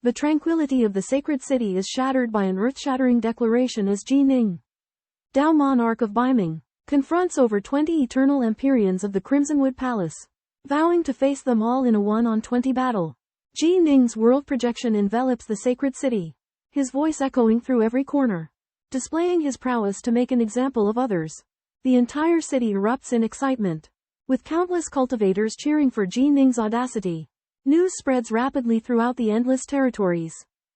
The tranquility of the sacred city is shattered by an earth-shattering declaration as Ji Ning, Dao Monarch of Biming, confronts over 20 eternal Empyreans of the Crimsonwood Palace, vowing to face them all in a 1-on-20 battle. Ji Ning's world projection envelops the sacred city, his voice echoing through every corner, displaying his prowess to make an example of others. The entire city erupts in excitement, with countless cultivators cheering for Ji Ning's audacity. News spreads rapidly throughout the endless territories,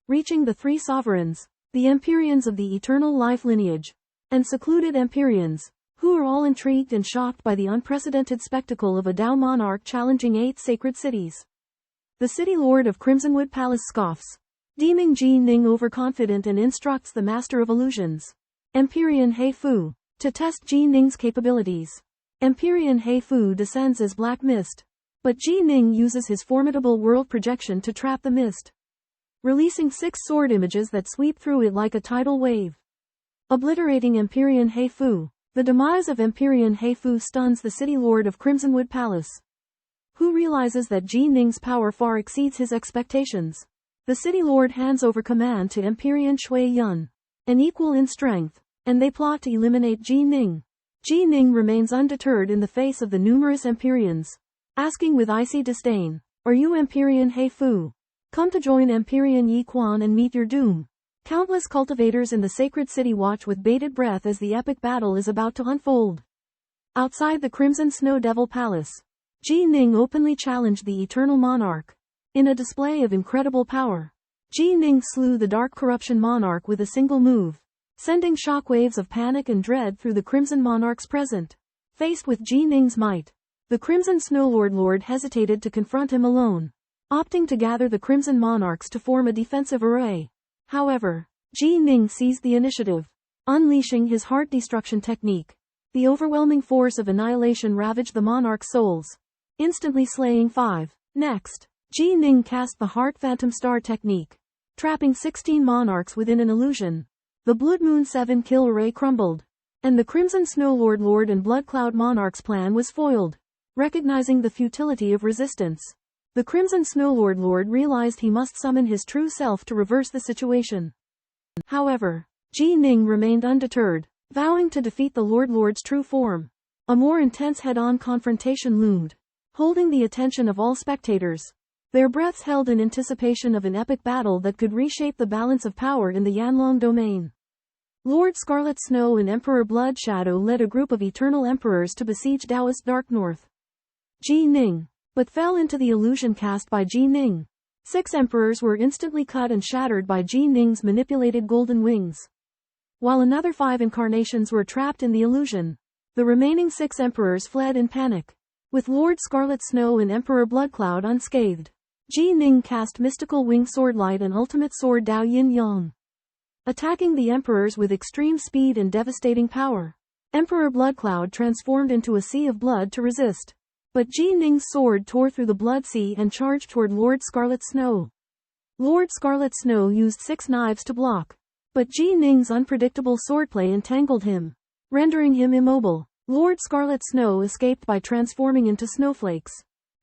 reaching the three sovereigns, the Empyreans of the eternal life lineage, and secluded Empyreans, who are all intrigued and shocked by the unprecedented spectacle of a Dao monarch challenging 8 sacred cities. The city lord of Crimsonwood Palace scoffs, deeming Ji Ning overconfident, and instructs the master of illusions, Empyrean He Fu, to test Ji Ning's capabilities. Empyrean He Fu descends as black mist, but Ji Ning uses his formidable world projection to trap the mist, releasing 6 sword images that sweep through it like a tidal wave, obliterating Empyrean He Fu. The demise of Empyrean He Fu stuns the city lord of Crimsonwood Palace, who realizes that Ji Ning's power far exceeds his expectations. The city lord hands over command to Empyrean Shui Yun, an equal in strength, and they plot to eliminate Ji Ning. Ji Ning remains undeterred in the face of the numerous Empyreans, asking with icy disdain, "Are you Empyrean He Fu? Come to join Empyrean Yi Quan and meet your doom." Countless cultivators in the sacred city watch with bated breath as the epic battle is about to unfold. Outside the Crimson Snow Devil Palace, Ji Ning openly challenged the Eternal Monarch. In a display of incredible power, Ji Ning slew the Dark Corruption Monarch with a single move, sending shockwaves of panic and dread through the Crimson Monarchs present. Faced with Ji Ning's might, the Crimson Snowlord hesitated to confront him alone, opting to gather the Crimson Monarchs to form a defensive array. However, Ji Ning seized the initiative, unleashing his heart destruction technique. The overwhelming force of annihilation ravaged the monarch's souls, instantly slaying 5. Next, Ji Ning cast the Heart Phantom Star technique, trapping 16 monarchs within an illusion. The Blood Moon 7 kill array crumbled, and the Crimson Snowlord and Blood Cloud Monarch's plan was foiled. Recognizing the futility of resistance, the Crimson Snowlord realized he must summon his true self to reverse the situation. However, Ji Ning remained undeterred, vowing to defeat the Lord's true form. A more intense head-on confrontation loomed, holding the attention of all spectators, their breaths held in anticipation of an epic battle that could reshape the balance of power in the Yanlong domain. Lord Scarlet Snow and Emperor Blood Shadow led a group of eternal emperors to besiege Taoist Dark North. Ji Ning, but fell into the illusion cast by Ji Ning. 6 emperors were instantly cut and shattered by Ji Ning's manipulated golden wings, while another 5 incarnations were trapped in the illusion. The remaining 6 emperors fled in panic, with Lord Scarlet Snow and Emperor Bloodcloud unscathed. Ji Ning cast Mystical Wing Sword Light and Ultimate Sword Dao Yin Yang, attacking the emperors with extreme speed and devastating power. Emperor Bloodcloud transformed into a sea of blood to resist, but Ji Ning's sword tore through the blood sea and charged toward Lord Scarlet Snow. Lord Scarlet Snow used 6 knives to block, but Ji Ning's unpredictable swordplay entangled him, rendering him immobile. Lord Scarlet Snow escaped by transforming into snowflakes,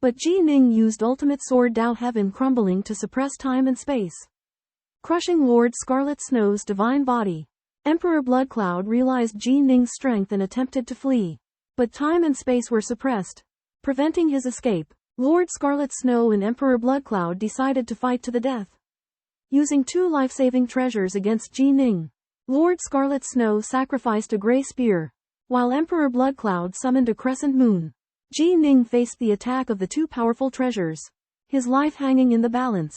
but Ji Ning used Ultimate Sword Dao Heaven Crumbling to suppress time and space, crushing Lord Scarlet Snow's divine body. Emperor Bloodcloud realized Ji Ning's strength and attempted to flee, but time and space were suppressed, preventing his escape. Lord Scarlet Snow and Emperor Bloodcloud decided to fight to the death, using 2 life-saving treasures against Ji Ning. Lord Scarlet Snow sacrificed a gray spear, while Emperor Bloodcloud summoned a crescent moon. Ji Ning faced the attack of the 2 powerful treasures, his life hanging in the balance.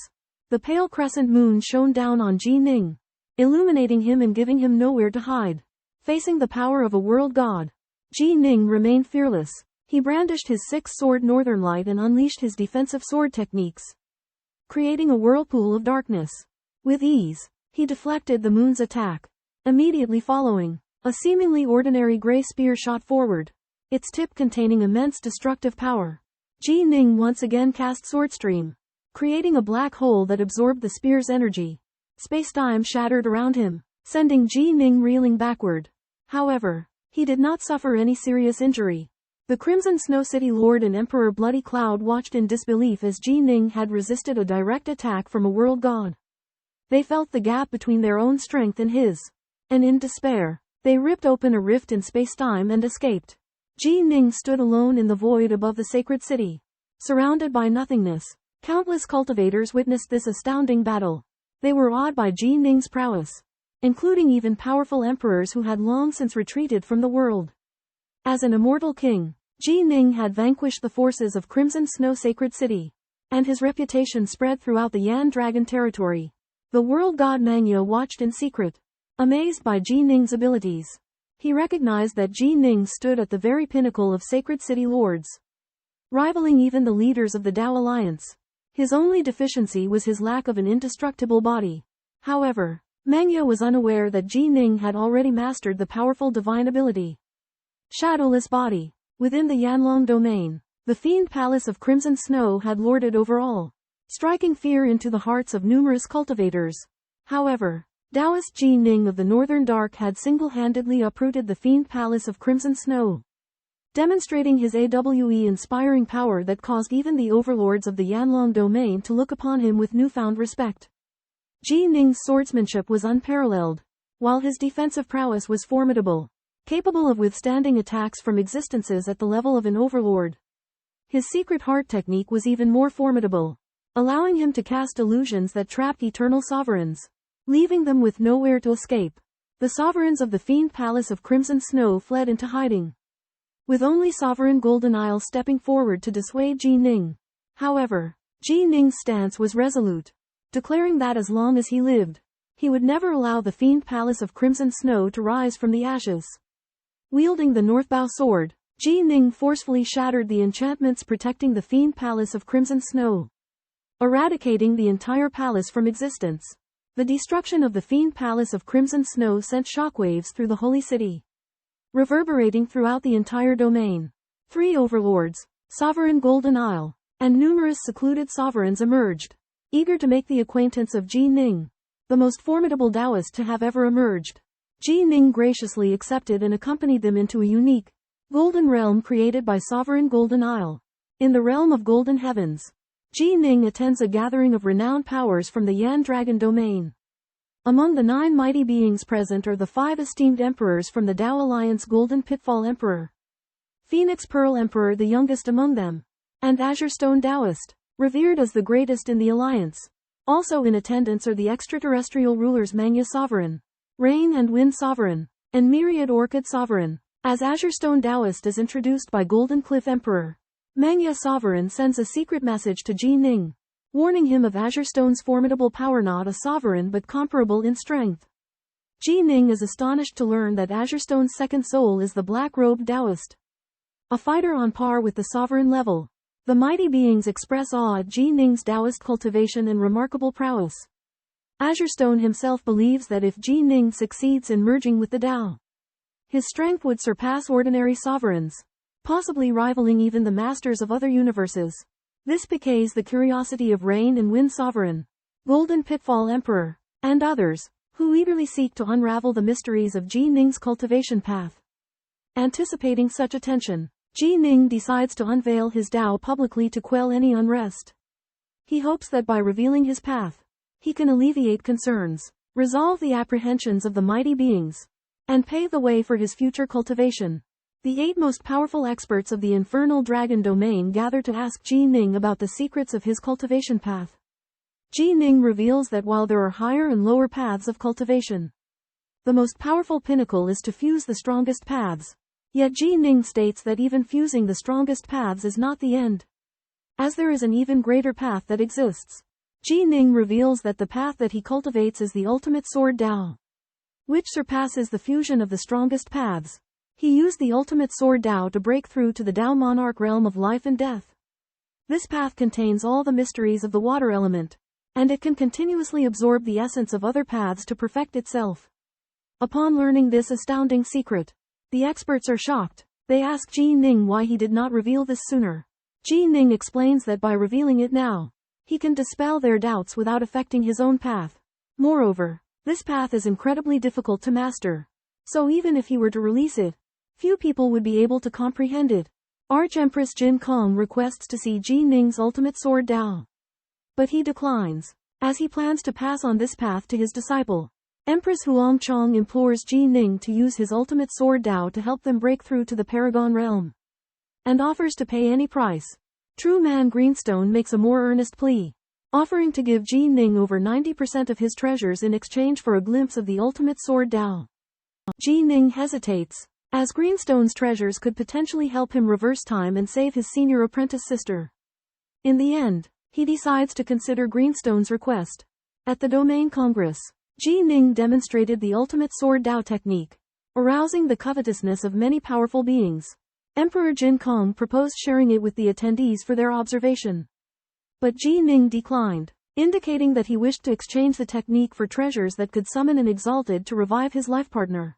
The pale crescent moon shone down on Ji Ning, illuminating him and giving him nowhere to hide. Facing the power of a world god, Ji Ning remained fearless. He brandished his 6-sword Northern Light and unleashed his defensive sword techniques, creating a whirlpool of darkness. With ease, he deflected the moon's attack. Immediately following, a seemingly ordinary gray spear shot forward, its tip containing immense destructive power. Ji Ning once again cast Swordstream, creating a black hole that absorbed the spear's energy. Space-time shattered around him, sending Ji Ning reeling backward. However, he did not suffer any serious injury. The Crimson Snow City Lord and Emperor Bloody Cloud watched in disbelief as Ji Ning had resisted a direct attack from a world god. They felt the gap between their own strength and his. And in despair, they ripped open a rift in space-time and escaped. Ji Ning stood alone in the void above the sacred city. Surrounded by nothingness, countless cultivators witnessed this astounding battle. They were awed by Ji Ning's prowess, including even powerful emperors who had long since retreated from the world. As an immortal king, Ji Ning had vanquished the forces of Crimson Snow Sacred City, and his reputation spread throughout the Yan Dragon territory. The world god Mangya watched in secret, amazed by Ji Ning's abilities. He recognized that Ji Ning stood at the very pinnacle of Sacred City Lords, rivaling even the leaders of the Dao Alliance. His only deficiency was his lack of an indestructible body. However, Mangya was unaware that Ji Ning had already mastered the powerful divine ability. Shadowless Body. Within the Yanlong domain, the Fiend Palace of Crimson Snow had lorded over all, striking fear into the hearts of numerous cultivators. However, Taoist Ji Ning of the Northern Dark had single-handedly uprooted the Fiend Palace of Crimson Snow, demonstrating his AWE-inspiring power that caused even the overlords of the Yanlong domain to look upon him with newfound respect. Ji Ning's swordsmanship was unparalleled, while his defensive prowess was formidable, capable of withstanding attacks from existences at the level of an overlord. His secret heart technique was even more formidable, allowing him to cast illusions that trapped eternal sovereigns, leaving them with nowhere to escape. The sovereigns of the Fiend Palace of Crimson Snow fled into hiding, with only Sovereign Golden Isle stepping forward to dissuade Ji Ning. However, Ji Ning's stance was resolute, declaring that as long as he lived, he would never allow the Fiend Palace of Crimson Snow to rise from the ashes. Wielding the Northbow sword, Ji Ning forcefully shattered the enchantments protecting the Fiend Palace of Crimson Snow, eradicating the entire palace from existence. The destruction of the Fiend Palace of Crimson Snow sent shockwaves through the Holy City, reverberating throughout the entire domain. 3 overlords, Sovereign Golden Isle, and numerous secluded sovereigns emerged, eager to make the acquaintance of Ji Ning, the most formidable Taoist to have ever emerged. Ji Ning graciously accepted and accompanied them into a unique, golden realm created by Sovereign Golden Isle. In the realm of Golden Heavens, Ji Ning attends a gathering of renowned powers from the Yan Dragon domain. Among the 9 mighty beings present are the 5 esteemed emperors from the Dao Alliance: Golden Pitfall Emperor, Phoenix Pearl Emperor, the youngest among them, and Azure Stone Taoist, revered as the greatest in the alliance. Also in attendance are the extraterrestrial rulers Mangya Sovereign, Rain and Wind Sovereign, and Myriad Orchid Sovereign. As Azure Stone Taoist is introduced by Golden Cliff Emperor, Mangya Sovereign sends a secret message to Ji Ning, warning him of Azure Stone's formidable power, not a sovereign but comparable in strength. Ji Ning is astonished to learn that Azure Stone's second soul is the Black-Robed Taoist, a fighter on par with the sovereign level. The mighty beings express awe at Ji Ning's Taoist cultivation and remarkable prowess. Azure Stone himself believes that if Ji Ning succeeds in merging with the Tao, his strength would surpass ordinary sovereigns, possibly rivaling even the masters of other universes. This piques the curiosity of Rain and Wind Sovereign, Golden Pitfall Emperor, and others, who eagerly seek to unravel the mysteries of Ji Ning's cultivation path. Anticipating such attention, Ji Ning decides to unveil his Tao publicly to quell any unrest. He hopes that by revealing his path, he can alleviate concerns, resolve the apprehensions of the mighty beings, and pave the way for his future cultivation. The 8 most powerful experts of the Infernal Dragon domain gather to ask Ji Ning about the secrets of his cultivation path. Ji Ning reveals that while there are higher and lower paths of cultivation, the most powerful pinnacle is to fuse the strongest paths. Yet Ji Ning states that even fusing the strongest paths is not the end, as there is an even greater path that exists. Ji Ning reveals that the path that he cultivates is the ultimate sword Tao, which surpasses the fusion of the strongest paths. He used the ultimate sword Tao to break through to the Tao monarch realm of life and death. This path contains all the mysteries of the water element, and it can continuously absorb the essence of other paths to perfect itself. Upon learning this astounding secret, the experts are shocked. They ask Ji Ning why he did not reveal this sooner. Ji Ning explains that by revealing it now, he can dispel their doubts without affecting his own path. Moreover, this path is incredibly difficult to master, so even if he were to release it, few people would be able to comprehend it. Arch-Empress Jin Kong requests to see Ji Ning's ultimate sword Tao, but he declines. as he plans to pass on this path to his disciple. Empress Huangchang implores Ji Ning to use his ultimate sword Dao to help them break through to the Paragon realm, and offers to pay any price. True Man Greenstone makes a more earnest plea, offering to give Ji Ning over 90% of his treasures in exchange for a glimpse of the ultimate sword Dao. Ji Ning hesitates, as Greenstone's treasures could potentially help him reverse time and save his senior apprentice sister. In the end, he decides to consider Greenstone's request. At the Domain Congress, Ji Ning demonstrated the ultimate sword Dao technique, arousing the covetousness of many powerful beings. Emperor Jin Kong proposed sharing it with the attendees for their observation, but Ji Ning declined, indicating that he wished to exchange the technique for treasures that could summon an exalted to revive his life partner.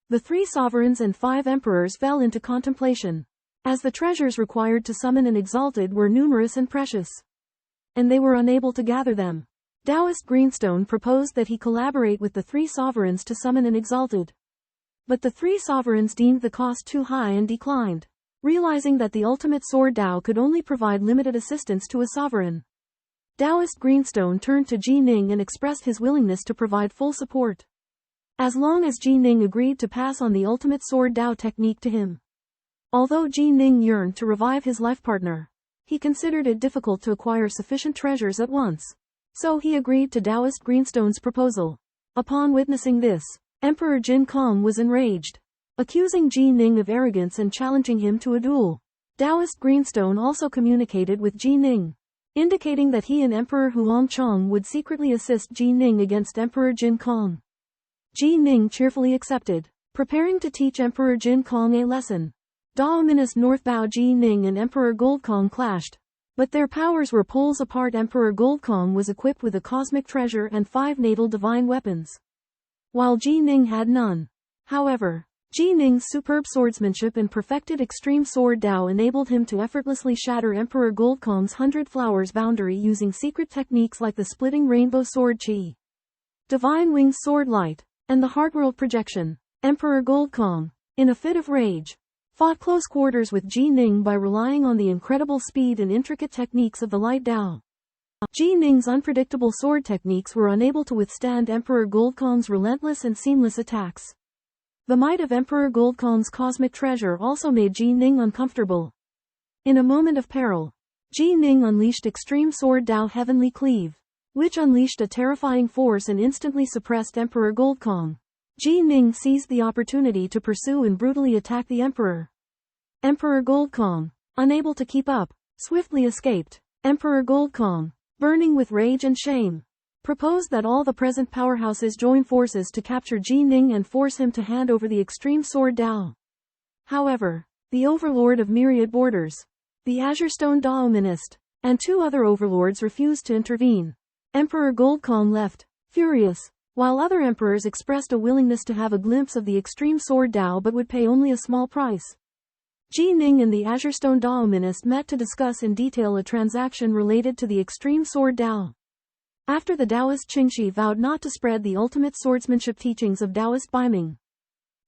The 3 sovereigns and 5 emperors fell into contemplation, as the treasures required to summon an exalted were numerous and precious, and they were unable to gather them. Taoist Greenstone proposed that he collaborate with the 3 sovereigns to summon an exalted, but the 3 sovereigns deemed the cost too high and declined, realizing that the ultimate sword Dao could only provide limited assistance to a sovereign. Taoist Greenstone turned to Ji Ning and expressed his willingness to provide full support, as long as Ji Ning agreed to pass on the ultimate sword Dao technique to him. Although Ji Ning yearned to revive his life partner, he considered it difficult to acquire sufficient treasures at once, so he agreed to Taoist Greenstone's proposal. Upon witnessing this, Emperor Jin Kong was enraged, accusing Ji Ning of arrogance and challenging him to a duel. Taoist Greenstone also communicated with Ji Ning, indicating that he and Emperor Huangchang would secretly assist Ji Ning against Emperor Jin Kong. Ji Ning cheerfully accepted, preparing to teach Emperor Jin Kong a lesson. Daominist Northbow Ji Ning and Emperor Goldkong clashed, but their powers were poles apart. Emperor Goldkong was equipped with a cosmic treasure and 5 natal divine weapons, while Ji Ning had none. However, Ji Ning's superb swordsmanship and perfected extreme sword Dao enabled him to effortlessly shatter Emperor Goldkong's 100 Flowers boundary using secret techniques like the splitting rainbow sword Qi, Divine Wings sword light, and the Heartworld projection. Emperor Goldkong, in a fit of rage, fought close quarters with Ji Ning by relying on the incredible speed and intricate techniques of the light Dao. Ji Ning's unpredictable sword techniques were unable to withstand Emperor Goldkong's relentless and seamless attacks. The might of Emperor Goldkong's cosmic treasure also made Ji Ning uncomfortable. In a moment of peril, Ji Ning unleashed Extreme Sword Dao Heavenly Cleave, which unleashed a terrifying force and instantly suppressed Emperor Goldkong. Ji Ning seized the opportunity to pursue and brutally attack the Emperor. Emperor Goldkong, unable to keep up, swiftly escaped. Emperor Goldkong, burning with rage and shame, proposed that all the present powerhouses join forces to capture Ji Ning and force him to hand over the Extreme Sword Dao. However, the Overlord of Myriad Borders, the Azure Stone Daominist, and 2 other overlords refused to intervene. Emperor Goldkong left, furious, while other emperors expressed a willingness to have a glimpse of the Extreme Sword Dao but would pay only a small price. Ji Ning and the Azure Stone Daominist met to discuss in detail a transaction related to the Extreme Sword Dao. After the Taoist Qingxi vowed not to spread the ultimate swordsmanship teachings of Taoist Baiming,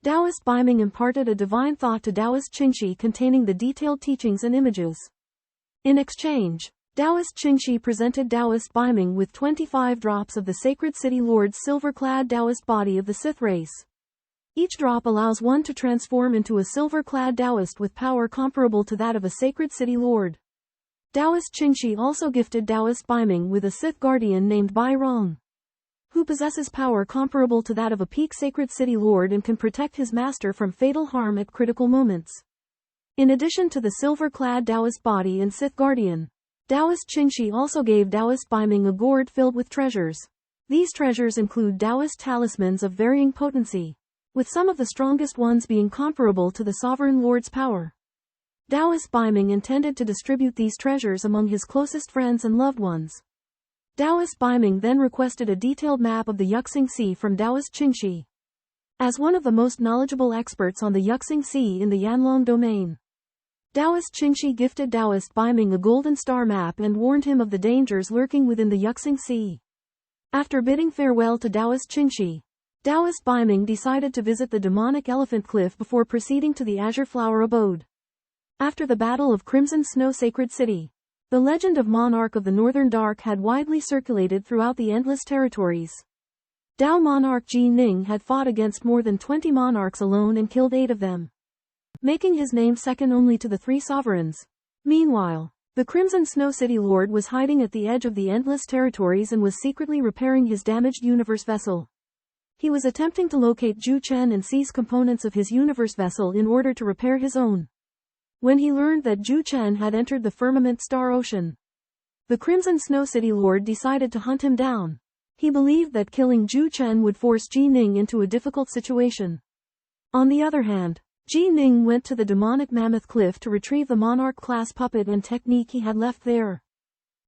Taoist Baiming imparted a divine thought to Taoist Qingxi containing the detailed teachings and images. In exchange, Taoist Qingxi presented Taoist Baiming with 25 drops of the Sacred City Lord's silver-clad Taoist body of the Sith race. Each drop allows one to transform into a silver-clad Taoist with power comparable to that of a Sacred City Lord. Taoist Qingxi also gifted Taoist Baiming with a Sith guardian named Bai Rong, who possesses power comparable to that of a peak Sacred City Lord and can protect his master from fatal harm at critical moments. In addition to the silver-clad Taoist body and Sith guardian, Taoist Qingxi also gave Taoist Baiming a gourd filled with treasures. These treasures include Taoist talismans of varying potency, with some of the strongest ones being comparable to the Sovereign Lord's power. Taoist Baiming intended to distribute these treasures among his closest friends and loved ones. Taoist Baiming then requested a detailed map of the Yuxing Sea from Taoist Qingxi. As one of the most knowledgeable experts on the Yuxing Sea in the Yanlong domain, Taoist Qingxi gifted Taoist Baiming a golden star map and warned him of the dangers lurking within the Yuxing Sea. After bidding farewell to Taoist Qingxi, Taoist Baiming decided to visit the demonic Elephant Cliff before proceeding to the Azure Flower Abode. After the Battle of Crimson Snow Sacred City, The legend of Monarch of the Northern Dark had widely circulated throughout the Endless Territories. Dao Monarch Ji Ning had fought against more than 20 monarchs alone and killed 8 of them, making his name second only to the 3 sovereigns. Meanwhile, the Crimson Snow City Lord was hiding at the edge of the Endless Territories and was secretly repairing his damaged universe vessel. He was attempting to locate Zhu Chen and seize components of his universe vessel in order to repair his own. When he learned that Zhu Chen had entered the Firmament Star Ocean, the Crimson Snow City Lord decided to hunt him down. He believed that killing Zhu Chen would force Ji Ning into a difficult situation. On the other hand, Ji Ning went to the demonic Mammoth Cliff to retrieve the Monarch-class puppet and technique he had left there.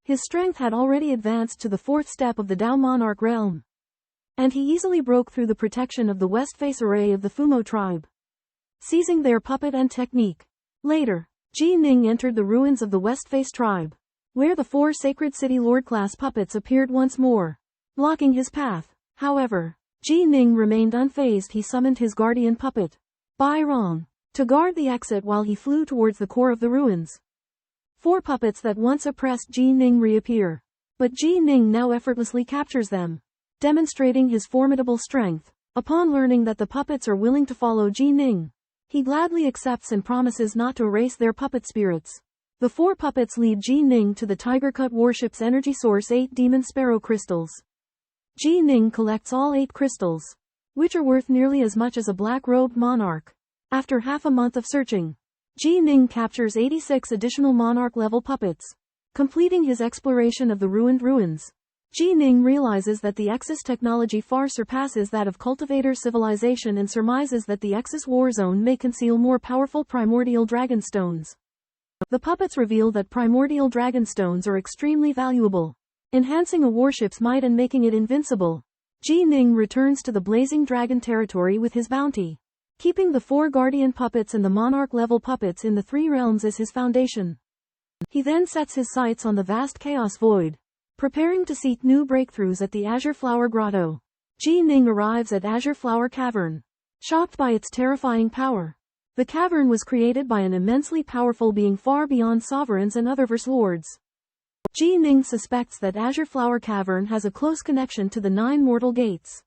His strength had already advanced to the 4th step of the Dao Monarch realm, and he easily broke through the protection of the West Face array of the Fumo tribe, seizing their puppet and technique. Later, Ji Ning entered the ruins of the West Face tribe, where the 4 Sacred City Lord-class puppets appeared once more, blocking his path. However, Ji Ning remained unfazed. He summoned his guardian puppet, Bai Rong, to guard the exit while he flew towards the core of the ruins. 4 puppets that once oppressed Ji Ning reappear, but Ji Ning now effortlessly captures them, demonstrating his formidable strength. Upon learning that the puppets are willing to follow Ji Ning, he gladly accepts and promises not to erase their puppet spirits. The 4 puppets lead Ji Ning to the Tiger Cut warship's energy source 8 Demon Sparrow crystals. Ji Ning collects all 8 crystals, which are worth nearly as much as a black-robed monarch. After half a month of searching, Ji Ning captures 86 additional monarch-level puppets, completing his exploration of the ruined ruins. Ji Ning realizes that the Exis technology far surpasses that of cultivator civilization and surmises that the Exis war zone may conceal more powerful primordial dragon stones. The puppets reveal that primordial dragon stones are extremely valuable, enhancing a warship's might and making it invincible. Ji Ning returns to the Blazing Dragon territory with his bounty, keeping the 4 guardian puppets and the monarch-level puppets in the 3 realms as his foundation. He then sets his sights on the vast chaos void, preparing to seek new breakthroughs at the Azure Flower Grotto. Ji Ning arrives at Azure Flower Cavern, shocked by its terrifying power. The cavern was created by an immensely powerful being far beyond sovereigns and other verse lords. Ji Ning suspects that Azure Flower Cavern has a close connection to the 9 mortal gates.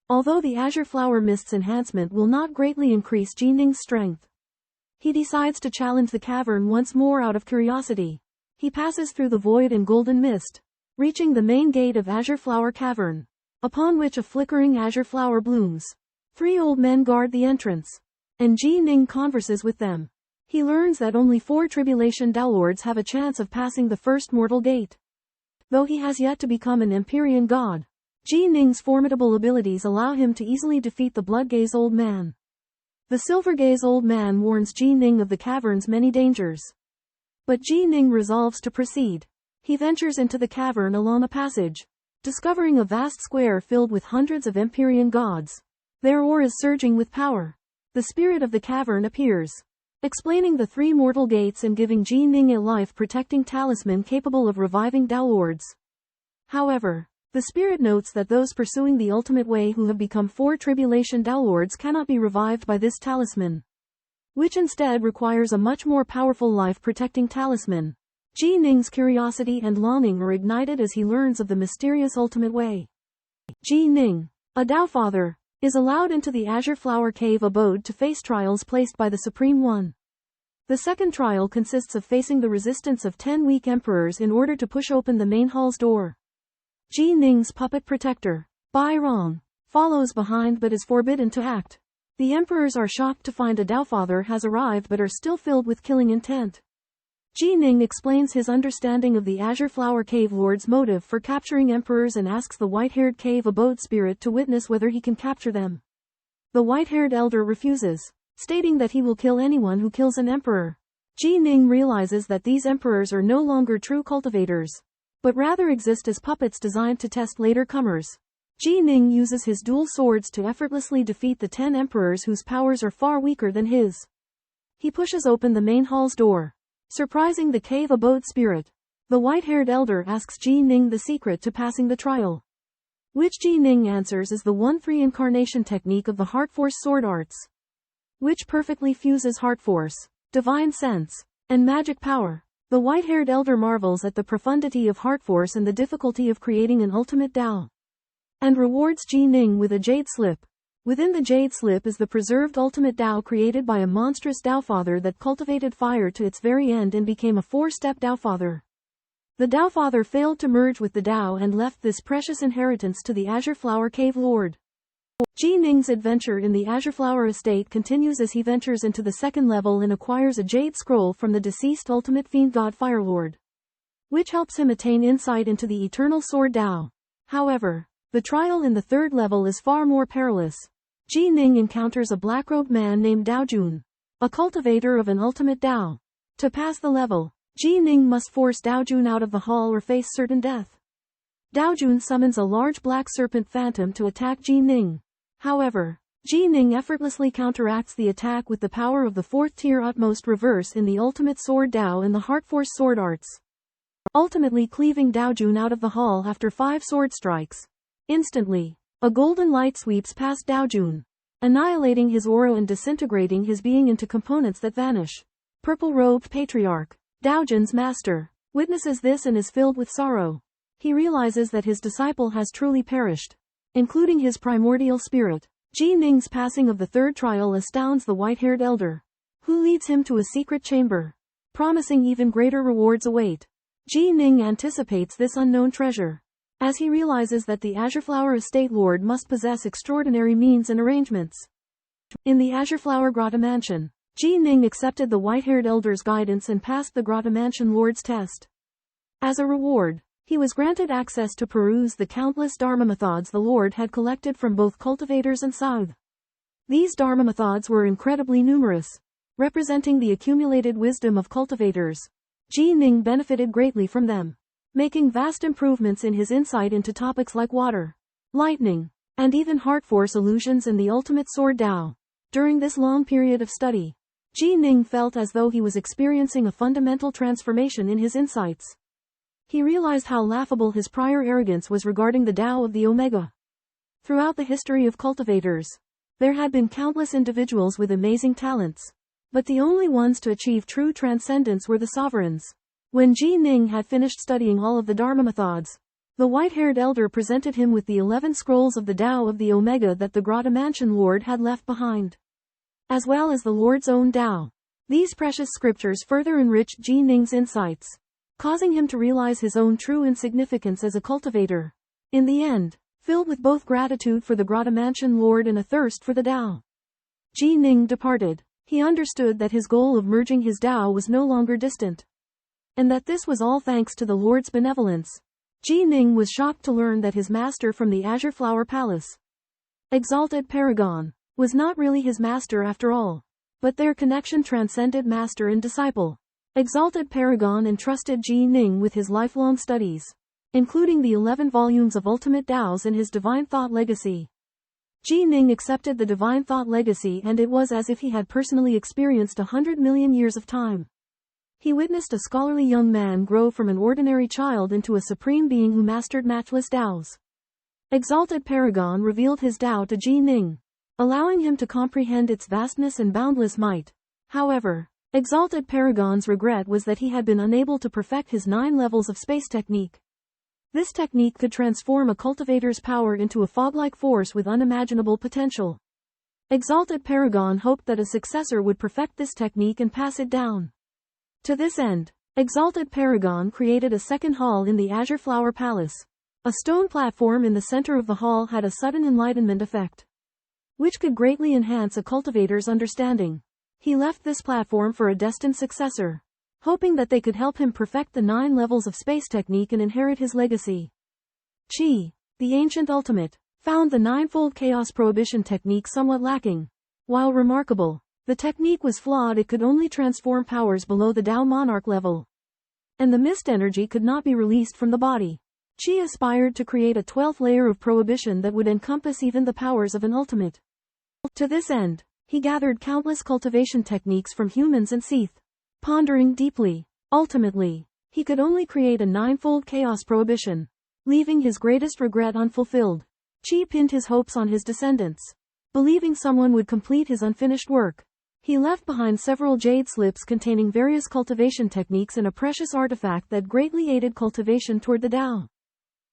Although the Azure Flower Mist's enhancement will not greatly increase Ji Ning's strength, he decides to challenge the cavern once more out of curiosity. He passes through the void and golden mist, reaching the main gate of Azure Flower Cavern, upon which a flickering azure flower blooms. 3 old men guard the entrance, and Ji Ning converses with them. He learns that only 4 Tribulation Downlords have a chance of passing the first mortal gate. Though he has yet to become an Empyrean god, Ji Ning's formidable abilities allow him to easily defeat the Blood-Gaze Old Man. The Silver-Gaze Old Man warns Ji Ning of the cavern's many dangers, but Ji Ning resolves to proceed. He ventures into the cavern along a passage, discovering a vast square filled with hundreds of Empyrean gods. Their aura is surging with power. The spirit of the cavern appears, explaining the 3 mortal gates and giving Ji Ning a life-protecting talisman capable of reviving Downlords. However, the spirit notes that those pursuing the ultimate way who have become 4 Tribulation Downlords cannot be revived by this talisman, which instead requires a much more powerful life-protecting talisman. Ji Ning's curiosity and longing are ignited as he learns of the mysterious ultimate way. Ji Ning, a Dao Father, is allowed into the Azure Flower Cave abode to face trials placed by the Supreme One. The second trial consists of facing the resistance of 10 weak emperors in order to push open the main hall's door. Ji Ning's puppet protector, Bai Rong, follows behind but is forbidden to act. The emperors are shocked to find a Dao Father has arrived but are still filled with killing intent. Ji Ning explains his understanding of the Azure Flower Cave Lord's motive for capturing emperors and asks the white-haired cave abode spirit to witness whether he can capture them. The white-haired elder refuses, stating that he will kill anyone who kills an emperor. Ji Ning realizes that these emperors are no longer true cultivators, but rather exist as puppets designed to test later comers. Ji Ning uses his dual swords to effortlessly defeat the 10 emperors whose powers are far weaker than his. He pushes open the main hall's door, surprising the cave abode spirit. The white-haired elder asks Ji Ning the secret to passing the trial, which Ji Ning answers is the 1-3 incarnation technique of the Heart Force sword arts, which perfectly fuses Heart Force, divine sense, and magic power. The white-haired elder marvels at the profundity of heart force and the difficulty of creating an ultimate Tao, and rewards Ji Ning with a jade slip. Within the jade slip is the preserved ultimate Tao created by a monstrous Tao Father that cultivated fire to its very end and became a four-step Tao Father. The Tao Father failed to merge with the Tao and left this precious inheritance to the Azure Flower Cave Lord. Ji Ning's adventure in the Azure Flower Estate continues as he ventures into the second level and acquires a jade scroll from the deceased ultimate fiend god Fire Lord, which helps him attain insight into the eternal sword Tao. However, the trial in the third level is far more perilous. Ji Ning encounters a black-robed man named Dao Jun, a cultivator of an ultimate Tao. To pass the level, Ji Ning must force Dao Jun out of the hall or face certain death. Dao Jun summons a large black serpent phantom to attack Ji Ning. However, Ji Ning effortlessly counteracts the attack with the power of the fourth tier utmost reverse in the ultimate sword Tao and the heart force sword arts, ultimately cleaving Dao Jun out of the hall after 5 sword strikes. Instantly, a golden light sweeps past Dao Jun, annihilating his aura and disintegrating his being into components that vanish. Purple-robed Patriarch, Dao Jun's master, witnesses this and is filled with sorrow. He realizes that his disciple has truly perished, including his primordial spirit. Ji Ning's passing of the third trial astounds the white-haired elder, who leads him to a secret chamber, promising even greater rewards await. Ji Ning anticipates this unknown treasure, as he realizes that the Azure Flower Estate Lord must possess extraordinary means and arrangements. In the Azure Flower Grotto Mansion, Ji Ning accepted the white-haired elder's guidance and passed the Grotto Mansion Lord's test. As a reward, he was granted access to peruse the countless Dharma methods the Lord had collected from both cultivators and South. These Dharma methods were incredibly numerous, representing the accumulated wisdom of cultivators. Ji Ning benefited greatly from them, making vast improvements in his insight into topics like water, lightning, and even heart force illusions and the ultimate sword Tao. During this long period of study, Ji Ning felt as though he was experiencing a fundamental transformation in his insights. He realized how laughable his prior arrogance was regarding the Tao of the Omega. Throughout the history of cultivators, there had been countless individuals with amazing talents, but the only ones to achieve true transcendence were the sovereigns. When Ji Ning had finished studying all of the Dharma methods, the white-haired elder presented him with the 11 scrolls of the Tao of the Omega that the Grotto Mansion Lord had left behind, as well as the Lord's own Tao. These precious scriptures further enriched Ji Ning's insights, causing him to realize his own true insignificance as a cultivator. In the end, filled with both gratitude for the Grotto Mansion Lord and a thirst for the Tao, Ji Ning departed. He understood that his goal of merging his Tao was no longer distant, and that this was all thanks to the Lord's benevolence. Ji Ning was shocked to learn that his master from the Azure Flower Palace, Exalted Paragon, was not really his master after all, but their connection transcended master and disciple. Exalted Paragon entrusted Ji Ning with his lifelong studies, including the 11 volumes of Ultimate Taos and his Divine Thought Legacy. Ji Ning accepted the Divine Thought Legacy, and it was as if he had personally experienced 100 million years of time. He witnessed a scholarly young man grow from an ordinary child into a supreme being who mastered matchless Taos. Exalted Paragon revealed his Tao to Ji Ning, allowing him to comprehend its vastness and boundless might. However, Exalted Paragon's regret was that he had been unable to perfect his 9 levels of space technique. This technique could transform a cultivator's power into a fog-like force with unimaginable potential. Exalted Paragon hoped that a successor would perfect this technique and pass it down. To this end, Exalted Paragon created a second hall in the Azure Flower Palace. A stone platform in the center of the hall had a sudden enlightenment effect, which could greatly enhance a cultivator's understanding. He left this platform for a destined successor, hoping that they could help him perfect the 9 levels of space technique and inherit his legacy. Qi, the ancient ultimate, found the 9-fold chaos prohibition technique somewhat lacking. While remarkable, the technique was flawed. It could only transform powers below the Tao Monarch level, and the mist energy could not be released from the body. Qi aspired to create a 12th layer of prohibition that would encompass even the powers of an ultimate. To this end, he gathered countless cultivation techniques from humans and Seath. Pondering deeply, ultimately, he could only create a 9-fold chaos prohibition, leaving his greatest regret unfulfilled. Qi pinned his hopes on his descendants, believing someone would complete his unfinished work. He left behind several jade slips containing various cultivation techniques and a precious artifact that greatly aided cultivation toward the Tao.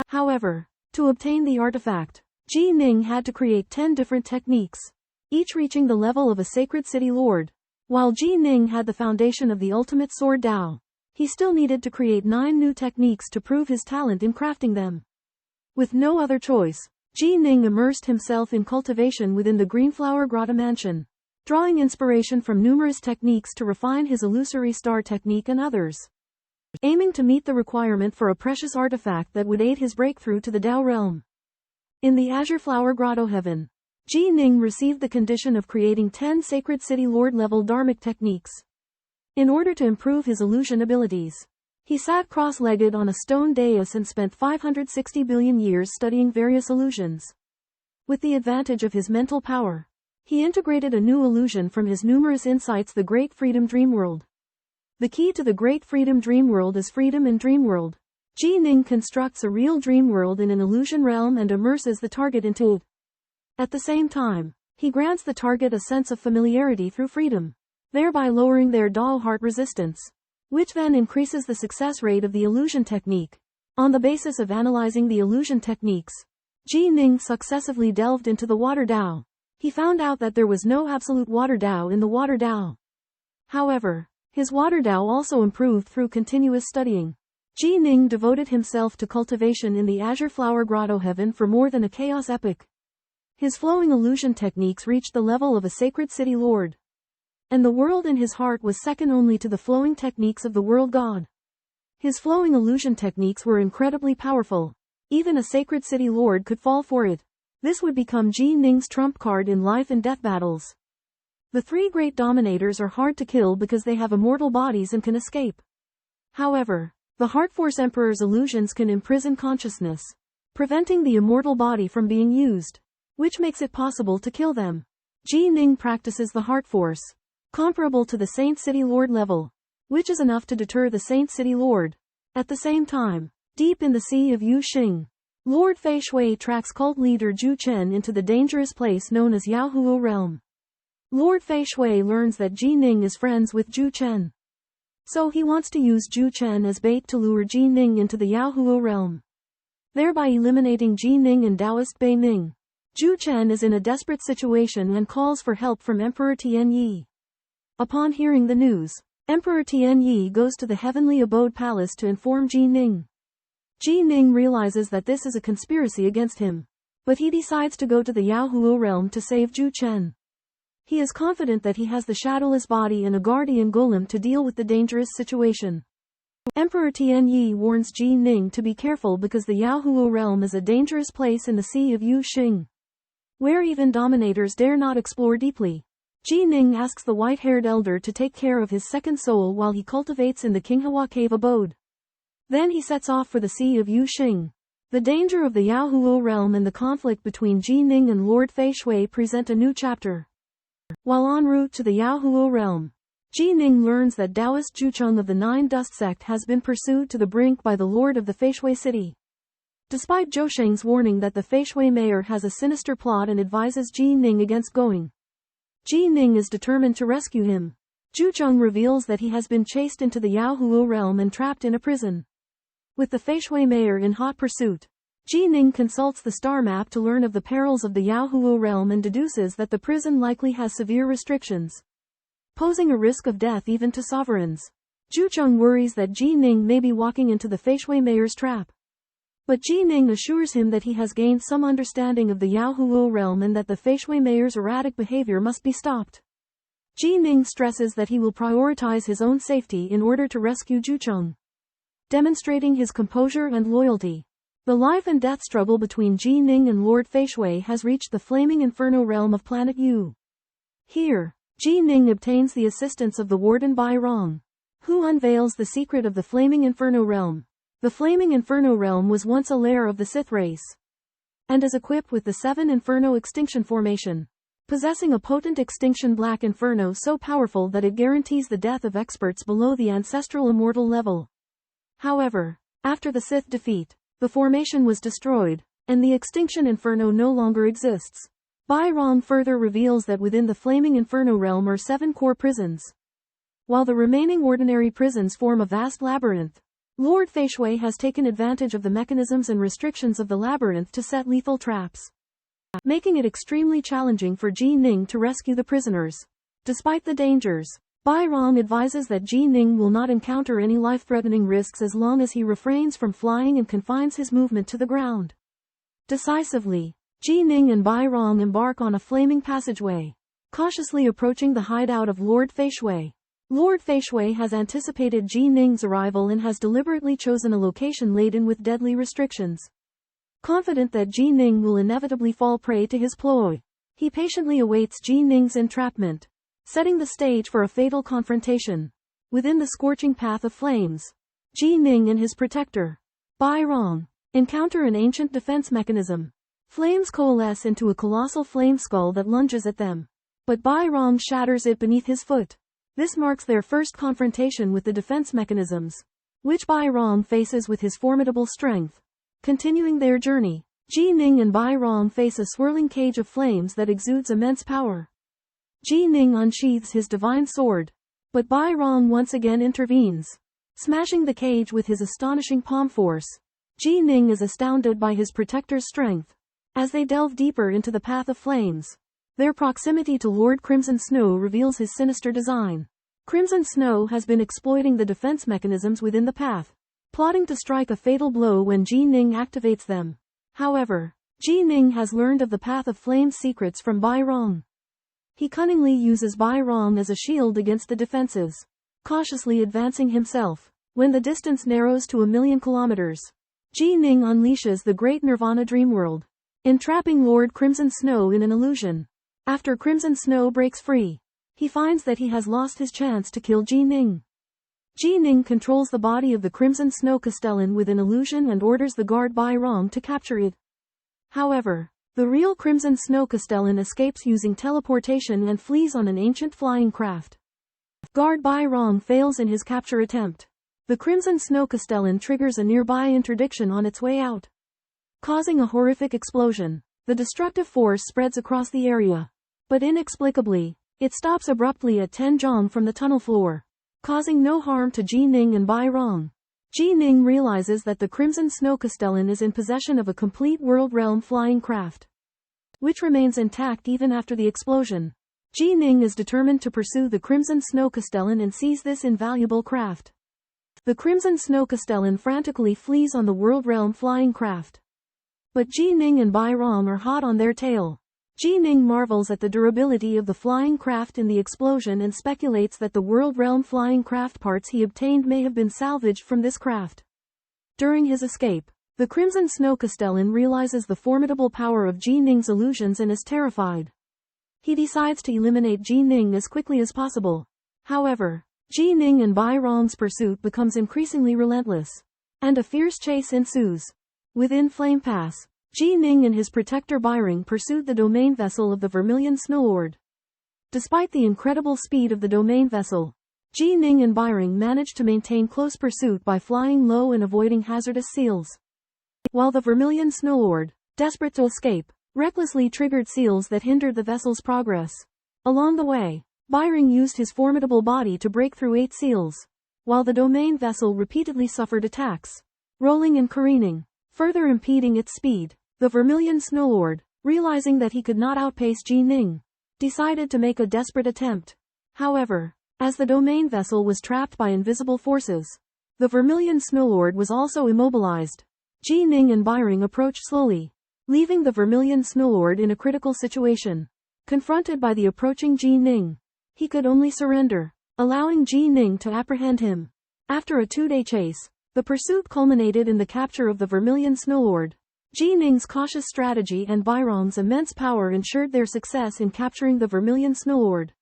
However, to obtain the artifact, Ji Ning had to create 10 different techniques, each reaching the level of a sacred city lord. While Ji Ning had the foundation of the ultimate sword Tao, he still needed to create 9 new techniques to prove his talent in crafting them. With no other choice, Ji Ning immersed himself in cultivation within the Greenflower Grotto mansion, drawing inspiration from numerous techniques to refine his illusory star technique and others, aiming to meet the requirement for a precious artifact that would aid his breakthrough to the Tao realm. In the Azure Flower Grotto heaven, Ji Ning received the condition of creating 10 sacred city lord level dharmic techniques. In order to improve his illusion abilities, he sat cross-legged on a stone dais and spent 560 billion years studying various illusions. With the advantage of his mental power, he integrated a new illusion from his numerous insights: the Great Freedom Dream World. The key to the Great Freedom Dream World is freedom in Dream World. Ji Ning constructs a real dream world in an illusion realm and immerses the target into it. At the same time, he grants the target a sense of familiarity through freedom, thereby lowering their Dao heart resistance, which then increases the success rate of the illusion technique. On the basis of analyzing the illusion techniques, Ji Ning successively delved into the Water Dao. He found out that there was no absolute Water Dao in the Water Dao. However, his Water Dao also improved through continuous studying. Ji Ning devoted himself to cultivation in the Azure Flower Grotto heaven for more than a chaos epoch. His flowing illusion techniques reached the level of a sacred city lord, and the world in his heart was second only to the flowing techniques of the world god. His flowing illusion techniques were incredibly powerful. Even a sacred city lord could fall for it. This would become Ji Ning's trump card in life and death battles. The 3 great dominators are hard to kill because they have immortal bodies and can escape. However, the Heart Force Emperor's illusions can imprison consciousness, preventing the immortal body from being used, which makes it possible to kill them. Ji Ning practices the Heart Force, comparable to the Saint City Lord level, which is enough to deter the Saint City Lord. At the same time, deep in the Sea of Yuxing, Lord Fei Shui tracks cult leader Zhu Chen into the dangerous place known as Yaohuo realm. Lord Fei Shui learns that Ji Ning is friends with Zhu Chen, so he wants to use Zhu Chen as bait to lure Ji Ning into the Yaohuo realm, thereby eliminating Ji Ning and Taoist Bei Ning. Zhu Chen is in a desperate situation and calls for help from Emperor Tianyi. Upon hearing the news, Emperor Tianyi goes to the Heavenly Abode Palace to inform Ji Ning. Ji Ning realizes that this is a conspiracy against him, but he decides to go to the Yaohuo realm to save Zhu Chen. He is confident that he has the shadowless body and a guardian golem to deal with the dangerous situation. Emperor Tianyi warns Ji Ning to be careful because the Yaohuo realm is a dangerous place in the Sea of Yuxing, where even dominators dare not explore deeply. Ji Ning asks the white-haired elder to take care of his second soul while he cultivates in the Qinghua cave abode. Then he sets off for the Sea of Yuxing. The danger of the Yaohuo realm and the conflict between Ji Ning and Lord Fei Shui present a new chapter. While en route to the Yaohuo realm, Ji Ning learns that Taoist Zhucheng of the Nine Dust sect has been pursued to the brink by the lord of the Fei Shui city. Despite Zhou Sheng's warning that the Fei Shui mayor has a sinister plot and advises Ji Ning against going, Ji Ning is determined to rescue him. Zhucheng reveals that he has been chased into the Yaohuo realm and trapped in a prison. With the Fei Shui mayor in hot pursuit, Ji Ning consults the star map to learn of the perils of the Yaohuo realm and deduces that the prison likely has severe restrictions, posing a risk of death even to sovereigns. Zhucheng worries that Ji Ning may be walking into the Fei Shui mayor's trap, but Ji Ning assures him that he has gained some understanding of the Yaohuo realm and that the Fei Shui mayor's erratic behavior must be stopped. Ji Ning stresses that he will prioritize his own safety in order to rescue Zhucheng, demonstrating his composure and loyalty. The life and death struggle between Ji Ning and Lord Fei Shui has reached the flaming inferno realm of planet Yu. Here, Ji Ning obtains the assistance of the warden Bai Rong, who unveils the secret of the flaming inferno realm. The flaming inferno realm was once a lair of the Sith race, and is equipped with the 7 Inferno Extinction Formation, possessing a potent extinction black inferno so powerful that it guarantees the death of experts below the ancestral immortal level. However, after the Sith defeat, the formation was destroyed, and the extinction inferno no longer exists. Bai Rong further reveals that within the flaming inferno realm are 7 core prisons, while the remaining ordinary prisons form a vast labyrinth. Lord Feishui has taken advantage of the mechanisms and restrictions of the labyrinth to set lethal traps, making it extremely challenging for Ji Ning to rescue the prisoners. Despite the dangers, Bai Rong advises that Ji Ning will not encounter any life-threatening risks as long as he refrains from flying and confines his movement to the ground. Decisively, Ji Ning and Bai Rong embark on a flaming passageway, cautiously approaching the hideout of Lord Feishui. Lord Feishui has anticipated Ji Ning's arrival and has deliberately chosen a location laden with deadly restrictions. Confident that Ji Ning will inevitably fall prey to his ploy, he patiently awaits Ji Ning's entrapment, setting the stage for a fatal confrontation. Within the scorching path of flames, Ji Ning and his protector, Bai Rong, encounter an ancient defense mechanism. Flames coalesce into a colossal flame skull that lunges at them, but Bai Rong shatters it beneath his foot. This marks their first confrontation with the defense mechanisms, which Bai Rong faces with his formidable strength. Continuing their journey, Ji Ning and Bai Rong face a swirling cage of flames that exudes immense power. Ji Ning unsheathes his divine sword, but Bai Rong once again intervenes, smashing the cage with his astonishing palm force. Ji Ning is astounded by his protector's strength. As they delve deeper into the path of flames, their proximity to Lord Crimson Snow reveals his sinister design. Crimson Snow has been exploiting the defense mechanisms within the path, plotting to strike a fatal blow when Ji Ning activates them. However, Ji Ning has learned of the Path of Flame's secrets from Bai Rong. He cunningly uses Bai Rong as a shield against the defenses, cautiously advancing himself. When the distance narrows to 1,000,000 kilometers, Ji Ning unleashes the Great Nirvana Dream World, entrapping Lord Crimson Snow in an illusion. After Crimson Snow breaks free, he finds that he has lost his chance to kill Ji Ning. Ji Ning controls the body of the Crimson Snow Castellan with an illusion and orders the guard Bai Rong to capture it. However, the real Crimson Snow Castellan escapes using teleportation and flees on an ancient flying craft. Guard Bai Rong fails in his capture attempt. The Crimson Snow Castellan triggers a nearby interdiction on its way out, causing a horrific explosion. The destructive force spreads across the area, but inexplicably, it stops abruptly at 10 jong from the tunnel floor, causing no harm to Ji Ning and Bai Rong. Ji Ning realizes that the Crimson Snow Castellan is in possession of a complete world realm flying craft, which remains intact even after the explosion. Ji Ning is determined to pursue the Crimson Snow Castellan and seize this invaluable craft. The Crimson Snow Castellan frantically flees on the world realm flying craft, but Ji Ning and Bai Rong are hot on their tail. Ji Ning marvels at the durability of the flying craft in the explosion and speculates that the world realm flying craft parts he obtained may have been salvaged from this craft. During his escape, the Crimson Snow Castellan realizes the formidable power of Ji Ning's illusions and is terrified. He decides to eliminate Ji Ning as quickly as possible. However, Ji Ning and Bai Rong's pursuit becomes increasingly relentless, and a fierce chase ensues. Within Flame Pass, Ji Ning and his protector Bairing pursued the domain vessel of the Vermilion Snowlord. Despite the incredible speed of the domain vessel, Ji Ning and Bairing managed to maintain close pursuit by flying low and avoiding hazardous seals. While the Vermilion Snowlord, desperate to escape, recklessly triggered seals that hindered the vessel's progress. Along the way, Bairing used his formidable body to break through 8 seals, while the domain vessel repeatedly suffered attacks, rolling and careening, further impeding its speed. The Vermilion Snowlord, realizing that he could not outpace Ji Ning, decided to make a desperate attempt. However, as the domain vessel was trapped by invisible forces, the Vermilion Snowlord was also immobilized. Ji Ning and Bairing approached slowly, leaving the Vermilion Snowlord in a critical situation. Confronted by the approaching Ji Ning, he could only surrender, allowing Ji Ning to apprehend him. After a 2-day chase, the pursuit culminated in the capture of the Vermilion Snowlord. Ji Ning's cautious strategy and Bai Rong's immense power ensured their success in capturing the Vermilion Snowlord.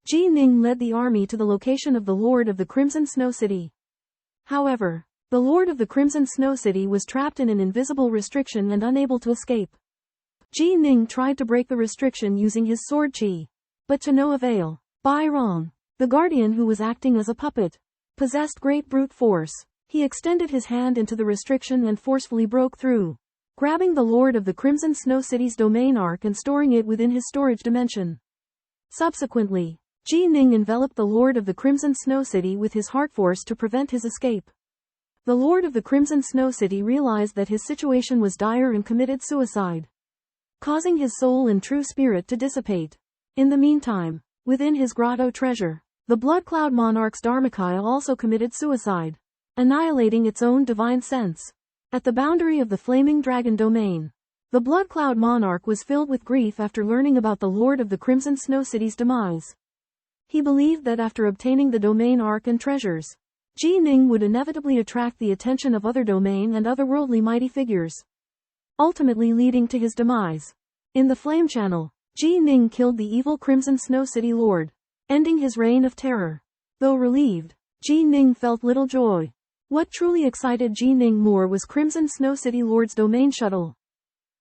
Ji Ning led the army to the location of the Lord of the Crimson Snow City. However, the Lord of the Crimson Snow City was trapped in an invisible restriction and unable to escape. Ji Ning tried to break the restriction using his sword chi, but to no avail. Bai Rong, the guardian who was acting as a puppet, possessed great brute force. He extended his hand into the restriction and forcefully broke through, grabbing the Lord of the Crimson Snow City's domain arc and storing it within his storage dimension. Subsequently, Ji Ning enveloped the Lord of the Crimson Snow City with his heart force to prevent his escape. The Lord of the Crimson Snow City realized that his situation was dire and committed suicide, causing his soul and true spirit to dissipate. In the meantime, within his grotto treasure, the Blood Cloud Monarch's Dharmakaya also committed suicide, annihilating its own divine sense. At the boundary of the Flaming Dragon domain, the Blood Cloud Monarch was filled with grief after learning about the Lord of the Crimson Snow City's demise. He believed that after obtaining the domain arc and treasures, Ji Ning would inevitably attract the attention of other domain and otherworldly mighty figures, ultimately leading to his demise. In the Flame Channel, Ji Ning killed the evil Crimson Snow City Lord, ending his reign of terror. Though relieved, Ji Ning felt little joy. What truly excited Ji Ning more was Crimson Snow City Lord's domain shuttle.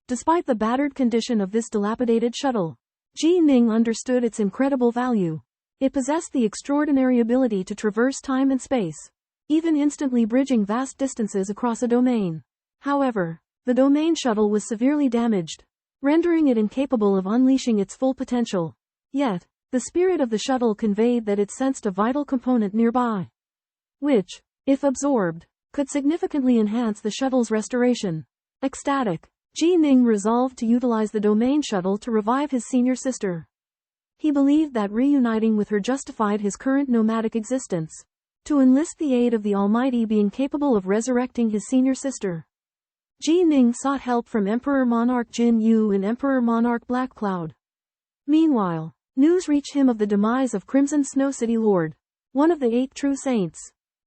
Despite the battered condition of this dilapidated shuttle, Ji Ning understood its incredible value. It possessed the extraordinary ability to traverse time and space, even instantly bridging vast distances across a domain. However, the domain shuttle was severely damaged, rendering it incapable of unleashing its full potential. Yet, the spirit of the shuttle conveyed that it sensed a vital component nearby, which, if absorbed, could significantly enhance the shuttle's restoration. Ecstatic, Ji Ning resolved to utilize the domain shuttle to revive his senior sister. He believed that reuniting with her justified his current nomadic existence. To enlist the aid of the Almighty being capable of resurrecting his senior sister, Ji Ning sought help from Emperor Monarch Jin Yu and Emperor Monarch Black Cloud. Meanwhile, news reached him of the demise of Crimson Snow City Lord, one of the 8 true saints.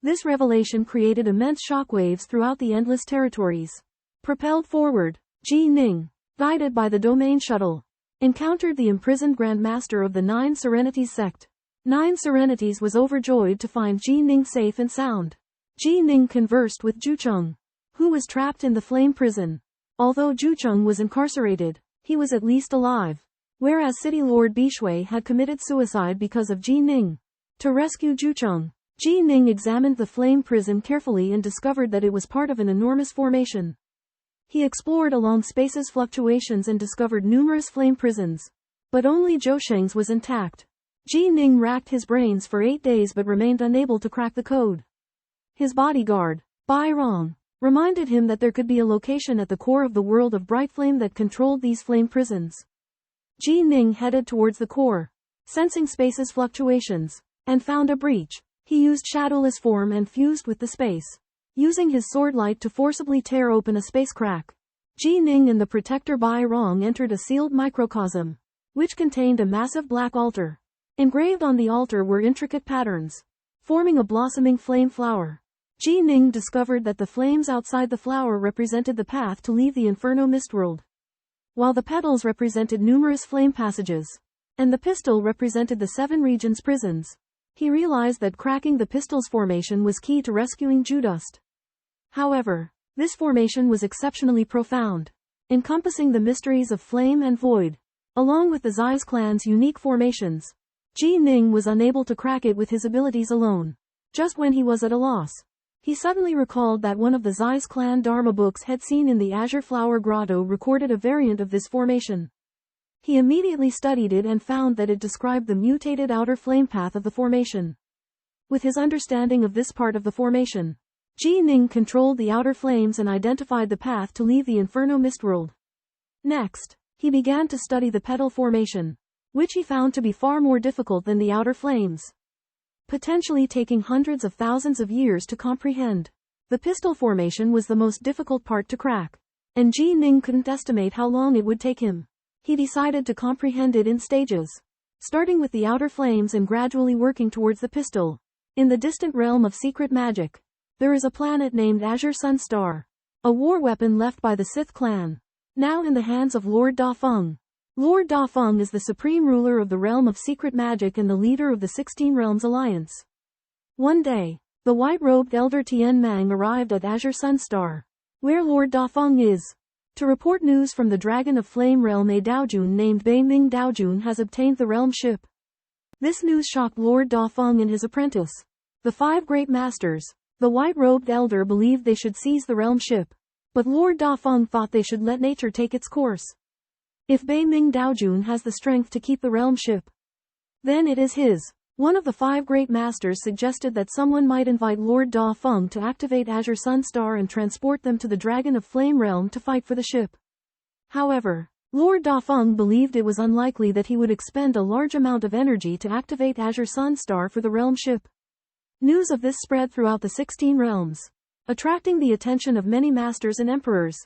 This revelation created immense shockwaves throughout the endless territories. Propelled forward, Ji Ning, guided by the domain shuttle, encountered the imprisoned Grand Master of the 9 Serenities sect. 9 Serenities was overjoyed to find Ji Ning safe and sound. Ji Ning conversed with Zhucheng, who was trapped in the flame prison. Although Zhucheng was incarcerated, he was at least alive. Whereas City Lord Bishui had committed suicide because of Ji Ning. To rescue Zhucheng, Ji Ning examined the flame prison carefully and discovered that it was part of an enormous formation. He explored along space's fluctuations and discovered numerous flame prisons. But only Zhucheng's was intact. Ji Ning racked his brains for 8 days but remained unable to crack the code. His bodyguard, Bai Rong, reminded him that there could be a location at the core of the world of bright flame that controlled these flame prisons. Ji Ning headed towards the core, sensing space's fluctuations, and found a breach. He used shadowless form and fused with the space, using his sword light to forcibly tear open a space crack. Ji Ning and the protector Bai Rong entered a sealed microcosm, which contained a massive black altar. Engraved on the altar were intricate patterns, forming a blossoming flame flower. Ji Ning discovered that the flames outside the flower represented the path to leave the Inferno Mistworld, while the petals represented numerous flame passages, and the pistil represented the 7 regions' prisons. He realized that cracking the pistil's formation was key to rescuing Judust. However, this formation was exceptionally profound, encompassing the mysteries of flame and void, along with the Zai's clan's unique formations. Ji Ning was unable to crack it with his abilities alone. Just when he was at a loss, he suddenly recalled that one of the Zai's clan Dharma books had seen in the Azure Flower Grotto recorded a variant of this formation. He immediately studied it and found that it described the mutated outer flame path of the formation. With his understanding of this part of the formation, Ji Ning controlled the outer flames and identified the path to leave the Inferno Mistworld. Next, he began to study the petal formation, which he found to be far more difficult than the outer flames, potentially taking hundreds of thousands of years to comprehend. The pistil formation was the most difficult part to crack, and Ji Ning couldn't estimate how long it would take him. He decided to comprehend it in stages, starting with the outer flames and gradually working towards the pistil. In the distant realm of secret magic, there is a planet named Azure Sun Star, a war weapon left by the Sith clan, now in the hands of Lord Da Feng. Lord Da Feng is the supreme ruler of the realm of secret magic and the leader of the 16 Realms Alliance. One day, the white-robed elder Tian Mang arrived at Azure Sun Star, where Lord Da Feng is, to report news from the Dragon of Flame realm. A Daojun named Bei Ming Daojun has obtained the realm ship. This news shocked Lord Da Feng and his apprentice, the 5 great masters. The white-robed elder believed they should seize the realm ship, But Lord Dafeng thought they should let nature take its course. If Bei Ming Daojun has the strength to keep the realm ship, then it is his. One of the 5 great masters suggested that someone might invite Lord Dafeng to activate Azure Sunstar and transport them to the Dragon of Flame realm to fight for the ship. However, Lord Dafeng believed it was unlikely that he would expend a large amount of energy to activate Azure Sunstar for the realm ship. News of this spread throughout the 16 realms, attracting the attention of many masters and emperors.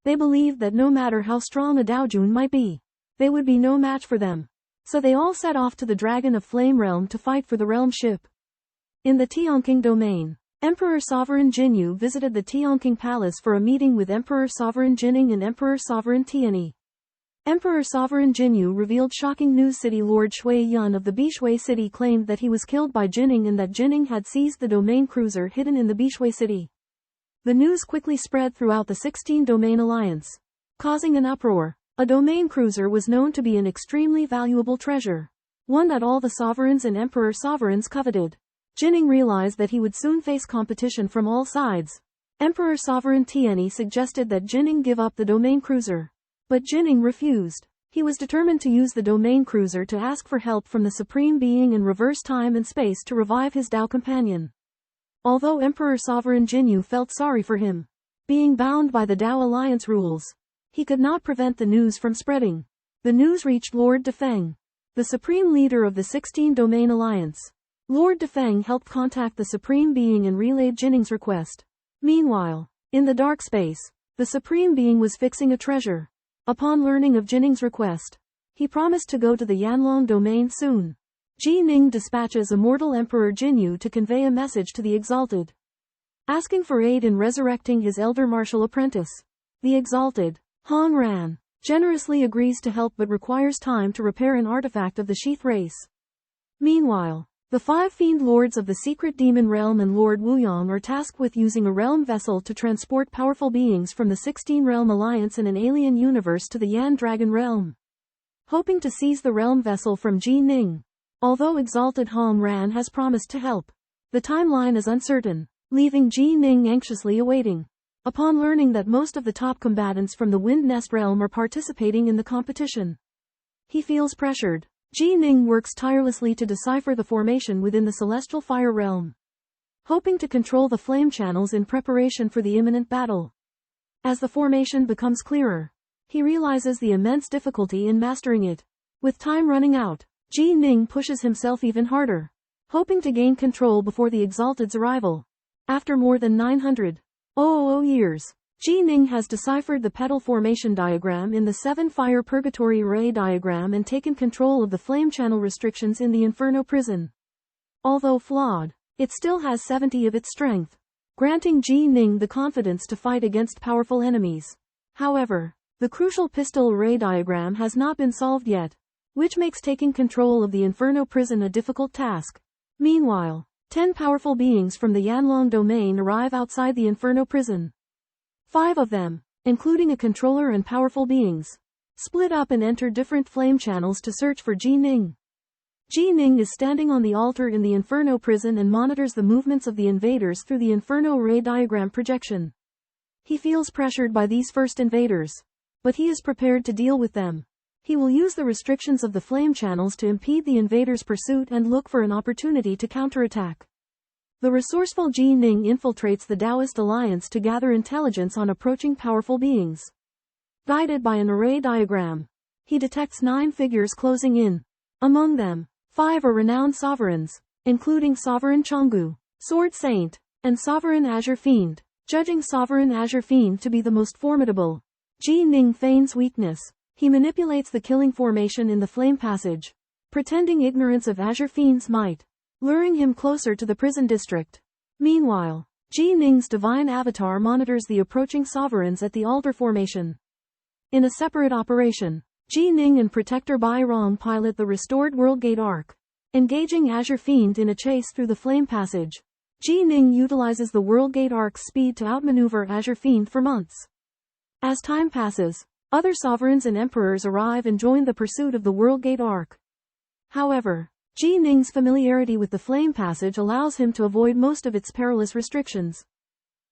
They believed that no matter how strong a Daojun might be, they would be no match for them. So they all set off to the Dragon of Flame realm to fight for the realm ship. In the Tianqing domain, Emperor Sovereign Jinyu visited the Tianqing Palace for a meeting with Emperor Sovereign Jining and Emperor Sovereign Tianyi. Emperor Sovereign Jinyu revealed shocking news. City Lord Shui Yun of the Bishui city claimed that he was killed by Jining and that Jining had seized the domain cruiser hidden in the Bishui city. The news quickly spread throughout the 16 domain alliance, causing an uproar. A domain cruiser was known to be an extremely valuable treasure, one that all the sovereigns and emperor sovereigns coveted. Jining realized that he would soon face competition from all sides. Emperor Sovereign Tianyi suggested that Jining give up the domain cruiser. But Jining refused. He was determined to use the domain cruiser to ask for help from the Supreme Being and reverse time and space to revive his Tao companion. Although Emperor Sovereign Jinyu felt sorry for him, being bound by the Tao Alliance rules, he could not prevent the news from spreading. The news reached Lord Defeng, the supreme leader of the 16 Domain Alliance. Lord Defeng helped contact the Supreme Being and relayed Jining's request. Meanwhile, in the dark space, the Supreme Being was fixing a treasure. Upon learning of Jining's request, he promised to go to the Yanlong domain soon. Jining dispatches Immortal Emperor Jinyu to convey a message to the Exalted, asking for aid in resurrecting his elder martial apprentice. The Exalted, Hong Ran, generously agrees to help but requires time to repair an artifact of the Sheath race. Meanwhile, the 5 fiend lords of the secret demon realm and Lord Wuyong are tasked with using a realm vessel to transport powerful beings from the 16 realm alliance in an alien universe to the Yan Dragon realm, hoping to seize the realm vessel from Jining. Although Exalted Hong Ran has promised to help, the timeline is uncertain, leaving Jining anxiously awaiting. Upon learning that most of the top combatants from the Wind Nest realm are participating in the competition, he feels pressured. Jining works tirelessly to decipher the formation within the Celestial Fire realm, hoping to control the flame channels in preparation for the imminent battle. As the formation becomes clearer, he realizes the immense difficulty in mastering it. With time running out, Jining pushes himself even harder, hoping to gain control before the Exalted's arrival. After more than 900 years, Jining has deciphered the petal formation diagram in the 7 fire purgatory ray diagram and taken control of the flame channel restrictions in the Inferno prison. Although flawed, it still has 70 of its strength, granting Jining the confidence to fight against powerful enemies. However, the crucial pistol ray diagram has not been solved yet, which makes taking control of the Inferno prison a difficult task. Meanwhile, 10 powerful beings from the Yanlong domain arrive outside the Inferno prison. 5 of them, including a controller and powerful beings, split up and enter different flame channels to search for Jining. Jining is standing on the altar in the Inferno prison and monitors the movements of the invaders through the Inferno ray diagram projection. He feels pressured by these first invaders, but he is prepared to deal with them. He will use the restrictions of the flame channels to impede the invaders' pursuit and look for an opportunity to counterattack. The resourceful Jining infiltrates the Taoist alliance to gather intelligence on approaching powerful beings. Guided by an array diagram, he detects 9 figures closing in. Among them, 5 are renowned sovereigns, including Sovereign Changgu, Sword Saint, and Sovereign Azure Fiend, judging Sovereign Azure Fiend to be the most formidable. Jining feigns weakness. He manipulates the killing formation in the flame passage, pretending ignorance of Azure Fiend's might, luring him closer to the prison district. Meanwhile, Jining's divine avatar monitors the approaching sovereigns at the altar formation. In a separate operation, Jining and Protector Bai Rong pilot the restored World Gate Arc, engaging Azure Fiend in a chase through the flame passage. Jining utilizes the World Gate Arc's speed to outmaneuver Azure Fiend for months. As time passes, other sovereigns and emperors arrive and join the pursuit of the World Gate Arc. However, Jining's familiarity with the flame passage allows him to avoid most of its perilous restrictions.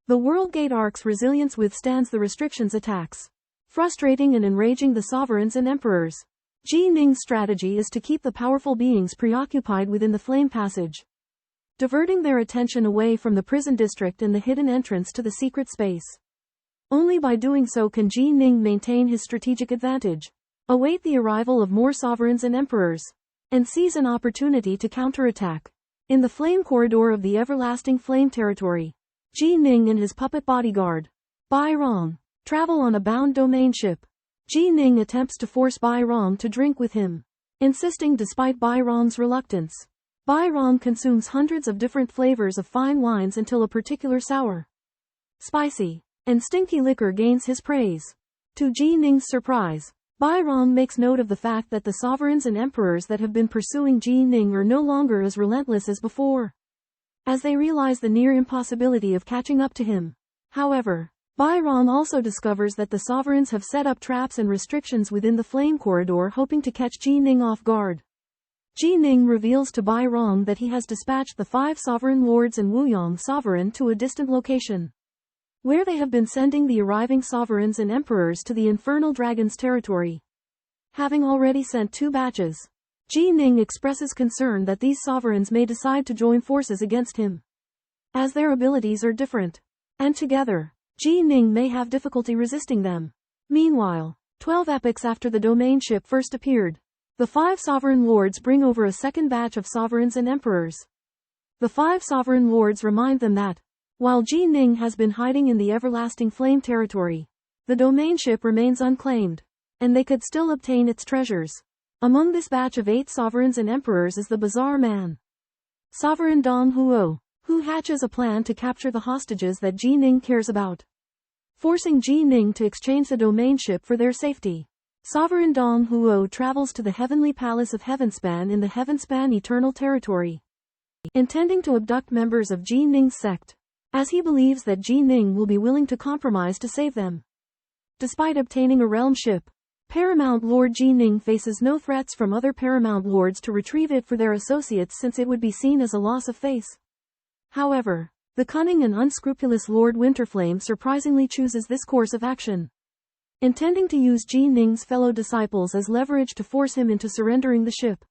The World Gate Ark's resilience withstands the restrictions attacks, frustrating and enraging the sovereigns and emperors. Ji Ning's strategy is to keep the powerful beings preoccupied within the flame passage, diverting their attention away from the prison district and the hidden entrance to the secret space. Only by doing so can Ji Ning maintain his strategic advantage, await the arrival of more sovereigns and emperors, and seize an opportunity to counterattack. In the flame corridor of the everlasting flame territory, Ji Ning and his puppet bodyguard, Bai Rong, travel on a bound domain ship. Ji Ning attempts to force Bai Rong to drink with him, insisting despite Bai Rong's reluctance. Bai Rong consumes hundreds of different flavors of fine wines until a particular sour, spicy, and stinky liquor gains his praise. To Ji Ning's surprise, Bai Rong makes note of the fact that the sovereigns and emperors that have been pursuing Ji Ning are no longer as relentless as before, as they realize the near impossibility of catching up to him. However, Bai Rong also discovers that the sovereigns have set up traps and restrictions within the flame corridor hoping to catch Ji Ning off guard. Ji Ning reveals to Bai Rong that he has dispatched the 5 sovereign lords and Wuyong sovereign to a distant location, where they have been sending the arriving sovereigns and emperors to the infernal dragon's territory. Having already sent 2 batches, Ji Ning expresses concern that these sovereigns may decide to join forces against him, as their abilities are different, and together, Ji Ning may have difficulty resisting them. Meanwhile, 12 epochs after the domain ship first appeared, the 5 sovereign lords bring over a second batch of sovereigns and emperors. The 5 sovereign lords remind them that, while Ji Ning has been hiding in the everlasting flame territory, the domain ship remains unclaimed, and they could still obtain its treasures. Among this batch of 8 sovereigns and emperors is the bizarre man, Sovereign Dong Huo, who hatches a plan to capture the hostages that Ji Ning cares about, forcing Ji Ning to exchange the domain ship for their safety. Sovereign Dong Huo travels to the heavenly palace of Heavenspan in the Heavenspan Eternal Territory, intending to abduct members of Ji Ning's sect, as he believes that Ji Ning will be willing to compromise to save them. Despite obtaining a realm ship, Paramount Lord Ji Ning faces no threats from other Paramount Lords to retrieve it for their associates, since it would be seen as a loss of face. However, the cunning and unscrupulous Lord Winterflame surprisingly chooses this course of action, intending to use Ji Ning's fellow disciples as leverage to force him into surrendering the ship.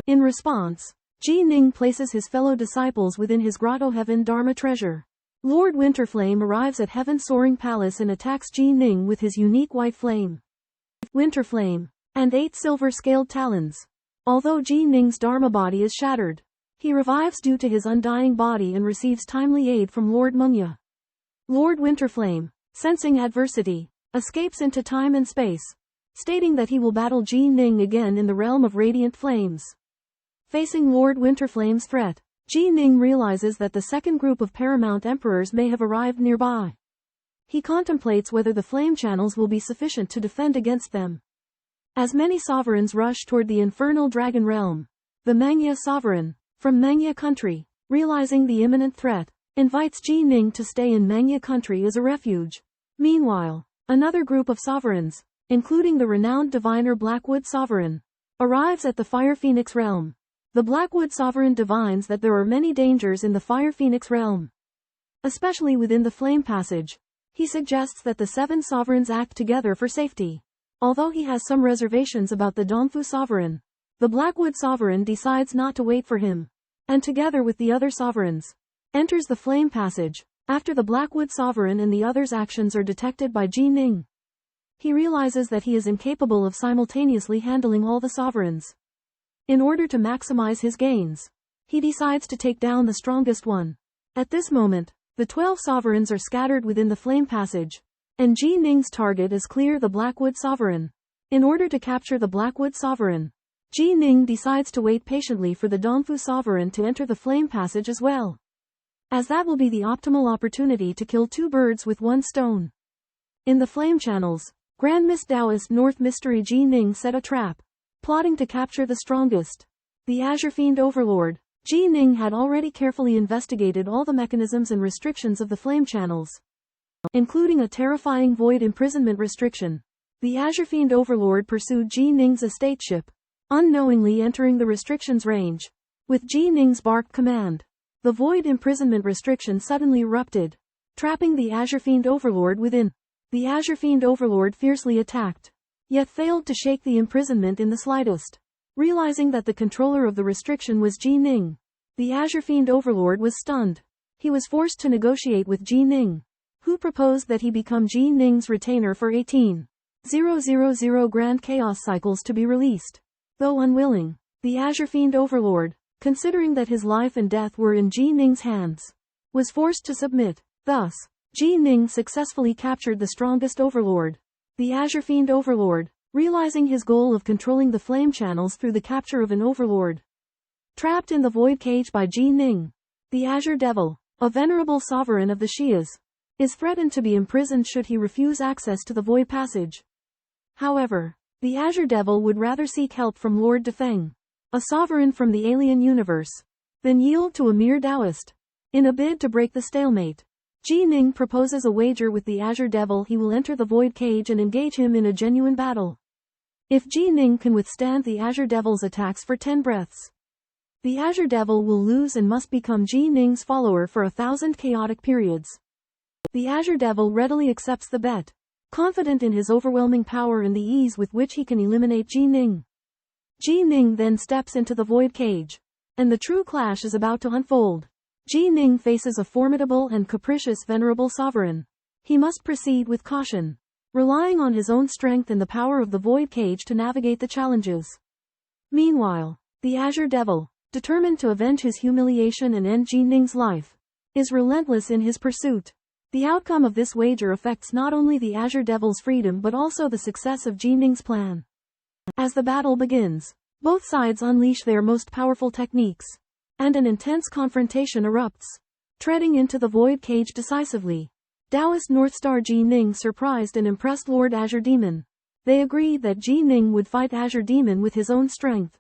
In response, Ji Ning places his fellow disciples within his Grotto Heaven Dharma treasure. Lord Winterflame arrives at Heaven Soaring Palace and attacks Ji Ning with his unique white flame, Winterflame, and 8 silver-scaled talons. Although Ji Ning's Dharma body is shattered, he revives due to his undying body and receives timely aid from Lord Mengya. Lord Winterflame, sensing adversity, escapes into time and space, stating that he will battle Ji Ning again in the realm of radiant flames. Facing Lord Winterflame's threat, Ji Ning realizes that the second group of Paramount Emperors may have arrived nearby. He contemplates whether the flame channels will be sufficient to defend against them. As many sovereigns rush toward the infernal dragon realm, the Mengya sovereign, from Mengya country, realizing the imminent threat, invites Ji Ning to stay in Mengya country as a refuge. Meanwhile, another group of sovereigns, including the renowned diviner Blackwood Sovereign, arrives at the Fire Phoenix realm. The Blackwood Sovereign divines that there are many dangers in the Fire Phoenix realm, especially within the Flame Passage. He suggests that the 7 sovereigns act together for safety. Although he has some reservations about the Dongfu Sovereign, the Blackwood Sovereign decides not to wait for him, and together with the other sovereigns, enters the Flame Passage. After the Blackwood Sovereign and the others' actions are detected by Ji Ning, he realizes that he is incapable of simultaneously handling all the sovereigns. In order to maximize his gains, he decides to take down the strongest one. At this moment, the 12 sovereigns are scattered within the Flame Passage, and Ji Ning's target is clear the Blackwood Sovereign. In order to capture the Blackwood Sovereign, Ji Ning decides to wait patiently for the Dongfu Sovereign to enter the Flame Passage as well, as that will be the optimal opportunity to kill 2 birds with 1 stone. In the flame channels, Grand Mist Taoist North Mystery Ji Ning set a trap, plotting to capture the strongest, the Azure Fiend Overlord. Ji Ning had already carefully investigated all the mechanisms and restrictions of the flame channels, including a terrifying void imprisonment restriction. The Azure Fiend Overlord pursued Ji Ning's estate ship, unknowingly entering the restrictions range. With Ji Ning's barked command, the void imprisonment restriction suddenly erupted, trapping the Azure Fiend Overlord within. The Azure Fiend Overlord fiercely attacked, yet failed to shake the imprisonment in the slightest. Realizing that the controller of the restriction was Ji Ning, the Azure Fiend Overlord was stunned. He was forced to negotiate with Ji Ning, who proposed that he become Ji Ning's retainer for 18,000 Grand Chaos Cycles to be released. Though unwilling, the Azure Fiend Overlord, considering that his life and death were in Ji Ning's hands, was forced to submit. Thus, Ji Ning successfully captured the strongest Overlord, the Azure Fiend Overlord, realizing his goal of controlling the flame channels through the capture of an Overlord. Trapped in the void cage by Ji Ning, the Azure Devil, a venerable sovereign of the Shias, is threatened to be imprisoned should he refuse access to the void passage. However, the Azure Devil would rather seek help from Lord Defeng, a sovereign from the alien universe, than yield to a mere Taoist. In a bid to break the stalemate, Ji Ning proposes a wager with the Azure Devil. He will enter the void cage and engage him in a genuine battle. If Ji Ning can withstand the Azure Devil's attacks for 10 breaths, the Azure Devil will lose and must become Ji Ning's follower for 1,000 chaotic periods. The Azure Devil readily accepts the bet, confident in his overwhelming power and the ease with which he can eliminate Ji Ning. Ji Ning then steps into the void cage, and the true clash is about to unfold. Ji Ning faces a formidable and capricious venerable sovereign. He must proceed with caution, relying on his own strength and the power of the void cage to navigate the challenges. Meanwhile, the Azure Devil, determined to avenge his humiliation and end Ji Ning's life, is relentless in his pursuit. The outcome of this wager affects not only the Azure Devil's freedom but also the success of Ji Ning's plan. As the battle begins, both sides unleash their most powerful techniques, and an intense confrontation erupts. Treading into the void cage decisively, Taoist Northstar Ji Ning surprised and impressed Lord Azure Demon. They agreed that Ji Ning would fight Azure Demon with his own strength,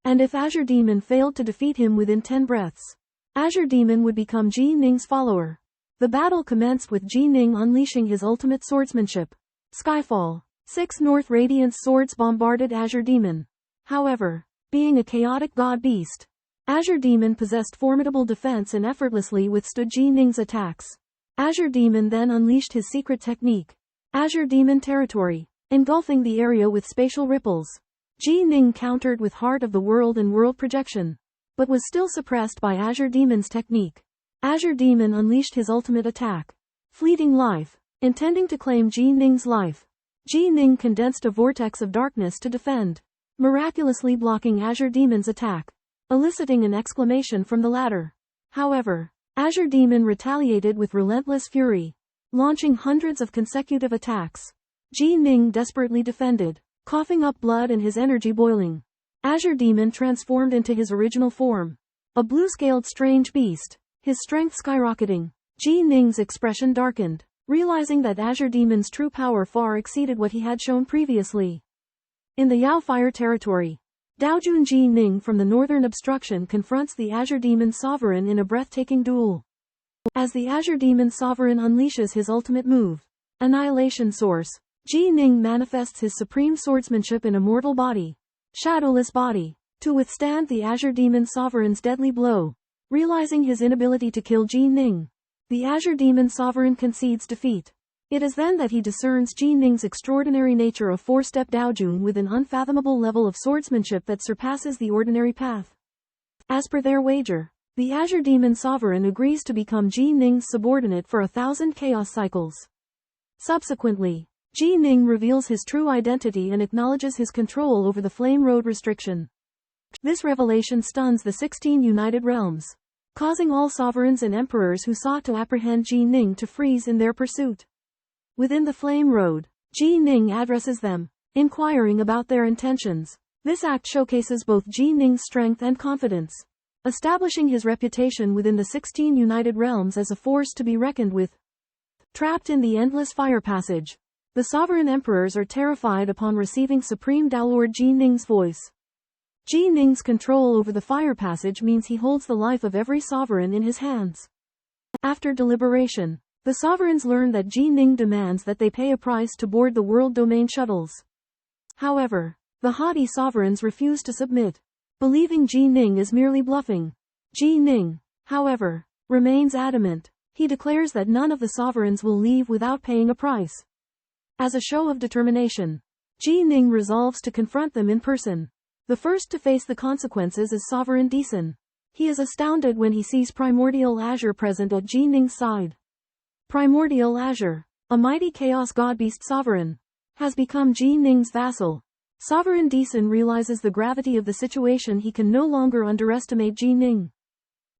and if Azure Demon failed to defeat him within 10 breaths, Azure Demon would become Ji Ning's follower. The battle commenced with Ji Ning unleashing his ultimate swordsmanship. Skyfall. 6 North Radiance swords bombarded Azure Demon. However, being a chaotic god beast, Azure Demon possessed formidable defense and effortlessly withstood Ji Ning's attacks. Azure Demon then unleashed his secret technique, Azure Demon Territory, engulfing the area with spatial ripples. Ji Ning countered with Heart of the World and World Projection, but was still suppressed by Azure Demon's technique. Azure Demon unleashed his ultimate attack, Fleeting Life, intending to claim Ji Ning's life. Ji Ning condensed a vortex of darkness to defend, miraculously blocking Azure Demon's attack, eliciting an exclamation from the latter. However, Azure Demon retaliated with relentless fury, launching hundreds of consecutive attacks. Ji Ning desperately defended, coughing up blood and his energy boiling. Azure Demon transformed into his original form, a blue-scaled strange beast, his strength skyrocketing. Ji Ning's expression darkened, realizing that Azure Demon's true power far exceeded what he had shown previously. In the Yao Fire territory, Daojun Ji Ning from the Northern Obstruction confronts the Azure Demon Sovereign in a breathtaking duel. As the Azure Demon Sovereign unleashes his ultimate move, Annihilation Source, Ji Ning manifests his supreme swordsmanship in a mortal body, shadowless body, to withstand the Azure Demon Sovereign's deadly blow. Realizing his inability to kill Ji Ning, the Azure Demon Sovereign concedes defeat. It is then that he discerns Ji Ning's extraordinary nature of four-step Daojun with an unfathomable level of swordsmanship that surpasses the ordinary path. As per their wager, the Azure Demon Sovereign agrees to become Ji Ning's subordinate for 1,000 chaos cycles. Subsequently, Ji Ning reveals his true identity and acknowledges his control over the Flame Road restriction. This revelation stuns the 16 United Realms, causing all sovereigns and emperors who sought to apprehend Ji Ning to freeze in their pursuit. Within the Flame Road, Ji Ning addresses them, inquiring about their intentions. This act showcases both Ji Ning's strength and confidence, establishing his reputation within the 16 United Realms as a force to be reckoned with. Trapped in the endless fire passage, the sovereign emperors are terrified upon receiving Supreme Daolord Ji Ning's voice. Ji Ning's control over the fire passage means he holds the life of every sovereign in his hands. After deliberation, the sovereigns learn that Ji Ning demands that they pay a price to board the world domain shuttles. However, the haughty sovereigns refuse to submit, believing Ji Ning is merely bluffing. Ji Ning, however, remains adamant. He declares that none of the sovereigns will leave without paying a price. As a show of determination, Jining resolves to confront them in person. The first to face the consequences is Sovereign Desun. He is astounded when he sees Primordial Azure present at Jining's side. Primordial Azure, a mighty chaos god beast sovereign, has become Jining's vassal. Sovereign Desun realizes the gravity of the situation. He can no longer underestimate Jining.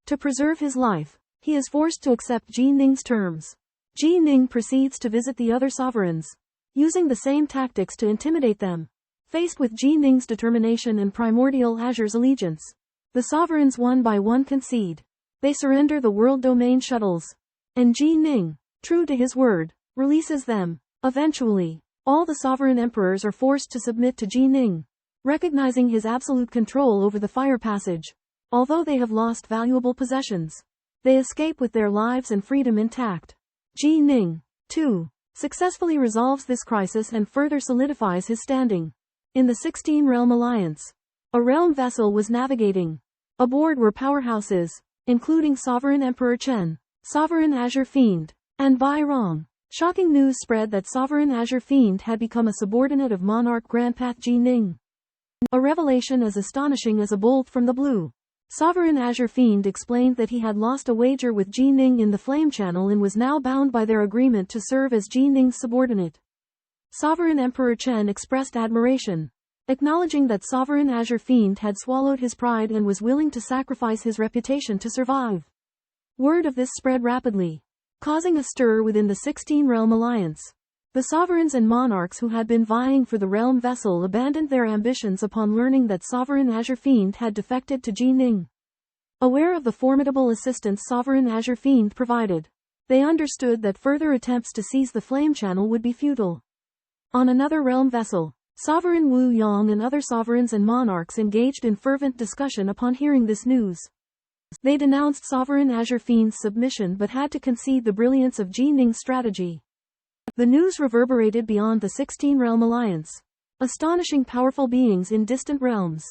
To preserve his life, he is forced to accept Jining's terms. Jining proceeds to visit the other sovereigns, using the same tactics to intimidate them. Faced with Jining's determination and Primordial Azure's allegiance, the sovereigns one by one concede. They surrender the world domain shuttles. And Jining, true to his word, releases them. Eventually, all the sovereign emperors are forced to submit to Jining, recognizing his absolute control over the fire passage. Although they have lost valuable possessions, they escape with their lives and freedom intact. Jining, too, successfully resolves this crisis and further solidifies his standing. In the 16-realm alliance, a realm vessel was navigating. Aboard were powerhouses, including Sovereign Emperor Chen, Sovereign Azure Fiend, and Bai Rong. Shocking news spread that Sovereign Azure Fiend had become a subordinate of Monarch Grandpath Jining. A revelation as astonishing as a bolt from the blue. Sovereign Azure Fiend explained that he had lost a wager with Jining in the Flame Channel and was now bound by their agreement to serve as Jining's subordinate. Sovereign Emperor Chen expressed admiration, acknowledging that Sovereign Azure Fiend had swallowed his pride and was willing to sacrifice his reputation to survive. Word of this spread rapidly, causing a stir within the 16-realm alliance. The sovereigns and monarchs who had been vying for the realm vessel abandoned their ambitions upon learning that Sovereign Azure Fiend had defected to Jining. Aware of the formidable assistance Sovereign Azure Fiend provided, they understood that further attempts to seize the Flame Channel would be futile. On another realm vessel, Sovereign Wu Yang and other sovereigns and monarchs engaged in fervent discussion upon hearing this news. They denounced Sovereign Azure Fiend's submission but had to concede the brilliance of Jining's strategy. The news reverberated beyond the 16-realm alliance, astonishing powerful beings in distant realms.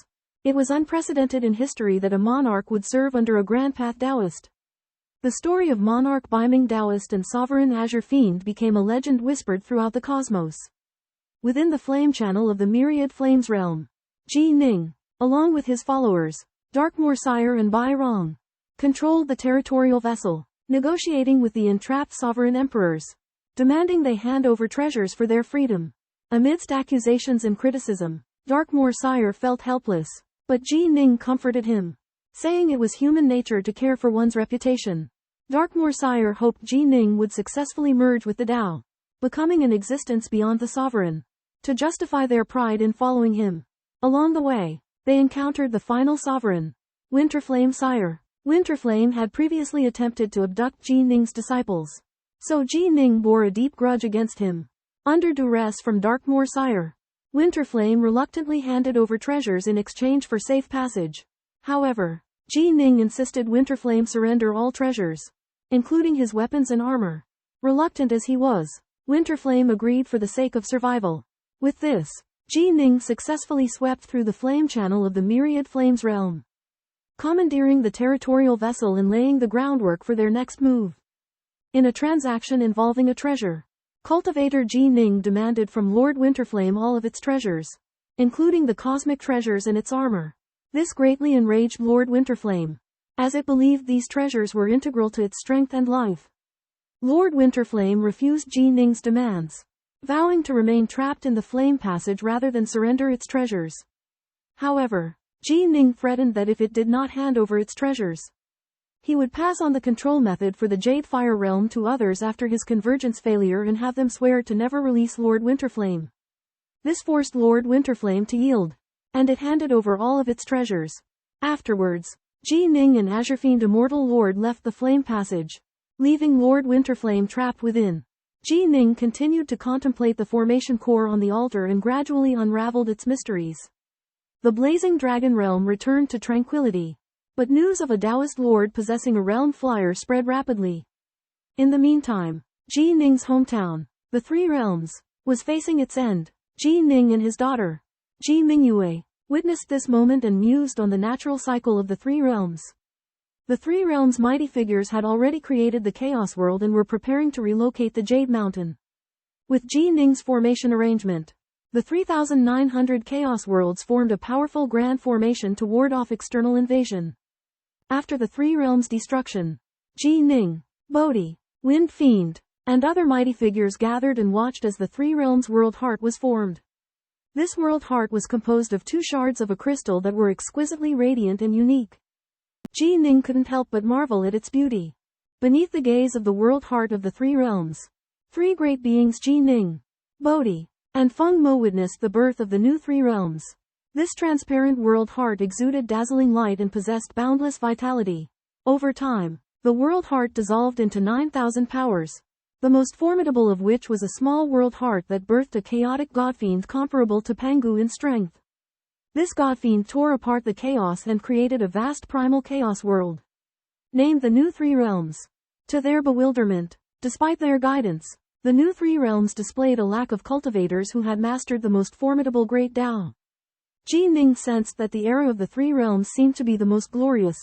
It was unprecedented in history that a monarch would serve under a Grandpath Taoist. The story of Monarch Biming Taoist and Sovereign Azure Fiend became a legend whispered throughout the cosmos. Within the flame channel of the Myriad Flames realm, Jining, along with his followers, Darkmoor Sire and Bai Rong, controlled the territorial vessel, negotiating with the entrapped sovereign emperors, demanding they hand over treasures for their freedom. Amidst accusations and criticism, Darkmoor Sire felt helpless, but Jining comforted him, saying it was human nature to care for one's reputation. Darkmoor Sire hoped Jining would successfully merge with the Tao, becoming an existence beyond the sovereign, to justify their pride in following him. Along the way, they encountered the final sovereign, Winterflame Sire. Winterflame had previously attempted to abduct Jining's disciples, so Jining bore a deep grudge against him. Under duress from Darkmoor Sire, Winterflame reluctantly handed over treasures in exchange for safe passage. However, Jining insisted Winterflame surrender all treasures, including his weapons and armor. Reluctant as he was, Winterflame agreed for the sake of survival. With this, Jining successfully swept through the flame channel of the Myriad Flames realm, commandeering the territorial vessel and laying the groundwork for their next move. In a transaction involving a treasure, cultivator Jining demanded from Lord Winterflame all of its treasures, including the cosmic treasures and its armor. This greatly enraged Lord Winterflame, as it believed these treasures were integral to its strength and life. Lord Winterflame refused Jining's demands, vowing to remain trapped in the flame passage rather than surrender its treasures. However, Jining threatened that if it did not hand over its treasures, he would pass on the control method for the Jade Fire Realm to others after his convergence failure and have them swear to never release Lord Winterflame. This forced Lord Winterflame to yield, and it handed over all of its treasures. Afterwards, Jining and Azure Fiend Immortal Lord left the flame passage, leaving Lord Winterflame trapped within. Jining continued to contemplate the formation core on the altar and gradually unraveled its mysteries. The Blazing Dragon Realm returned to tranquility, but news of a Taoist lord possessing a realm flyer spread rapidly. In the meantime, Jining's hometown, the Three Realms, was facing its end. Jining and his daughter, Ji Mingyue, witnessed this moment and mused on the natural cycle of the Three Realms. The three realms' mighty figures had already created the Chaos World and were preparing to relocate the Jade Mountain. With Ji Ning's formation arrangement, the 3,900 Chaos Worlds formed a powerful grand formation to ward off external invasion. After the three realms' destruction, Ji Ning, Bodhi, Wind Fiend, and other mighty figures gathered and watched as the three realms' world heart was formed. This world heart was composed of two shards of a crystal that were exquisitely radiant and unique. Ji Ning couldn't help but marvel at its beauty. Beneath the gaze of the world heart of the three realms, three great beings Ji Ning, Bodhi, and Feng Mo witnessed the birth of the new three realms. This transparent world heart exuded dazzling light and possessed boundless vitality. Over time, the world heart dissolved into 9,000 powers, the most formidable of which was a small world heart that birthed a chaotic godfiend comparable to Pangu in strength. This godfiend tore apart the chaos and created a vast primal chaos world, named the New Three Realms. To their bewilderment, despite their guidance, the New Three Realms displayed a lack of cultivators who had mastered the most formidable Great Tao. Ji Ning sensed that the era of the Three Realms seemed to be the most glorious,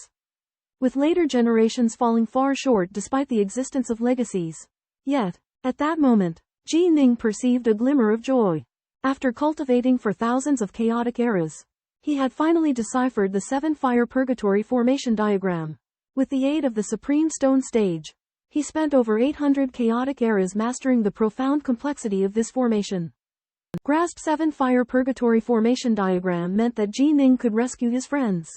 with later generations falling far short despite the existence of legacies. Yet, at that moment, Ji Ning perceived a glimmer of joy. After cultivating for thousands of chaotic eras, he had finally deciphered the 7-fire purgatory formation diagram. With the aid of the Supreme Stone Stage, he spent over 800 chaotic eras mastering the profound complexity of this formation. Grasp 7-fire purgatory formation diagram meant that Ji Ning could rescue his friends.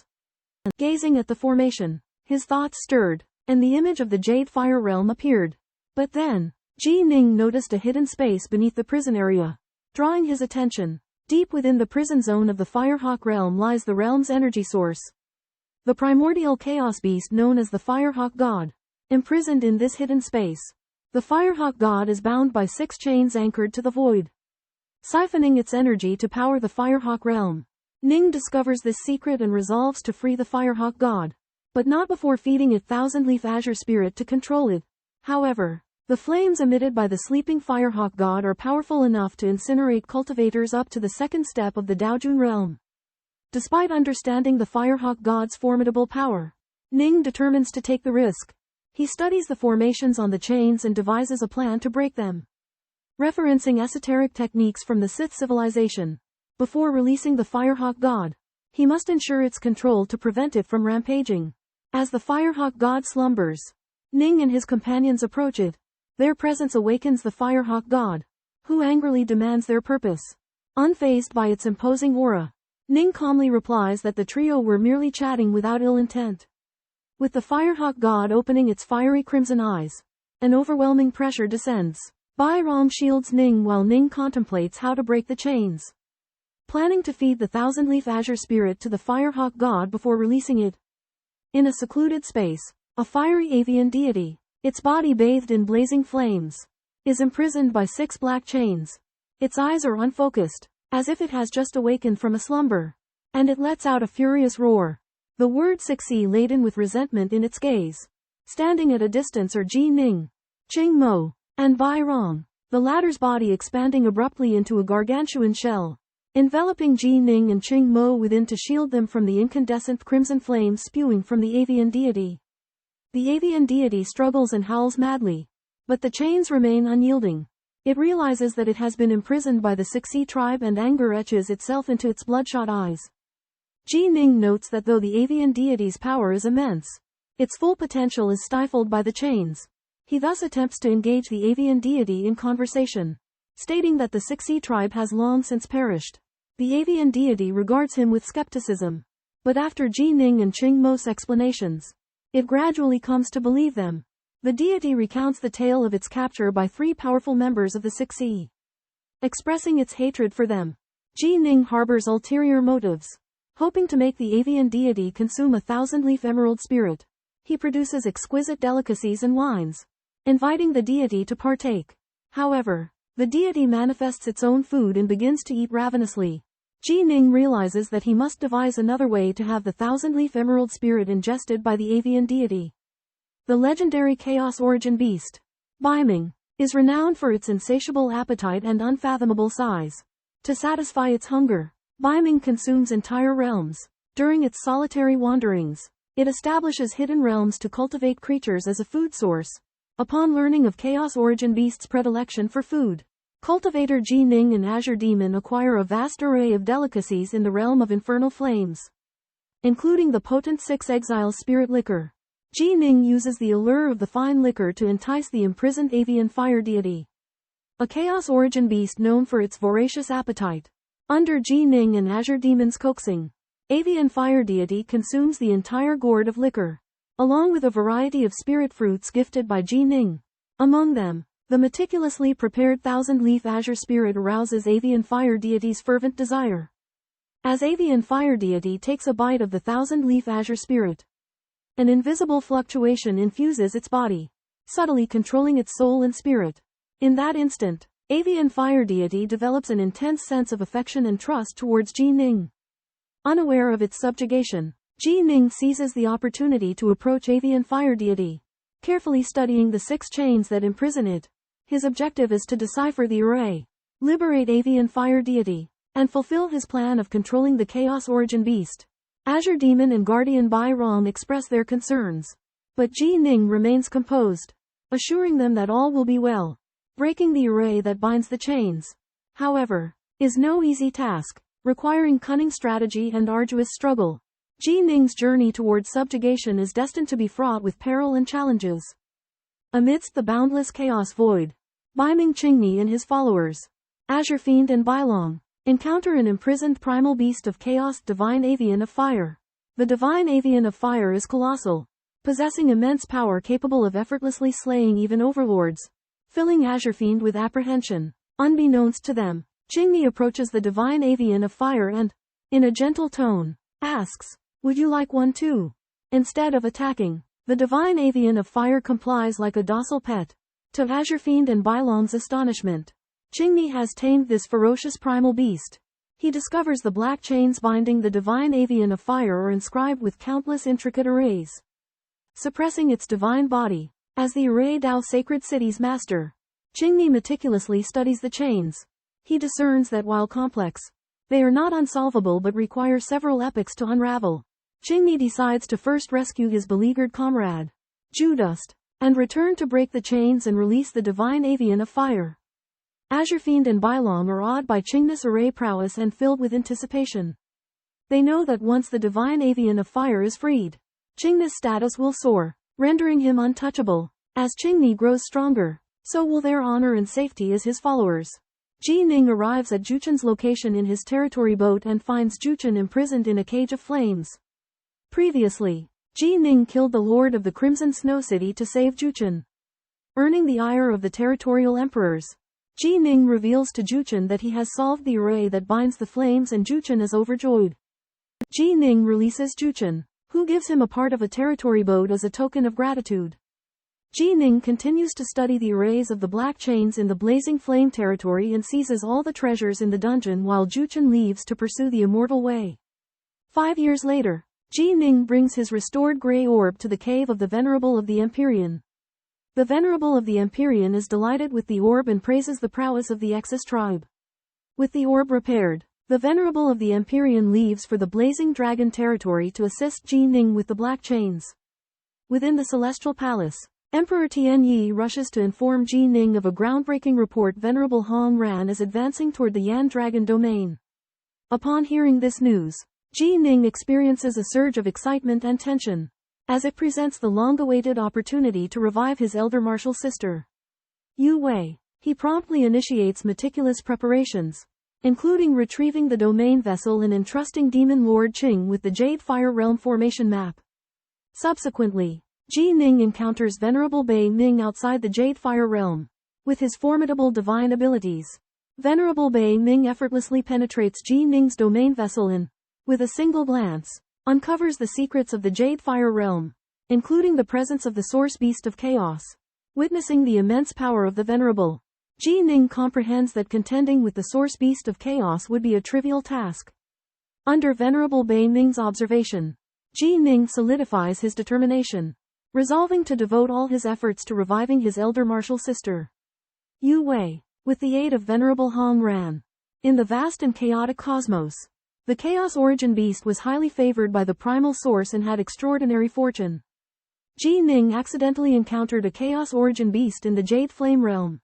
Gazing at the formation, his thoughts stirred, and the image of the Jade Fire Realm appeared. But then, Ji Ning noticed a hidden space beneath the prison area, drawing his attention. Deep within the prison zone of the Firehawk Realm lies the realm's energy source, the primordial chaos beast known as the Firehawk God. Imprisoned in this hidden space, the Firehawk God is bound by 6 chains anchored to the void, siphoning its energy to power the Firehawk Realm. Ning discovers this secret and resolves to free the Firehawk God, but not before feeding it Thousand-Leaf Azure Spirit to control it. However, the flames emitted by the sleeping Firehawk God are powerful enough to incinerate cultivators up to the second step of the Daojun realm. Despite understanding the Firehawk God's formidable power, Ning determines to take the risk. He studies the formations on the chains and devises a plan to break them, referencing esoteric techniques from the Sith civilization. Before releasing the Firehawk God, he must ensure its control to prevent it from rampaging. As the Firehawk God slumbers, Ning and his companions approach it. Their presence awakens the Firehawk God, who angrily demands their purpose. Unfazed by its imposing aura, Ning calmly replies that the trio were merely chatting without ill intent. With the Firehawk God opening its fiery crimson eyes, an overwhelming pressure descends. Bai Ram shields Ning while Ning contemplates how to break the chains, planning to feed the Thousand-Leaf Azure Spirit to the Firehawk God before releasing it. In a secluded space, a fiery avian deity, its body bathed in blazing flames, is imprisoned by 6 black chains. Its eyes are unfocused, as if it has just awakened from a slumber, and it lets out a furious roar. The word Fuxi laden with resentment in its gaze. Standing at a distance are Ji Ning, Qing Mo, and Bai Rong, the latter's body expanding abruptly into a gargantuan shell, enveloping Ji Ning and Qing Mo within to shield them from the incandescent crimson flames spewing from the avian deity. The avian deity struggles and howls madly, but the chains remain unyielding. It realizes that it has been imprisoned by the Fuxi tribe and anger etches itself into its bloodshot eyes. Ji Ning notes that though the avian deity's power is immense, its full potential is stifled by the chains. He thus attempts to engage the avian deity in conversation, stating that the Fuxi tribe has long since perished. The avian deity regards him with skepticism, but after Ji Ning and Qing Mo's explanations, it gradually comes to believe them. The deity recounts the tale of its capture by 3 powerful members of the Fuxi, expressing its hatred for them. Ji Ning harbors ulterior motives, hoping to make the avian deity consume a thousand-leaf emerald spirit. He produces exquisite delicacies and wines, inviting the deity to partake. However, the deity manifests its own food and begins to eat ravenously. Ji Ning realizes that he must devise another way to have the thousand-leaf emerald spirit ingested by the avian deity. The legendary Chaos Origin Beast, Baiming, is renowned for its insatiable appetite and unfathomable size. To satisfy its hunger, Baiming consumes entire realms. During its solitary wanderings, It establishes hidden realms to cultivate creatures as a food source. Upon learning of Chaos Origin Beast's predilection for food, cultivator Ji Ning and Azure Demon acquire a vast array of delicacies in the realm of infernal flames, including the potent 6 Exile Spirit Liquor. Ji Ning uses the allure of the fine liquor to entice the imprisoned avian fire deity, a Chaos Origin Beast known for its voracious appetite. Under Ji Ning and Azure Demon's coaxing, avian fire deity consumes the entire gourd of liquor, along with a variety of spirit fruits gifted by Ji Ning. Among them, the meticulously prepared thousand-leaf azure spirit arouses avian fire deity's fervent desire. As avian fire deity takes a bite of the thousand-leaf azure spirit, an invisible fluctuation infuses its body, subtly controlling its soul and spirit. In that instant, avian fire deity develops an intense sense of affection and trust towards Ji Ning. Unaware of its subjugation, Ji Ning seizes the opportunity to approach avian fire deity, carefully studying the 6 chains that imprison it. His objective is to decipher the array, liberate avian fire deity, and fulfill his plan of controlling the Chaos Origin Beast. Azure Demon and Guardian Bai Rong express their concerns, but Ji Ning remains composed, assuring them that all will be well. Breaking the array that binds the chains, however, is no easy task, requiring cunning strategy and arduous struggle. Ji Ning's journey towards subjugation is destined to be fraught with peril and challenges. Amidst the boundless chaos void, Baiming Qingni and his followers, Azure Fiend and Bailong, encounter an imprisoned primal beast of chaos, Divine Avian of Fire. The Divine Avian of Fire is colossal, possessing immense power capable of effortlessly slaying even overlords, filling Azure Fiend with apprehension. Unbeknownst to them, Qingni approaches the Divine Avian of Fire and, in a gentle tone, asks, "Would you like one too?" Instead of attacking, the Divine Avian of Fire complies like a docile pet. To Azure Fiend and Bailong's astonishment, Qingni has tamed this ferocious primal beast. He discovers the black chains binding the Divine Avian of Fire are inscribed with countless intricate arrays, suppressing its divine body. As the Array Dao Sacred City's master, Qingni meticulously studies the chains. He discerns that while complex, they are not unsolvable but require several epochs to unravel. Qingni decides to first rescue his beleaguered comrade, Judust, and return to break the chains and release the Divine Avian of Fire. Azure Fiend and Bailong are awed by Qingni's array prowess and filled with anticipation. They know that once the Divine Avian of Fire is freed, Qingni's status will soar, rendering him untouchable. As Qingni grows stronger, so will their honor and safety as his followers. Ji Ning arrives at Juchen's location in his territory boat and finds Juchen imprisoned in a cage of flames. Previously, Ji Ning killed the Lord of the Crimson Snow City to save Juchen, earning the ire of the territorial emperors. Ji Ning reveals to Juchen that he has solved the array that binds the flames and Juchen is overjoyed. Ji Ning releases Juchen, who gives him a part of a territory boat as a token of gratitude. Ji Ning continues to study the arrays of the black chains in the blazing flame territory and seizes all the treasures in the dungeon while Juchen leaves to pursue the immortal way. 5 years later, Ji Ning brings his restored grey orb to the cave of the Venerable of the Empyrean. The Venerable of the Empyrean is delighted with the orb and praises the prowess of the Exus tribe. With the orb repaired, the Venerable of the Empyrean leaves for the Blazing Dragon territory to assist Ji Ning with the black chains. Within the Celestial Palace, Emperor Tianyi rushes to inform Ji Ning of a groundbreaking report Venerable Hong Ran is advancing toward the Yan Dragon domain. Upon hearing this news, Ji Ning experiences a surge of excitement and tension, as it presents the long-awaited opportunity to revive his elder martial sister, Yu Wei. He promptly initiates meticulous preparations, including retrieving the domain vessel and entrusting Demon Lord Qing with the Jade Fire Realm formation map. Subsequently, Ji Ning encounters Venerable Bei Ming outside the Jade Fire Realm. With his formidable divine abilities, Venerable Bei Ming effortlessly penetrates Ji Ning's domain vessel and, with a single glance, uncovers the secrets of the Jade Fire Realm, including the presence of the Source Beast of Chaos. Witnessing the immense power of the Venerable, Ji Ning comprehends that contending with the Source Beast of Chaos would be a trivial task. Under Venerable Bei Ming's observation, Ji Ning solidifies his determination, resolving to devote all his efforts to reviving his elder martial sister, Yu Wei, with the aid of Venerable Hong Ran. In the vast and chaotic cosmos, The Chaos Origin Beast was highly favored by the Primal Source and had extraordinary fortune. Jining accidentally encountered a Chaos Origin Beast in the Jade Flame realm,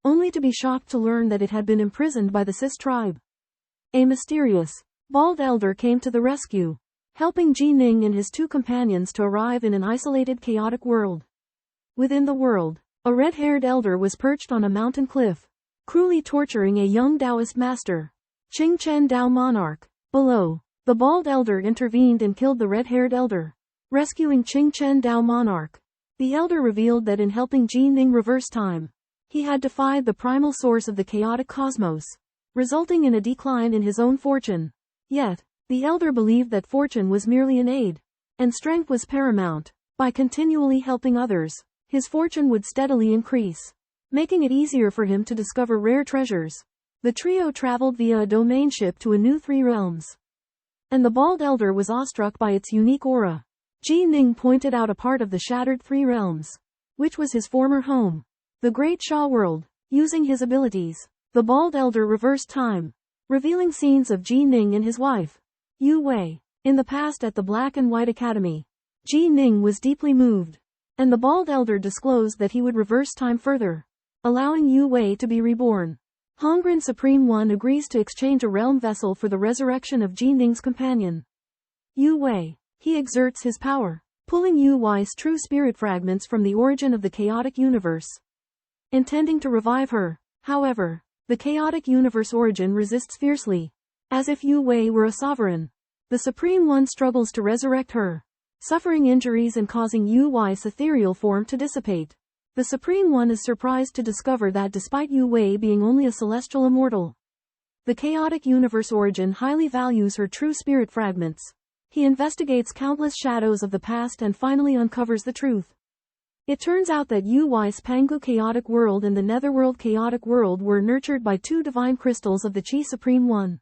only to be shocked to learn that it had been imprisoned by the Sis tribe. A mysterious, bald elder came to the rescue, helping Jining and his two companions to arrive in an isolated chaotic world. Within the world, a red-haired elder was perched on a mountain cliff, cruelly torturing a young Taoist master, Qingchen Dao Monarch. Below, the bald elder intervened and killed the red-haired elder, rescuing Qingchen Dao Monarch. The elder revealed that in helping Jining reverse time, he had defied the primal source of the chaotic cosmos, resulting in a decline in his own fortune. Yet, the elder believed that fortune was merely an aid, and strength was paramount. By continually helping others, his fortune would steadily increase, making it easier for him to discover rare treasures. The trio traveled via a domain ship to a new 3 realms, and the bald elder was awestruck by its unique aura. Jining pointed out a part of the shattered 3 realms, which was his former home, the Great Sha world. Using his abilities, the bald elder reversed time, revealing scenes of Jining and his wife, Yu Wei, in the past at the Black and White Academy. Jining was deeply moved, and the bald elder disclosed that he would reverse time further, allowing Yu Wei to be reborn. Hongren Supreme One agrees to exchange a realm vessel for the resurrection of Jining's companion, Yu Wei. He exerts his power, pulling Yu Wei's true spirit fragments from the origin of the chaotic universe, intending to revive her. However, the chaotic universe origin resists fiercely, as if Yu Wei were a sovereign. The Supreme One struggles to resurrect her, suffering injuries and causing Yu Wei's ethereal form to dissipate. The Supreme One is surprised to discover that despite Yu Wei being only a celestial immortal, the chaotic universe origin highly values her true spirit fragments. He investigates countless shadows of the past and finally uncovers the truth. It turns out that Yu Wei's Pangu chaotic world and the Netherworld chaotic world were nurtured by 2 divine crystals of the Chi Supreme One.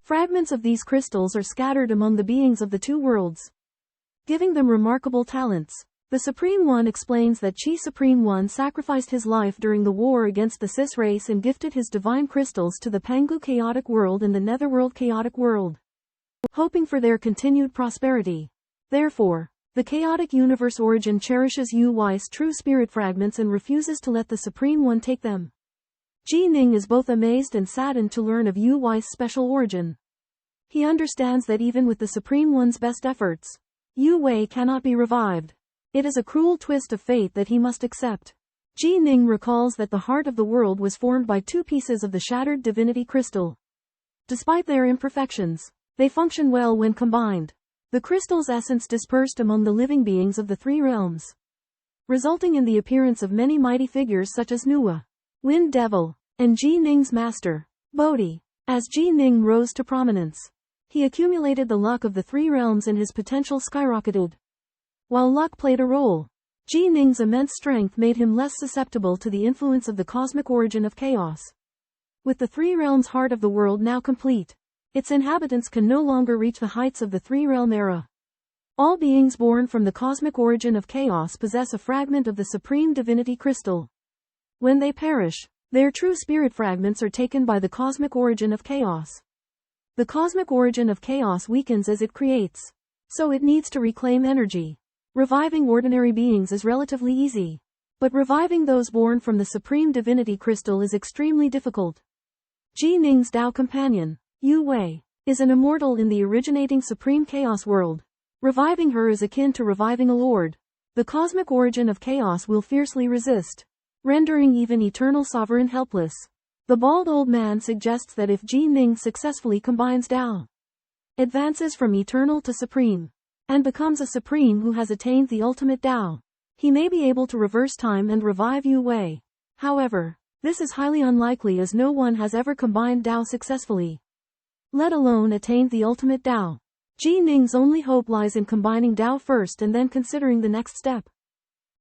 Fragments of these crystals are scattered among the beings of the 2 worlds, giving them remarkable talents. The Supreme One explains that Chi Supreme One sacrificed his life during the war against the Cis race and gifted his divine crystals to the Pangu chaotic world and the Netherworld chaotic world, hoping for their continued prosperity. Therefore, the chaotic universe origin cherishes Yu Wei's true spirit fragments and refuses to let the Supreme One take them. Jining is both amazed and saddened to learn of Yu Wei's special origin. He understands that even with the Supreme One's best efforts, Yu Wei cannot be revived. It is a cruel twist of fate that he must accept. Jining recalls that the heart of the world was formed by 2 pieces of the shattered divinity crystal. Despite their imperfections, they function well when combined. The crystal's essence dispersed among the living beings of the 3 realms, resulting in the appearance of many mighty figures such as Nuwa, Wind Devil, and Jining's master, Bodhi. As Jining rose to prominence, he accumulated the luck of the 3 realms and his potential skyrocketed. While luck played a role, Jining's immense strength made him less susceptible to the influence of the cosmic origin of chaos. With the 3 realms heart of the world now complete, its inhabitants can no longer reach the heights of the 3-realm era. All beings born from the cosmic origin of chaos possess a fragment of the supreme divinity crystal. When they perish, their true spirit fragments are taken by the cosmic origin of chaos. The cosmic origin of chaos weakens as it creates, so it needs to reclaim energy. Reviving ordinary beings is relatively easy, but reviving those born from the supreme divinity crystal is extremely difficult. Jining's Tao companion, Yu Wei, is an immortal in the originating supreme chaos world. Reviving her is akin to reviving a lord. The cosmic origin of chaos will fiercely resist, rendering even eternal sovereign helpless. The bald old man suggests that if Jining successfully combines Tao, advances from eternal to supreme, and becomes a supreme who has attained the ultimate Tao, he may be able to reverse time and revive Yu Wei. However, this is highly unlikely as no one has ever combined Tao successfully, let alone attained the ultimate Tao. Jining's only hope lies in combining Tao first and then considering the next step.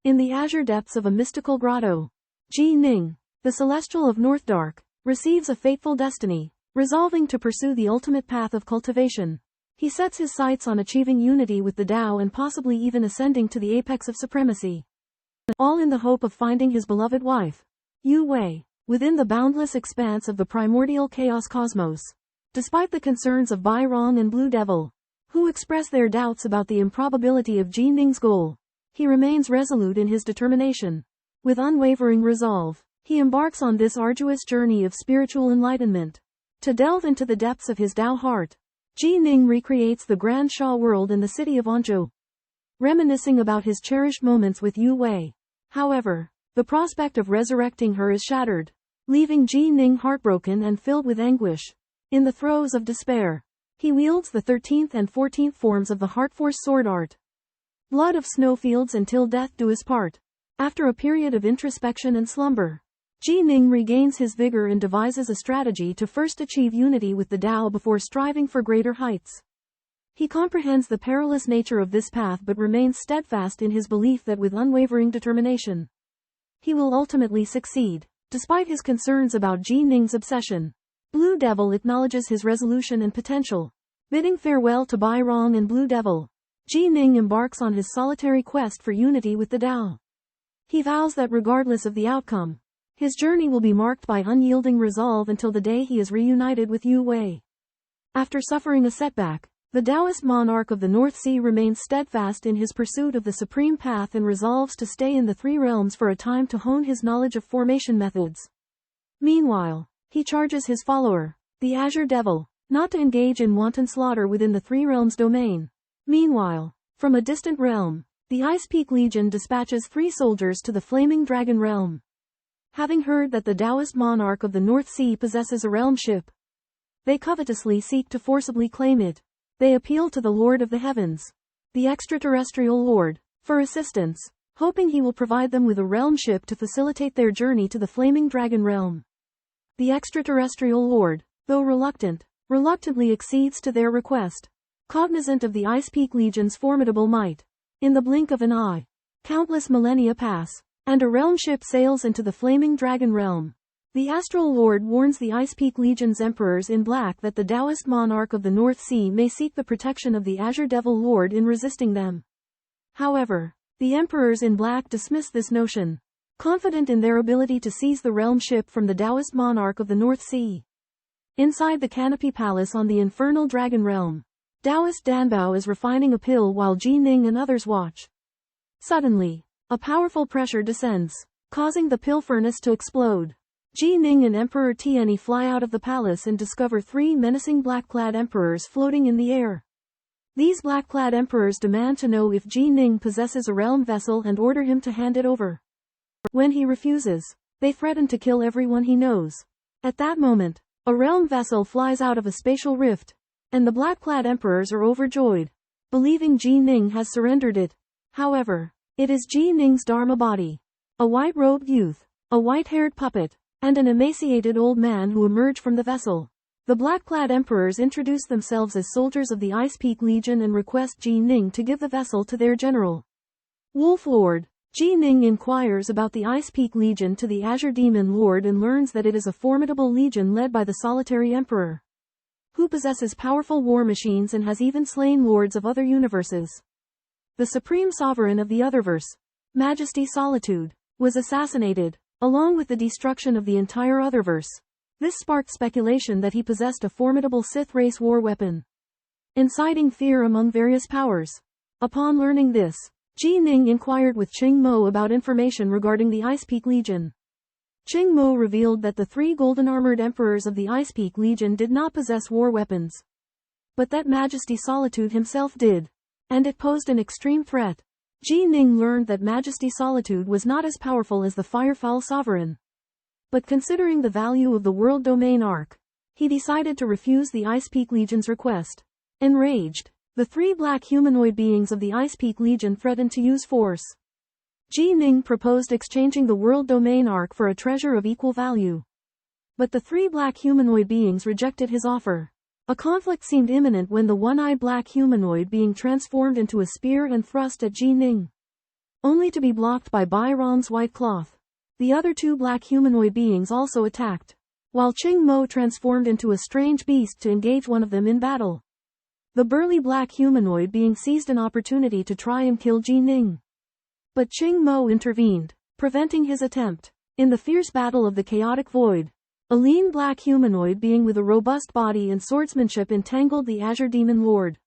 In the azure depths of a mystical grotto, Jining, the celestial of North Dark, receives a fateful destiny, resolving to pursue the ultimate path of cultivation. He sets his sights on achieving unity with the Tao and possibly even ascending to the apex of supremacy. All in the hope of finding his beloved wife, Yu Wei, within the boundless expanse of the primordial chaos cosmos. Despite the concerns of Bai Rong and Blue Devil, who express their doubts about the improbability of Ji Ning's goal, he remains resolute in his determination. With unwavering resolve, he embarks on this arduous journey of spiritual enlightenment. To delve into the depths of his Tao heart, Ji Ning recreates the Grand Sha world in the city of Anzhou, reminiscing about his cherished moments with Yu Wei. However, the prospect of resurrecting her is shattered, leaving Ji Ning heartbroken and filled with anguish. In the throes of despair, he wields the 13th and 14th forms of the Heart Force sword art. Blood of snowfields until death do us part. After a period of introspection and slumber, Ji Ning regains his vigor and devises a strategy to first achieve unity with the Tao before striving for greater heights. He comprehends the perilous nature of this path but remains steadfast in his belief that with unwavering determination, he will ultimately succeed. Despite his concerns about Ji Ning's obsession, Blue Devil acknowledges his resolution and potential. Bidding farewell to Bai Rong and Blue Devil, Ji Ning embarks on his solitary quest for unity with the Tao. He vows that regardless of the outcome, his journey will be marked by unyielding resolve until the day he is reunited with Yu Wei. After suffering a setback, the Taoist monarch of the North Sea remains steadfast in his pursuit of the supreme path and resolves to stay in the three realms for a time to hone his knowledge of formation methods. Meanwhile, he charges his follower, the Azure Devil, not to engage in wanton slaughter within the three realms domain. Meanwhile, from a distant realm, the Ice Peak Legion dispatches 3 soldiers to the Flaming Dragon realm. Having heard that the Taoist monarch of the North Sea possesses a realm ship, they covetously seek to forcibly claim it. They appeal to the Lord of the Heavens, the extraterrestrial Lord, for assistance, hoping he will provide them with a realm ship to facilitate their journey to the Flaming Dragon realm. The extraterrestrial Lord, though reluctantly accedes to their request. Cognizant of the Ice Peak Legion's formidable might, in the blink of an eye, countless millennia pass, and a realm ship sails into the Flaming Dragon realm. The Astral Lord warns the Ice Peak Legion's emperors in black that the Taoist monarch of the North Sea may seek the protection of the Azure Devil Lord in resisting them. However, the emperors in black dismiss this notion, confident in their ability to seize the realm ship from the Taoist monarch of the North Sea. Inside the Canopy Palace on the Infernal Dragon realm, Taoist Danbao is refining a pill while Ji Ning and others watch. Suddenly, a powerful pressure descends, causing the pill furnace to explode. Ji Ning and Emperor Tianyi fly out of the palace and discover 3 menacing black-clad emperors floating in the air. These black-clad emperors demand to know if Ji Ning possesses a realm vessel and order him to hand it over. When he refuses, they threaten to kill everyone he knows. At that moment, a realm vessel flies out of a spatial rift, and the black-clad emperors are overjoyed, believing Ji Ning has surrendered it. However, it is Ji Ning's Dharma body, a white-robed youth, a white-haired puppet, and an emaciated old man who emerge from the vessel. The black-clad emperors introduce themselves as soldiers of the Ice Peak Legion and request Ji Ning to give the vessel to their general. Wolf Lord. Ji Ning inquires about the Ice Peak Legion to the Azure Demon Lord and learns that it is a formidable legion led by the solitary emperor, who possesses powerful war machines and has even slain lords of other universes. The supreme sovereign of the Otherverse, Majesty Solitude, was assassinated, along with the destruction of the entire Otherverse. This sparked speculation that he possessed a formidable Sith race war weapon, inciting fear among various powers. Upon learning this, Ji Ning inquired with Qing Mo about information regarding the Ice Peak Legion. Qing Mo revealed that the 3 golden-armored emperors of the Ice Peak Legion did not possess war weapons, but that Majesty Solitude himself did, and it posed an extreme threat. Ji Ning learned that Majesty Solitude was not as powerful as the Firefowl Sovereign. But considering the value of the World Domain Arc, he decided to refuse the Ice Peak Legion's request. Enraged, the 3 black humanoid beings of the Ice Peak Legion threatened to use force. Ji Ning proposed exchanging the World Domain Arc for a treasure of equal value. But the 3 black humanoid beings rejected his offer. A conflict seemed imminent when the one-eyed black humanoid being transformed into a spear and thrust at Ji Ning, only to be blocked by Bai Rong's white cloth. The other 2 black humanoid beings also attacked, while Qing Mo transformed into a strange beast to engage one of them in battle. The burly black humanoid being seized an opportunity to try and kill Ji Ning, but Qing Mo intervened, preventing his attempt. In the fierce battle of the chaotic void, A lean black humanoid being with a robust body and swordsmanship entangled the Azure Demon Lord,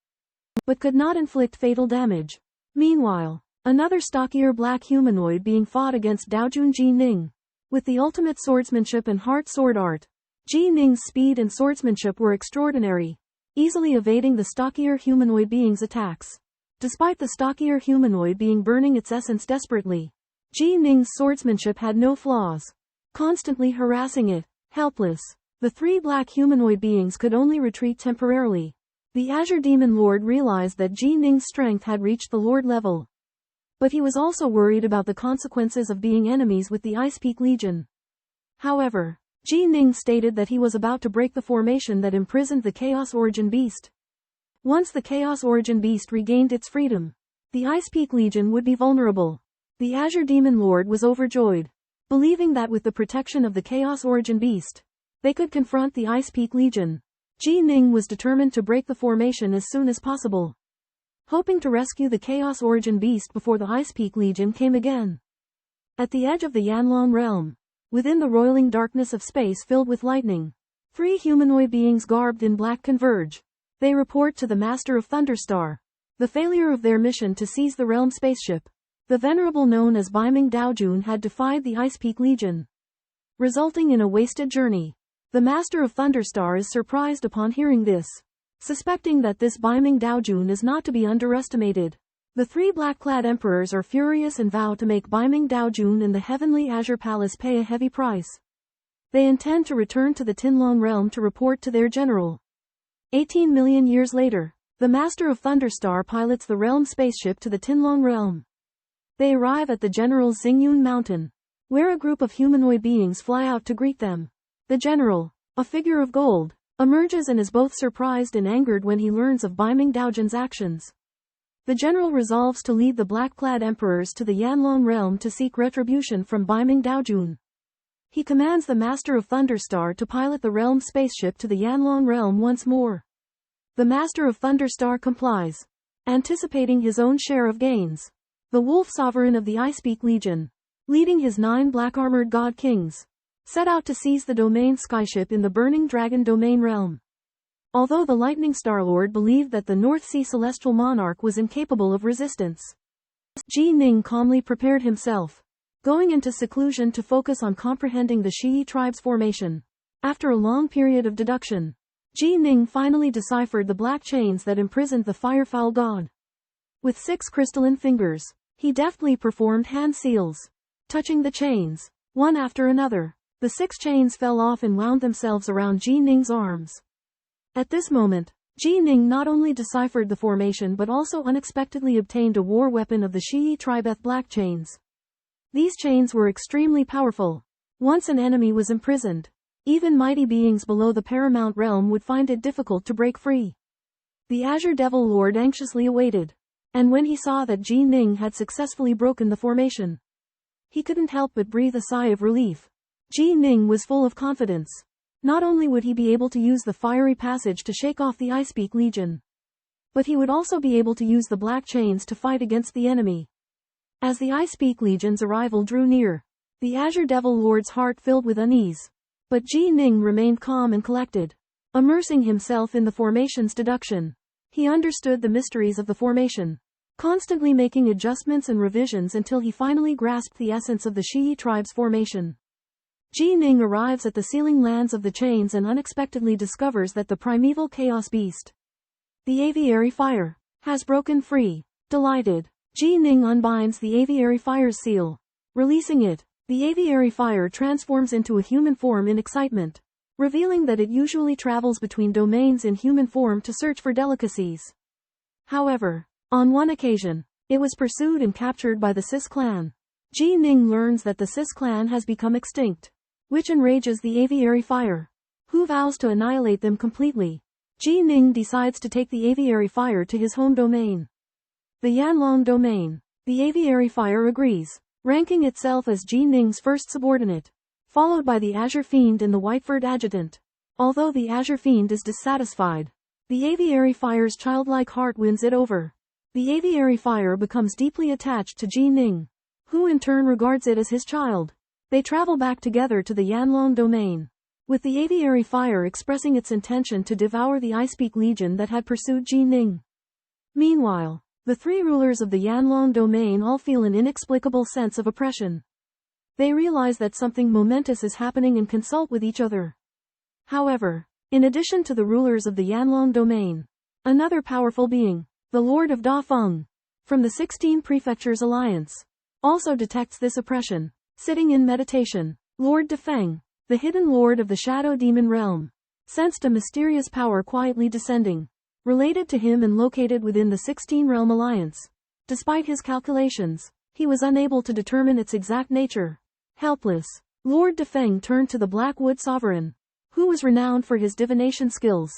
but could not inflict fatal damage. Meanwhile, another stockier black humanoid being fought against Daojun Ji Ning. With the ultimate swordsmanship and heart sword art, Ji Ning's speed and swordsmanship were extraordinary, easily evading the stockier humanoid being's attacks. Despite the stockier humanoid being burning its essence desperately, Ji Ning's swordsmanship had no flaws, constantly harassing it. Helpless, the three black humanoid beings could only retreat temporarily. The Azure Demon Lord realized that Ji Ning's strength had reached the Lord level. But he was also worried about the consequences of being enemies with the Ice Peak Legion. However, Ji Ning stated that he was about to break the formation that imprisoned the Chaos Origin Beast. Once the Chaos Origin Beast regained its freedom, the Ice Peak Legion would be vulnerable. The Azure Demon Lord was overjoyed, believing that with the protection of the Chaos Origin Beast, they could confront the Ice Peak Legion. Ji Ning was determined to break the formation as soon as possible, hoping to rescue the Chaos Origin Beast before the Ice Peak Legion came again. At the edge of the Yanlong realm, within the roiling darkness of space filled with lightning, three humanoid beings garbed in black converge. They report to the Master of Thunderstar the failure of their mission to seize the realm spaceship. The venerable known as Biming Daojun had defied the Ice Peak Legion, resulting in a wasted journey. The Master of Thunderstar is surprised upon hearing this, suspecting that this Biming Daojun is not to be underestimated. The three black-clad emperors are furious and vow to make Biming Daojun in the Heavenly Azure Palace pay a heavy price. They intend to return to the Tinlong realm to report to their general. 18 million years later, the Master of Thunderstar pilots the realm spaceship to the Tinlong realm. They arrive at the general's Xingyun Mountain, where a group of humanoid beings fly out to greet them. The general, a figure of gold, emerges and is both surprised and angered when he learns of Biming Daojun's actions. The general resolves to lead the black-clad emperors to the Yanlong realm to seek retribution from Biming Daojun. He commands the Master of Thunderstar to pilot the realm spaceship to the Yanlong realm once more. The Master of Thunderstar complies, anticipating his own share of gains. The Wolf Sovereign of the Ice Peak Legion, leading his 9 black-armored god kings, set out to seize the domain skyship in the Burning Dragon domain realm. Although the Lightning Star Lord believed that the North Sea Celestial Monarch was incapable of resistance, Ji Ning calmly prepared himself, going into seclusion to focus on comprehending the Shiyi tribe's formation. After a long period of deduction, Ji Ning finally deciphered the black chains that imprisoned the Firefowl God. With 6 crystalline fingers, he deftly performed hand seals, touching the chains, one after another. The 6 chains fell off and wound themselves around Ji Ning's arms. At this moment, Ji Ning not only deciphered the formation but also unexpectedly obtained a war weapon of the Shiyi tribe, black chains. These chains were extremely powerful. Once an enemy was imprisoned, even mighty beings below the paramount realm would find it difficult to break free. The Azure Devil Lord anxiously awaited, and when he saw that Ji Ning had successfully broken the formation, he couldn't help but breathe a sigh of relief. Ji Ning was full of confidence. Not only would he be able to use the fiery passage to shake off the Ice Peak Legion, but he would also be able to use the black chains to fight against the enemy. As the Ice Peak Legion's arrival drew near, the Azure Devil Lord's heart filled with unease. But Ji Ning remained calm and collected, immersing himself in the formation's deduction. He understood the mysteries of the formation, constantly making adjustments and revisions until he finally grasped the essence of the Shiyi tribe's formation. Ji Ning arrives at the sealing lands of the chains and unexpectedly discovers that the primeval chaos beast, the aviary fire, has broken free. Delighted, Ji Ning unbinds the aviary fire's seal. Releasing it, the aviary fire transforms into a human form in excitement, revealing that it usually travels between domains in human form to search for delicacies. However, on one occasion, it was pursued and captured by the Sis clan. Ji Ning learns that the Sis clan has become extinct, which enrages the aviary fire, who vows to annihilate them completely. Ji Ning decides to take the aviary fire to his home domain, the Yanlong domain. The aviary fire agrees, ranking itself as Ji Ning's first subordinate, followed by the Azure Fiend and the Whiteford Adjutant. Although the Azure Fiend is dissatisfied, the aviary fire's childlike heart wins it over. The aviary fire becomes deeply attached to Ji Ning, who in turn regards it as his child. They travel back together to the Yanlong domain. with the aviary fire expressing its intention to devour the Icepeak Legion that had pursued Ji Ning. Meanwhile, the three rulers of the Yanlong domain all feel an inexplicable sense of oppression. They realize that something momentous is happening and consult with each other. However, in addition to the rulers of the Yanlong domain, another powerful being, the Lord of Dafeng, from the 16 Prefectures Alliance, also detects this oppression. Sitting in meditation, Lord Defeng, the hidden lord of the Shadow Demon realm, sensed a mysterious power quietly descending, related to him and located within the 16 Realm Alliance. Despite his calculations, he was unable to determine its exact nature. Helpless, Lord Defeng turned to the Blackwood Sovereign, who was renowned for his divination skills.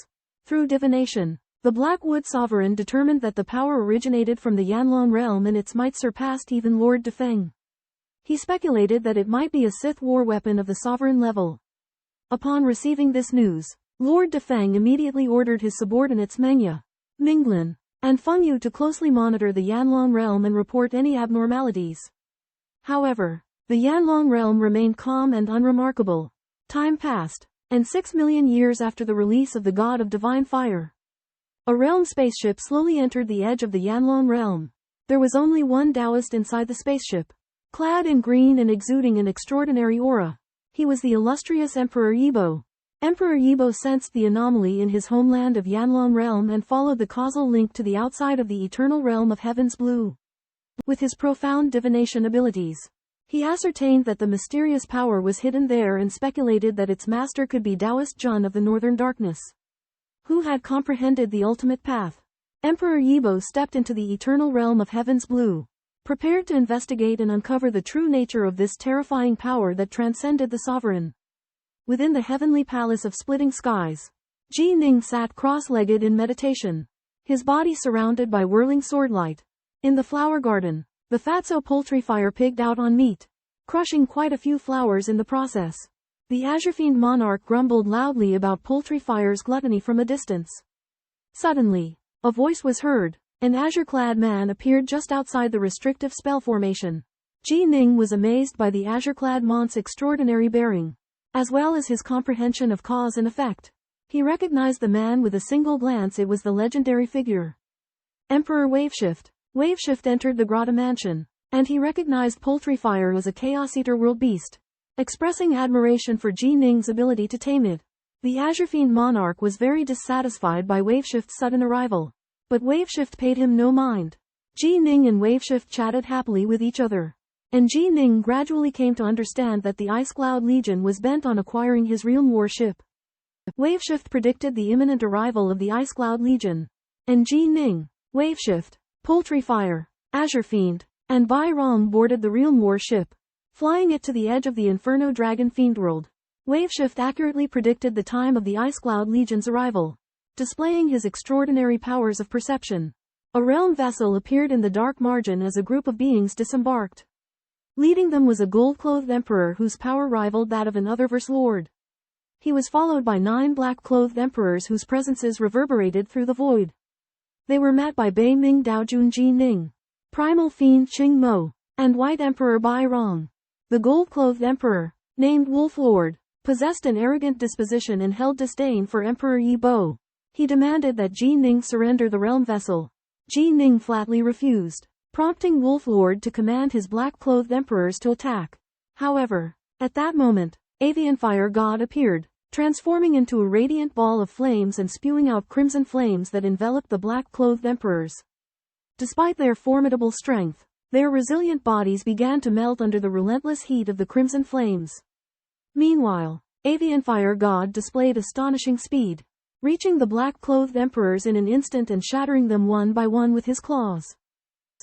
Through divination, the Blackwood Sovereign determined that the power originated from the Yanlong realm and its might surpassed even Lord Defeng. He speculated that it might be a Sith war weapon of the sovereign level. Upon receiving this news, Lord Defeng immediately ordered his subordinates Mengya, Minglin, and Fengyu to closely monitor the Yanlong realm and report any abnormalities. However, the Yanlong realm remained calm and unremarkable. Time passed, and 6 million years after the release of the God of Divine Fire, a realm spaceship slowly entered the edge of the Yanlong realm. There was only one Taoist inside the spaceship, clad in green and exuding an extraordinary aura. He was the illustrious Emperor Yibo. Emperor Yibo sensed the anomaly in his homeland of Yanlong realm and followed the causal link to the outside of the eternal realm of Heaven's Blue. With his profound divination abilities, he ascertained that the mysterious power was hidden there and speculated that its master could be Taoist Jun of the Northern Darkness, who had comprehended the ultimate path. Emperor Yibo stepped into the eternal realm of Heaven's Blue, prepared to investigate and uncover the true nature of this terrifying power that transcended the sovereign. Within the heavenly palace of splitting skies, Ji Ning sat cross-legged in meditation, his body surrounded by whirling swordlight. In the flower garden, the fatso poultry fire pigged out on meat, crushing quite a few flowers in the process. The Azure Fiend monarch grumbled loudly about poultry fire's gluttony from a distance. Suddenly, a voice was heard. An azure-clad man appeared just outside the restrictive spell formation. Ji Ning was amazed by the azure-clad mont's extraordinary bearing, as well as his comprehension of cause and effect. He recognized the man with a single glance. It was the legendary figure, Emperor Waveshift. Waveshift entered the Grotto mansion, and he recognized Poultry Fire as a Chaos Eater world beast, expressing admiration for Ji Ning's ability to tame it. The Azure Fiend monarch was very dissatisfied by Waveshift's sudden arrival, but Waveshift paid him no mind. Ji Ning and Waveshift chatted happily with each other, and Ji Ning gradually came to understand that the Ice Cloud Legion was bent on acquiring his realm warship. Waveshift predicted the imminent arrival of the Ice Cloud Legion, and Ji Ning, Waveshift, Poultry Fire, Azure Fiend, and Bai Rong boarded the realm warship, flying it to the edge of the Inferno Dragon Fiend world. Waveshift accurately predicted the time of the Ice Cloud Legion's arrival, displaying his extraordinary powers of perception. A realm vessel appeared in the dark margin as a group of beings disembarked. Leading them was a gold-clothed emperor whose power rivaled that of an Otherverse lord. He was followed by 9 black-clothed emperors whose presences reverberated through the void. They were met by Bei Ming Daojun Ji Ning, Primal Fiend Qing Mo, and White Emperor Bai Rong. The gold-clothed emperor, named Wolf Lord, possessed an arrogant disposition and held disdain for Emperor Yi Bo. He demanded that Ji Ning surrender the realm vessel. Ji Ning flatly refused, prompting Wolf Lord to command his black-clothed emperors to attack. However, at that moment, Avian Fire God appeared, transforming into a radiant ball of flames and spewing out crimson flames that enveloped the black-clothed emperors. Despite their formidable strength, their resilient bodies began to melt under the relentless heat of the crimson flames. Meanwhile, Avian Fire God displayed astonishing speed, reaching the black-clothed emperors in an instant and shattering them one by one with his claws.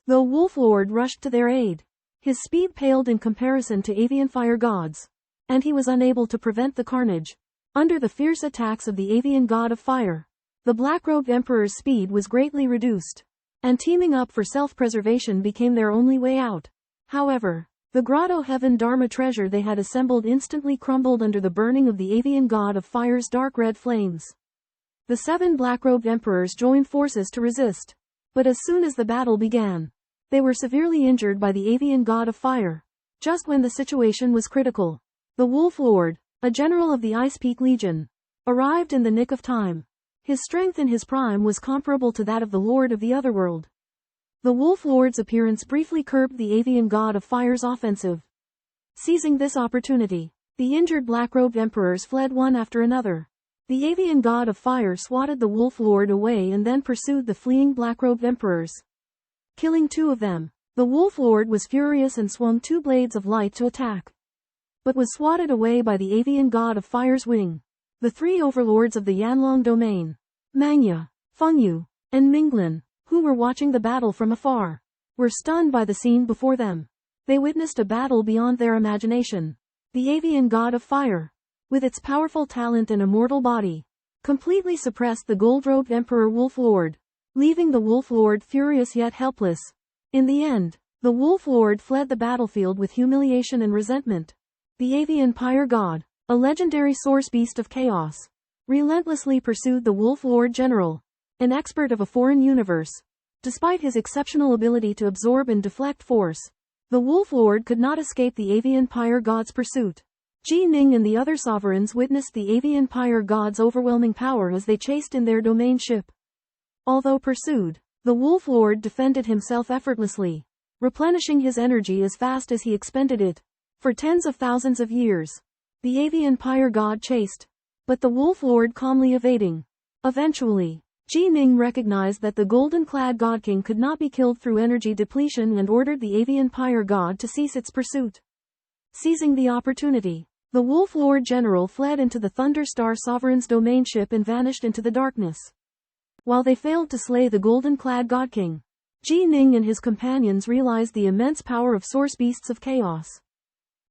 Though Wolf Lord rushed to their aid, his speed paled in comparison to Avian Fire God's, and he was unable to prevent the carnage. Under the fierce attacks of the Avian God of Fire, the black-robed emperor's speed was greatly reduced, and teaming up for self-preservation became their only way out. However, the Grotto Heaven Dharma treasure they had assembled instantly crumbled under the burning of the Avian God of Fire's dark red flames. The 7 black-robed emperors joined forces to resist, but as soon as the battle began, they were severely injured by the Avian God of Fire. Just when the situation was critical, the Wolf Lord, a general of the Ice Peak Legion, arrived in the nick of time. His strength in his prime was comparable to that of the Lord of the Otherworld. The Wolf Lord's appearance briefly curbed the avian god of fire's offensive. Seizing this opportunity, the injured black-robed emperors fled one after another. The avian god of fire swatted the Wolf Lord away and then pursued the fleeing black-robed emperors, killing 2 of them. The Wolf Lord was furious and swung 2 blades of light to attack, but was swatted away by the avian god of fire's wing. The 3 overlords of the Yanlong domain, Mangya, Fengyu, and Minglin, who were watching the battle from afar, were stunned by the scene before them. They witnessed a battle beyond their imagination. The avian god of fire, with its powerful talent and immortal body, completely suppressed the gold-robed Emperor Wolf Lord, leaving the Wolf Lord furious yet helpless. In the end, the Wolf Lord fled the battlefield with humiliation and resentment. The avian Fire God, a legendary source beast of chaos, relentlessly pursued the Wolf Lord General, an expert of a foreign universe. Despite his exceptional ability to absorb and deflect force, the Wolf Lord could not escape the avian Fire God's pursuit. Ji Ning and the other sovereigns witnessed the avian Fire God's overwhelming power as they chased in their domain ship. Although pursued, the Wolf Lord defended himself effortlessly, replenishing his energy as fast as he expended it. For tens of thousands of years, the avian Fire God chased, but the Wolf Lord calmly evading. Eventually, Ji Ning recognized that the golden-clad God King could not be killed through energy depletion and ordered the avian Fire God to cease its pursuit. Seizing the opportunity, the Wolf Lord General fled into the Thunderstar Sovereign's domain ship and vanished into the darkness. While they failed to slay the golden-clad God King, Ji Ning and his companions realized the immense power of source beasts of chaos.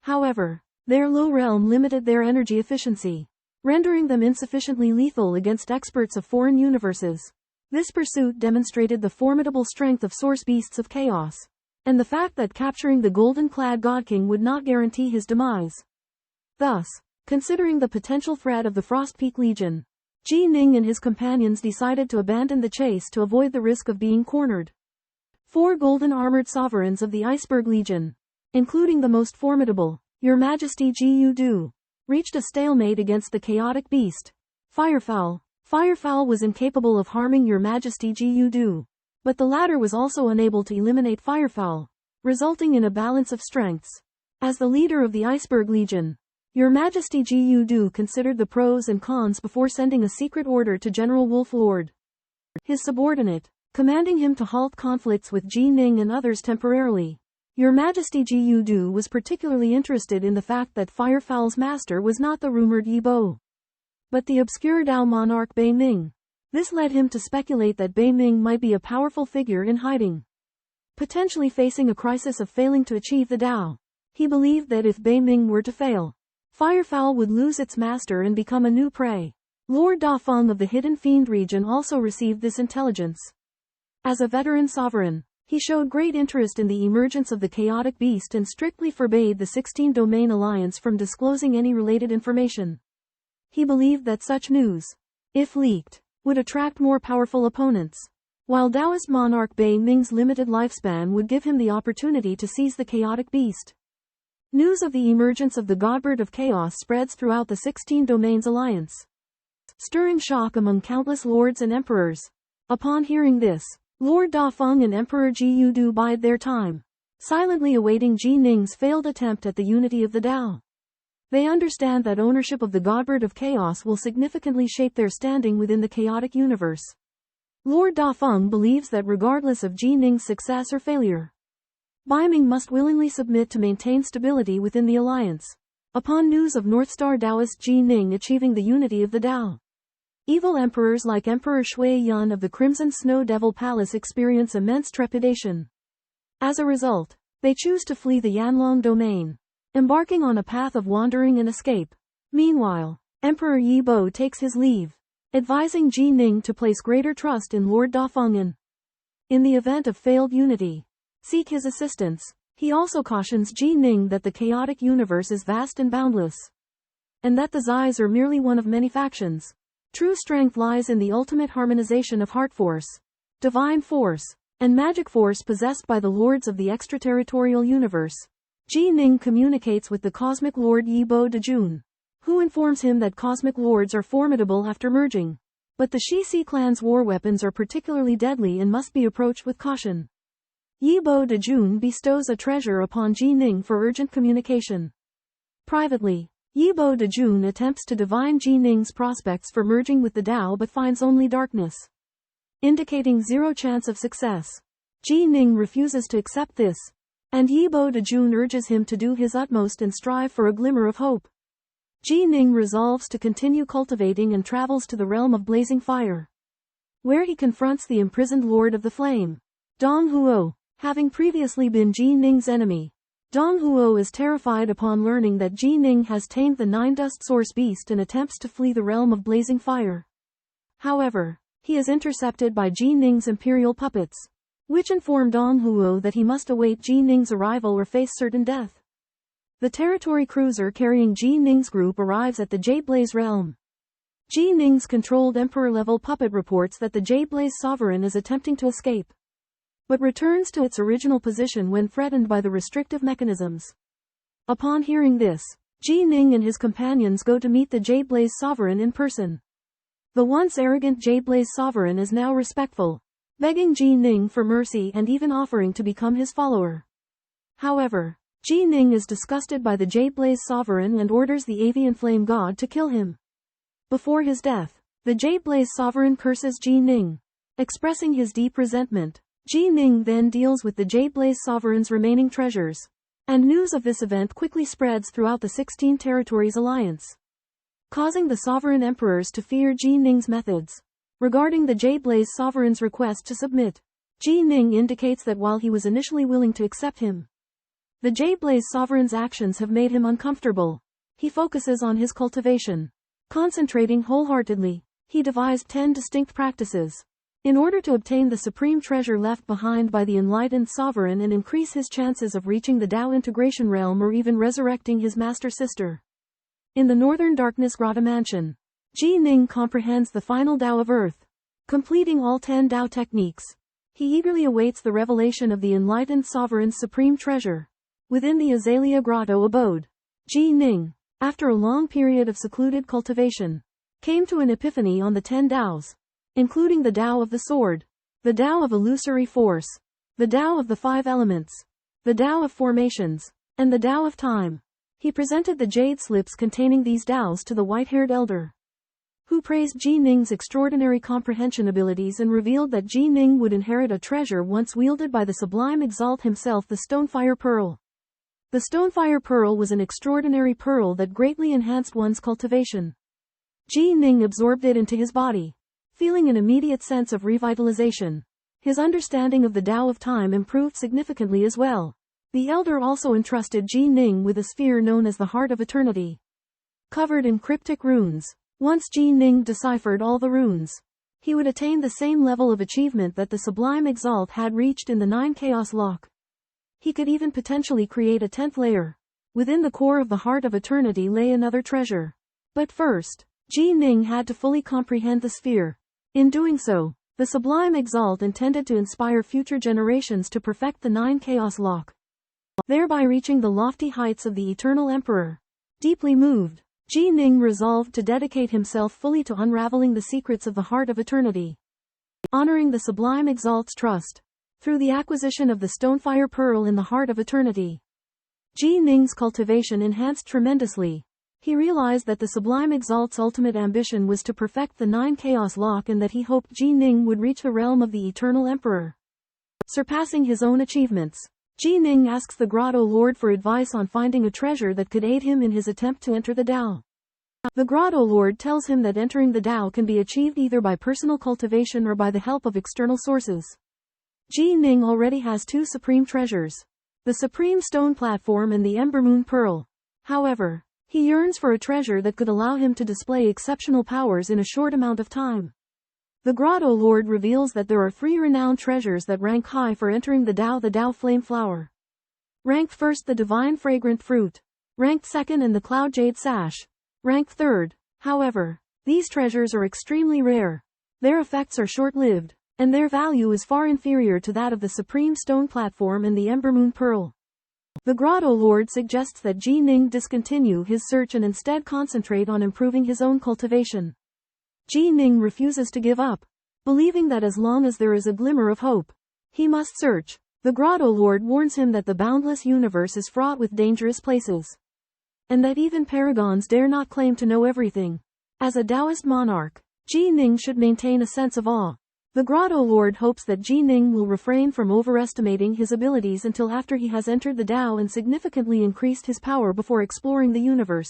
However, their low realm limited their energy efficiency, rendering them insufficiently lethal against experts of foreign universes. This pursuit demonstrated the formidable strength of source beasts of chaos, and the fact that capturing the golden-clad God King would not guarantee his demise. Thus, considering the potential threat of the Frost Peak Legion, Ji Ning and his companions decided to abandon the chase to avoid the risk of being cornered. 4 golden-armored sovereigns of the Iceberg Legion, including the most formidable, Your Majesty Jiu-Du, reached a stalemate against the chaotic beast, Firefowl. Firefowl was incapable of harming Your Majesty Jiu-Du, but the latter was also unable to eliminate Firefowl, resulting in a balance of strengths. As the leader of the Iceberg Legion, Your Majesty Jiu-Du considered the pros and cons before sending a secret order to General Wolf Lord, his subordinate, commanding him to halt conflicts with Ji Ning and others temporarily. Your Majesty Jiu-Du was particularly interested in the fact that Firefowl's master was not the rumored Yi Bo, but the obscure Dao monarch Bei Ming. This led him to speculate that Bei Ming might be a powerful figure in hiding, potentially facing a crisis of failing to achieve the Dao. He believed that if Bei Ming were to fail, Firefowl would lose its master and become a new prey. Lord Da Feng of the Hidden Fiend region also received this intelligence. As a veteran sovereign, he showed great interest in the emergence of the chaotic beast and strictly forbade the 16-domain alliance from disclosing any related information. He believed that such news, if leaked, would attract more powerful opponents, while Taoist monarch Bei Ming's limited lifespan would give him the opportunity to seize the chaotic beast. News of the emergence of the Godbird of Chaos spreads throughout the 16 Domains alliance, stirring shock among countless lords and emperors. Upon hearing this, Lord Da Feng and Emperor Jiu-Du bide their time, silently awaiting Ji Ning's failed attempt at the unity of the Dao. They understand that ownership of the Godbird of Chaos will significantly shape their standing within the chaotic universe. Lord Da Feng believes that regardless of Ji Ning's success or failure, Bai Ming must willingly submit to maintain stability within the alliance. Upon news of Northstar Taoist Ji Ning achieving the unity of the Dao, evil emperors like Emperor Shui Yun of the Crimson Snow Devil Palace experience immense trepidation. As a result, they choose to flee the Yanlong domain, embarking on a path of wandering and escape. Meanwhile, Emperor Yi Bo takes his leave, advising Ji Ning to place greater trust in Lord Da Feng and, in the event of failed unity, seek his assistance. He also cautions Ji Ning that the chaotic universe is vast and boundless, and that the Zais are merely one of many factions. True strength lies in the ultimate harmonization of heart force, divine force, and magic force possessed by the lords of the extraterritorial universe. Ji Ning communicates with the cosmic lord Yi Bo Dejun, who informs him that cosmic lords are formidable after merging. But the Shishi clan's war weapons are particularly deadly and must be approached with caution. Yibo Dejun bestows a treasure upon Ji Ning for urgent communication. Privately, Yibo Dejun attempts to divine Ji Ning's prospects for merging with the Tao but finds only darkness, indicating zero chance of success. Ji Ning refuses to accept this, and Yibo Dejun urges him to do his utmost and strive for a glimmer of hope. Ji Ning resolves to continue cultivating and travels to the realm of blazing fire, where he confronts the imprisoned Lord of the Flame, Dong Huo. Having previously been Ji Ning's enemy, Dong Huo is terrified upon learning that Ji Ning has tamed the nine-dust source beast and attempts to flee the realm of blazing fire. However, he is intercepted by Ji Ning's imperial puppets, which inform Dong Huo that he must await Ji Ning's arrival or face certain death. The territory cruiser carrying Ji Ning's group arrives at the Jade Blaze realm. Ji Ning's controlled emperor-level puppet reports that the Jade Blaze sovereign is attempting to escape, but returns to its original position when threatened by the restrictive mechanisms. Upon hearing this, Ji Ning and his companions go to meet the Jade Blaze sovereign in person. The once arrogant Jade Blaze sovereign is now respectful, begging Ji Ning for mercy and even offering to become his follower. However, Ji Ning is disgusted by the Jade Blaze sovereign and orders the avian flame god to kill him. Before his death, the Jade Blaze sovereign curses Ji Ning, expressing his deep resentment. Ji Ning then deals with the Jade Blaze sovereign's remaining treasures, and news of this event quickly spreads throughout the 16 Territories Alliance, causing the sovereign emperors to fear Ji Ning's methods. Regarding the Jade Blaze sovereign's request to submit, Ji Ning indicates that while he was initially willing to accept him, the Jade Blaze sovereign's actions have made him uncomfortable. He focuses on his cultivation. Concentrating wholeheartedly, he devised 10 distinct practices in order to obtain the supreme treasure left behind by the enlightened sovereign and increase his chances of reaching the Tao integration realm or even resurrecting his master sister. In the Northern Darkness Grotto Mansion, Ji Ning comprehends the final Tao of Earth, completing all 10 Tao techniques. He eagerly awaits the revelation of the enlightened sovereign's supreme treasure. Within the Azalea Grotto abode, Ji Ning, after a long period of secluded cultivation, came to an epiphany on the 10 Taos, including the Tao of the Sword, the Tao of Illusory Force, the Tao of the 5 Elements, the Tao of Formations, and the Tao of Time. He presented the jade slips containing these Taos to the white-haired elder, who praised Ji Ning's extraordinary comprehension abilities and revealed that Ji Ning would inherit a treasure once wielded by the sublime Exalt himself, the Stonefire Pearl. The Stonefire Pearl was an extraordinary pearl that greatly enhanced one's cultivation. Ji Ning absorbed it into his body, feeling an immediate sense of revitalization. His understanding of the Tao of Time improved significantly as well. The elder also entrusted Ji Ning with a sphere known as the Heart of Eternity, covered in cryptic runes. Once Ji Ning deciphered all the runes, he would attain the same level of achievement that the Sublime Exalt had reached in the 9 Chaos Lock. He could even potentially create a 10th layer. Within the core of the Heart of Eternity lay another treasure. But first, Ji Ning had to fully comprehend the sphere. In doing so, the Sublime Exalt intended to inspire future generations to perfect the 9 Chaos Lock, thereby reaching the lofty heights of the Eternal Emperor. Deeply moved, Ji Ning resolved to dedicate himself fully to unraveling the secrets of the Heart of Eternity. Honoring the Sublime Exalt's trust, through the acquisition of the Stonefire Pearl in the Heart of Eternity, Ji Ning's cultivation enhanced tremendously. He realized that the Sublime Exalt's ultimate ambition was to perfect the 9 Chaos Lock and that he hoped Ji Ning would reach the realm of the Eternal Emperor, surpassing his own achievements. Ji Ning asks the Grotto Lord for advice on finding a treasure that could aid him in his attempt to enter the Tao. The Grotto Lord tells him that entering the Tao can be achieved either by personal cultivation or by the help of external sources. Ji Ning already has 2 supreme treasures, the Supreme Stone Platform and the Ember Moon Pearl. However, he yearns for a treasure that could allow him to display exceptional powers in a short amount of time. The Grotto Lord reveals that there are 3 renowned treasures that rank high for entering the Tao Flame Flower. Ranked 1st the Divine Fragrant Fruit. Ranked 2nd and the Cloud Jade Sash. Ranked 3rd. However, these treasures are extremely rare. Their effects are short-lived, and their value is far inferior to that of the Supreme Stone Platform and the Ember Moon Pearl. The Grotto Lord suggests that Ji Ning discontinue his search and instead concentrate on improving his own cultivation. Ji Ning refuses to give up, believing that as long as there is a glimmer of hope, he must search. The Grotto Lord warns him that the boundless universe is fraught with dangerous places, and that even paragons dare not claim to know everything. As a Taoist monarch, Ji Ning should maintain a sense of awe. The Grotto Lord hopes that Ji Ning will refrain from overestimating his abilities until after he has entered the Tao and significantly increased his power before exploring the universe.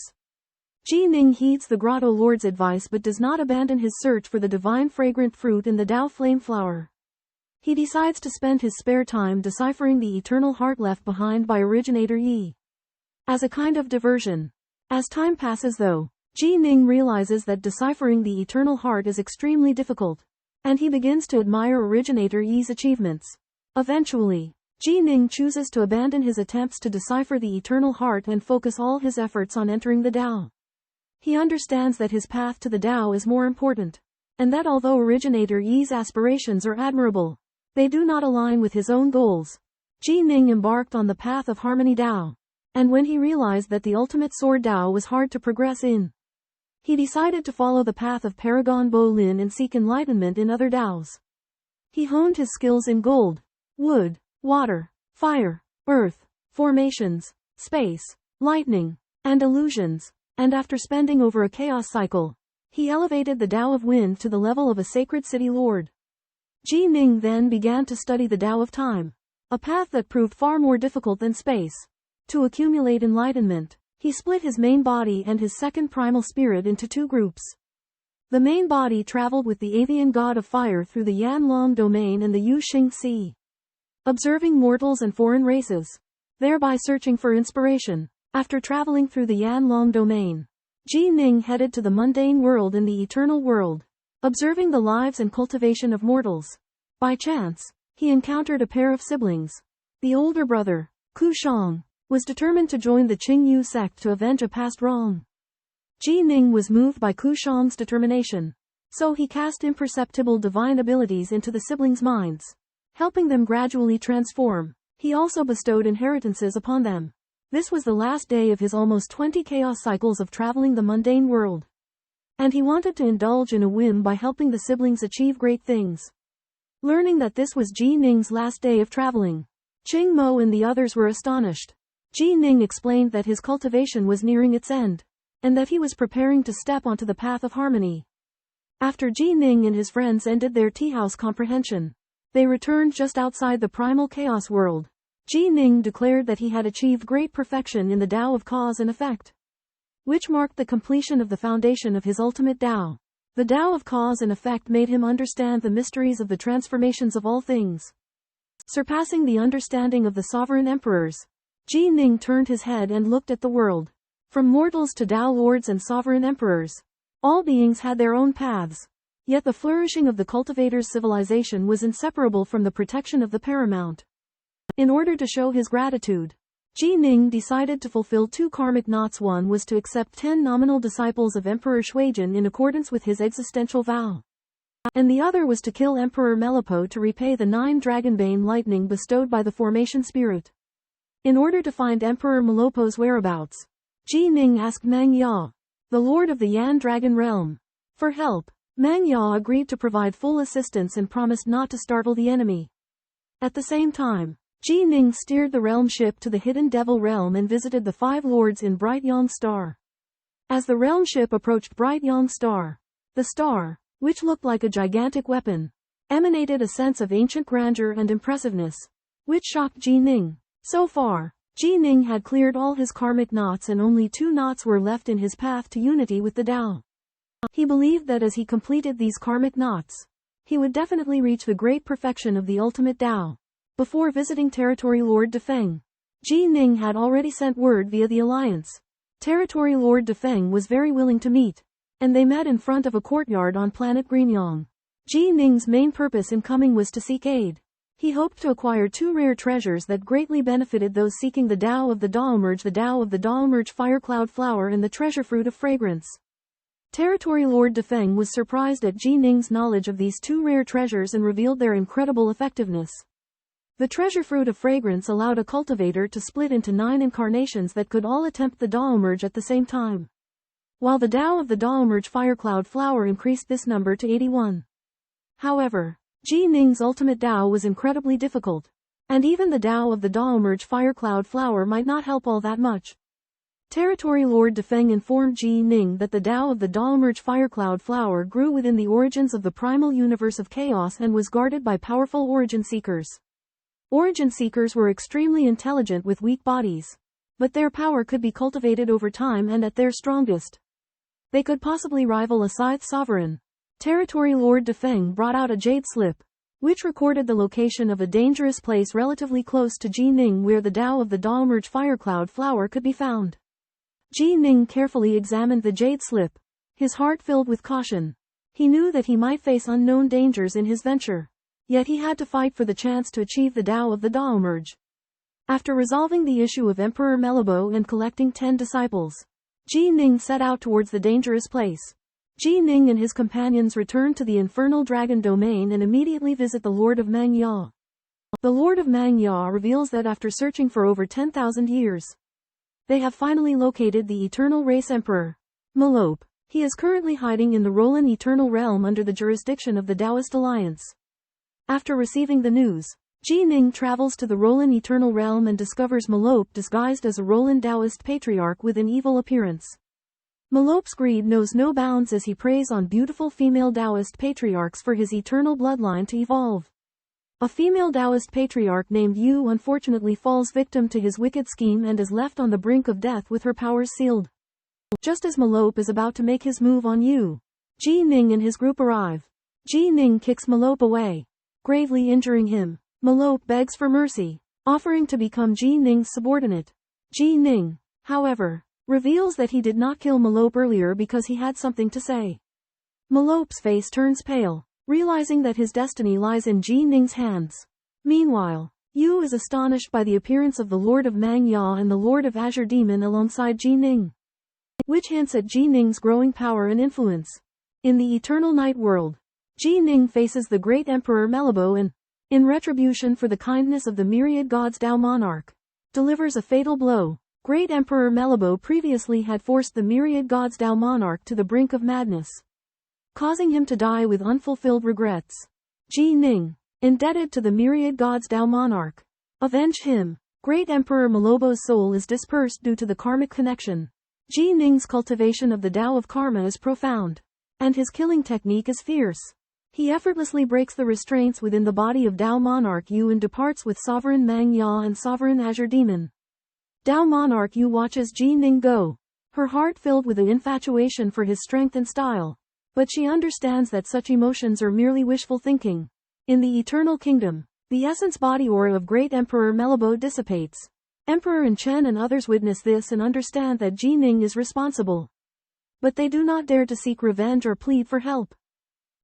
Ji Ning heeds the Grotto Lord's advice but does not abandon his search for the divine fragrant fruit in the Tao flame flower. He decides to spend his spare time deciphering the eternal heart left behind by Originator Yi, as a kind of diversion. As time passes though, Ji Ning realizes that deciphering the eternal heart is extremely difficult, and he begins to admire Originator Yi's achievements. Eventually, Ji Ning chooses to abandon his attempts to decipher the eternal heart and focus all his efforts on entering the Tao. He understands that his path to the Tao is more important, and that although Originator Yi's aspirations are admirable, they do not align with his own goals. Ji Ning embarked on the path of Harmony Tao, and when he realized that the ultimate Sword Tao was hard to progress in, he decided to follow the path of Paragon Bo Lin and seek enlightenment in other Taos. He honed his skills in gold, wood, water, fire, earth, formations, space, lightning, and illusions, and after spending over a chaos cycle, he elevated the Tao of Wind to the level of a sacred city lord. Ji Ning then began to study the Tao of Time, a path that proved far more difficult than space. To accumulate enlightenment, he split his main body and his second primal spirit into two groups. The main body traveled with the avian god of fire through the Yanlong domain and the Yuxing Sea, observing mortals and foreign races, thereby searching for inspiration. After traveling through the Yanlong domain, Ji Ning headed to the mundane world and the eternal world, observing the lives and cultivation of mortals. By chance, he encountered a pair of siblings. The older brother, Ku Shang, was determined to join the Qingyu sect to avenge a past wrong. Ji Ning was moved by Ku Shang's determination, so he cast imperceptible divine abilities into the siblings' minds, helping them gradually transform. He also bestowed inheritances upon them. This was the last day of his almost 20 chaos cycles of traveling the mundane world, and he wanted to indulge in a whim by helping the siblings achieve great things. Learning that this was Ji Ning's last day of traveling, Qing Mo and the others were astonished. Ji Ning explained that his cultivation was nearing its end, and that he was preparing to step onto the path of harmony. After Ji Ning and his friends ended their tea-house comprehension, they returned just outside the primal chaos world. Ji Ning declared that he had achieved great perfection in the Tao of cause and effect, which marked the completion of the foundation of his ultimate Tao. The Tao of cause and effect made him understand the mysteries of the transformations of all things, surpassing the understanding of the sovereign emperors. Ji Ning turned his head and looked at the world. From mortals to Tao lords and sovereign emperors, all beings had their own paths. Yet the flourishing of the cultivator's civilization was inseparable from the protection of the paramount. In order to show his gratitude, Ji Ning decided to fulfill two karmic knots. One was to accept 10 nominal disciples of Emperor Shuijin in accordance with his existential vow, and the other was to kill Emperor Melipo to repay the 9 dragonbane lightning bestowed by the formation spirit. In order to find Emperor Melipo's whereabouts, Ji Ning asked Meng Ya, the lord of the Yan Dragon realm, for help. Meng Ya agreed to provide full assistance and promised not to startle the enemy. At the same time, Ji Ning steered the realm ship to the hidden devil realm and visited the 5 lords in Bright Yang Star. As the realm ship approached Bright Yang Star, the star, which looked like a gigantic weapon, emanated a sense of ancient grandeur and impressiveness, which shocked Ji Ning. So far, Ji Ning had cleared all his karmic knots and only 2 knots were left in his path to unity with the Tao. He believed that as he completed these karmic knots, he would definitely reach the great perfection of the ultimate Tao. Before visiting Territory Lord Defeng, Ji Ning had already sent word via the alliance. Territory Lord Defeng was very willing to meet, and they met in front of a courtyard on planet Greenyong. Ji Ning's main purpose in coming was to seek aid. He hoped to acquire 2 rare treasures that greatly benefited those seeking the Tao of the Daomerge, the Tao of the Daomerge Fire Cloud Flower and the treasure fruit of fragrance. Territory Lord Defeng was surprised at Ji Ning's knowledge of these 2 rare treasures and revealed their incredible effectiveness. The treasure fruit of fragrance allowed a cultivator to split into 9 incarnations that could all attempt the Dao merge at the same time. While the Dao of the Dao merge Firecloud flower increased this number to 81. However, Ji Ning's ultimate Dao was incredibly difficult. And even the Dao of the Dao merge Firecloud flower might not help all that much. Territory Lord Defeng informed Ji Ning that the Dao of the Dao merge Firecloud flower grew within the origins of the primal universe of chaos and was guarded by powerful origin seekers. Origin seekers were extremely intelligent with weak bodies. But their power could be cultivated over time and at their strongest. They could possibly rival a Scythe Sovereign. Territory Lord Defeng brought out a jade slip, which recorded the location of a dangerous place relatively close to Ji Ning where the Dao of the Dao merge Firecloud flower could be found. Ji Ning carefully examined the jade slip, his heart filled with caution. He knew that he might face unknown dangers in his venture. Yet he had to fight for the chance to achieve the Dao of the Dao merge. After resolving the issue of Emperor Melabo and collecting 10 disciples, Ji Ning set out towards the dangerous place. Ji Ning and his companions returned to the Infernal Dragon domain and immediately visit the Lord of Mangya. The Lord of Mangya reveals that after searching for over 10,000 years, they have finally located the Eternal Race Emperor, Melope. He is currently hiding in the Roland Eternal Realm under the jurisdiction of the Taoist Alliance. After receiving the news, Ji Ning travels to the Roland Eternal Realm and discovers Melope disguised as a Roland Taoist patriarch with an evil appearance. Melope's greed knows no bounds as he preys on beautiful female Taoist patriarchs for his eternal bloodline to evolve. A female Taoist patriarch named Yu unfortunately falls victim to his wicked scheme and is left on the brink of death with her powers sealed. Just as Melope is about to make his move on Yu, Ji Ning and his group arrive. Ji Ning kicks Melope away, gravely injuring him. Melope begs for mercy, offering to become Ji Ning's subordinate. Ji Ning, however, reveals that he did not kill Melope earlier because he had something to say. Melope's face turns pale, realizing that his destiny lies in Ji Ning's hands. Meanwhile, Yu is astonished by the appearance of the Lord of Mangya and the Lord of Azure Demon alongside Ji Ning, which hints at Ji Ning's growing power and influence. In the Eternal Night World, Ji Ning faces the great Emperor Melabo and, in retribution for the kindness of the myriad gods Dao Monarch, delivers a fatal blow. Great Emperor Melabo previously had forced the myriad gods Dao Monarch to the brink of madness, causing him to die with unfulfilled regrets. Ji Ning, indebted to the myriad gods Dao Monarch, avenge him. Great Emperor Melobo's soul is dispersed due to the karmic connection. Ji Ning's cultivation of the Dao of Karma is profound, and his killing technique is fierce. He effortlessly breaks the restraints within the body of Dao Monarch Yu and departs with Sovereign Mangya and Sovereign Azure Demon. Dao Monarch Yu watches Ji Ning go, her heart filled with an infatuation for his strength and style. But she understands that such emotions are merely wishful thinking. In the Eternal Kingdom, the essence body aura of Great Emperor Melabo dissipates. Emperor Chen and others witness this and understand that Ji Ning is responsible. But they do not dare to seek revenge or plead for help.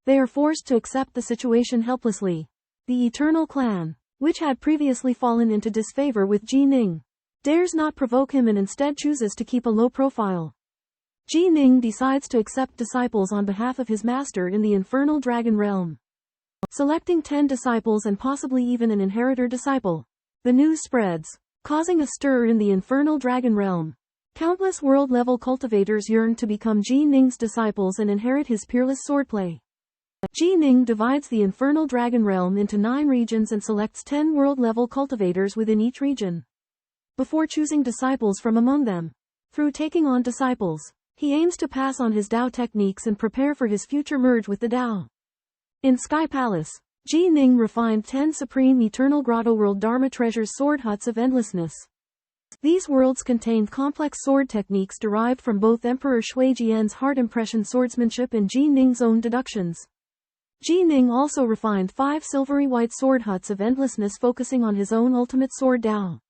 They are forced to accept the situation helplessly. The Eternal Clan, which had previously fallen into disfavor with Ji Ning, dares not provoke him and instead chooses to keep a low profile. Ji Ning decides to accept disciples on behalf of his master in the Infernal Dragon Realm. Selecting 10 disciples and possibly even an inheritor disciple, the news spreads, causing a stir in the Infernal Dragon Realm. Countless world-level cultivators yearn to become Ji Ning's disciples and inherit his peerless swordplay. Ji Ning divides the Infernal Dragon Realm into 9 regions and selects 10 world-level cultivators within each region. Before choosing disciples from among them, through taking on disciples, he aims to pass on his Dao techniques and prepare for his future merge with the Dao. In Sky Palace, Ji Ning refined 10 supreme eternal grotto world Dharma treasures sword huts of endlessness. These worlds contained complex sword techniques derived from both Emperor Shui Jian's heart impression swordsmanship and Ji Ning's own deductions. Ji Ning also refined 5 silvery white sword huts of endlessness focusing on his own ultimate sword Dao.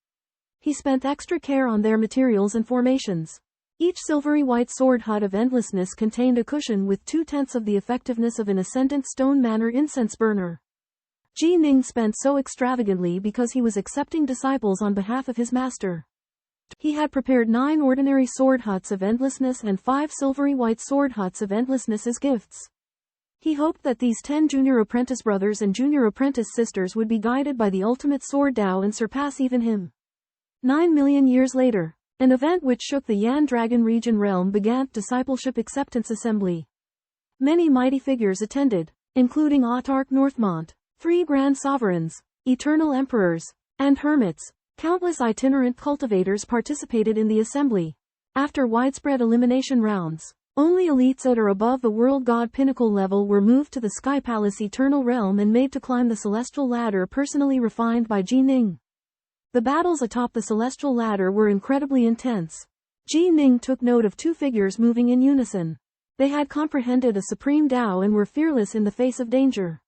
He spent extra care on their materials and formations. Each silvery white sword hut of endlessness contained a cushion with 2/10 of the effectiveness of an Ascendant Stone Manor incense burner. Ji Ning spent so extravagantly because he was accepting disciples on behalf of his master. He had prepared 9 ordinary sword huts of endlessness and 5 silvery white sword huts of endlessness as gifts. He hoped that these 10 junior apprentice brothers and junior apprentice sisters would be guided by the ultimate sword Tao and surpass even him. 9 million years later, an event which shook the Yan Dragon region realm began, Discipleship Acceptance Assembly. Many mighty figures attended, including Autarch Northmont, 3 Grand Sovereigns, Eternal Emperors, and Hermits. Countless itinerant cultivators participated in the assembly. After widespread elimination rounds, only elites at or above the world god pinnacle level were moved to the Sky Palace Eternal Realm and made to climb the celestial ladder personally refined by Ji Ning. The battles atop the celestial ladder were incredibly intense. Ji Ning took note of 2 figures moving in unison. They had comprehended a supreme Tao and were fearless in the face of danger,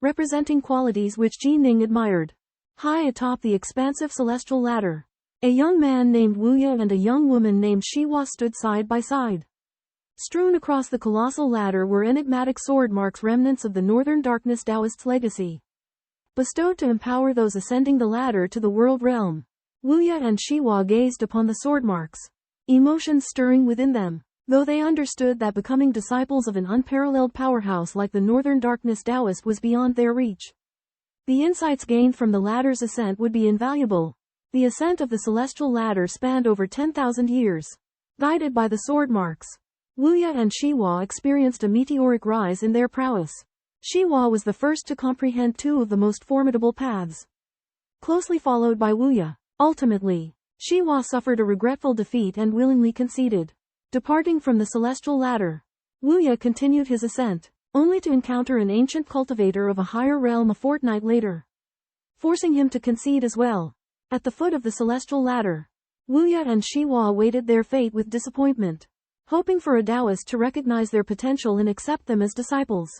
representing qualities which Ji Ning admired. High atop the expansive celestial ladder, a young man named Wu Ye and a young woman named Shiwa stood side by side. Strewn across the colossal ladder were enigmatic sword marks, remnants of the Northern Darkness Taoist's legacy, bestowed to empower those ascending the ladder to the world realm. Wu Ye and Shiwa gazed upon the sword marks, emotions stirring within them, though they understood that becoming disciples of an unparalleled powerhouse like the Northern Darkness Taoist was beyond their reach. The insights gained from the ladder's ascent would be invaluable. The ascent of the celestial ladder spanned over 10,000 years. Guided by the sword marks, Wu Ye and Shiwa experienced a meteoric rise in their prowess. Shiwa was the first to comprehend 2 of the most formidable paths, closely followed by Wu Ye. Ultimately, Shiwa suffered a regretful defeat and willingly conceded, departing from the celestial ladder. Wu Ye continued his ascent, only to encounter an ancient cultivator of a higher realm a fortnight later, forcing him to concede as well. At the foot of the celestial ladder, Wu Ye and Shiwa awaited their fate with disappointment, hoping for a Taoist to recognize their potential and accept them as disciples.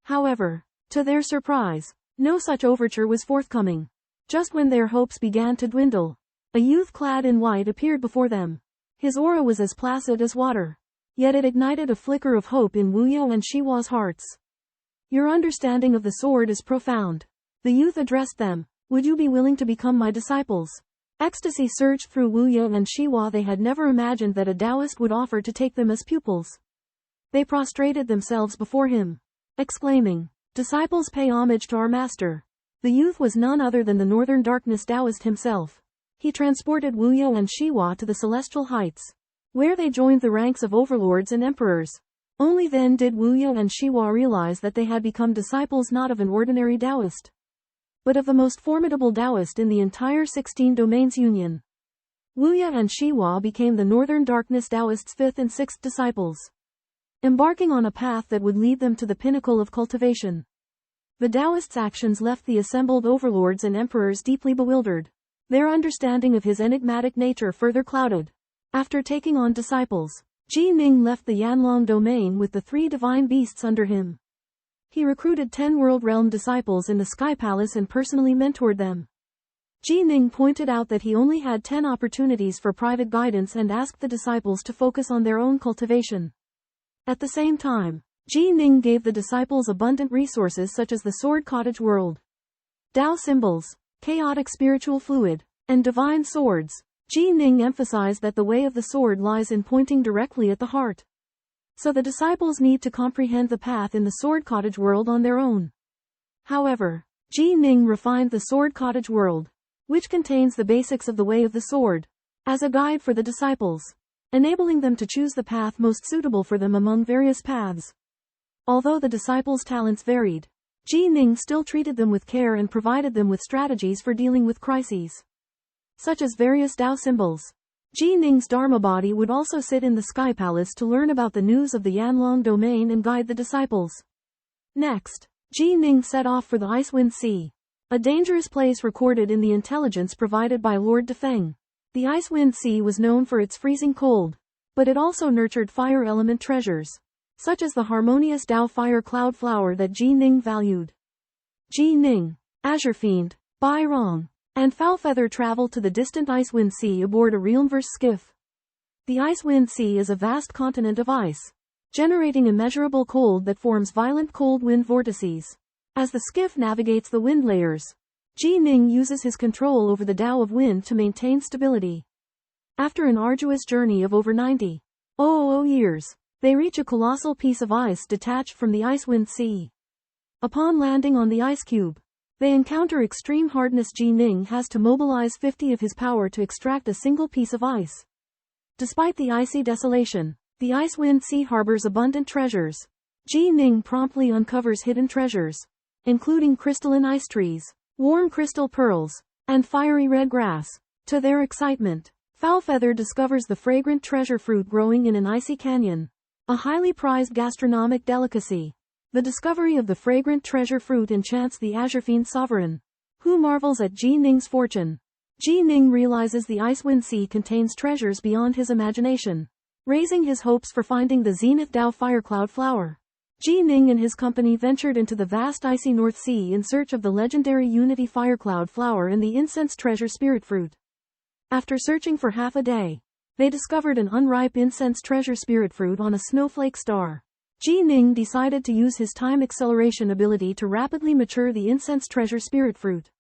However, to their surprise, no such overture was forthcoming. Just when their hopes began to dwindle, a youth clad in white appeared before them. His aura was as placid as water, yet it ignited a flicker of hope in Wu Ye and Shiwa's hearts. Your understanding of the sword is profound. The youth addressed them. Would you be willing to become my disciples? Ecstasy surged through Wu Ye and Shiwa. They had never imagined that a Taoist would offer to take them as pupils. They prostrated themselves before him, exclaiming, "Disciples, pay homage to our master." The youth was none other than the Northern Darkness Taoist himself. He transported Wu Ye and Shiwa to the celestial heights, where they joined the ranks of overlords and emperors. Only then did Wu Ye and Shiwa realize that they had become disciples not of an ordinary Taoist, but of the most formidable Taoist in the entire 16 Domains Union. Wu Ye and Shiwa became the Northern Darkness Taoist's 5th and 6th disciples, embarking on a path that would lead them to the pinnacle of cultivation. The Taoist's actions left the assembled overlords and emperors deeply bewildered, their understanding of his enigmatic nature further clouded. After taking on disciples, Ji Ning left the Yanlong domain with the 3 divine beasts under him. He recruited 10 World Realm disciples in the Sky Palace and personally mentored them. Ji Ning pointed out that he only had 10 opportunities for private guidance and asked the disciples to focus on their own cultivation. At the same time, Ji Ning gave the disciples abundant resources such as the Sword Cottage World, Tao symbols, chaotic spiritual fluid, and divine swords. Ji Ning emphasized that the way of the sword lies in pointing directly at the heart. So the disciples need to comprehend the path in the Sword Cottage World on their own. However, Ji Ning refined the Sword Cottage World, which contains the basics of the way of the sword, as a guide for the disciples, enabling them to choose the path most suitable for them among various paths. Although the disciples' talents varied, Ji Ning still treated them with care and provided them with strategies for dealing with crises, such as various Tao symbols. Ji Ning's Dharma body would also sit in the Sky Palace to learn about the news of the Yanlong domain and guide the disciples. Next, Ji Ning set off for the Icewind Sea, a dangerous place recorded in the intelligence provided by Lord Defeng. The Icewind Sea was known for its freezing cold, but it also nurtured fire element treasures, such as the harmonious Tao fire cloud flower that Ji Ning valued. Ji Ning, Azure Fiend, Bai Rong, and Foulfeather traveled to the distant Icewind Sea aboard a Realmverse skiff. The Icewind Sea is a vast continent of ice, generating immeasurable cold that forms violent cold wind vortices. As the skiff navigates the wind layers, Ji Ning uses his control over the Tao of wind to maintain stability. After an arduous journey of over 90 years, They reach a colossal piece of ice detached from the icewind sea. Upon landing on the ice cube, they encounter extreme hardness. Ji Ning has to mobilize 50 of his power to extract a single piece of ice. Despite the icy desolation, the icewind sea harbors abundant treasures. Ji Ning promptly uncovers hidden treasures, including crystalline ice trees, warm crystal pearls, and fiery red grass. To their excitement, Foulfeather discovers the fragrant treasure fruit growing in an icy canyon, a highly prized gastronomic delicacy. The discovery of the fragrant treasure fruit enchants the Azure Fiend sovereign, who marvels at Ji Ning's fortune. Ji Ning realizes the Icewind Sea contains treasures beyond his imagination, raising his hopes for finding the Zenith Dao Firecloud flower. Ji Ning and his company ventured into the vast icy North Sea in search of the legendary Unity Firecloud flower and the incense treasure spirit fruit. After searching for half a day, they discovered an unripe incense treasure spirit fruit on a snowflake star. Ji Ning decided to use his time acceleration ability to rapidly mature the incense treasure spirit fruit.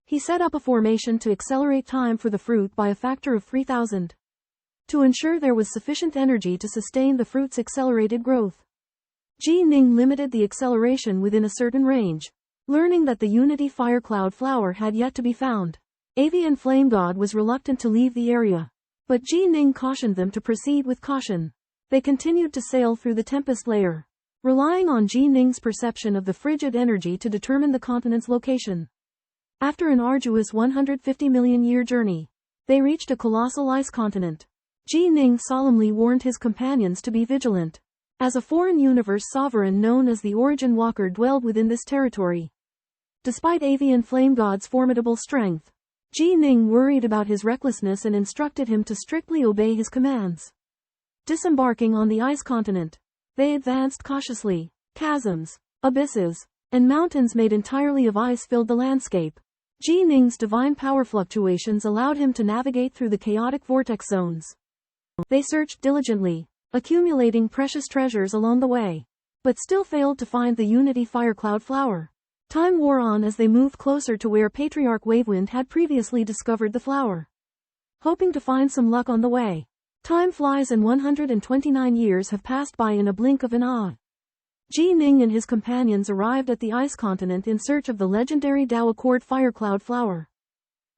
He set up a formation to accelerate time for the fruit by a factor of 3000. To ensure there was sufficient energy to sustain the fruit's accelerated growth, Ji Ning limited the acceleration within a certain range. Learning that the Unity Firecloud flower had yet to be found, Avian Flame God was reluctant to leave the area, but Ji Ning cautioned them to proceed with caution. They continued to sail through the tempest layer, relying on Ji Ning's perception of the frigid energy to determine the continent's location. After an arduous 150 million year journey, they reached a colossal ice continent. Ji Ning solemnly warned his companions to be vigilant, as a foreign universe sovereign known as the Origin Walker dwelled within this territory. Despite Avian Flame God's formidable strength, Ji Ning worried about his recklessness and instructed him to strictly obey his commands. Disembarking on the ice continent, they advanced cautiously. Chasms, abysses, and mountains made entirely of ice filled the landscape. Ji Ning's divine power fluctuations allowed him to navigate through the chaotic vortex zones. They searched diligently, accumulating precious treasures along the way, but still failed to find the Unity Firecloud flower. Time wore on as they moved closer to where Patriarch Wavewind had previously discovered the flower. Hoping to find some luck on the way, time flies and 129 years have passed by in a blink of an eye. Ji Ning and his companions arrived at the ice continent in search of the legendary Dao Accord Firecloud flower.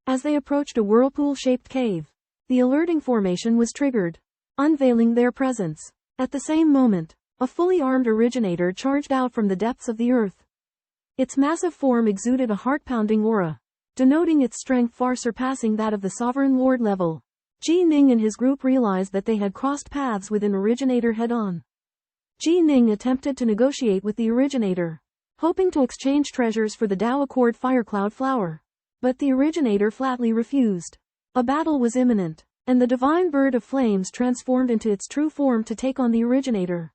As they approached a whirlpool-shaped cave, the alerting formation was triggered, unveiling their presence. At the same moment, a fully armed originator charged out from the depths of the earth. Its massive form exuded a heart-pounding aura, denoting its strength far surpassing that of the Sovereign Lord level. Ji Ning and his group realized that they had crossed paths with an originator head-on. Ji Ning attempted to negotiate with the originator, hoping to exchange treasures for the Dao Accord Firecloud flower. But the originator flatly refused. A battle was imminent, and the divine bird of flames transformed into its true form to take on the originator.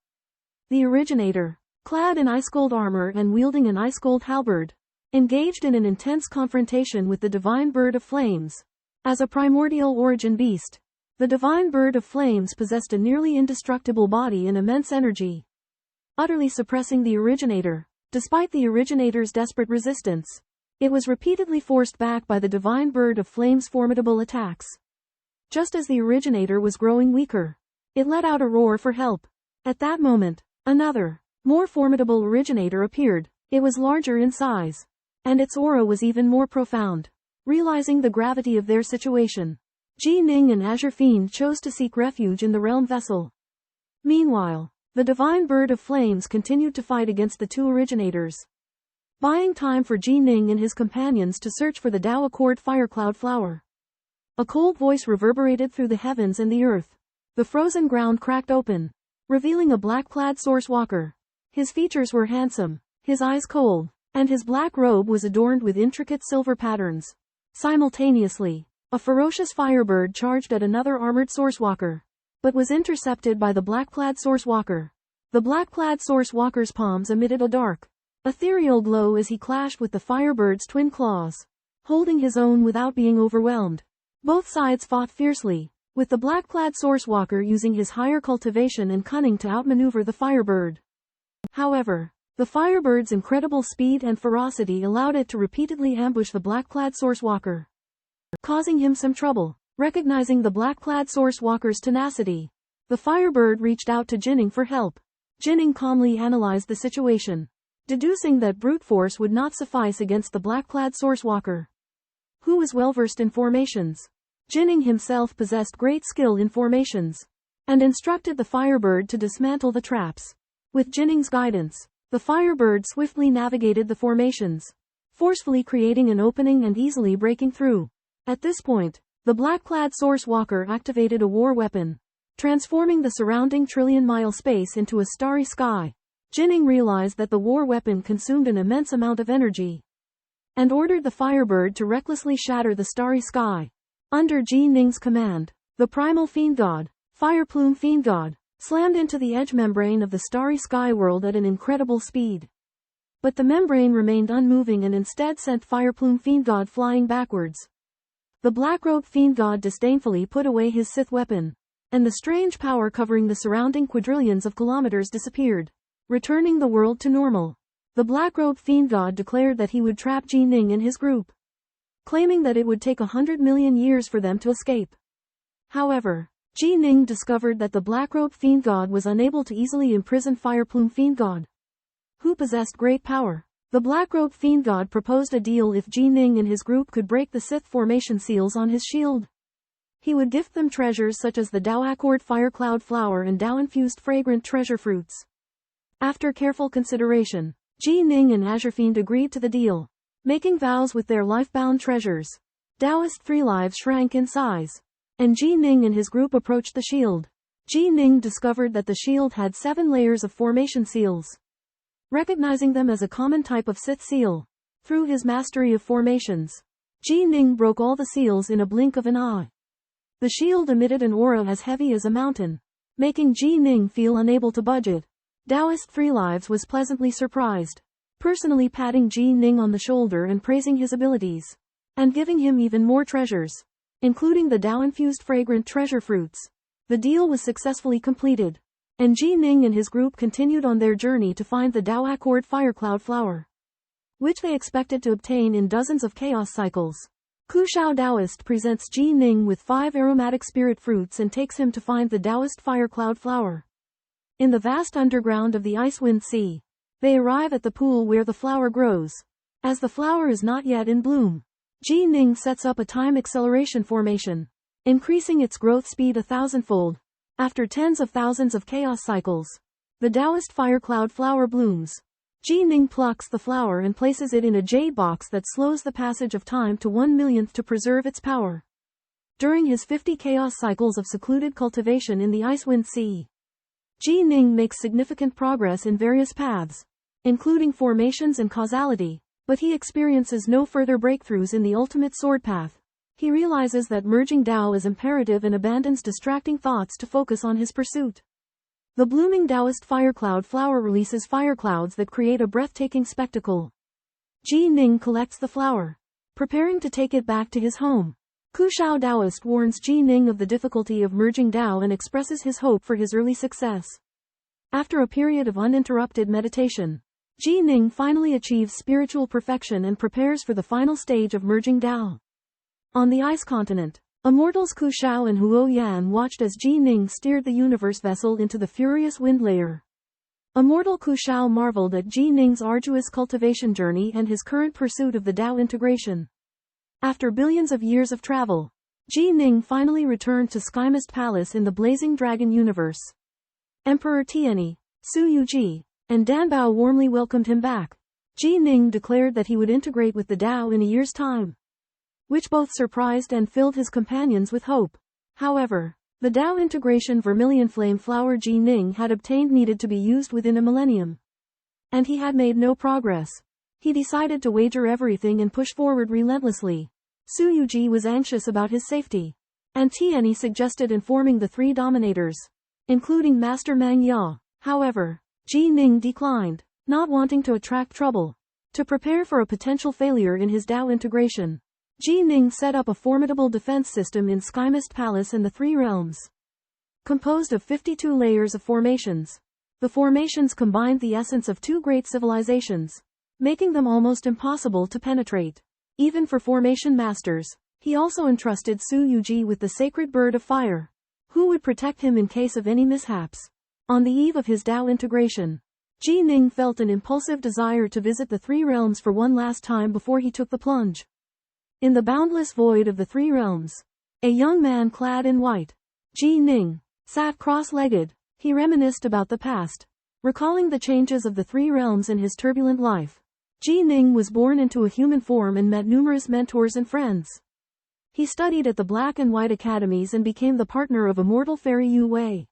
The originator, clad in ice-gold armor and wielding an ice-gold halberd, engaged in an intense confrontation with the divine bird of flames. As a primordial origin beast, the divine bird of flames possessed a nearly indestructible body and immense energy, utterly suppressing the originator. Despite the originator's desperate resistance, it was repeatedly forced back by the divine bird of flames' formidable attacks. Just as the originator was growing weaker, it let out a roar for help. At that moment, another, more formidable originator appeared. It was larger in size, and its aura was even more profound. Realizing the gravity of their situation, Ji Ning and Azure Fiend chose to seek refuge in the realm vessel. Meanwhile, the divine bird of flames continued to fight against the two originators, buying time for Ji Ning and his companions to search for the Dao Accord Firecloud flower. A cold voice reverberated through the heavens and the earth. The frozen ground cracked open, revealing a black-clad source walker. His features were handsome, his eyes cold, and his black robe was adorned with intricate silver patterns. Simultaneously, a ferocious firebird charged at another armored sourcewalker, but was intercepted by the black-clad sourcewalker. The black-clad sourcewalker's palms emitted a dark, ethereal glow as he clashed with the firebird's twin claws, holding his own without being overwhelmed. Both sides fought fiercely, with the black-clad sourcewalker using his higher cultivation and cunning to outmaneuver the firebird. However, the firebird's incredible speed and ferocity allowed it to repeatedly ambush the black-clad sourcewalker, causing him some trouble. Recognizing the black-clad sourcewalker's tenacity, The Firebird reached out to Jining for help. Jining calmly analyzed the situation, deducing that brute force would not suffice against the black-clad Sourcewalker, who was well-versed in formations. Jining himself possessed great skill in formations, and instructed the Firebird to dismantle the traps. With Jining's guidance, the Firebird swiftly navigated the formations, forcefully creating an opening and easily breaking through. At this point, the black-clad Sourcewalker activated a war weapon, transforming the surrounding trillion-mile space into a starry sky. Jining realized that the war weapon consumed an immense amount of energy, and ordered the Firebird to recklessly shatter the starry sky. Under Jining's command, the primal Fiend God, Fireplume Fiend God, slammed into the edge membrane of the starry sky world at an incredible speed. But the membrane remained unmoving and instead sent Fireplume Fiend God flying backwards. The Blackrobe Fiend God disdainfully put away his Sith weapon, and the strange power covering the surrounding quadrillions of kilometers disappeared, returning the world to normal. The Blackrobe Fiend God declared that he would trap Jining and his group, claiming that it would take 100 million years for them to escape. However, Jining discovered that the Blackrobe Fiend God was unable to easily imprison Fireplume Fiend God, who possessed great power. The Blackrobe Fiend God proposed a deal if Jining and his group could break the Sith formation seals on his shield. He would gift them treasures such as the Dao Accord Firecloud Flower and Dao-infused fragrant treasure fruits. After careful consideration, Jining and Azure Fiend agreed to the deal, making vows with their life-bound treasures. Daoist Three Lives shrank in size, and Jining and his group approached the shield. Jining discovered that the shield had 7 layers of formation seals, recognizing them as a common type of Sith seal. Through his mastery of formations, Jining broke all the seals in a blink of an eye. The shield emitted an aura as heavy as a mountain, making Jining feel unable to budge it. Daoist Three Lives was pleasantly surprised, personally patting Jining on the shoulder and praising his abilities, and giving him even more treasures, including the Dao-infused fragrant treasure fruits. The deal was successfully completed, and Jining and his group continued on their journey to find the Dao Accord Firecloud Flower, which they expected to obtain in dozens of chaos cycles. Kushao Daoist presents Jining with 5 aromatic spirit fruits and takes him to find the Daoist Firecloud Flower. In the vast underground of the Icewind Sea, they arrive at the pool where the flower grows. As the flower is not yet in bloom, Jining sets up a time acceleration formation, increasing its growth speed 1,000-fold. After tens of thousands of chaos cycles, the Daoist Firecloud Flower blooms. Jining plucks the flower and places it in a jade box that slows the passage of time to 1/1,000,000th to preserve its power. During his 50 chaos cycles of secluded cultivation in the Icewind Sea, Jining makes significant progress in various paths, including formations and causality, but he experiences no further breakthroughs in the ultimate sword path. He realizes that merging Dao is imperative and abandons distracting thoughts to focus on his pursuit. The blooming Daoist Firecloud Flower releases fireclouds that create a breathtaking spectacle. Jining collects the flower, preparing to take it back to his home. Kushao Daoist warns Jining of the difficulty of merging Dao and expresses his hope for his early success. After a period of uninterrupted meditation, Jining finally achieves spiritual perfection and prepares for the final stage of merging Dao. On the ice continent, immortals Kushao and Huo Yan watched as Jining steered the universe vessel into the furious wind layer. Immortal Kushao marveled at Jining's arduous cultivation journey and his current pursuit of the Dao integration. After billions of years of travel, Jining finally returned to Skymist Palace in the Blazing Dragon universe. Emperor Tianyi, Su Yuji, and Danbao warmly welcomed him back. Jining declared that he would integrate with the Dao in a year's time, which both surprised and filled his companions with hope. However, the Dao integration vermilion flame flower Jining had obtained needed to be used within a millennium, and he had made no progress. He decided to wager everything and push forward relentlessly. Su Yuji was anxious about his safety, and Tianyi suggested informing the 3 dominators, including Master Mang Ya. However, Jining declined, not wanting to attract trouble. To prepare for a potential failure in his Dao integration, Jining set up a formidable defense system in Skymist Palace and the 3 realms, composed of 52 layers of formations. The formations combined the essence of 2 great civilizations, making them almost impossible to penetrate, even for formation masters. He also entrusted Su Yuji with the sacred bird of fire, Who would protect him in case of any mishaps? On the eve of his Tao integration, Ji Ning felt an impulsive desire to visit the three realms for one last time before he took the plunge. In the boundless void of the three realms, a young man clad in white, Ji Ning, sat cross-legged. He reminisced about the past, recalling the changes of the three realms in his turbulent life. Ji Ning was born into a human form and met numerous mentors and friends. He studied at the Black and White Academies and became the partner of immortal fairy Yu Wei.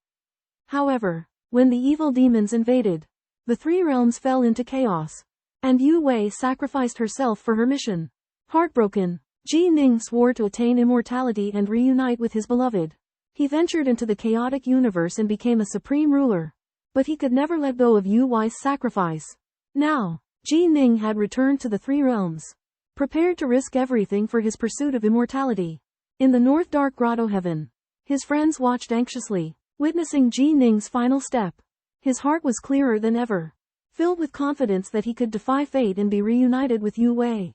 However, when the evil demons invaded, the three realms fell into chaos, and Yu Wei sacrificed herself for her mission. Heartbroken, Ji Ning swore to attain immortality and reunite with his beloved. He ventured into the chaotic universe and became a supreme ruler. But he could never let go of Yu Wei's sacrifice. Now, Ji Ning had returned to the three realms, prepared to risk everything for his pursuit of immortality. In the North Dark Grotto heaven, his friends watched anxiously, witnessing Ji Ning's final step. His heart was clearer than ever, filled with confidence that he could defy fate and be reunited with Yu Wei.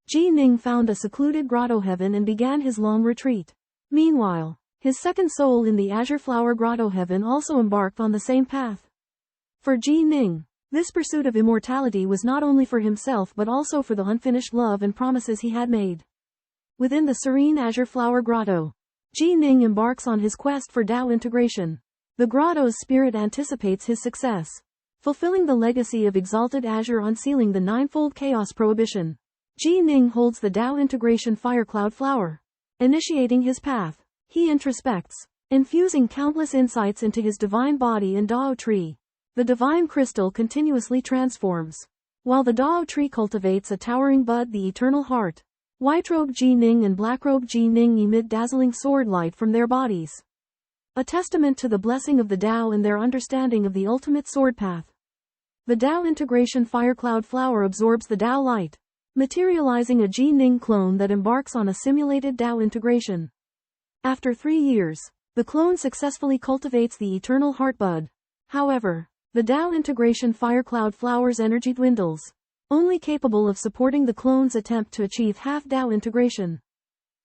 Ji Ning found a secluded grotto heaven and began his long retreat. Meanwhile, his second soul in the Azure Flower Grotto heaven also embarked on the same path. For Ji Ning, this pursuit of immortality was not only for himself but also for the unfinished love and promises he had made. Within the serene Azure Flower Grotto, Ji Ning embarks on his quest for Tao integration. The grotto's spirit anticipates his success, fulfilling the legacy of exalted Azure unsealing the ninefold chaos prohibition. Ji Ning holds the Tao integration fire cloud flower. Initiating his path, he introspects, infusing countless insights into his divine body and Dao tree. The divine crystal continuously transforms, while the Dao tree cultivates a towering bud, the eternal heart. White-robed Ji Ning and black-robed Ji Ning emit dazzling sword light from their bodies, a testament to the blessing of the Tao and their understanding of the ultimate sword path. The Tao integration fire cloud flower absorbs the Tao light, materializing a Ji Ning clone that embarks on a simulated Tao integration. After 3 years, the clone successfully cultivates the eternal heart bud. However, the Tao integration fire cloud flower's energy dwindles, only capable of supporting the clone's attempt to achieve half Tao integration.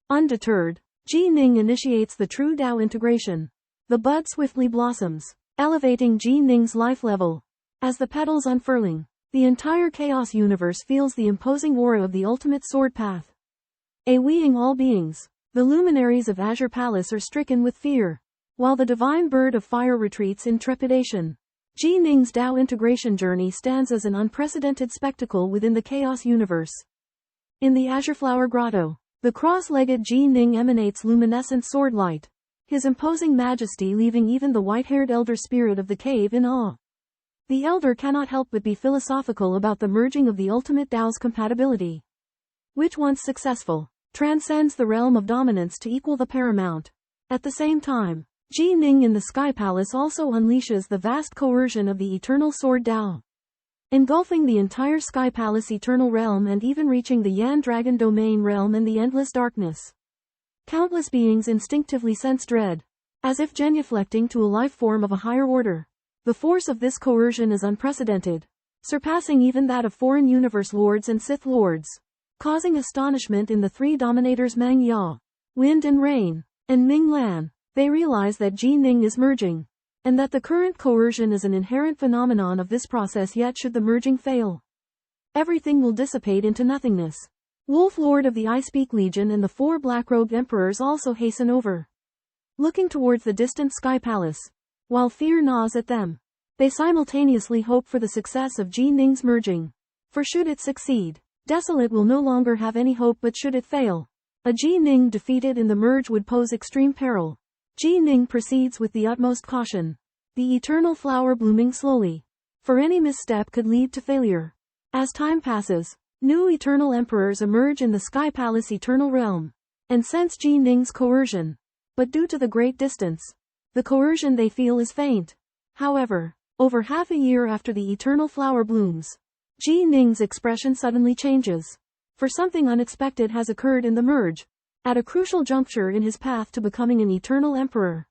Undeterred, Ji Ning initiates the true Tao integration. The bud swiftly blossoms, elevating Ji Ning's life level. As the petals unfurling, the entire chaos universe feels the imposing aura of the ultimate sword path. Awaiting all beings, the luminaries of Azure Palace are stricken with fear, while the divine bird of fire retreats in trepidation. Ji Ning's Tao integration journey stands as an unprecedented spectacle within the chaos universe. In the Azure Flower Grotto, the cross-legged Ji Ning emanates luminescent sword light, his imposing majesty leaving even the white-haired elder spirit of the cave in awe. The elder cannot help but be philosophical about the merging of the ultimate Tao's compatibility, which once successful, transcends the realm of dominance to equal the paramount. At the same time, Ji Ning in the Sky Palace also unleashes the vast coercion of the eternal sword Tao, engulfing the entire Sky Palace eternal realm and even reaching the Yan Dragon domain realm and the endless darkness. Countless beings instinctively sense dread, as if genuflecting to a life form of a higher order. The force of this coercion is unprecedented, surpassing even that of foreign universe lords and Sith lords, causing astonishment in the three dominators Mang Ya, Wind and Rain, and Ming Lan. They realize that Ji Ning is merging, and that the current coercion is an inherent phenomenon of this process, yet should the merging fail, everything will dissipate into nothingness. Wolf Lord of the Ice Peak Legion and the 4 black-robed emperors also hasten over, looking towards the distant Sky Palace. While fear gnaws at them, they simultaneously hope for the success of Ji Ning's merging. For should it succeed, Desolate will no longer have any hope, but should it fail, a Ji Ning defeated in the merge would pose extreme peril. Ji Ning proceeds with the utmost caution, the eternal flower blooming slowly, for any misstep could lead to failure. As time passes, new eternal emperors emerge in the Sky Palace eternal realm, and sense Ji Ning's coercion. But due to the great distance, the coercion they feel is faint. However, over half a year after the eternal flower blooms, Ji Ning's expression suddenly changes. For something unexpected has occurred in the merge, at a crucial juncture in his path to becoming an eternal emperor.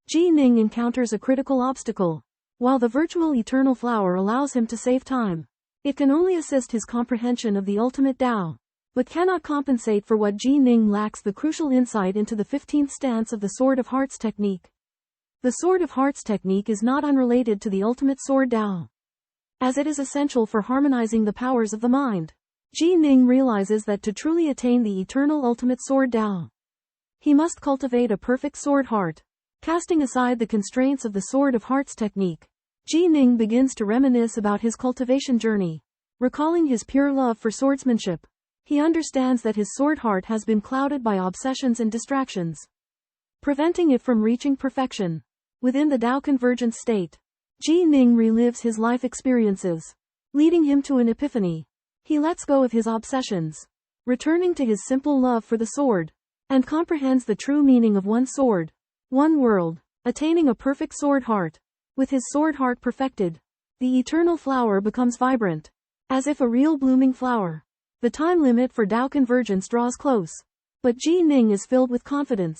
Ji Ning encounters a critical obstacle. While the virtual eternal flower allows him to save time, it can only assist his comprehension of the ultimate Tao. but cannot compensate for what Ji Ning lacks: the crucial insight into the 15th stance of the Sword of Hearts technique. The Sword of Hearts technique is not unrelated to the ultimate sword Dao, as it is essential for harmonizing the powers of the mind. Ji Ning realizes that to truly attain the eternal ultimate sword Dao, he must cultivate a perfect sword heart. Casting aside the constraints of the Sword of Hearts technique, Ji Ning begins to reminisce about his cultivation journey. Recalling his pure love for swordsmanship, he understands that his sword heart has been clouded by obsessions and distractions, preventing it from reaching perfection. Within the Dao convergence state, Ji Ning relives his life experiences, leading him to an epiphany. He lets go of his obsessions, returning to his simple love for the sword, and comprehends the true meaning of one sword, one world, attaining a perfect sword heart. With his sword heart perfected, the eternal flower becomes vibrant, as if a real blooming flower. The time limit for Dao convergence draws close, but Ji Ning is filled with confidence,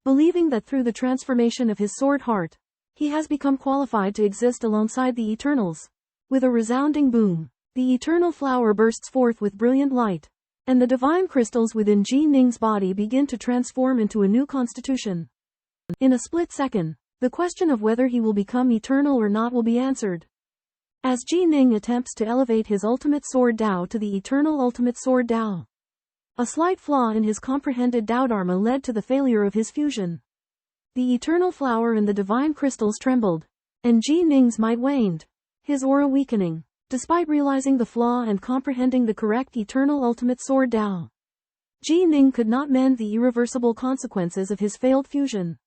believing that through the transformation of his sword heart, he has become qualified to exist alongside the Eternals. With a resounding boom, the eternal flower bursts forth with brilliant light, and the divine crystals within Ji Ning's body begin to transform into a new constitution. In a split second, the question of whether he will become eternal or not will be answered. As Ji Ning attempts to elevate his ultimate sword Dao to the eternal ultimate sword Dao, a slight flaw in his comprehended Dao Dharma led to the failure of his fusion. The eternal flower and the divine crystals trembled, and Ji Ning's might waned, his aura weakening. Despite realizing the flaw and comprehending the correct eternal ultimate sword Dao, Ji Ning could not mend the irreversible consequences of his failed fusion.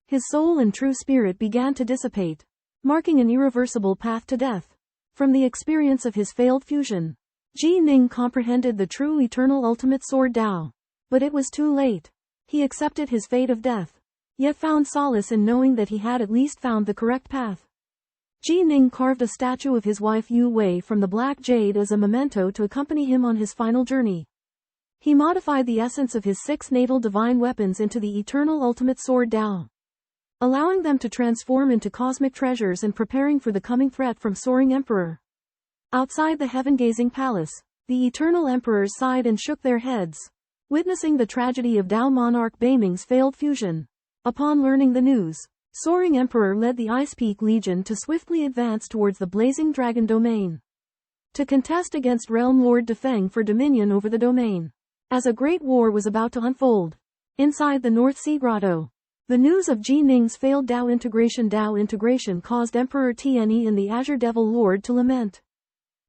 His soul and true spirit began to dissipate, marking an irreversible path to death. From the experience of his failed fusion, Ji Ning comprehended the true eternal ultimate sword Dao, but it was too late. He accepted his fate of death, yet found solace in knowing that he had at least found the correct path. Ji Ning carved a statue of his wife Yu Wei from the black jade as a memento to accompany him on his final journey. He modified the essence of his 6 natal divine weapons into the eternal ultimate sword Dao, allowing them to transform into cosmic treasures and preparing for the coming threat from Soaring Emperor. Outside the heaven-gazing palace, the eternal emperors sighed and shook their heads, witnessing the tragedy of Dao monarch Beiming's failed fusion. Upon learning the news, Soaring Emperor led the Ice Peak Legion to swiftly advance towards the Blazing Dragon domain, to contest against Realm Lord Defeng for dominion over the domain. As a great war was about to unfold, inside the North Sea Grotto, the news of Ji Ning's failed Dao integration caused Emperor Tianyi and the Azure Devil Lord to lament.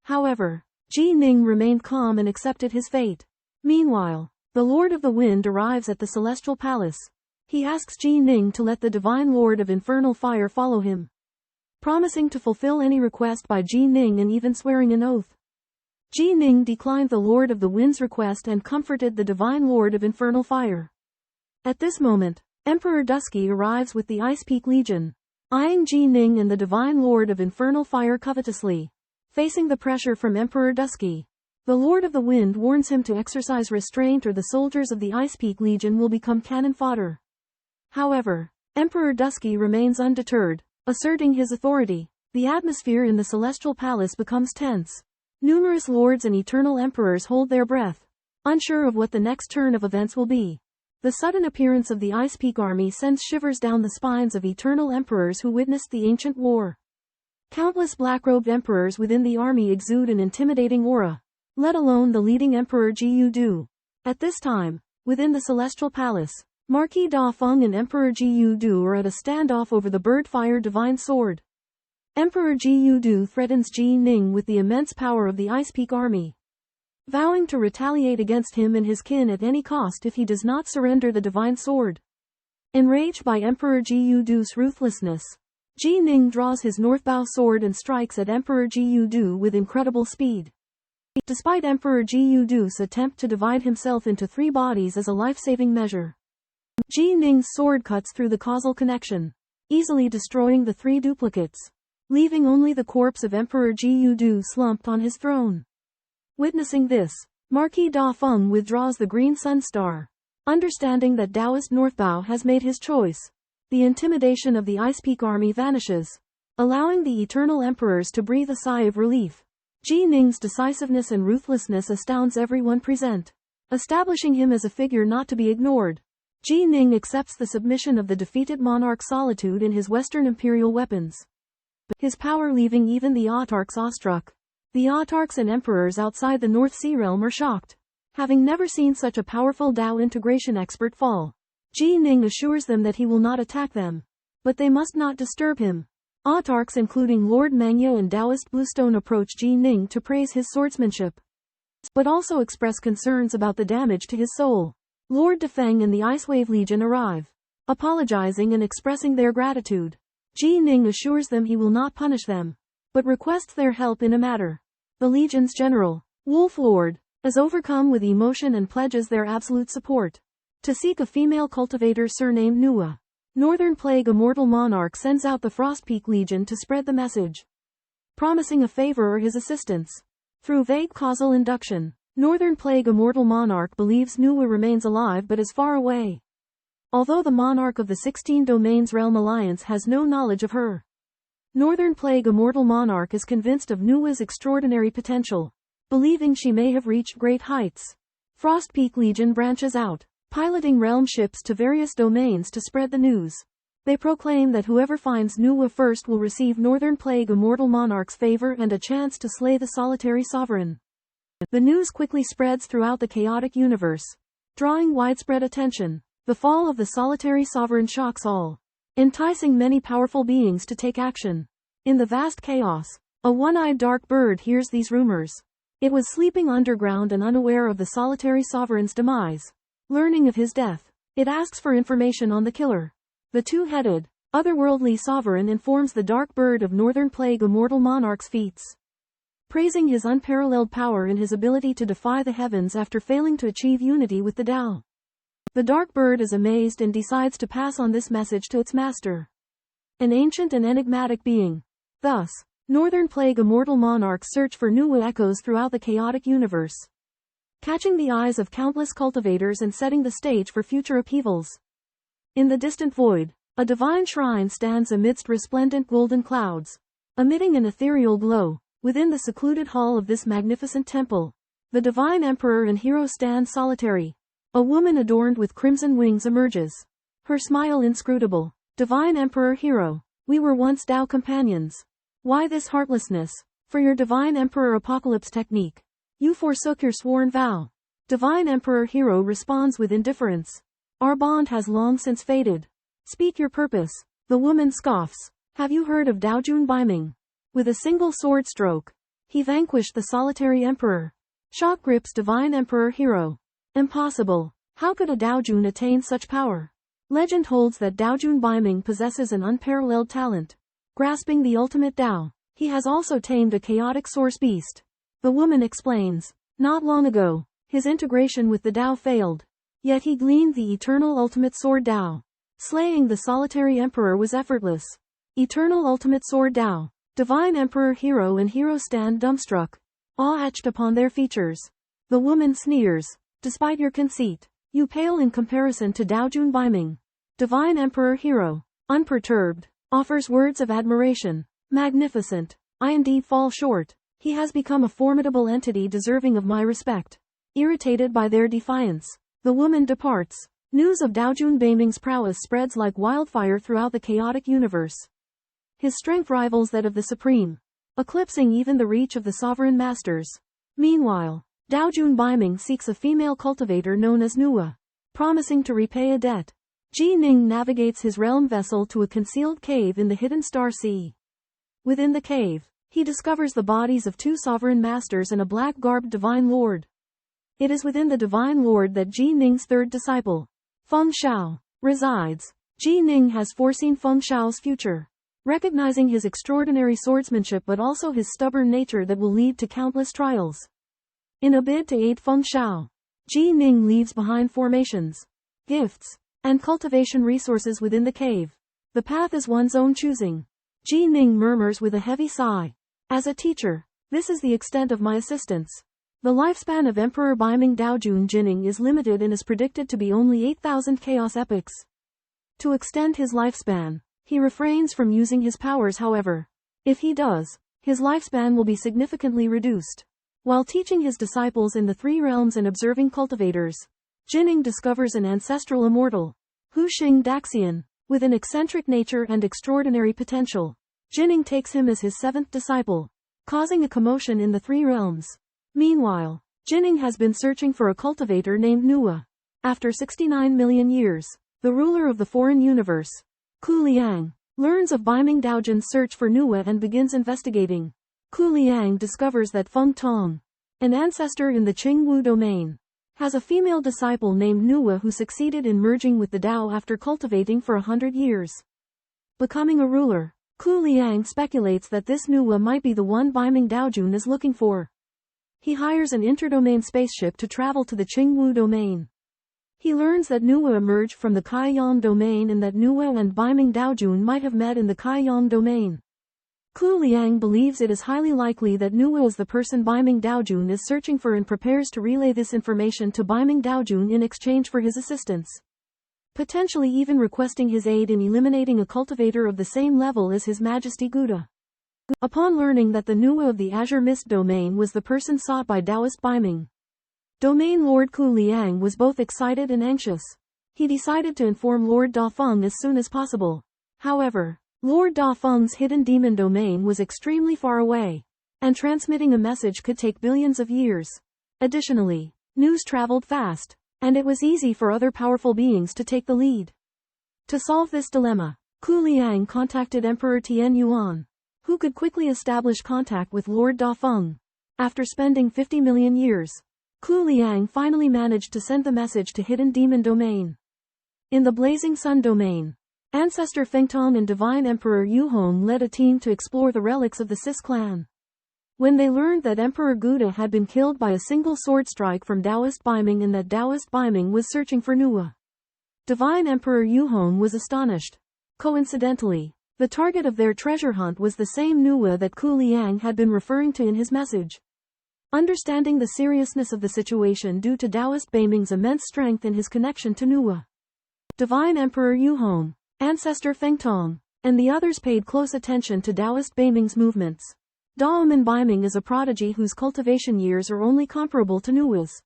However, Ji Ning remained calm and accepted his fate. Meanwhile, the Lord of the Wind arrives at the Celestial Palace. He asks Ji Ning to let the Divine Lord of Infernal Fire follow him, promising to fulfill any request by Ji Ning and even swearing an oath. Ji Ning declined the Lord of the Wind's request and comforted the Divine Lord of Infernal Fire. At this moment, Emperor Dusky arrives with the Ice Peak Legion, eyeing Ji Ning and the Divine Lord of Infernal Fire covetously. Facing the pressure from Emperor Dusky, the Lord of the Wind warns him to exercise restraint or the soldiers of the Ice Peak Legion will become cannon fodder. However, Emperor Dusky remains undeterred, asserting his authority. The atmosphere in the Celestial Palace becomes tense. Numerous lords and eternal emperors hold their breath, unsure of what the next turn of events will be. The sudden appearance of the Ice Peak army sends shivers down the spines of eternal emperors who witnessed the ancient war. Countless black-robed emperors within the army exude an intimidating aura, let alone the leading Emperor Jiu Du. At this time, within the Celestial Palace, Marquis Da Feng and Emperor Jiu Du are at a standoff over the Bird Fire Divine Sword. Emperor Jiu Du threatens Ji Ning with the immense power of the Ice Peak army, vowing to retaliate against him and his kin at any cost if he does not surrender the Divine Sword. Enraged by Emperor Jiu Du's ruthlessness, Ji Ning draws his Northbow sword and strikes at Emperor Jiu Du with incredible speed. Despite Emperor Jiu Du's attempt to divide himself into 3 bodies as a life-saving measure, Ji Ning's sword cuts through the causal connection, easily destroying the 3 duplicates, leaving only the corpse of Emperor Jiu Du slumped on his throne. Witnessing this, Marquis Da Feng withdraws the Green Sun Star, understanding that Taoist Northbow has made his choice. The intimidation of the Ice Peak army vanishes, allowing the eternal emperors to breathe a sigh of relief. Ji Ning's decisiveness and ruthlessness astounds everyone present. establishing him as a figure not to be ignored. Jining accepts the submission of the defeated monarch's solitude in his Western imperial weapons. His power leaving even the autarchs awestruck. The autarchs and emperors outside the North Sea realm are shocked, having never seen such a powerful Dao integration expert fall. Jining assures them that he will not attack them, but they must not disturb him. Autarchs including Lord Mangya and Taoist Bluestone approach Jining to praise his swordsmanship, but also express concerns about the damage to his soul. Lord Defeng and the Icewave Legion arrive, apologizing and expressing their gratitude. Jining assures them he will not punish them, but requests their help in a matter. The Legion's general, Wolf Lord, is overcome with emotion and pledges their absolute support. To seek a female cultivator surnamed Nuwa, Northern Plague Immortal Monarch sends out the Frostpeak Legion to spread the message, promising a favor or his assistance. Through vague causal induction, Northern Plague Immortal Monarch believes Nuwa remains alive but is far away, although the Monarch of the 16 Domains Realm Alliance has no knowledge of her. Northern Plague Immortal Monarch is convinced of Nuwa's extraordinary potential, believing she may have reached great heights. Frostpeak Legion branches out, piloting realm ships to various domains to spread the news. They proclaim that whoever finds Nuwa first will receive Northern Plague Immortal Monarch's favor and a chance to slay the solitary sovereign. The news quickly spreads throughout the chaotic universe, drawing widespread attention. The fall of the solitary sovereign shocks all, enticing many powerful beings to take action. In the vast chaos, a one-eyed dark bird hears these rumors. It was sleeping underground and unaware of the solitary sovereign's demise. Learning of his death, it asks for information on the killer. The two-headed, otherworldly sovereign informs the dark bird of Northern Plague Immortal Monarch's feats, praising his unparalleled power and his ability to defy the heavens after failing to achieve unity with the Tao. The dark bird is amazed and decides to pass on this message to its master, an ancient and enigmatic being. Thus, Northern Plague Immortal Monarch's search for Nuwa echoes throughout the chaotic universe, catching the eyes of countless cultivators and setting the stage for future upheavals. In the distant void, a divine shrine stands amidst resplendent golden clouds, emitting an ethereal glow. Within the secluded hall of this magnificent temple, the divine emperor and hero stand solitary. A woman adorned with crimson wings emerges, her smile inscrutable. Divine Emperor Hero, we were once Tao companions. Why this heartlessness? For your Divine Emperor Apocalypse technique, you forsook your sworn vow. Divine Emperor Hero responds with indifference. Our bond has long since faded. Speak your purpose. The woman scoffs. Have you heard of Daojun Baiming? With a single sword stroke, he vanquished the solitary emperor. Shock grips Divine Emperor Hero. Impossible. How could a Daojun attain such power? Legend holds that Daojun Baiming possesses an unparalleled talent, grasping the ultimate Dao. He has also tamed a chaotic source beast. The woman explains. Not long ago, his integration with the Dao failed. Yet he gleaned the eternal ultimate sword Dao. Slaying the solitary emperor was effortless. Eternal ultimate sword Dao. Divine Emperor Hero and Hero stand dumbstruck, awe etched upon their features. The woman sneers. Despite your conceit, you pale in comparison to Daojun Baiming. Divine Emperor Hero, unperturbed, offers words of admiration. Magnificent. I indeed fall short. He has become a formidable entity deserving of my respect. Irritated by their defiance, the woman departs. News of Daojun Baiming's prowess spreads like wildfire throughout the chaotic universe. His strength rivals that of the Supreme, eclipsing even the reach of the Sovereign Masters. Meanwhile, Daojun Baiming seeks a female cultivator known as Nuwa, promising to repay a debt. Jining navigates his realm vessel to a concealed cave in the hidden Star Sea. Within the cave, he discovers the bodies of two sovereign masters and a black-garbed divine lord. It is within the divine lord that Jining's third disciple, Feng Shao, resides. Jining has foreseen Feng Shao's future, recognizing his extraordinary swordsmanship but also his stubborn nature that will lead to countless trials. In a bid to aid Feng Shao, Jining leaves behind formations, gifts, and cultivation resources within the cave. The path is one's own choosing. Jining murmurs with a heavy sigh. As a teacher, this is the extent of my assistance. The lifespan of Emperor Baiming Daojun Jining is limited and is predicted to be only 8,000 chaos epochs. To extend his lifespan, he refrains from using his powers however. If he does, his lifespan will be significantly reduced. While teaching his disciples in the three realms and observing cultivators, Jining discovers an ancestral immortal, Hu Xing Daxian, with an eccentric nature and extraordinary potential. Jining takes him as his seventh disciple, causing a commotion in the three realms. Meanwhile, Jining has been searching for a cultivator named Nuwa. After 69 million years, the ruler of the foreign universe, Ku Liang, learns of Baiming Daojin's search for Nuwa and begins investigating. Ku Liang discovers that Feng Tong, an ancestor in the Qingwu domain, has a female disciple named Nuwa who succeeded in merging with the Tao after cultivating for 100 years. Becoming a ruler, Ku Liang speculates that this Nuwa might be the one Baiming Daojun is looking for. He hires an interdomain spaceship to travel to the Qingwu domain. He learns that Nuwa emerged from the Kaiyang domain and that Nuwa and Baiming Daojun might have met in the Kaiyang domain. Ku Liang believes it is highly likely that Nuwa is the person Baiming Daojun is searching for and prepares to relay this information to Baiming Daojun in exchange for his assistance, potentially even requesting his aid in eliminating a cultivator of the same level as His Majesty Buddha. Upon learning that the Nuwa of the Azure Mist domain was the person sought by Taoist Baiming Domain Lord, Ku Liang was both excited and anxious. He decided to inform Lord Dafeng as soon as possible. However, Lord Dafeng's hidden demon domain was extremely far away, and transmitting a message could take billions of years. Additionally, news traveled fast, and it was easy for other powerful beings to take the lead. To solve this dilemma, Ku Liang contacted Emperor Tian Yuan, who could quickly establish contact with Lord Dafeng. After spending 50 million years, Ku Liang finally managed to send the message to Hidden Demon Domain. In the Blazing Sun Domain, Ancestor Fengtong and Divine Emperor Yu Hong led a team to explore the relics of the Sis clan. When they learned that Emperor Guda had been killed by a single sword strike from Taoist Baiming and that Taoist Baiming was searching for Nuwa, Divine Emperor Yu Hong was astonished. Coincidentally, the target of their treasure hunt was the same Nuwa that Ku Liang had been referring to in his message. Understanding the seriousness of the situation due to Taoist Baiming's immense strength and his connection to Nuwa, Divine Emperor Yu Hong, Ancestor Fengtong, and the others paid close attention to Taoist Baiming's movements. Daomen Baiming is a prodigy whose cultivation years are only comparable to Nuwa's.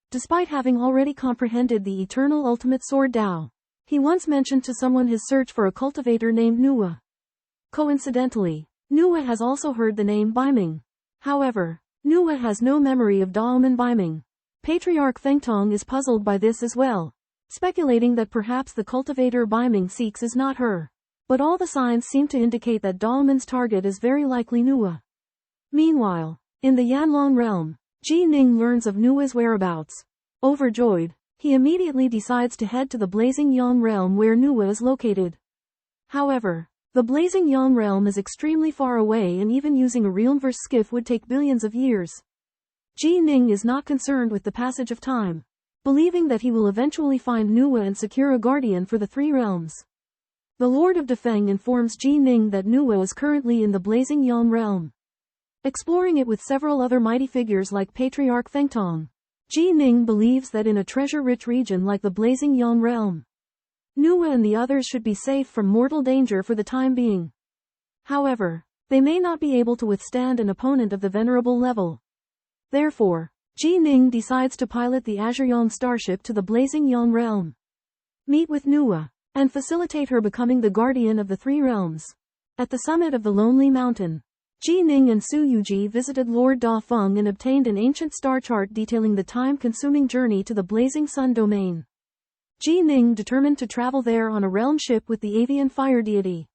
Despite having already comprehended the eternal ultimate sword Tao, he once mentioned to someone his search for a cultivator named Nuwa. Coincidentally, Nuwa has also heard the name Baiming. However, Nuwa has no memory of Daomen Baiming. Patriarch Fengtong is puzzled by this as well, speculating that perhaps the cultivator Baiming seeks is not her. But all the signs seem to indicate that Daomen's target is very likely Nuwa. Meanwhile, in the Yanlong realm, Ji Ning learns of Nuwa's whereabouts. Overjoyed, he immediately decides to head to the Blazing Yang realm where Nuwa is located. However, the Blazing Yang realm is extremely far away and even using a realmverse skiff would take billions of years. Ji Ning is not concerned with the passage of time, believing that he will eventually find Nuwa and secure a guardian for the three realms. The Lord of Defeng informs Ji Ning that Nuwa is currently in the Blazing Yang realm, exploring it with several other mighty figures like Patriarch Fengtong. Ji Ning believes that in a treasure-rich region like the Blazing Yang realm, Nuwa and the others should be safe from mortal danger for the time being. However, they may not be able to withstand an opponent of the venerable level. Therefore, Ji Ning decides to pilot the Azure Yang starship to the Blazing Yang realm, meet with Nuwa, and facilitate her becoming the guardian of the three realms. At the summit of the Lonely Mountain, Ji Ning and Su Yuji visited Lord Dafeng and obtained an ancient star chart detailing the time-consuming journey to the Blazing Sun domain. Ji Ning determined to travel there on a realm ship with the avian fire deity,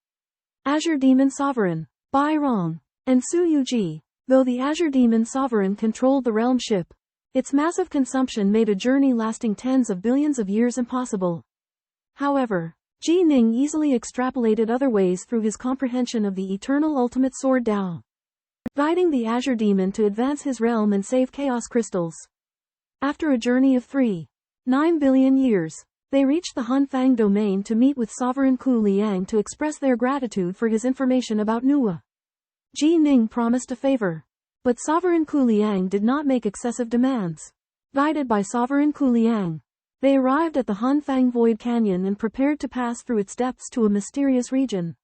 Azure Demon Sovereign, Bai Rong, and Su Yuji. Though the Azure Demon Sovereign controlled the realm ship, its massive consumption made a journey lasting tens of billions of years impossible. However, Ji Ning easily extrapolated other ways through his comprehension of the eternal ultimate sword Tao, guiding the Azure Demon to advance his realm and save chaos crystals. After a journey of 3.9 billion years, they reached the Hunfang domain to meet with Sovereign Ku Liang to express their gratitude for his information about Nuwa. Ji Ning promised a favor, but Sovereign Ku Liang did not make excessive demands. Guided by Sovereign Ku Liang, they arrived at the Hunfang Void Canyon and prepared to pass through its depths to a mysterious region.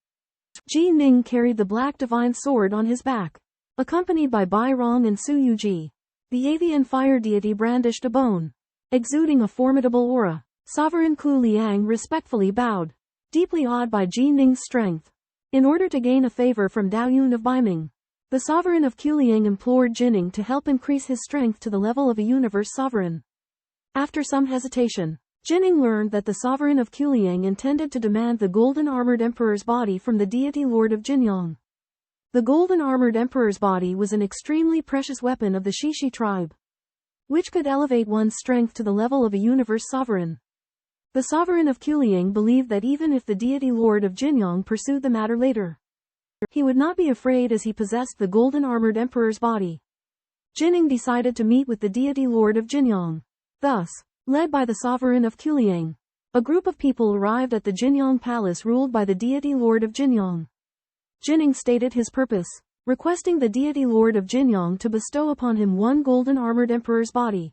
Ji Ning carried the Black Divine Sword on his back. Accompanied by Bai Rong and Su Yuji, the avian fire deity brandished a bone, exuding a formidable aura. Sovereign Ku Liang respectfully bowed, deeply awed by Ji Ning's strength. In order to gain a favor from Dao Yun of Baiming, the sovereign of Kuliang implored Jining to help increase his strength to the level of a universe sovereign. After some hesitation, Jining learned that the sovereign of Kuliang intended to demand the golden armored emperor's body from the deity lord of Jinyang. The golden armored emperor's body was an extremely precious weapon of the Shishi tribe, which could elevate one's strength to the level of a universe sovereign. The sovereign of Kuliang believed that even if the deity lord of Jinyang pursued the matter later, he would not be afraid as he possessed the golden armored emperor's body. Jining decided to meet with the deity lord of Jinyang. Thus, led by the sovereign of Kuliang, a group of people arrived at the Jinyang palace ruled by the deity lord of Jinyang. Jining stated his purpose, requesting the deity lord of Jinyang to bestow upon him one golden armored emperor's body.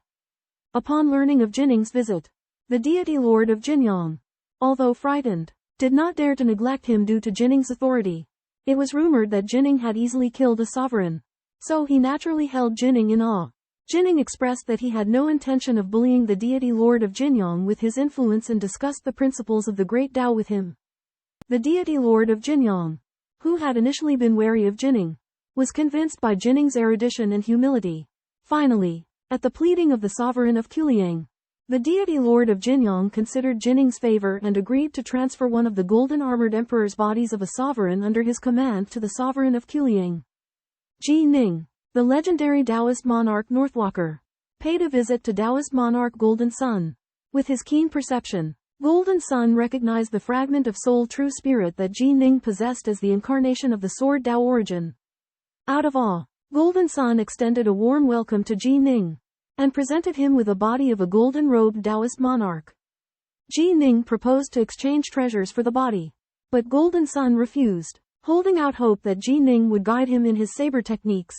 Upon learning of Jining's visit, the deity lord of Jinyang, although frightened, did not dare to neglect him due to Jining's authority. It was rumored that Jining had easily killed a sovereign, so he naturally held Jining in awe. Jining expressed that he had no intention of bullying the deity lord of Jinyang with his influence and discussed the principles of the Great Tao with him. The deity lord of Jinyang, who had initially been wary of Jining, was convinced by Jining's erudition and humility. Finally, at the pleading of the sovereign of Kuliang, the deity lord of Jinyang considered Jining's favor and agreed to transfer one of the golden armored emperor's bodies of a sovereign under his command to the sovereign of Kuliang. Ji Ning, the legendary Taoist monarch Northwalker, paid a visit to Taoist monarch Golden Sun. With his keen perception, Golden Sun recognized the fragment of soul true spirit that Ji Ning possessed as the incarnation of the sword Tao origin. Out of awe, Golden Sun extended a warm welcome to Ji Ning, and presented him with a body of a golden-robed Taoist monarch. Ji Ning proposed to exchange treasures for the body, but Golden Sun refused, holding out hope that Ji Ning would guide him in his saber techniques.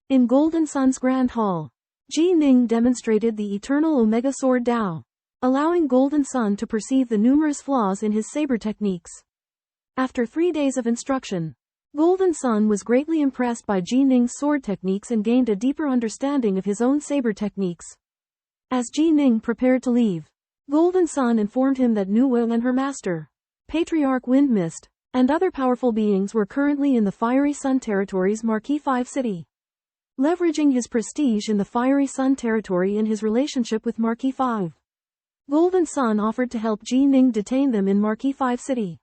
In Golden Sun's Grand Hall, Ji Ning demonstrated the eternal Omega Sword Tao, allowing Golden Sun to perceive the numerous flaws in his saber techniques. After 3 days of instruction, Golden Sun was greatly impressed by Ji Ning's sword techniques and gained a deeper understanding of his own saber techniques. As Ji Ning prepared to leave, Golden Sun informed him that Nuwa and her master, Patriarch Windmist, and other powerful beings were currently in the Fiery Sun Territory's Marquis 5 city. Leveraging his prestige in the Fiery Sun Territory and his relationship with Marquis 5, Golden Sun offered to help Ji Ning detain them in Marquis 5 city,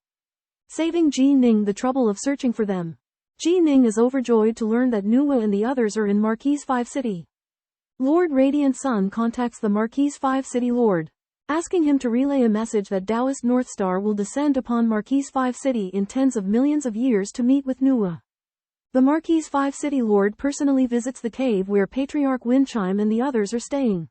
saving Ji Ning the trouble of searching for them. Ji Ning is overjoyed to learn that Nuwa and the others are in Marquis 5 city. Lord Radiant Sun contacts the Marquis 5 city lord, asking him to relay a message that Taoist North Star will descend upon Marquis 5 city in tens of millions of years to meet with Nuwa. The Marquis 5 city lord personally visits the cave where Patriarch Windchime and the others are staying,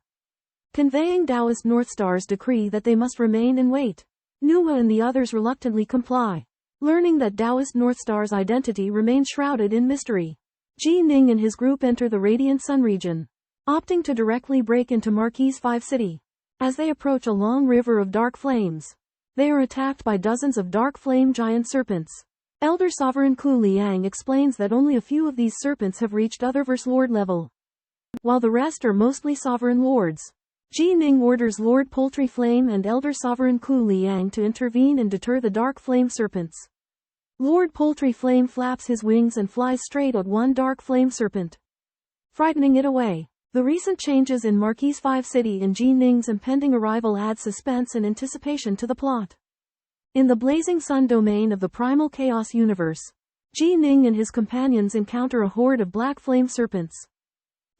conveying Taoist North Star's decree that they must remain and wait. Nuwa and the others reluctantly comply, learning that Taoist North Star's identity remains shrouded in mystery. Ji Ning and his group enter the Radiant Sun region, opting to directly break into Marquis 5 city. As they approach a long river of dark flames, they are attacked by dozens of dark flame giant serpents. Elder Sovereign Ku Liang explains that only a few of these serpents have reached Otherverse Lord level, while the rest are mostly Sovereign Lords. Ji Ning orders Lord Poultry Flame and Elder Sovereign Ku Liang to intervene and deter the dark flame serpents. Lord Poultry Flame flaps his wings and flies straight at one dark flame serpent, frightening it away. The recent changes in Marquis 5 city and Ji Ning's impending arrival add suspense and anticipation to the plot. In the blazing sun domain of the primal chaos universe, Ji Ning and his companions encounter a horde of black flame serpents.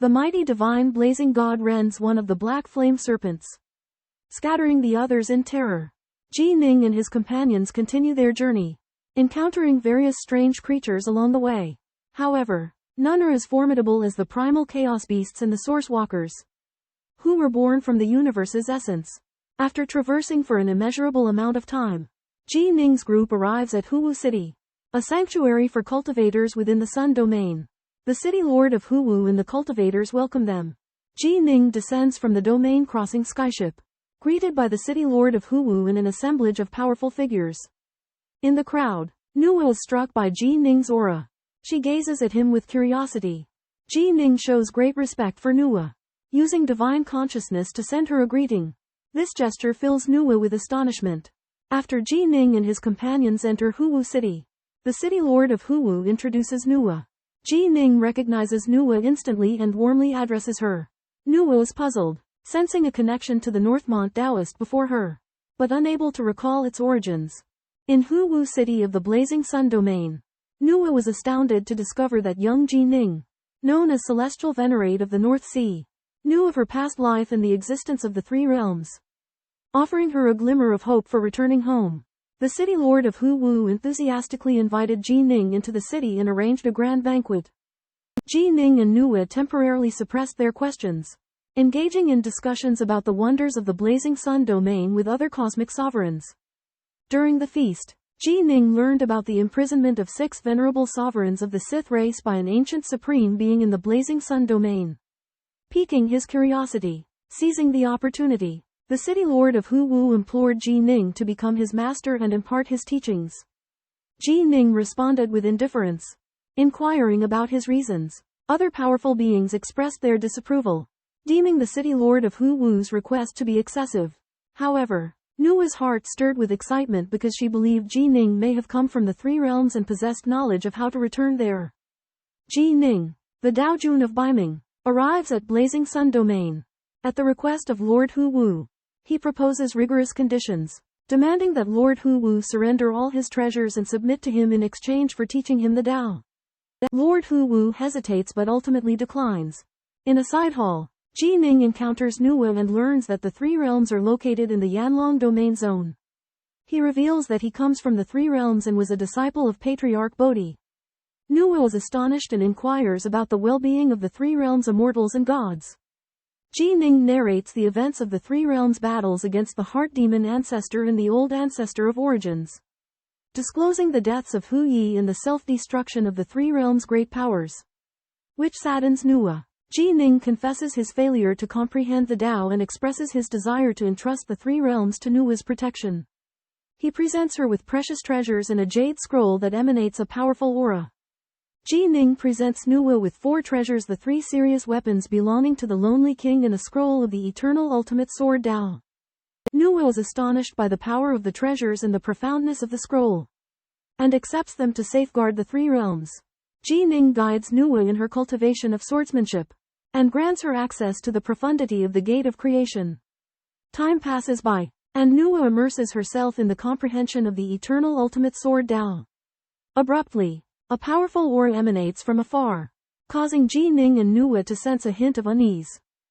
The mighty divine blazing god rends one of the black flame serpents, scattering the others in terror. Ji Ning and his companions continue their journey, encountering various strange creatures along the way. However, none are as formidable as the primal chaos beasts and the source walkers, who were born from the universe's essence. After traversing for an immeasurable amount of time, Ji Ning's group arrives at Huwu City, a sanctuary for cultivators within the sun domain. The city lord of Huwu and the cultivators welcome them. Ji Ning descends from the domain crossing skyship, greeted by the city lord of Huwu and an assemblage of powerful figures. In the crowd, Nuwa is struck by Ji Ning's aura. She gazes at him with curiosity. Ji Ning shows great respect for Nuwa, using divine consciousness to send her a greeting. This gesture fills Nuwa with astonishment. After Ji Ning and his companions enter Huwu City, the city lord of Huwu introduces Nuwa. Ji Ning recognizes Nuwa instantly and warmly addresses her. Nuwa is puzzled, sensing a connection to the Northmont Taoist before her, but unable to recall its origins. In Huwu City of the Blazing Sun Domain, Nuwa was astounded to discover that young Ji Ning, known as Celestial Venerate of the North Sea, knew of her past life and the existence of the three realms, offering her a glimmer of hope for returning home. The city lord of Huwu enthusiastically invited Ji Ning into the city and arranged a grand banquet. Ji Ning and Nuwa temporarily suppressed their questions, engaging in discussions about the wonders of the Blazing Sun Domain with other cosmic sovereigns. During the feast, Ji Ning learned about the imprisonment of 6 venerable sovereigns of the Sith race by an ancient supreme being in the Blazing Sun Domain. Piquing his curiosity, seizing the opportunity, the city lord of Huwu implored Ji Ning to become his master and impart his teachings. Ji Ning responded with indifference, inquiring about his reasons. Other powerful beings expressed their disapproval, deeming the city lord of Huwu's request to be excessive. However, Nuwa's heart stirred with excitement because she believed Ji Ning may have come from the three realms and possessed knowledge of how to return there. Ji Ning, the Daojun of Biming, arrives at Blazing Sun Domain. At the request of Lord Huwu, he proposes rigorous conditions, demanding that Lord Huwu surrender all his treasures and submit to him in exchange for teaching him the Tao. Lord Huwu hesitates but ultimately declines. In a side hall, Ji Ning encounters Nuwa and learns that the three realms are located in the Yanlong domain zone. He reveals that he comes from the three realms and was a disciple of Patriarch Bodhi. Nuwa is astonished and inquires about the well-being of the three realms' immortals and gods. Ji Ning narrates the events of the three realms' battles against the Heart Demon Ancestor and the Old Ancestor of Origins, disclosing the deaths of Hu Yi and the self-destruction of the three realms' great powers, which saddens Nuwa. Ji Ning confesses his failure to comprehend the Tao and expresses his desire to entrust the three realms to Nuwa's protection. He presents her with precious treasures and a jade scroll that emanates a powerful aura. Ji Ning presents Nuwa with 4 treasures, the 3 serious weapons belonging to the Lonely King and a scroll of the Eternal Ultimate Sword Tao. Nuwa is astonished by the power of the treasures and the profoundness of the scroll, and accepts them to safeguard the three realms. Ji Ning guides Nuwa in her cultivation of swordsmanship, and grants her access to the profundity of the Gate of Creation. Time passes by, and Nuwa immerses herself in the comprehension of the Eternal Ultimate Sword Tao. Abruptly, a powerful aura emanates from afar, causing Ji Ning and Nuwa to sense a hint of unease.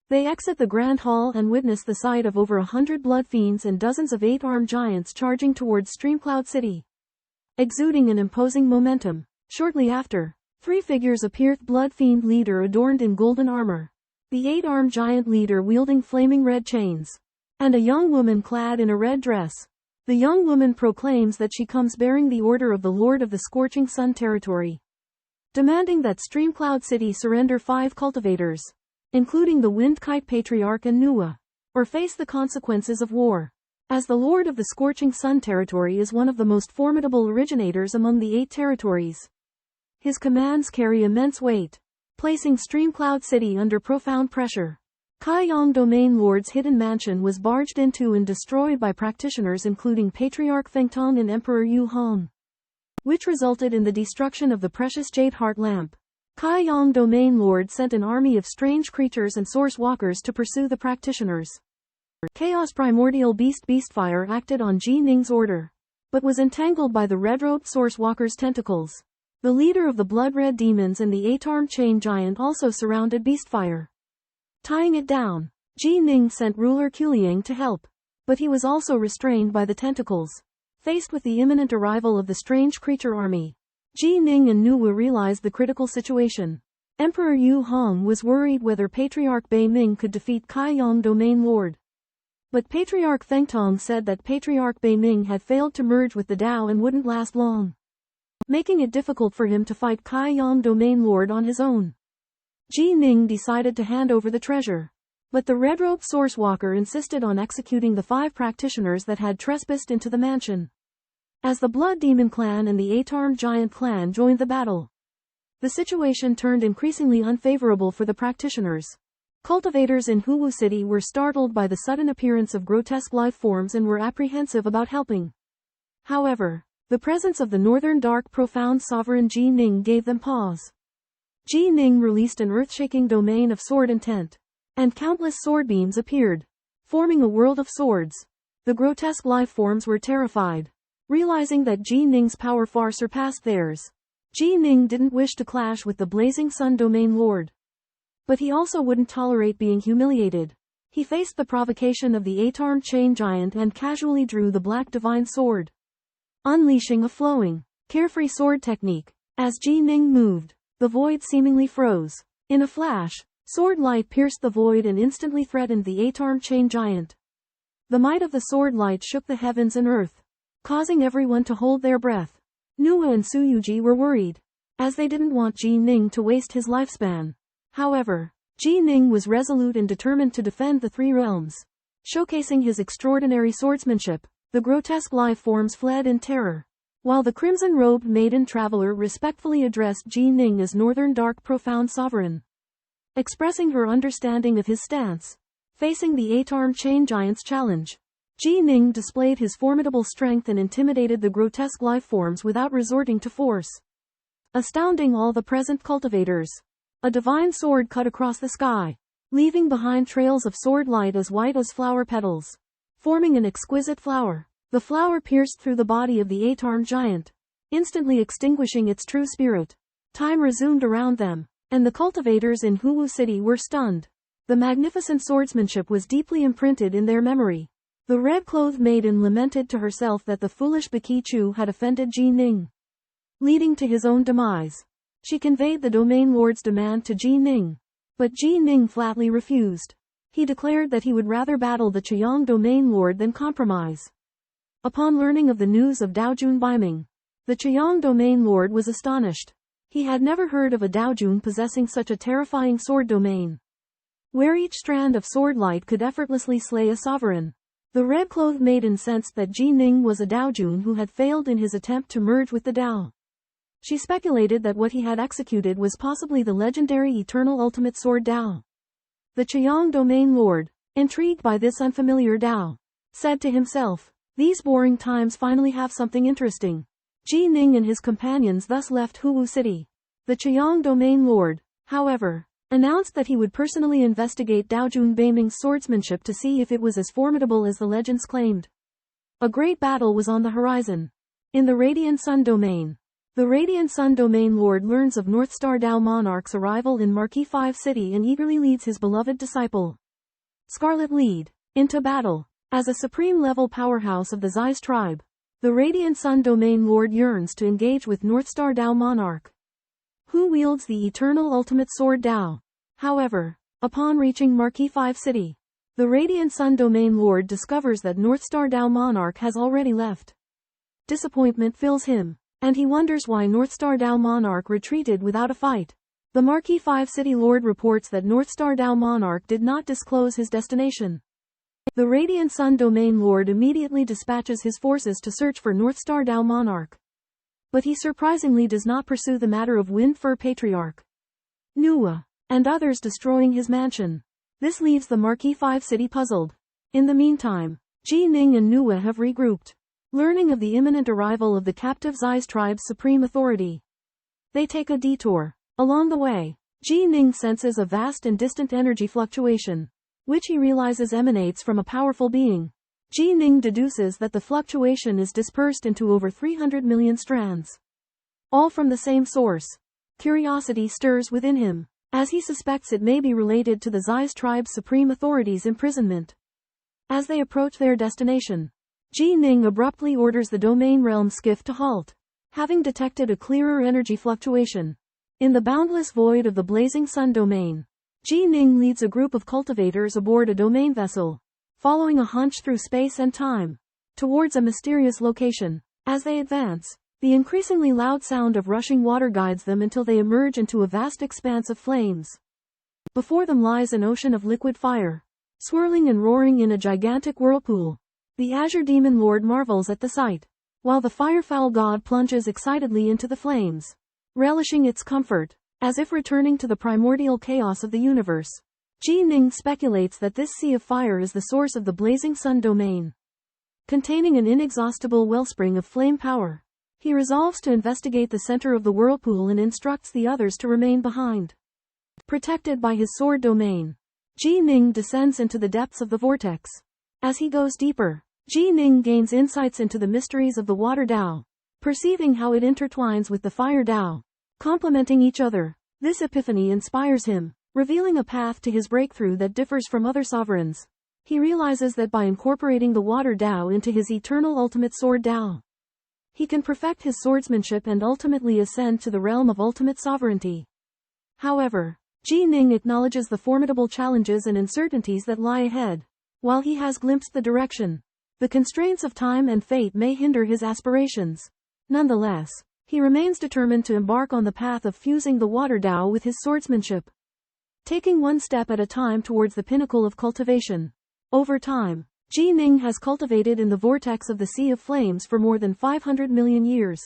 They exit the Grand Hall and witness the sight of over 100 blood fiends and dozens of 8-armed giants charging towards Streamcloud City, exuding an imposing momentum. Shortly after, 3 figures appear: Blood Fiend leader adorned in golden armor, the 8-armed giant leader wielding flaming red chains, and a young woman clad in a red dress. The young woman proclaims that she comes bearing the order of the Lord of the Scorching Sun territory, demanding that Streamcloud City surrender 5 cultivators, including the Wind Kite Patriarch and Nuwa, or face the consequences of war. As the Lord of the Scorching Sun territory is one of the most formidable originators among the 8 territories, his commands carry immense weight, placing Streamcloud City under profound pressure. Kaiyang Domain Lord's hidden mansion was barged into and destroyed by practitioners including Patriarch Fengtong and Emperor Yu Hong, which resulted in the destruction of the precious Jade Heart Lamp. Kaiyang Domain Lord sent an army of strange creatures and source walkers to pursue the practitioners. Chaos Primordial Beastfire acted on Ji Ning's order, but was entangled by the red-robed source walker's tentacles. The leader of the Blood Red Demons and the 8-armed Chain Giant also surrounded Beastfire, tying it down. Ji Ning sent ruler Kuliang to help, but he was also restrained by the tentacles. Faced with the imminent arrival of the strange creature army, Ji Ning and Nuwa realized the critical situation. Emperor Yu Hong was worried whether Patriarch Bei Ming could defeat Kaiyang Domain Lord, but Patriarch Fengtong said that Patriarch Bei Ming had failed to merge with the Tao and wouldn't last long, making it difficult for him to fight Kaiyang Domain Lord on his own. Ji Ning decided to hand over the treasure, but the red-robed source walker insisted on executing the 5 practitioners that had trespassed into the mansion. As the Blood Demon clan and the 8-armed giant clan joined the battle, The situation turned increasingly unfavorable for the practitioners. Cultivators in Huwu City were startled by the sudden appearance of grotesque life forms and were apprehensive about helping. However, the presence of the northern dark profound sovereign Ji Ning gave them pause. Ji Ning released an earth-shaking domain of sword intent, and countless sword beams appeared, forming a world of swords. The grotesque life forms were terrified, realizing that Ji Ning's power far surpassed theirs. Ji Ning didn't wish to clash with the blazing sun domain lord. But he also wouldn't tolerate being humiliated. He faced the provocation of the eight-armed chain giant and casually drew the black divine sword, unleashing a flowing, carefree sword technique. As Ji Ning moved, the void seemingly froze. In a flash, sword light pierced the void and instantly threatened the eight-armed chain giant. The might of the sword light shook the heavens and earth, causing everyone to hold their breath. Nuwa and Suyuji were worried, as they didn't want Ji Ning to waste his lifespan. However, Ji Ning was resolute and determined to defend the three realms. Showcasing his extraordinary swordsmanship, the grotesque life forms fled in terror, while the crimson-robed maiden traveler respectfully addressed Ji Ning as Northern Dark Profound Sovereign, expressing her understanding of his stance. Facing the eight-armed chain giant's challenge, Ji Ning displayed his formidable strength and intimidated the grotesque life forms without resorting to force, astounding all the present cultivators. A divine sword cut across the sky, leaving behind trails of sword light as white as flower petals, forming an exquisite flower. The flower pierced through the body of the eight-armed giant, instantly extinguishing its true spirit. Time resumed around them, and the cultivators in Huwu City were stunned. The magnificent swordsmanship was deeply imprinted in their memory. The red-clothed maiden lamented to herself that the foolish Bikichu had offended Ji Ning, leading to his own demise. She conveyed the domain lord's demand to Ji Ning, but Ji Ning flatly refused. He declared that he would rather battle the Qiong domain lord than compromise. Upon learning of the news of Daojun Baiming, the Qiong domain lord was astonished. He had never heard of a Daojun possessing such a terrifying sword domain, where each strand of sword light could effortlessly slay a sovereign. The red-clothed maiden sensed that Ji Ning was a Daojun who had failed in his attempt to merge with the Dao. She speculated that what he had executed was possibly the legendary Eternal Ultimate Sword Dao. The Qiong domain lord, intrigued by this unfamiliar Dao, said to himself, "These boring times finally have something interesting." Ji Ning and his companions thus left Huwu City. The Qiong domain lord, however, announced that he would personally investigate Daojun Baiming's swordsmanship to see if it was as formidable as the legends claimed. A great battle was on the horizon. In the Radiant Sun domain, the Radiant Sun domain lord learns of North Star Dao Monarch's arrival in Marquee 5 City and eagerly leads his beloved disciple, Scarlet Lead, into battle. As a supreme-level powerhouse of the Zeiss tribe, the Radiant Sun domain lord yearns to engage with North Star Dao Monarch, who wields the Eternal Ultimate Sword Dao. However, upon reaching Marquee 5 City, the Radiant Sun domain lord discovers that North Star Dao Monarch has already left. Disappointment fills him, and he wonders why North Star Dao Monarch retreated without a fight. The Marquee 5 City lord reports that North Star Dao Monarch did not disclose his destination. The Radiant Sun domain lord immediately dispatches his forces to search for North Star Dao Monarch. But he surprisingly does not pursue the matter of Wind Fur Patriarch Nuwa, and others destroying his mansion. This leaves the Marquee 5 City puzzled. In the meantime, Ji Ning and Nuwa have regrouped, learning of the imminent arrival of the captive Zeiss tribe's supreme authority. They take a detour. Along the way, Ji Ning senses a vast and distant energy fluctuation, which he realizes emanates from a powerful being. Ji Ning deduces that the fluctuation is dispersed into over 300 million strands, all from the same source. Curiosity stirs within him, as he suspects it may be related to the Zeiss tribe's supreme authority's imprisonment. As they approach their destination, Ji Ning abruptly orders the domain realm skiff to halt, having detected a clearer energy fluctuation. In the boundless void of the blazing sun domain, Ji Ning leads a group of cultivators aboard a domain vessel, following a hunch through space and time, towards a mysterious location. As they advance, the increasingly loud sound of rushing water guides them until they emerge into a vast expanse of flames. Before them lies an ocean of liquid fire, swirling and roaring in a gigantic whirlpool. The Azure Demon Lord marvels at the sight, while the firefowl god plunges excitedly into the flames. relishing its comfort, as if returning to the primordial chaos of the universe. Ji Ning speculates that this sea of fire is the source of the blazing sun domain, containing an inexhaustible wellspring of flame power. He resolves to investigate the center of the whirlpool and instructs the others to remain behind. Protected by his sword domain, Ji Ning descends into the depths of the vortex. As he goes deeper, Ji Ning gains insights into the mysteries of the Water Dao, perceiving how it intertwines with the Fire Dao, complementing each other. This epiphany inspires him, revealing a path to his breakthrough that differs from other sovereigns. He realizes that by incorporating the Water Dao into his eternal ultimate sword Dao, he can perfect his swordsmanship and ultimately ascend to the realm of ultimate sovereignty. However, Ji Ning acknowledges the formidable challenges and uncertainties that lie ahead. While he has glimpsed the direction, the constraints of time and fate may hinder his aspirations. Nonetheless, he remains determined to embark on the path of fusing the Water Dao with his swordsmanship, taking one step at a time towards the pinnacle of cultivation. Over time, Ji Ning has cultivated in the vortex of the Sea of Flames for more than 500 million years.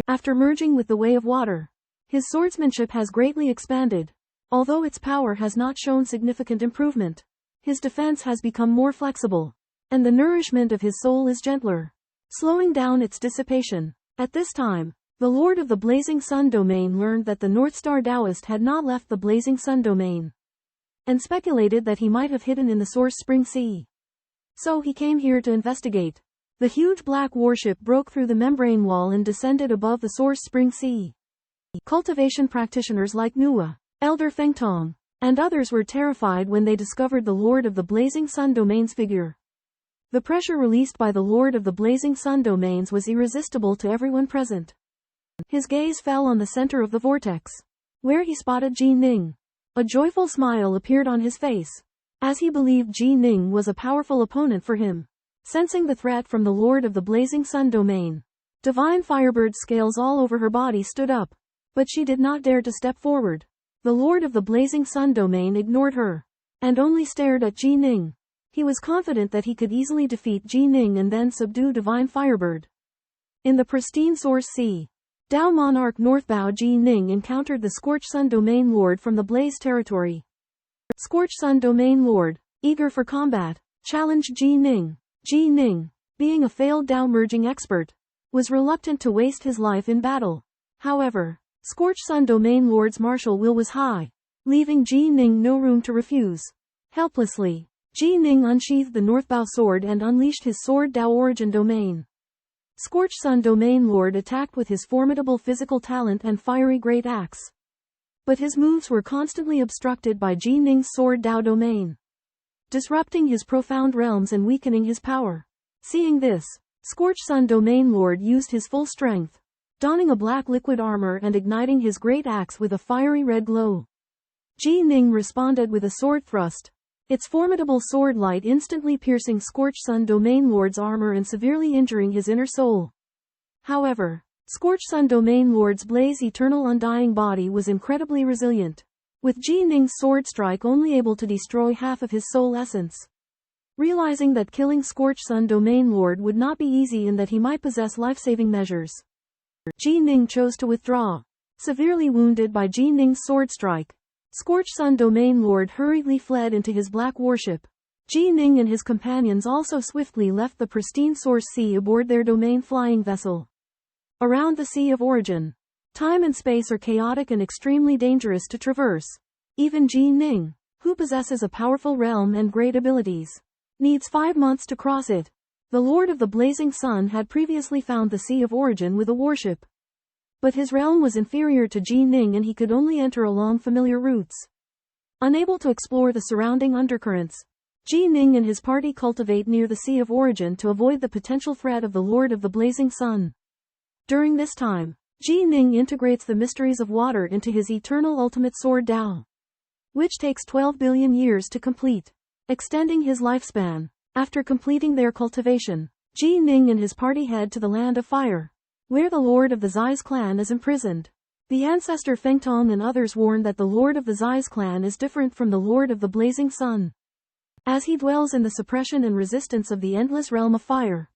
After merging with the Way of Water, his swordsmanship has greatly expanded. Although its power has not shown significant improvement, his defense has become more flexible, and the nourishment of his soul is gentler, slowing down its dissipation. At this time, the Lord of the Blazing Sun domain learned that the North Star Taoist had not left the Blazing Sun domain, and speculated that he might have hidden in the Source Spring Sea. So he came here to investigate. The huge black warship broke through the membrane wall and descended above the Source Spring Sea. Cultivation practitioners like Nuwa, Elder Fengtong, and others were terrified when they discovered the Lord of the Blazing Sun domain's figure. The pressure released by the Lord of the Blazing Sun domains was irresistible to everyone present. His gaze fell on the center of the vortex, where he spotted Ji Ning. A joyful smile appeared on his face, as he believed Ji Ning was a powerful opponent for him. Sensing the threat from the Lord of the Blazing Sun domain, divine firebird scales all over her body stood up, but she did not dare to step forward. The Lord of the Blazing Sun domain ignored her, and only stared at Ji Ning. He was confident that he could easily defeat Ji Ning and then subdue divine firebird. In the pristine Source Sea, Dao Monarch Northbow Ji Ning encountered the Scorched Sun domain lord from the Blaze territory. Scorched Sun domain lord, eager for combat, challenged Ji Ning. Ji Ning, being a failed Dao merging expert, was reluctant to waste his life in battle. However, Scorched Sun domain lord's martial will was high, leaving Ji Ning no room to refuse. Helplessly, Ji Ning unsheathed the Northbow sword and unleashed his sword Dao origin domain. Scorched Sun domain lord attacked with his formidable physical talent and fiery great axe, but his moves were constantly obstructed by Ji Ning's sword Dao domain, disrupting his profound realms and weakening his power. Seeing this, Scorched Sun domain lord used his full strength, donning a black liquid armor and igniting his great axe with a fiery red glow. Ji Ning responded with a sword thrust, its formidable sword light instantly piercing Scorched Sun domain lord's armor and severely injuring his inner soul. However, Scorched Sun domain lord's blaze eternal undying body was incredibly resilient, with Ji Ning's sword strike only able to destroy half of his soul essence. Realizing that killing Scorched Sun domain lord would not be easy and that he might possess life-saving measures, Ji Ning chose to withdraw. Severely wounded by Ji Ning's sword strike, Scorched Sun domain lord hurriedly fled into his black warship. Ji Ning and his companions also swiftly left the pristine Source Sea aboard their domain flying vessel. Around the Sea of Origin, time and space are chaotic and extremely dangerous to traverse. Even Ji Ning, who possesses a powerful realm and great abilities, needs 5 months to cross it. The Lord of the Blazing Sun had previously found the Sea of Origin with a warship, but his realm was inferior to Ji Ning and he could only enter along familiar routes. Unable to explore the surrounding undercurrents, Ji Ning and his party cultivate near the Sea of Origin to avoid the potential threat of the Lord of the Blazing Sun. During this time, Ji Ning integrates the mysteries of water into his eternal ultimate sword Dao, which takes 12 billion years to complete, extending his lifespan. After completing their cultivation, Ji Ning and his party head to the Land of Fire, where the Lord of the Zai's clan is imprisoned. The ancestor Fengtong and others warn that the Lord of the Zai's clan is different from the Lord of the Blazing Sun, as he dwells in the suppression and resistance of the endless realm of fire,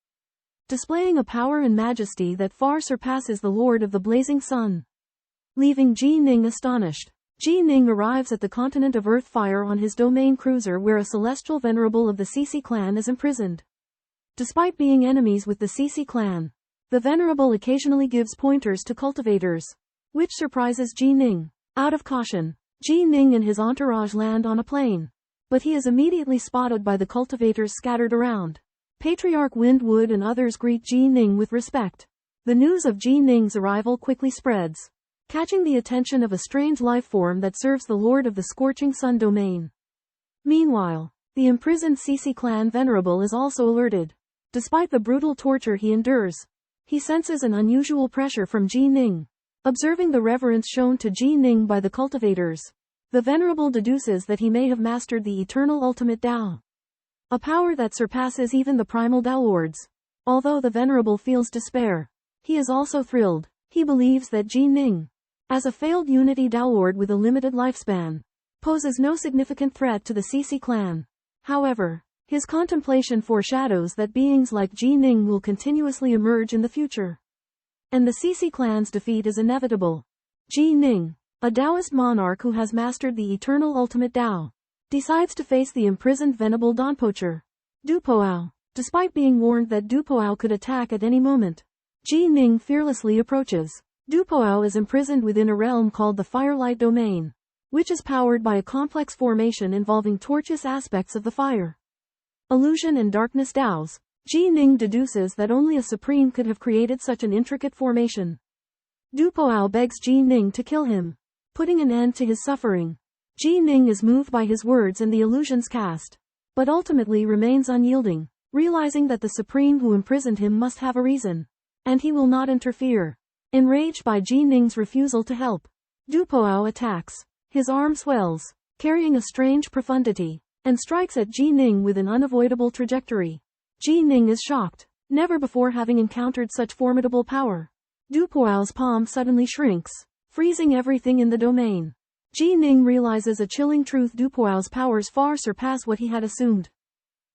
displaying a power and majesty that far surpasses the Lord of the Blazing Sun. leaving Ji Ning astonished. Ji Ning arrives at the continent of Earth Fire on his domain cruiser where a celestial venerable of the Cece clan is imprisoned. Despite being enemies with the Cece clan, the venerable occasionally gives pointers to cultivators, which surprises Ji Ning. Out of caution, Ji Ning and his entourage land on a plain, but he is immediately spotted by the cultivators scattered around. Patriarch Windwood and others greet Ji Ning with respect. The news of Ji Ning's arrival quickly spreads, catching the attention of a strange life form that serves the Lord of the Scorching Sun domain. Meanwhile, the imprisoned Cece clan venerable is also alerted. Despite the brutal torture he endures, he senses an unusual pressure from Ji Ning. Observing the reverence shown to Ji Ning by the cultivators, the venerable deduces that he may have mastered the eternal ultimate Tao, a power that surpasses even the primal Tao lords. Although the venerable feels despair, he is also thrilled. He believes that Ji Ning, as a failed Unity Tao lord with a limited lifespan, poses no significant threat to the Cece clan. However, his contemplation foreshadows that beings like Ji Ning will continuously emerge in the future, and the Cece clan's defeat is inevitable. Ji Ning, a Taoist monarch who has mastered the eternal ultimate Tao, decides to face the imprisoned venerable Donpocher, Dupoao. Despite being warned that Dupoao could attack at any moment, Ji Ning fearlessly approaches. Dupoao is imprisoned within a realm called the Firelight Domain, which is powered by a complex formation involving tortuous aspects of the fire, illusion and darkness Taos. Ji Ning deduces that only a supreme could have created such an intricate formation. Dupoao begs Ji Ning to kill him, putting an end to his suffering. Ji Ning is moved by his words and the illusions cast, but ultimately remains unyielding, realizing that the supreme who imprisoned him must have a reason, and he will not interfere. Enraged by Ji Ning's refusal to help, Dupoao attacks. His arm swells, carrying a strange profundity, and strikes at Ji Ning with an unavoidable trajectory. Ji Ning is shocked, never before having encountered such formidable power. Dupoao's palm suddenly shrinks, freezing everything in the domain. Ji Ning realizes a chilling truth: Dupoao's powers far surpass what he had assumed,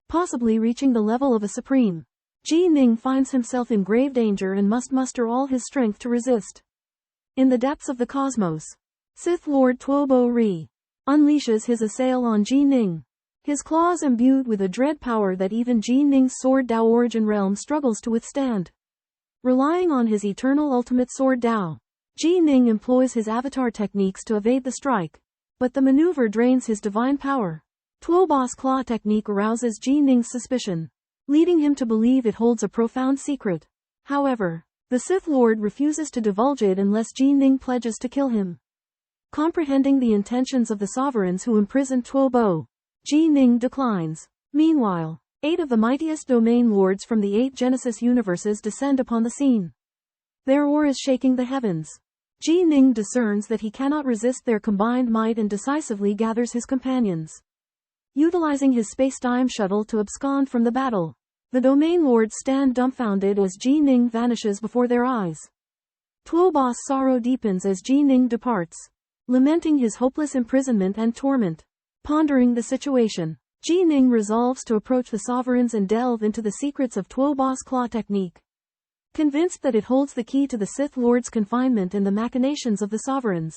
possibly reaching the level of a supreme. Ji Ning finds himself in grave danger and must muster all his strength to resist. In the depths of the cosmos, Sith Lord Tuobo Ri unleashes his assail on Ji Ning, his claws imbued with a dread power that even Ji Ning's Sword Dao origin realm struggles to withstand. Relying on his eternal ultimate Sword Dao, Ji Ning employs his avatar techniques to evade the strike, but the maneuver drains his divine power. Tuobo's claw technique arouses Ji Ning's suspicion, leading him to believe it holds a profound secret. However, the Sith Lord refuses to divulge it unless Ji Ning pledges to kill him. Comprehending the intentions of the sovereigns who imprisoned Tuobo, Ji Ning declines. Meanwhile, 8 of the mightiest domain lords from the 8 Genesis universes descend upon the scene. Their auras shaking the heavens. Ji Ning discerns that he cannot resist their combined might and decisively gathers his companions. Utilizing his space-time shuttle to abscond from the battle, the domain lords stand dumbfounded as Ji Ning vanishes before their eyes. Tuobo's sorrow deepens as Ji Ning departs, lamenting his hopeless imprisonment and torment. Pondering the situation, Ji Ning resolves to approach the sovereigns and delve into the secrets of Tuobo's claw technique. Convinced that it holds the key to the Sith Lord's confinement and the machinations of the sovereigns,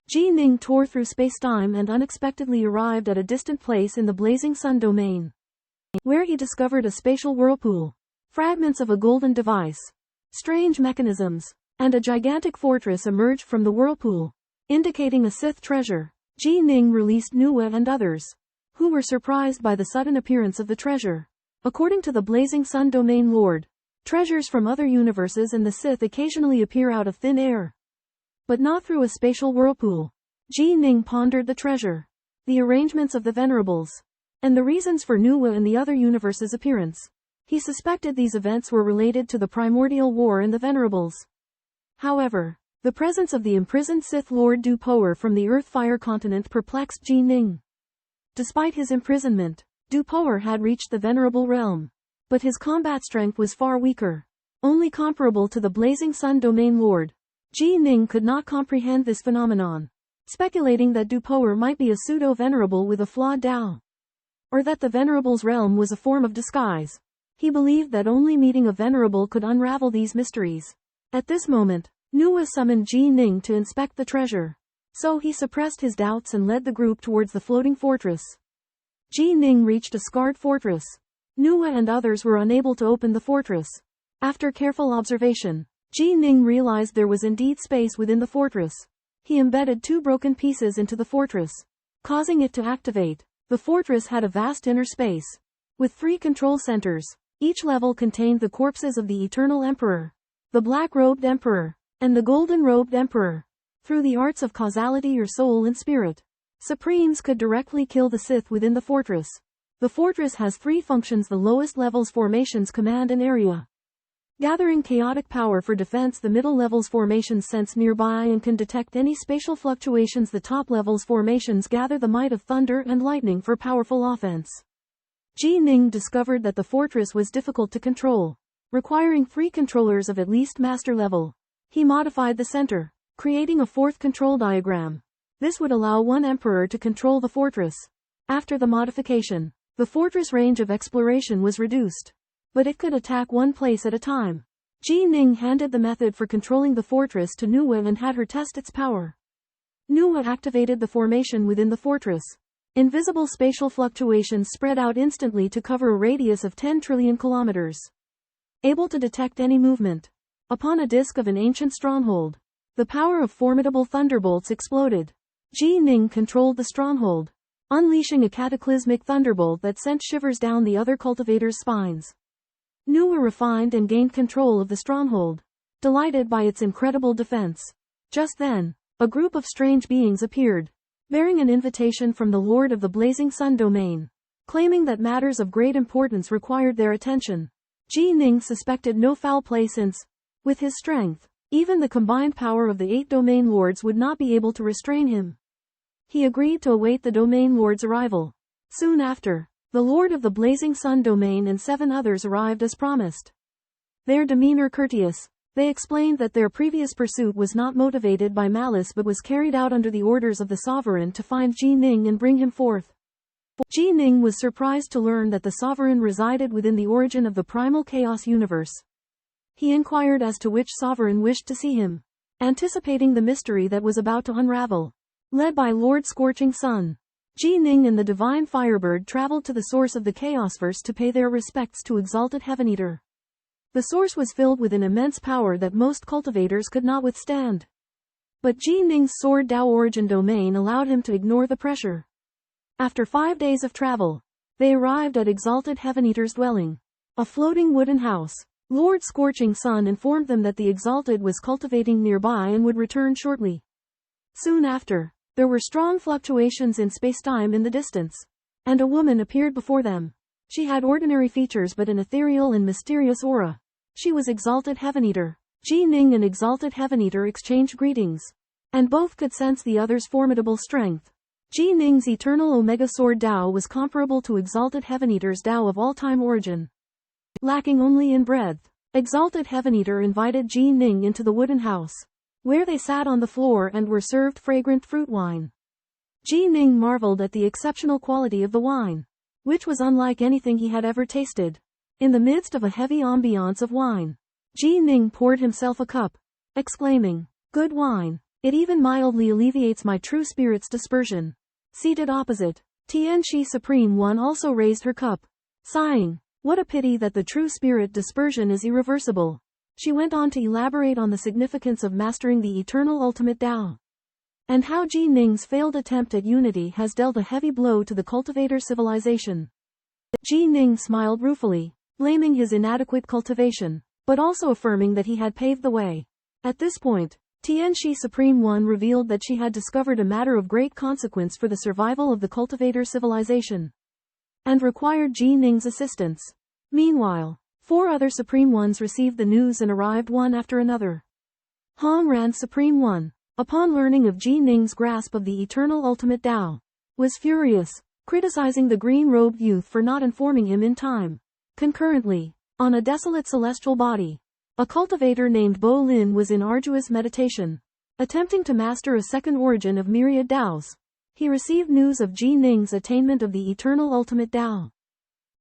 Ji Ning tore through space-time and unexpectedly arrived at a distant place in the Blazing Sun domain, where he discovered a spatial whirlpool, fragments of a golden device, strange mechanisms, and a gigantic fortress emerged from the whirlpool, indicating a Sith treasure. Ji Ning released Nuwa and others, who were surprised by the sudden appearance of the treasure. According to the Blazing Sun domain lord, treasures from other universes and the Sith occasionally appear out of thin air, but not through a spatial whirlpool. Ji Ning pondered the treasure, the arrangements of the venerables, and the reasons for Nuwa and the other universes' appearance. He suspected these events were related to the Primordial War and the venerables. However, the presence of the imprisoned Sith Lord Dupoer from the Earth Fire continent perplexed Ji Ning. Despite his imprisonment, Dupoer had reached the venerable realm, but his combat strength was far weaker, only comparable to the Blazing Sun domain lord. Ji Ning could not comprehend this phenomenon, speculating that Dupoer might be a pseudo-venerable with a flawed Tao, or that the venerable's realm was a form of disguise. He believed that only meeting a venerable could unravel these mysteries. At this moment, Nuwa summoned Ji Ning to inspect the treasure. So he suppressed his doubts and led the group towards the floating fortress. Ji Ning reached a scarred fortress. Nuwa and others were unable to open the fortress. After careful observation, Ji Ning realized there was indeed space within the fortress. He embedded 2 broken pieces into the fortress, causing it to activate. The fortress had a vast inner space, with 3 control centers. Each level contained the corpses of the Eternal Emperor, the Black-Robed Emperor, and the Golden-Robed Emperor. Through the arts of causality or soul and spirit, Supremes could directly kill the Sith within the fortress. The fortress has 3 functions: the lowest level's formations command an area, gathering chaotic power for defense. The middle level's formations sense nearby and can detect any spatial fluctuations. The top level's formations gather the might of thunder and lightning for powerful offense. Ji Ning discovered that the fortress was difficult to control, requiring 3 controllers of at least master level. He modified the center, creating a 4th control diagram. This would allow 1 emperor to control the fortress. After the modification, the fortress range of exploration was reduced, but it could attack 1 place at a time. Ji Ning handed the method for controlling the fortress to Nuwa and had her test its power. Nuwa activated the formation within the fortress. Invisible spatial fluctuations spread out instantly to cover a radius of 10 trillion kilometers, able to detect any movement. Upon a disk of an ancient stronghold, the power of formidable thunderbolts exploded. Ji Ning controlled the stronghold, unleashing a cataclysmic thunderbolt that sent shivers down the other cultivators' spines. Nuwa refined and gained control of the stronghold, delighted by its incredible defense. Just then, a group of strange beings appeared, bearing an invitation from the Lord of the Blazing Sun domain, claiming that matters of great importance required their attention. Ji Ning suspected no foul play since, with his strength, even the combined power of the 8 domain lords would not be able to restrain him. He agreed to await the domain lord's arrival. Soon after, the Lord of the Blazing Sun domain and 7 others arrived as promised. Their demeanor courteous, they explained that their previous pursuit was not motivated by malice but was carried out under the orders of the sovereign to find Ji Ning and bring him forth. Ji Ning was surprised to learn that the sovereign resided within the origin of the primal chaos universe. He inquired as to which sovereign wished to see him, anticipating the mystery that was about to unravel. Led by Lord Scorching Sun, Ji Ning and the Divine Firebird traveled to the source of the Chaosverse to pay their respects to Exalted Heaven-Eater. The source was filled with an immense power that most cultivators could not withstand. But Ji Ning's Sword Dao origin domain allowed him to ignore the pressure. After 5 days of travel, they arrived at Exalted Heaven-Eater's dwelling, a floating wooden house. Lord Scorching Sun informed them that the Exalted was cultivating nearby and would return shortly. Soon after, there were strong fluctuations in spacetime in the distance, and a woman appeared before them. She had ordinary features but an ethereal and mysterious aura. She was Exalted Heaven-Eater. Ji Ning and Exalted Heaven-Eater exchanged greetings, and both could sense the other's formidable strength. Ji Ning's eternal Omega Sword Dao was comparable to Exalted Heaven-Eater's Dao of all-time origin, lacking only in breadth. Exalted Heaven-Eater invited Ji Ning into the wooden house, where they sat on the floor and were served fragrant fruit wine. Ji Ning marveled at the exceptional quality of the wine, which was unlike anything he had ever tasted. In the midst of a heavy ambiance of wine, Ji Ning poured himself a cup, exclaiming, "Good wine. It even mildly alleviates my true spirit's dispersion." Seated opposite, Tianxi Supreme One also raised her cup, sighing, "What a pity that the true spirit dispersion is irreversible." She went on to elaborate on the significance of mastering the eternal ultimate Tao, and how Ji Ning's failed attempt at unity has dealt a heavy blow to the cultivator civilization. Ji Ning smiled ruefully, blaming his inadequate cultivation, but also affirming that he had paved the way. At this point, Tianxi Supreme One revealed that she had discovered a matter of great consequence for the survival of the cultivator civilization, and required Ji Ning's assistance. Meanwhile, 4 other Supreme Ones received the news and arrived one after another. Hong Ran Supreme One, upon learning of Ji Ning's grasp of the eternal ultimate Tao, was furious, criticizing the green-robed youth for not informing him in time. Concurrently, on a desolate celestial body, a cultivator named Bo Lin was in arduous meditation, attempting to master a second origin of myriad Daos. He received news of Ji Ning's attainment of the eternal ultimate Tao,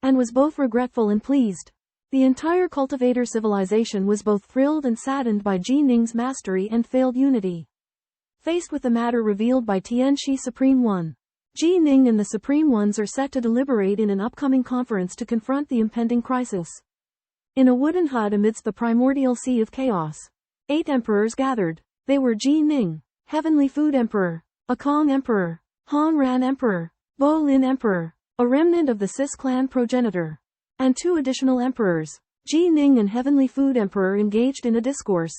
and was both regretful and pleased. The entire cultivator civilization was both thrilled and saddened by Ji Ning's mastery and failed unity. Faced with the matter revealed by Tianxi Supreme One, Ji Ning and the Supreme Ones are set to deliberate in an upcoming conference to confront the impending crisis. In a wooden hut amidst the primordial sea of chaos, 8 emperors gathered. They were Ji Ning, Heavenly Food Emperor, a Kong Emperor, Hong Ran Emperor, Bo Lin Emperor, a remnant of the Sis clan progenitor, and 2 additional emperors. Ji Ning and Heavenly Food Emperor engaged in a discourse.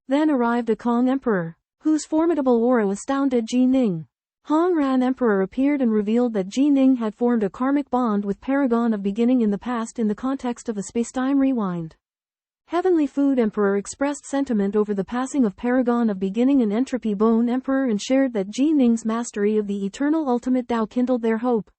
Then arrived a Kong Emperor, whose formidable aura astounded Ji Ning. Hong Ran Emperor appeared and revealed that Ji Ning had formed a karmic bond with Paragon of Beginning in the past in the context of a spacetime rewind. Heavenly Food Emperor expressed sentiment over the passing of Paragon of Beginning and Entropy Bone Emperor and shared that Ji Ning's mastery of the eternal ultimate Tao kindled their hope.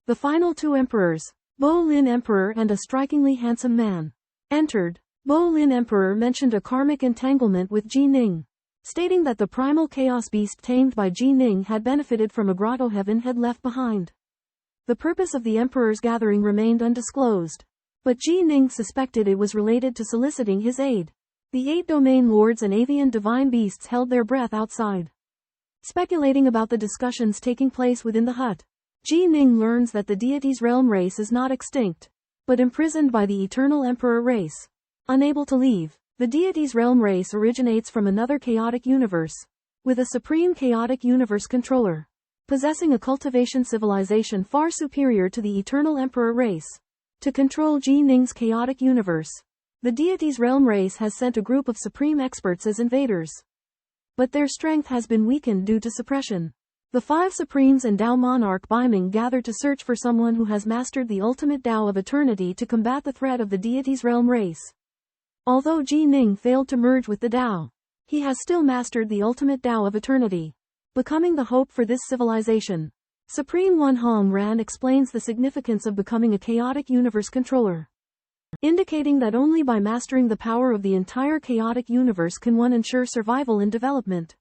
The final 2 emperors, Bo Lin Emperor and a strikingly handsome man, entered. Bo Lin Emperor mentioned a karmic entanglement with Ji Ning, stating that the primal chaos beast tamed by Ji Ning had benefited from a grotto heaven had left behind. The purpose of the emperor's gathering remained undisclosed, but Ji Ning suspected it was related to soliciting his aid. The 8 domain lords and avian divine beasts held their breath outside, speculating about the discussions taking place within the hut. Ji Ning learns that the deity's realm race is not extinct, but imprisoned by the eternal emperor race. Unable to leave, the deity's realm race originates from another chaotic universe, with a supreme chaotic universe controller, possessing a cultivation civilization far superior to the eternal emperor race. To control Ji Ning's chaotic universe, the deity's realm race has sent a group of supreme experts as invaders. But their strength has been weakened due to suppression. The 5 Supremes and Tao Monarch Biming gathered to search for someone who has mastered the ultimate Tao of eternity to combat the threat of the deity's realm race. Although Ji Ning failed to merge with the Tao, he has still mastered the ultimate Tao of eternity, becoming the hope for this civilization. Supreme One Hong Ran explains the significance of becoming a chaotic universe controller, indicating that only by mastering the power of the entire chaotic universe can one ensure survival and development.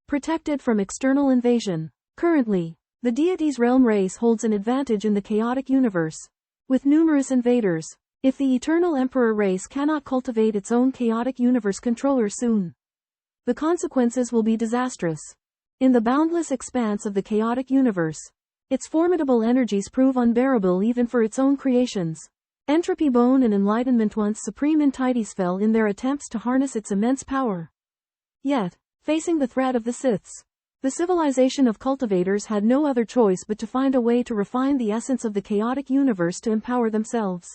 Protected from external invasion. Currently, the deity's realm race holds an advantage in the chaotic universe, with numerous invaders. If the eternal emperor race cannot cultivate its own chaotic universe controller soon, the consequences will be disastrous. In the boundless expanse of the chaotic universe, its formidable energies prove unbearable even for its own creations. Entropy Bone and Enlightenment once supreme entities fell in their attempts to harness its immense power. Yet, facing the threat of the Siths, the civilization of cultivators had no other choice but to find a way to refine the essence of the chaotic universe to empower themselves.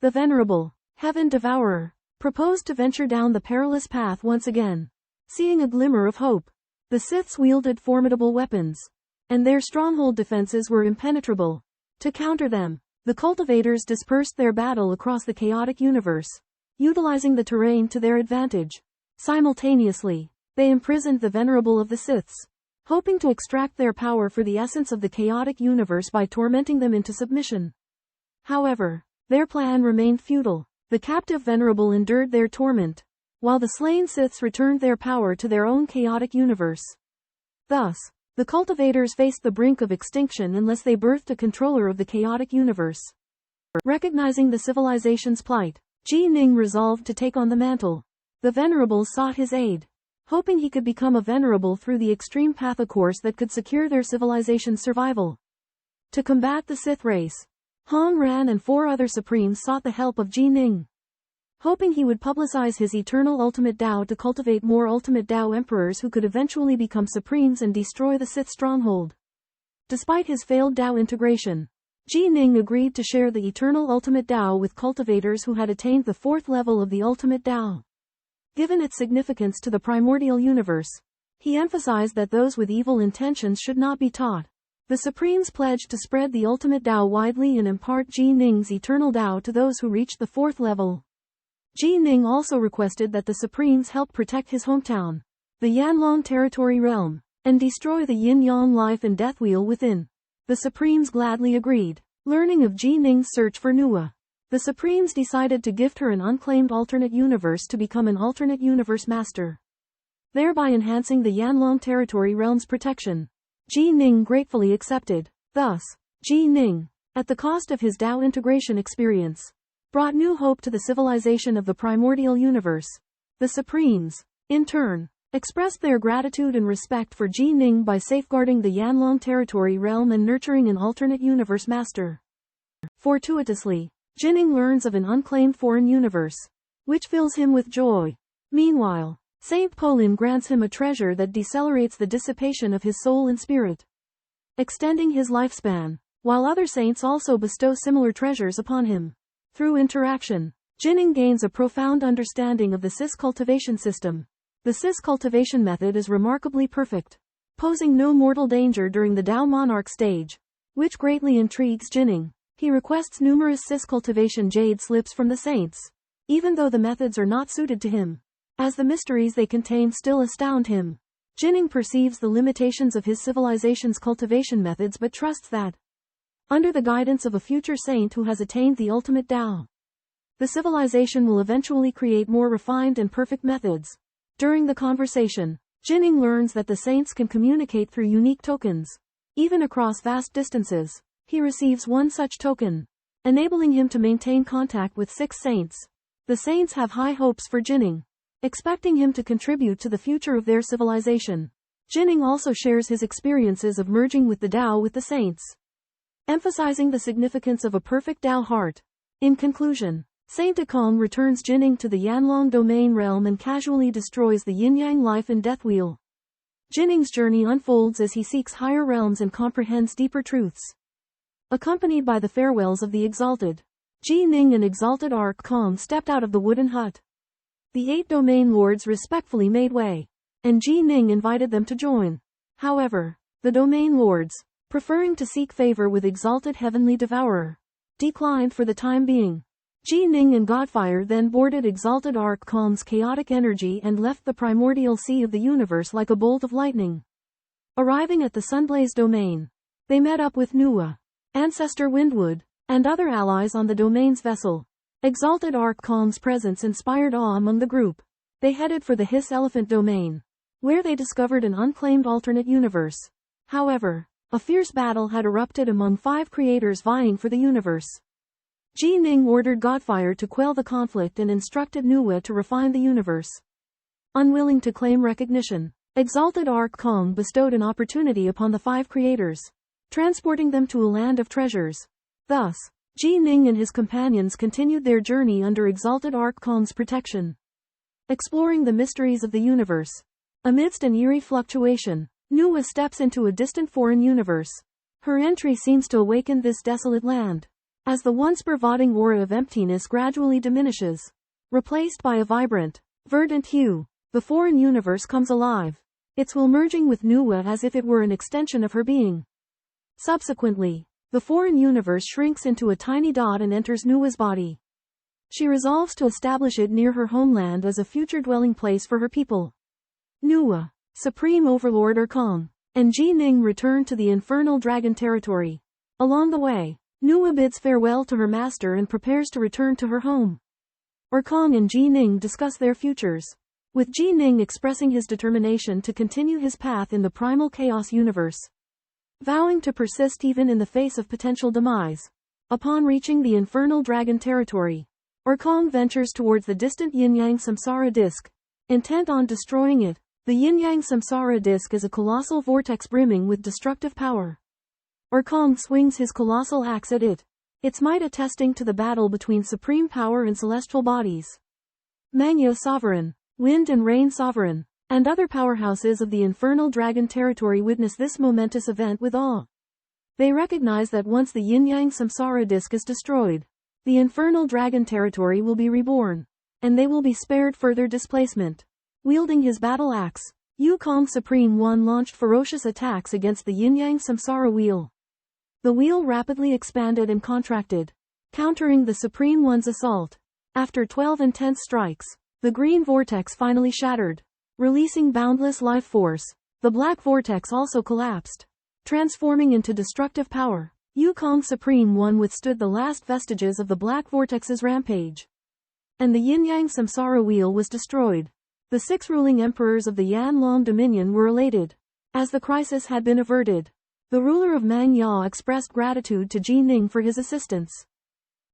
The venerable Heaven Devourer proposed to venture down the perilous path once again. Seeing a glimmer of hope, the Siths wielded formidable weapons, and their stronghold defenses were impenetrable. To counter them, the cultivators dispersed their battle across the chaotic universe, utilizing the terrain to their advantage. Simultaneously, they imprisoned the venerable of the Siths, hoping to extract their power for the essence of the chaotic universe by tormenting them into submission. However, their plan remained futile. The captive venerable endured their torment, while the slain Siths returned their power to their own chaotic universe. Thus, the cultivators faced the brink of extinction unless they birthed a controller of the chaotic universe. Recognizing the civilization's plight, Ji Ning resolved to take on the mantle. The venerable sought his aid, hoping he could become a venerable through the extreme path, a course that could secure their civilization's survival. To combat the Sith race, Hong Ran and 4 other Supremes sought the help of Ji Ning, hoping he would publicize his eternal ultimate Tao to cultivate more ultimate Tao emperors who could eventually become Supremes and destroy the Sith stronghold. Despite his failed Tao integration, Ji Ning agreed to share the eternal ultimate Tao with cultivators who had attained the 4th level of the ultimate Tao. Given its significance to the primordial universe, he emphasized that those with evil intentions should not be taught. The Supremes pledged to spread the ultimate Tao widely and impart Ji Ning's eternal Tao to those who reached the 4th level. Ji Ning also requested that the Supremes help protect his hometown, the Yanlong Territory Realm, and destroy the Yin-Yang life and death wheel within. The Supremes gladly agreed. Learning of Ji Ning's search for Nuwa, the Supremes decided to gift her an unclaimed alternate universe to become an alternate universe master, thereby enhancing the Yanlong Territory Realm's protection. Ji Ning gratefully accepted. Thus, Ji Ning, at the cost of his Tao integration experience, brought new hope to the civilization of the primordial universe. The Supremes, in turn, expressed their gratitude and respect for Ji Ning by safeguarding the Yanlong territory realm and nurturing an alternate universe master. Fortuitously, Jining learns of an unclaimed foreign universe, which fills him with joy. Meanwhile, Saint Polin grants him a treasure that decelerates the dissipation of his soul and spirit, extending his lifespan, while other saints also bestow similar treasures upon him. Through interaction, Jining gains a profound understanding of the Cis cultivation system. The Cis cultivation method is remarkably perfect, posing no mortal danger during the Dao Monarch stage, which greatly intrigues Jining. He requests numerous Cis cultivation jade slips from the saints, even though the methods are not suited to him, as the mysteries they contain still astound him. Jining perceives the limitations of his civilization's cultivation methods but trusts that, under the guidance of a future saint who has attained the ultimate Dao, the civilization will eventually create more refined and perfect methods. During the conversation, Jining learns that the saints can communicate through unique tokens, even across vast distances. He receives one such token, enabling him to maintain contact with 6 saints. The saints have high hopes for Jining, expecting him to contribute to the future of their civilization. Jining also shares his experiences of merging with the Dao with the saints, emphasizing the significance of a perfect Dao heart. In conclusion, Saint Dekong returns Jining to the Yanlong domain realm and casually destroys the yin-yang life and death wheel. Jining's journey unfolds as he seeks higher realms and comprehends deeper truths. Accompanied by the farewells of the exalted, Ji Ning and exalted Arc Kong stepped out of the wooden hut. The 8 domain lords respectfully made way, and Ji Ning invited them to join. However, the domain lords, preferring to seek favor with exalted heavenly devourer, declined for the time being. Ji Ning and Godfire then boarded exalted Arc Kong's chaotic energy and left the primordial sea of the universe like a bolt of lightning. Arriving at the Sunblaze domain, they met up with Nuwa, Ancestor Windwood, and other allies on the domain's vessel. Exalted Arc Kong's presence inspired awe among the group. They headed for the Hiss Elephant domain, where they discovered an unclaimed alternate universe. However, a fierce battle had erupted among 5 creators vying for the universe. Ji Ning ordered Godfire to quell the conflict and instructed Nuwa to refine the universe. Unwilling to claim recognition, exalted Arc Kong bestowed an opportunity upon the 5 creators, transporting them to a land of treasures. Thus, Ji Ning and his companions continued their journey under exalted Arc Kong's protection, exploring the mysteries of the universe. Amidst an eerie fluctuation, Nuwa steps into a distant foreign universe. Her entry seems to awaken this desolate land, as the once pervading aura of emptiness gradually diminishes, replaced by a vibrant, verdant hue. The foreign universe comes alive, its will merging with Nuwa as if it were an extension of her being. Subsequently, the foreign universe shrinks into a tiny dot and enters Nuwa's body. She resolves to establish it near her homeland as a future dwelling place for her people. Nuwa, Supreme Overlord Erkong, and Ji Ning return to the infernal dragon territory. Along the way, Nuwa bids farewell to her master and prepares to return to her home. Erkong and Ji Ning discuss their futures, with Ji Ning expressing his determination to continue his path in the primal chaos universe, vowing to persist even in the face of potential demise. Upon reaching the infernal dragon territory, Erkong ventures towards the distant yin-yang samsara disk, intent on destroying it. The yin-yang samsara disk is a colossal vortex brimming with destructive power. Erkong swings his colossal axe at it, its might attesting to the battle between supreme power and celestial bodies. Mangyo Sovereign, Wind and Rain Sovereign, and other powerhouses of the infernal dragon territory witness this momentous event with awe. They recognize that once the yin-yang samsara disk is destroyed, the infernal dragon territory will be reborn, and they will be spared further displacement. Wielding his battle axe, Yukong Supreme One launched ferocious attacks against the yin-yang samsara wheel. The wheel rapidly expanded and contracted, countering the Supreme One's assault. After 12 intense strikes, the green vortex finally shattered, releasing boundless life force. The black vortex also collapsed, transforming into destructive power. Yukong Supreme One withstood the last vestiges of the black vortex's rampage, and the yin-yang samsara wheel was destroyed. The 6 ruling emperors of the Yanlong Dominion were elated, as the crisis had been averted. The ruler of Mangya expressed gratitude to Ji Ning for his assistance,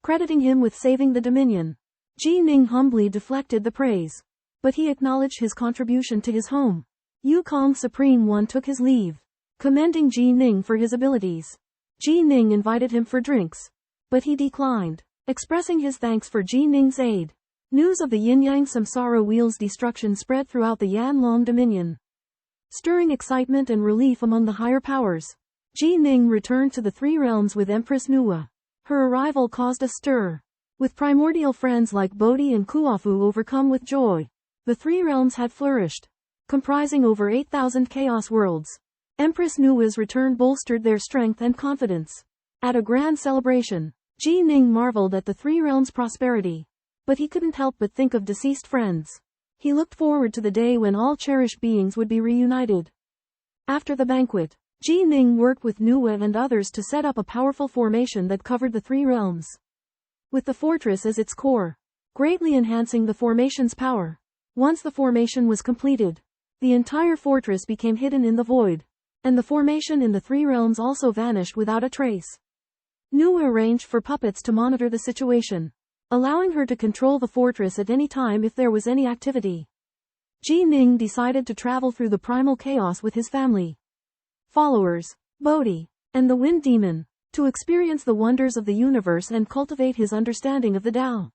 crediting him with saving the Dominion. Ji Ning humbly deflected the praise. But he acknowledged his contribution to his home. Yukong Supreme One took his leave, commending Ji Ning for his abilities. Ji Ning invited him for drinks, but he declined, expressing his thanks for Ji Ning's aid. News of the Yin-Yang Samsara Wheel's destruction spread throughout the Yanlong Dominion, stirring excitement and relief among the higher powers. Ji Ning returned to the Three Realms with Empress Nuwa. Her arrival caused a stir, with primordial friends like Bodhi and Kuafu overcome with joy. The Three Realms had flourished, comprising over 8,000 chaos worlds. Empress Nuwa's return bolstered their strength and confidence. At a grand celebration, Ji Ning marveled at the Three Realms' prosperity. But he couldn't help but think of deceased friends. He looked forward to the day when all cherished beings would be reunited. After the banquet, Ji Ning worked with Nuwa and others to set up a powerful formation that covered the Three Realms, with the fortress as its core, greatly enhancing the formation's power. Once the formation was completed, the entire fortress became hidden in the void, and the formation in the Three Realms also vanished without a trace. Nuwa arranged for puppets to monitor the situation, allowing her to control the fortress at any time if there was any activity. Ji Ning decided to travel through the primal chaos with his family, followers, Bodhi, and the Wind Demon, to experience the wonders of the universe and cultivate his understanding of the Tao.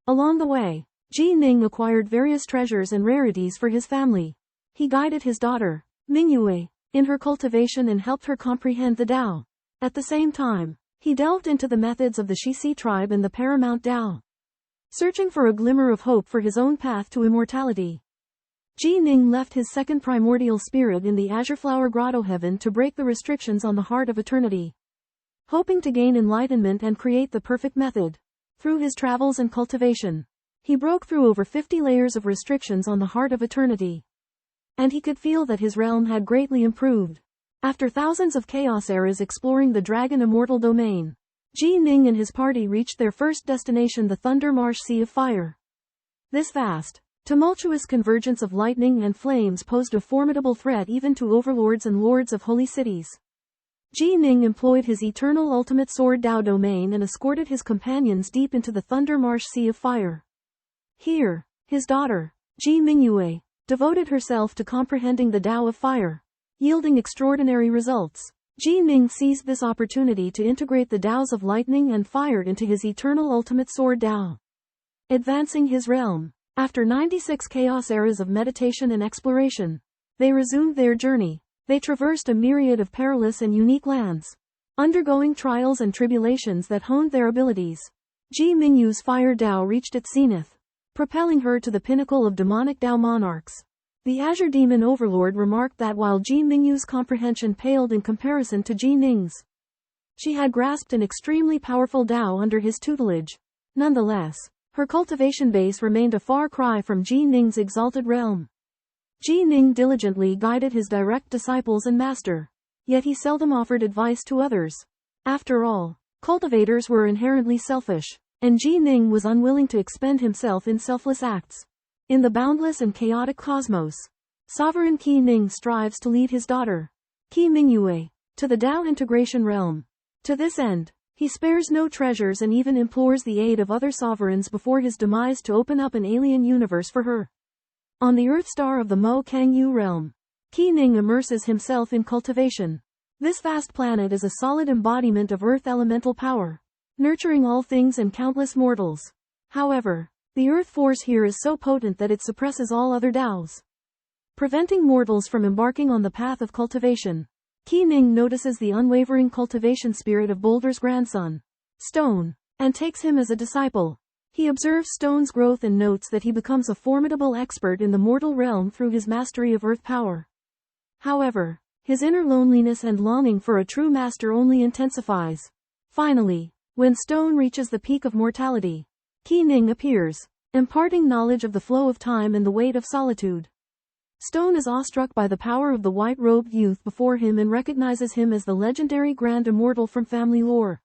Along the way, Ji Ning acquired various treasures and rarities for his family. He guided his daughter, Mingyue, in her cultivation and helped her comprehend the Tao. At the same time, he delved into the methods of the Shishi tribe and the paramount Tao, searching for a glimmer of hope for his own path to immortality. Ji Ning left his second primordial spirit in the Azure Flower Grotto Heaven to break the restrictions on the Heart of Eternity, hoping to gain enlightenment and create the perfect method. Through his travels and cultivation, he broke through over 50 layers of restrictions on the Heart of Eternity, and he could feel that his realm had greatly improved. After thousands of chaos eras exploring the Dragon Immortal Domain, Ji Ning and his party reached their first destination, the Thunder Marsh Sea of Fire. This vast, tumultuous convergence of lightning and flames posed a formidable threat even to overlords and lords of holy cities. Ji Ning employed his eternal ultimate sword Tao domain and escorted his companions deep into the Thunder Marsh Sea of Fire. Here, his daughter, Ji Mingyue, devoted herself to comprehending the Tao of Fire, yielding extraordinary results. Ji Ning seized this opportunity to integrate the Taos of lightning and fire into his eternal ultimate sword Tao, advancing his realm. After 96 chaos eras of meditation and exploration, they resumed their journey. They traversed a myriad of perilous and unique lands, undergoing trials and tribulations that honed their abilities. Ji Mingyu's fire Tao reached its zenith, propelling her to the pinnacle of demonic Tao monarchs. The Azure Demon Overlord remarked that while Ji Mingyu's comprehension paled in comparison to Ji Ning's, she had grasped an extremely powerful Tao under his tutelage. Nonetheless, her cultivation base remained a far cry from Ji Ning's exalted realm. Ji Ning diligently guided his direct disciples and master, yet he seldom offered advice to others. After all, cultivators were inherently selfish, and Ji Ning was unwilling to expend himself in selfless acts. In the boundless and chaotic cosmos, Sovereign Qi Ning strives to lead his daughter, Qi Mingyue, to the Tao integration realm. To this end, he spares no treasures and even implores the aid of other sovereigns before his demise to open up an alien universe for her. On the Earth star of the Mo Kangyu realm, Qi Ning immerses himself in cultivation. This vast planet is a solid embodiment of Earth elemental power, nurturing all things and countless mortals. However, the Earth force here is so potent that it suppresses all other Taos, preventing mortals from embarking on the path of cultivation. Qi Ning notices the unwavering cultivation spirit of Boulder's grandson, Stone, and takes him as a disciple. He observes Stone's growth and notes that he becomes a formidable expert in the mortal realm through his mastery of Earth power. However, his inner loneliness and longing for a true master only intensifies. Finally, when Stone reaches the peak of mortality, Qi Ning appears, imparting knowledge of the flow of time and the weight of solitude. Stone is awestruck by the power of the white-robed youth before him and recognizes him as the legendary Grand Immortal from family lore.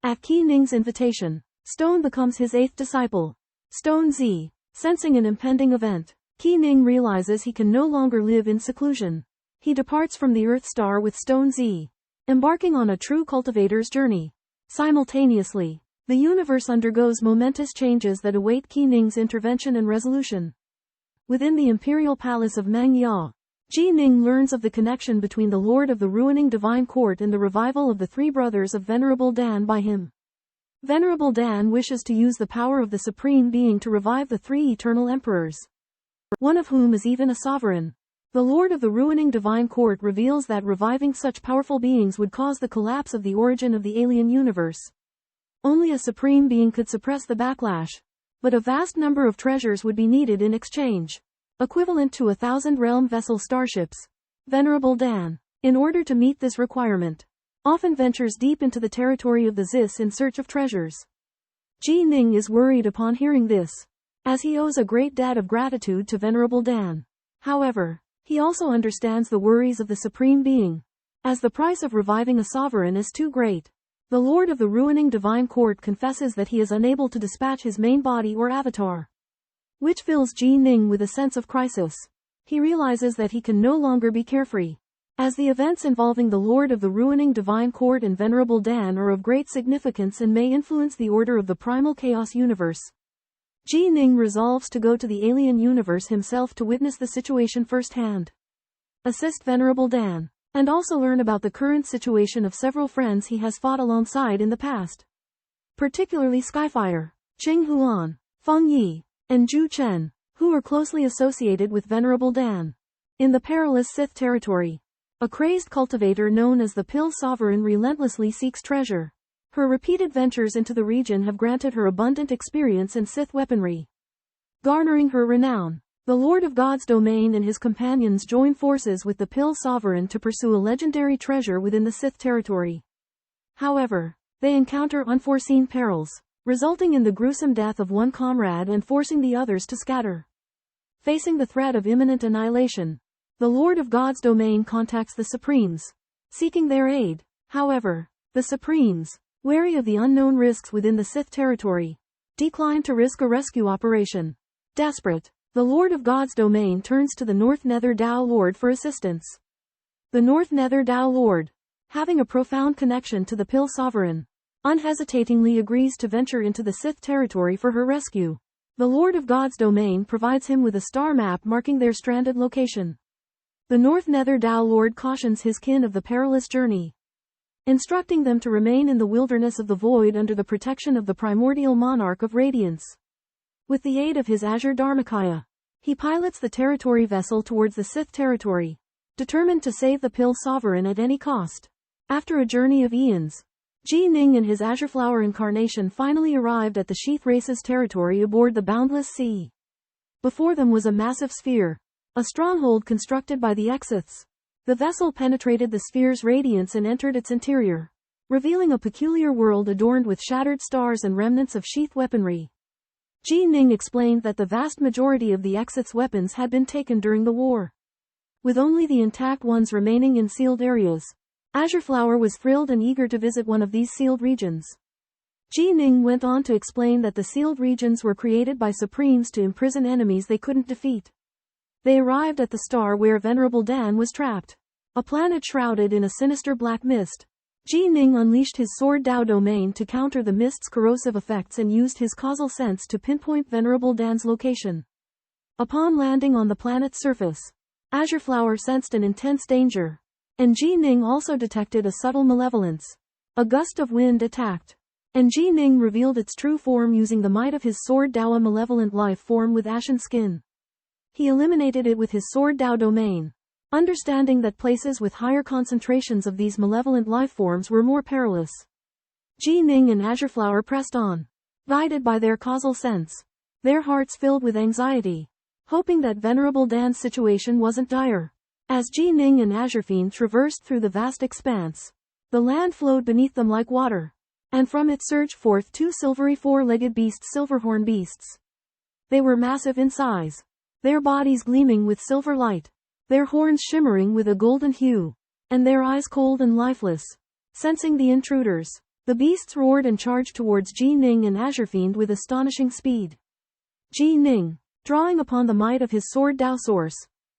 At Qi Ning's invitation, Stone becomes his eighth disciple. Stone Z. Sensing an impending event, Qi Ning realizes he can no longer live in seclusion. He departs from the Earth Star with Stone Z, embarking on a true cultivator's journey. Simultaneously, The universe undergoes momentous changes that await Qi Ning's intervention and resolution. Within the imperial palace of Mangya, Ji Ning learns of the connection between the Lord of the ruining divine court and the revival of the three brothers of Venerable Dan by him. Venerable Dan wishes to use the power of the Supreme Being to revive the three eternal emperors, one of whom is even a sovereign. The Lord of the ruining divine court reveals that reviving such powerful beings would cause the collapse of the origin of the alien universe. Only a Supreme Being could suppress the backlash, but a vast number of treasures would be needed in exchange, equivalent to 1,000 realm vessel starships. Venerable Dan, in order to meet this requirement, often ventures deep into the territory of the Zis in search of treasures. Ji Ning is worried upon hearing this, as he owes a great debt of gratitude to Venerable Dan. However, he also understands the worries of the Supreme Being, as the price of reviving a sovereign is too great. The Lord of the ruining divine court confesses that he is unable to dispatch his main body or avatar, which fills Ji Ning with a sense of crisis. He realizes that he can no longer be carefree, as the events involving the Lord of the ruining divine court and Venerable Dan are of great significance and may influence the order of the primal chaos universe. Ji Ning resolves to go to the alien universe himself to witness the situation firsthand, assist Venerable Dan, and also learn about the current situation of several friends he has fought alongside in the past, particularly Skyfire, Qing Huan, Feng Yi, and Zhu Chen, who are closely associated with Venerable Dan. In the perilous Sith territory, a crazed cultivator known as the Pill Sovereign relentlessly seeks treasure. Her repeated ventures into the region have granted her abundant experience in Sith weaponry, garnering her renown. The Lord of God's domain and his companions join forces with the Pill Sovereign to pursue a legendary treasure within the Sith territory. However, they encounter unforeseen perils, resulting in the gruesome death of one comrade and forcing the others to scatter. Facing the threat of imminent annihilation, the Lord of God's domain contacts the Supremes, seeking their aid. However, the Supremes, wary of the unknown risks within the Sith territory, decline to risk a rescue operation. Desperate, the Lord of God's domain turns to the North Nether Dao Lord for assistance. The North Nether Dao Lord, having a profound connection to the Pill Sovereign, unhesitatingly agrees to venture into the Sith territory for her rescue. The Lord of God's domain provides him with a star map marking their stranded location. The North Nether Dao Lord cautions his kin of the perilous journey, instructing them to remain in the wilderness of the void under the protection of the primordial monarch of radiance. With the aid of his Azure Dharmakaya, he pilots the territory vessel towards the Sith territory, determined to save the Pill Sovereign at any cost. After a journey of eons, Ji Ning and his Azure Flower incarnation finally arrived at the Sheath Race's territory aboard the Boundless Sea. Before them was a massive sphere, a stronghold constructed by the Exiths. The vessel penetrated the sphere's radiance and entered its interior, revealing a peculiar world adorned with shattered stars and remnants of sheath weaponry. Ji Ning explained that the vast majority of the Exith's weapons had been taken during the war, with only the intact ones remaining in sealed areas. Azure Flower was thrilled and eager to visit one of these sealed regions. Ji Ning went on to explain that the sealed regions were created by Supremes to imprison enemies they couldn't defeat. They arrived at the star where Venerable Dan was trapped, a planet shrouded in a sinister black mist. Ji Ning unleashed his Sword Dao domain to counter the mist's corrosive effects and used his causal sense to pinpoint Venerable Dan's location. Upon landing on the planet's surface, Azure Flower sensed an intense danger, and Ji Ning also detected a subtle malevolence. A gust of wind attacked, and Ji Ning revealed its true form using the might of his Sword Dao, a malevolent life form with ashen skin. He eliminated it with his Sword Dao domain, understanding that places with higher concentrations of these malevolent life forms were more perilous. Ji Ning and Azure Flower pressed on, guided by their causal sense, their hearts filled with anxiety, hoping that Venerable Dan's situation wasn't dire. As Ji Ning and Azure Fiend traversed through the vast expanse, the land flowed beneath them like water, and from it surged forth two silvery four-legged beasts, Silverhorn beasts. They were massive in size, their bodies gleaming with silver light, their horns shimmering with a golden hue, and their eyes cold and lifeless. Sensing the intruders, the beasts roared and charged towards Ji Ning and Azure Fiend with astonishing speed. Ji Ning, drawing upon the might of his Sword Dao source,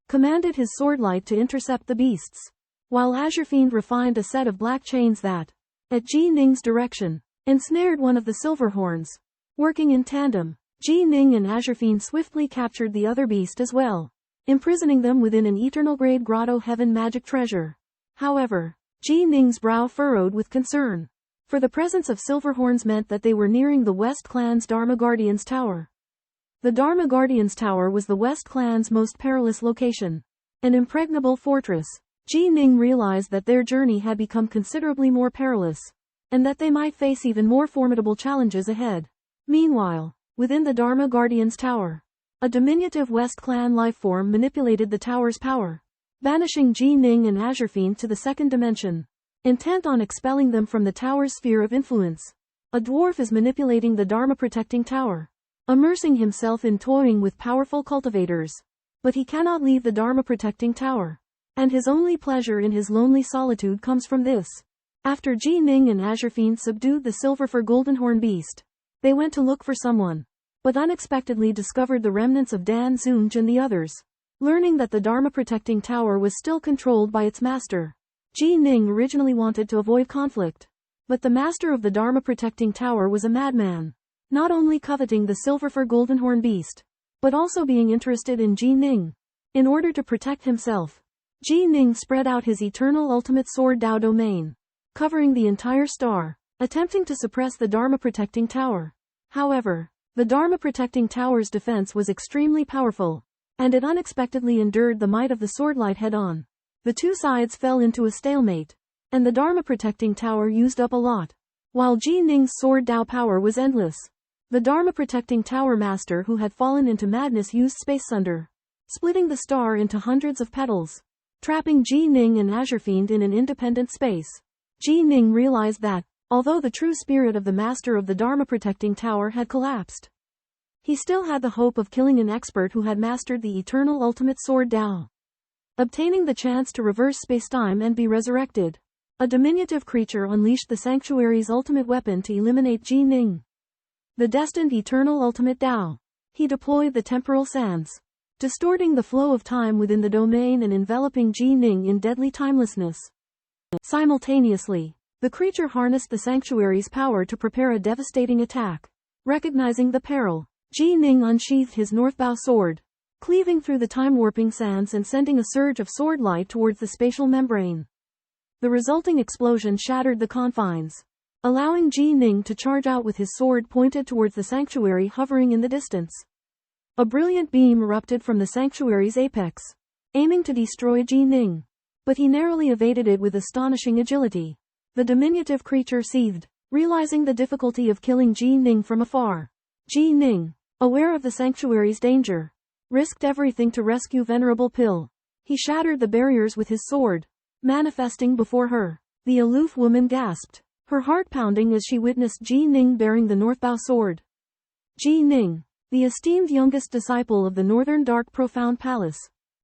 commanded his sword light to intercept the beasts, while Azure Fiend refined a set of black chains that, at Ji Ning's direction, ensnared one of the silver horns. Working in tandem, Ji Ning and Azure Fiend swiftly captured the other beast as well, imprisoning them within an eternal grade grotto heaven magic treasure. However, Ji Ning's brow furrowed with concern, for the presence of silver horns meant that they were nearing the West Clan's Dharma Guardian's Tower. The Dharma Guardian's Tower was the West Clan's most perilous location, an impregnable fortress. Ji Ning realized that their journey had become considerably more perilous, and that they might face even more formidable challenges ahead. Meanwhile, within the Dharma Guardian's Tower, a diminutive West Clan lifeform manipulated the tower's power, banishing Ji Ning and Azure Fiend to the second dimension. Intent on expelling them from the tower's sphere of influence, a dwarf is manipulating the Dharma protecting tower, immersing himself in toying with powerful cultivators. But he cannot leave the Dharma protecting tower, and his only pleasure in his lonely solitude comes from this. After Ji Ning and Azure Fiend subdued the silver-fur goldenhorn beast, they went to look for someone, but unexpectedly discovered the remnants of Dan Zunj and the others. Learning that the Dharma protecting tower was still controlled by its master, Ji Ning originally wanted to avoid conflict. But the master of the Dharma protecting tower was a madman, not only coveting the silver-fur goldenhorn beast, but also being interested in Ji Ning. In order to protect himself, Ji Ning spread out his eternal ultimate sword Dao domain, covering the entire star, attempting to suppress the Dharma protecting tower. However, the Dharma protecting tower's defense was extremely powerful, and it unexpectedly endured the might of the swordlight head-on. The two sides fell into a stalemate, and the Dharma protecting tower used up a lot, while Ji Ning's sword Dao power was endless. The Dharma protecting tower master who had fallen into madness used Space Sunder, splitting the star into hundreds of petals, trapping Ji Ning and Azure Fiend in an independent space. Ji Ning realized that, although the true spirit of the master of the Dharma protecting tower had collapsed, he still had the hope of killing an expert who had mastered the eternal ultimate sword Dao, obtaining the chance to reverse spacetime and be resurrected. A diminutive creature unleashed the sanctuary's ultimate weapon to eliminate Ji Ning, the destined eternal ultimate Dao. He deployed the temporal sands, distorting the flow of time within the domain and enveloping Ji Ning in deadly timelessness. Simultaneously, the creature harnessed the sanctuary's power to prepare a devastating attack. Recognizing the peril, Ji Ning unsheathed his northbow sword, cleaving through the time-warping sands and sending a surge of sword light towards the spatial membrane. The resulting explosion shattered the confines, allowing Ji Ning to charge out with his sword pointed towards the sanctuary hovering in the distance. A brilliant beam erupted from the sanctuary's apex, aiming to destroy Ji Ning, but he narrowly evaded it with astonishing agility. The diminutive creature seethed, realizing the difficulty of killing Ji Ning from afar. Ji Ning, aware of the sanctuary's danger, risked everything to rescue Venerable Pill. He shattered the barriers with his sword, manifesting before her. The aloof woman gasped, her heart pounding as she witnessed Ji Ning bearing the northbow sword. Ji Ning, the esteemed youngest disciple of the Northern Dark Profound Palace,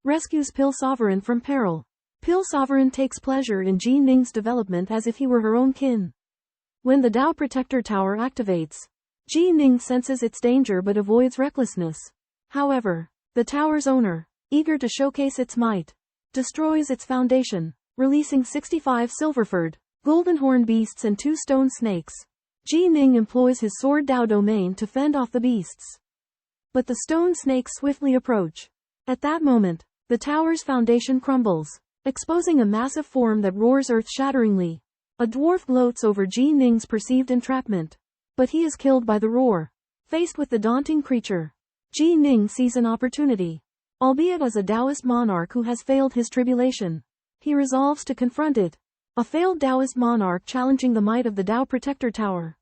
rescues Pill Sovereign from peril. Pill Sovereign takes pleasure in Ji Ning's development as if he were her own kin. When the Dao Protector Tower activates, Ji Ning senses its danger but avoids recklessness. However, the tower's owner, eager to showcase its might, destroys its foundation, releasing 65 silver-furred, golden-horn beasts and 2 stone snakes. Ji Ning employs his sword Dao domain to fend off the beasts, but the stone snakes swiftly approach. At that moment, the tower's foundation crumbles, exposing a massive form that roars earth-shatteringly. A dwarf gloats over Ji Ning's perceived entrapment, but he is killed by the roar. Faced with the daunting creature, Ji Ning sees an opportunity. Albeit as a Taoist monarch who has failed his tribulation, he resolves to confront it. A failed Taoist monarch challenging the might of the Dao Protector Tower.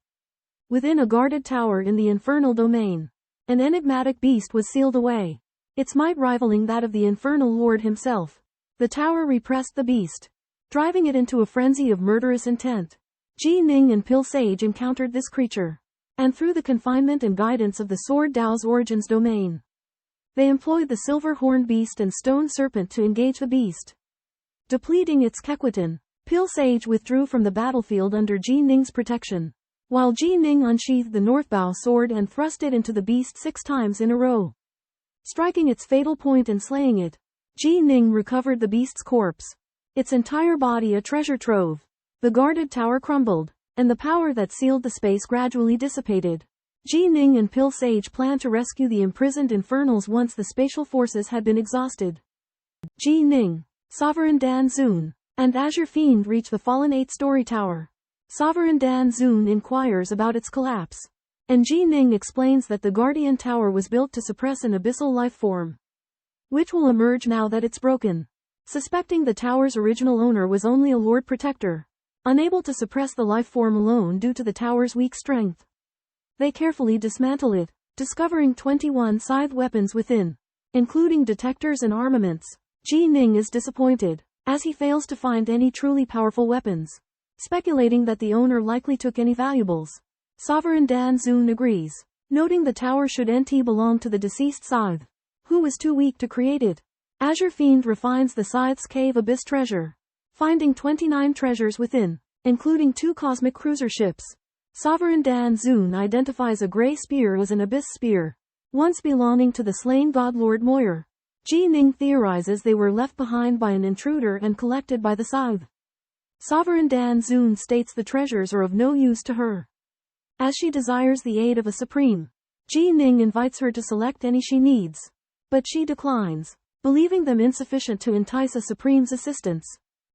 Within a guarded tower in the infernal domain, an enigmatic beast was sealed away, its might rivaling that of the infernal lord himself. The tower repressed the beast, driving it into a frenzy of murderous intent. Ji Ning and Pill Sage encountered this creature, and through the confinement and guidance of the Sword Dao's origins domain, they employed the silver-horned beast and stone serpent to engage the beast. Depleting its Kekwitin, Pill Sage withdrew from the battlefield under Ji Ning's protection, while Ji Ning unsheathed the northbow sword and thrust it into the beast 6 times in a row. Striking its fatal point and slaying it, Ji Ning recovered the beast's corpse, its entire body a treasure trove. The guarded tower crumbled, and the power that sealed the space gradually dissipated. Ji Ning and Pil Sage planned to rescue the imprisoned infernals once the spatial forces had been exhausted. Ji Ning, Sovereign Dan Zun, and Azure Fiend reach the fallen 8-story tower. Sovereign Dan Zun inquires about its collapse, and Ji Ning explains that the Guardian Tower was built to suppress an abyssal life form, which will emerge now that it's broken. Suspecting the tower's original owner was only a Lord Protector, unable to suppress the life form alone due to the tower's weak strength. They carefully dismantle it, discovering 21 scythe weapons within, including detectors and armaments. Ji Ning is disappointed, as he fails to find any truly powerful weapons, speculating that the owner likely took any valuables. Sovereign Dan Zun agrees, noting the tower should belong to the deceased scythe, who was too weak to create it. Azure Fiend refines the scythe's cave abyss treasure, finding 29 treasures within, including 2 cosmic cruiser ships. Sovereign Dan Zun identifies a grey spear as an abyss spear, once belonging to the slain god Lord Moyer. Ji Ning theorizes they were left behind by an intruder and collected by the scythe. Sovereign Dan Zun states the treasures are of no use to her, as she desires the aid of a supreme. Ji Ning invites her to select any she needs, but she declines, believing them insufficient to entice a supreme's assistance.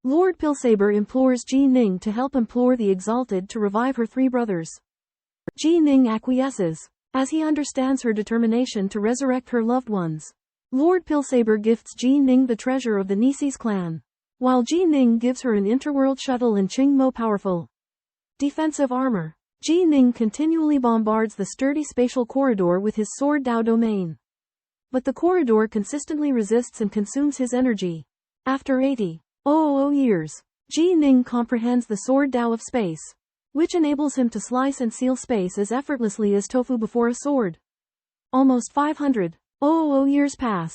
Lord Pilsaber implores Ji Ning to help implore the Exalted to revive her 3 brothers. Ji Ning acquiesces, as he understands her determination to resurrect her loved ones. Lord Pilsaber gifts Ji Ning the treasure of the Nisis clan, while Ji Ning gives her an interworld shuttle and Qingmo powerful defensive armor. Ji Ning continually bombards the sturdy spatial corridor with his sword Dao domain, but the corridor consistently resists and consumes his energy. After 80,000 years, Ji Ning comprehends the sword Dao of space, which enables him to slice and seal space as effortlessly as tofu before a sword. Almost 500,000 years pass,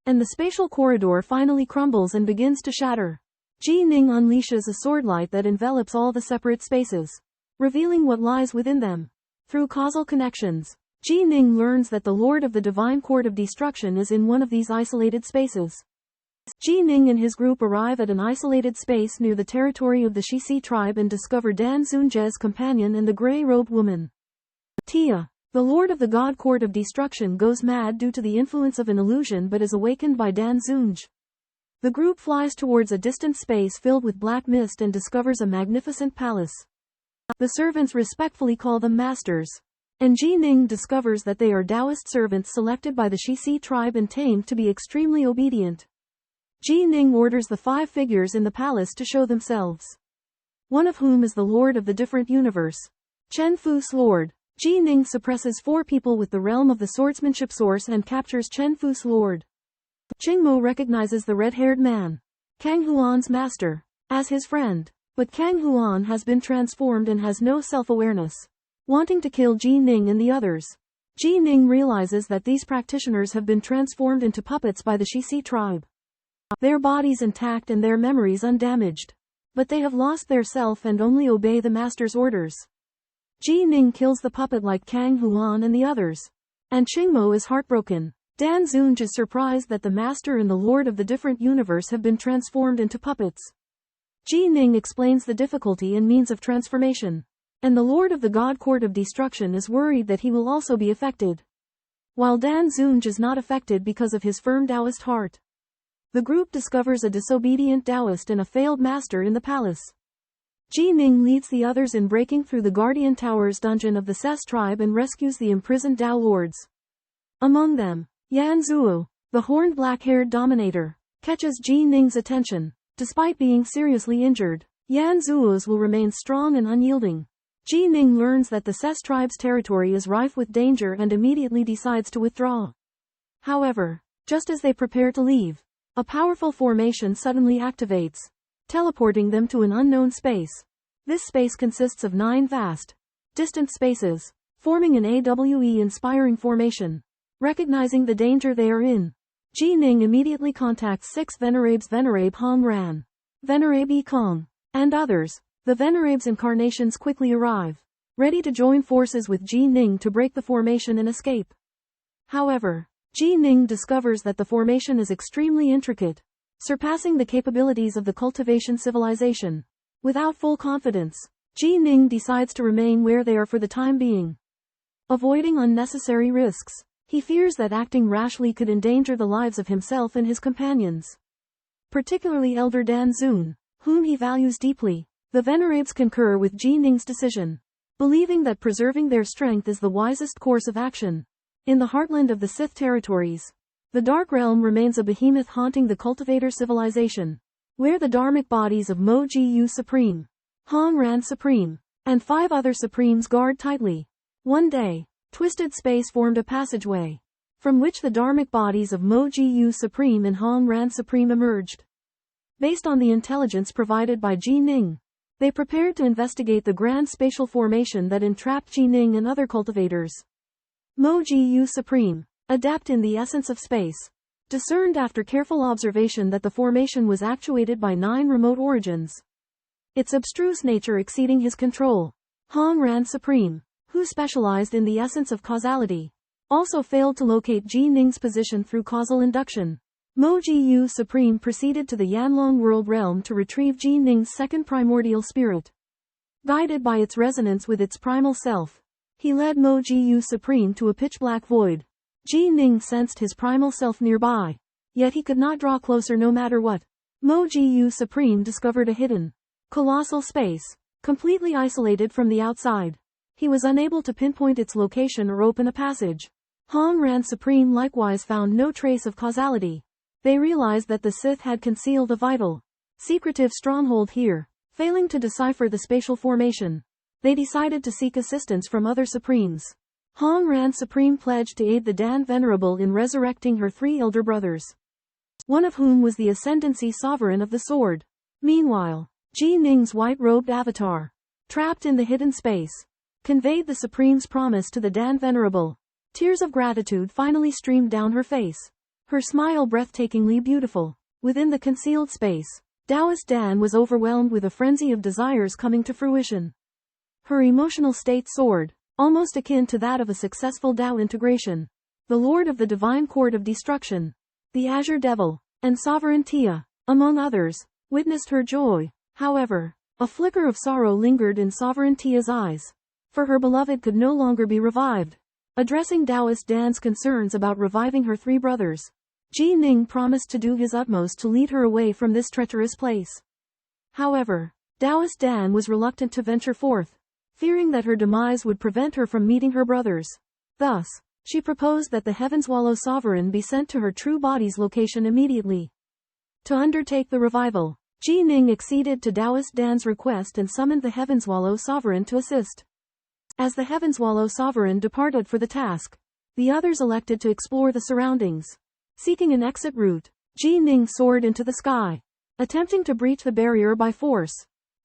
and the spatial corridor finally crumbles and begins to shatter. Ji Ning unleashes a swordlight that envelops all the separate spaces, revealing what lies within them. Through causal connections, Ji Ning learns that the Lord of the Divine Court of Destruction is in one of these isolated spaces. Ji Ning and his group arrive at an isolated space near the territory of the Shisi tribe and discover Dan Zunje's companion and the grey-robed woman. Tia, the Lord of the God Court of Destruction, goes mad due to the influence of an illusion but is awakened by Dan Zunj. The group flies towards a distant space filled with black mist and discovers a magnificent palace. The servants respectfully call them masters, and Ji Ning discovers that they are Taoist servants selected by the Shisi tribe and tamed to be extremely obedient. Ji Ning orders the 5 figures in the palace to show themselves, one of whom is the Lord of the Different Universe, Chen Fu's Lord. Ji Ning suppresses 4 people with the realm of the swordsmanship source and captures Chen Fu's Lord. Qingmo recognizes the red-haired man, Kang Huan's master, as his friend, but Kang Huan has been transformed and has no self-awareness, wanting to kill Ji Ning and the others. Ji Ning realizes that these practitioners have been transformed into puppets by the Shisi tribe, their bodies intact and their memories undamaged, but they have lost their self and only obey the master's orders. Ji Ning kills the puppet like Kang Huan and the others, and Qingmo is heartbroken. Dan Zunj is surprised that the master and the Lord of the Different Universe have been transformed into puppets. Ji Ning explains the difficulty and means of transformation, and the Lord of the God Court of Destruction is worried that he will also be affected, while Dan Zunj is not affected because of his firm Taoist heart. The group discovers a disobedient Taoist and a failed master in the palace. Ji Ning leads the others in breaking through the Guardian Tower's dungeon of the Ses tribe and rescues the imprisoned Dao lords. Among them, Yan Zuo, the horned black-haired dominator, catches Ji Ning's attention. Despite being seriously injured, Yan Zuo's will remain strong and unyielding. Ji Ning learns that the Ses tribe's territory is rife with danger and immediately decides to withdraw. However, just as they prepare to leave, a powerful formation suddenly activates, teleporting them to an unknown space. This space consists of 9 vast, distant spaces, forming an AWE-inspiring formation. Recognizing the danger they are in, Ji Ning immediately contacts 6 Venerabes: Venerabe Hong Ran, Venerabe Yi Kong, and others. The Venerabe's incarnations quickly arrive, ready to join forces with Ji Ning to break the formation and escape. However, Ji Ning discovers that the formation is extremely intricate, surpassing the capabilities of the cultivation civilization. Without full confidence, Ji Ning decides to remain where they are for the time being. Avoiding unnecessary risks, he fears that acting rashly could endanger the lives of himself and his companions. Particularly Elder Dan Zun, whom he values deeply. The Venerables concur with Ji Ning's decision, believing that preserving their strength is the wisest course of action. In the heartland of the Sith territories, the Dark Realm remains a behemoth haunting the cultivator civilization, where the dharmic bodies of Mo Ji Yu Supreme, Hong Ran Supreme, and 5 other Supremes guard tightly. One day, twisted space formed a passageway, from which the dharmic bodies of Mo Ji Yu Supreme and Hong Ran Supreme emerged. Based on the intelligence provided by Ji Ning, they prepared to investigate the grand spatial formation that entrapped Ji Ning and other cultivators. Mo Ji Yu Supreme, adept in the essence of space, discerned after careful observation that the formation was actuated by 9 remote origins, its abstruse nature exceeding his control. Hong Ran Supreme, who specialized in the essence of causality, also failed to locate Ji Ning's position through causal induction. Mo Ji Yu Supreme proceeded to the Yanlong World Realm to retrieve Ji Ning's second primordial spirit. Guided by its resonance with its primal self, he led Mo Ji Yu Supreme to a pitch-black void. Ji Ning sensed his primal self nearby, yet he could not draw closer no matter what. Mo Ji Yu Supreme discovered a hidden, colossal space, completely isolated from the outside. He was unable to pinpoint its location or open a passage. Hong Ran Supreme likewise found no trace of causality. They realized that the Sith had concealed a vital, secretive stronghold here. Failing to decipher the spatial formation, they decided to seek assistance from other Supremes. Hong Ran Supreme pledged to aid the Dan Venerable in resurrecting her 3 elder brothers, one of whom was the Ascendancy Sovereign of the Sword. Meanwhile, Ji Ning's white-robed avatar, trapped in the hidden space, conveyed the Supreme's promise to the Dan Venerable. Tears of gratitude finally streamed down her face, her smile breathtakingly beautiful. Within the concealed space, Taoist Dan was overwhelmed with a frenzy of desires coming to fruition. Her emotional state soared, almost akin to that of a successful Tao integration. The Lord of the Divine Court of Destruction, the Azure Devil, and Sovereign Tia, among others, witnessed her joy. However, a flicker of sorrow lingered in Sovereign Tia's eyes, for her beloved could no longer be revived. Addressing Taoist Dan's concerns about reviving her 3 brothers, Ji Ning promised to do his utmost to lead her away from this treacherous place. However, Taoist Dan was reluctant to venture forth, fearing that her demise would prevent her from meeting her brothers. Thus, she proposed that the Heavenswallow Sovereign be sent to her true body's location immediately. To undertake the revival, Ji Ning acceded to Taoist Dan's request and summoned the Heavenswallow Sovereign to assist. As the Heavenswallow Sovereign departed for the task, the others elected to explore the surroundings. Seeking an exit route, Ji Ning soared into the sky, attempting to breach the barrier by force.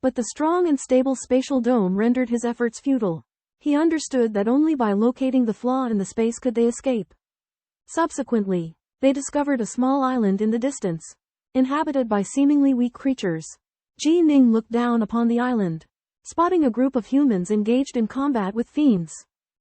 But the strong and stable spatial dome rendered his efforts futile. He understood that only by locating the flaw in the space could they escape. Subsequently, they discovered a small island in the distance, inhabited by seemingly weak creatures. Ji Ning looked down upon the island, spotting a group of humans engaged in combat with fiends.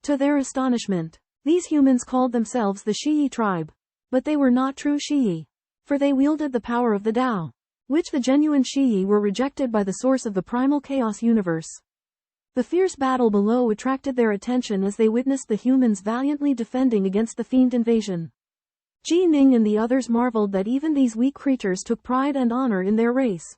To their astonishment, these humans called themselves the Shiyi tribe. But they were not true Shiyi, for they wielded the power of the Tao, which the genuine Shiyi were rejected by the source of the primal chaos universe. The fierce battle below attracted their attention as they witnessed the humans valiantly defending against the fiend invasion. Ji Ning and the others marveled that even these weak creatures took pride and honor in their race.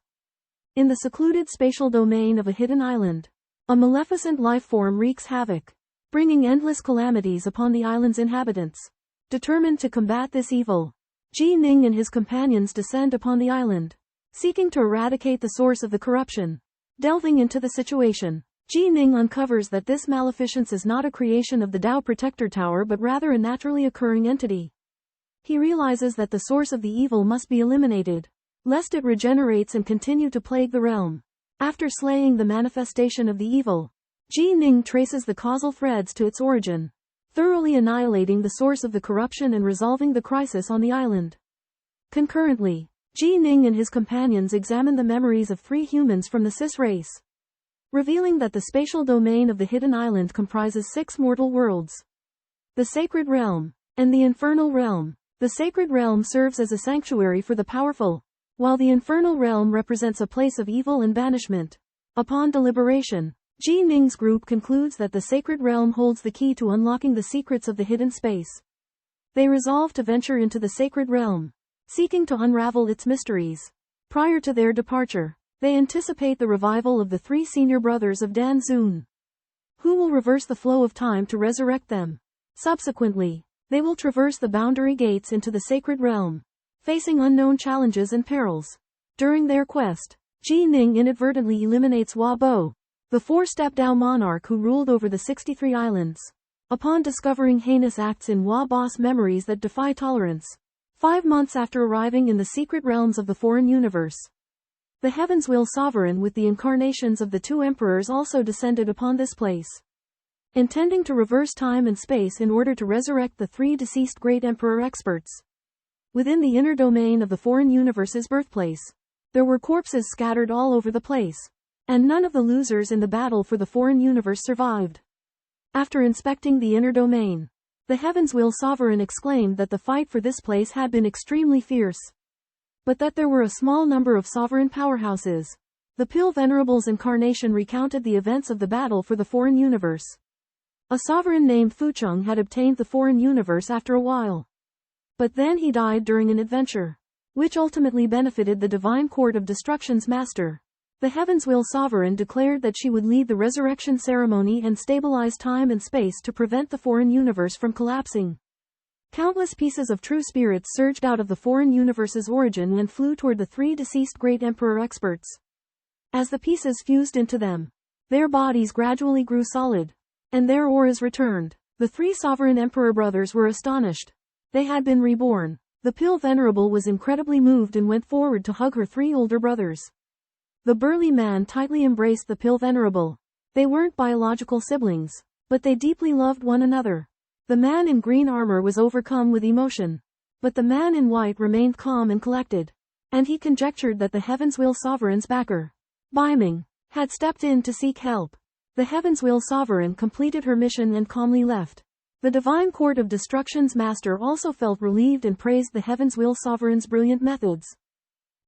In the secluded spatial domain of a hidden island, a maleficent life form wreaks havoc, bringing endless calamities upon the island's inhabitants. Determined to combat this evil, Ji Ning and his companions descend upon the island, seeking to eradicate the source of the corruption. Delving into the situation, Ji Ning uncovers that this maleficence is not a creation of the Tao Protector Tower but rather a naturally occurring entity. He realizes that the source of the evil must be eliminated, lest it regenerates and continue to plague the realm. After slaying the manifestation of the evil, Ji Ning traces the causal threads to its origin, thoroughly annihilating the source of the corruption and resolving the crisis on the island. Concurrently, Ji Ning and his companions examine the memories of 3 humans from the Cis race, revealing that the spatial domain of the hidden island comprises 6 mortal worlds: the Sacred Realm, and the Infernal Realm. The Sacred Realm serves as a sanctuary for the powerful, while the Infernal Realm represents a place of evil and banishment. Upon deliberation, Ji Ning's group concludes that the sacred realm holds the key to unlocking the secrets of the hidden space. They resolve to venture into the sacred realm, seeking to unravel its mysteries. Prior to their departure, they anticipate the revival of the 3 senior brothers of Dan Zun, who will reverse the flow of time to resurrect them. Subsequently, they will traverse the boundary gates into the sacred realm, facing unknown challenges and perils. During their quest, Ji Ning inadvertently eliminates Hua Bo, the 4-step Dao monarch who ruled over the 63 islands. Upon discovering heinous acts in Hua Bo's memories that defy tolerance, 5 months after arriving in the secret realms of the foreign universe, the Heaven's Will Sovereign with the incarnations of the 2 emperors also descended upon this place, intending to reverse time and space in order to resurrect the 3 deceased great emperor experts. Within the inner domain of the foreign universe's birthplace, there were corpses scattered all over the place, and none of the losers in the battle for the foreign universe survived. After inspecting the inner domain, the Heaven's Will Sovereign exclaimed that the fight for this place had been extremely fierce, but that there were a small number of sovereign powerhouses. The Pill Venerable's incarnation recounted the events of the battle for the foreign universe. A sovereign named Fucheng had obtained the foreign universe after a while, but then he died during an adventure, which ultimately benefited the Divine Court of Destruction's master. The Heaven's Will Sovereign declared that she would lead the resurrection ceremony and stabilize time and space to prevent the foreign universe from collapsing. Countless pieces of true spirits surged out of the foreign universe's origin and flew toward the 3 deceased great emperor experts. As the pieces fused into them, their bodies gradually grew solid, and their auras returned. The 3 sovereign emperor brothers were astonished. They had been reborn. The Pill Venerable was incredibly moved and went forward to hug her 3 older brothers. The burly man tightly embraced the Pill Venerable. They weren't biological siblings, but they deeply loved one another. The man in green armor was overcome with emotion, but the man in white remained calm and collected, and he conjectured that the Heaven's Will Sovereign's backer, Biming, had stepped in to seek help. The Heaven's Will Sovereign completed her mission and calmly left. The Divine Court of Destruction's master also felt relieved and praised the Heaven's Will Sovereign's brilliant methods.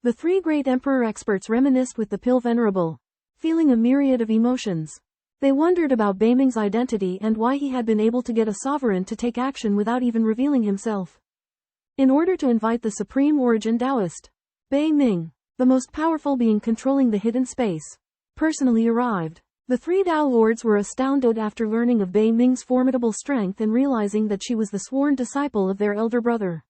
The 3 great emperor experts reminisced with the Pill Venerable, feeling a myriad of emotions. They wondered about Beiming's identity and why he had been able to get a sovereign to take action without even revealing himself. In order to invite the Supreme Origin Taoist, Beiming, the most powerful being controlling the hidden space, personally arrived. The 3 Tao Lords were astounded after learning of Beiming's formidable strength and realizing that she was the sworn disciple of their elder brother.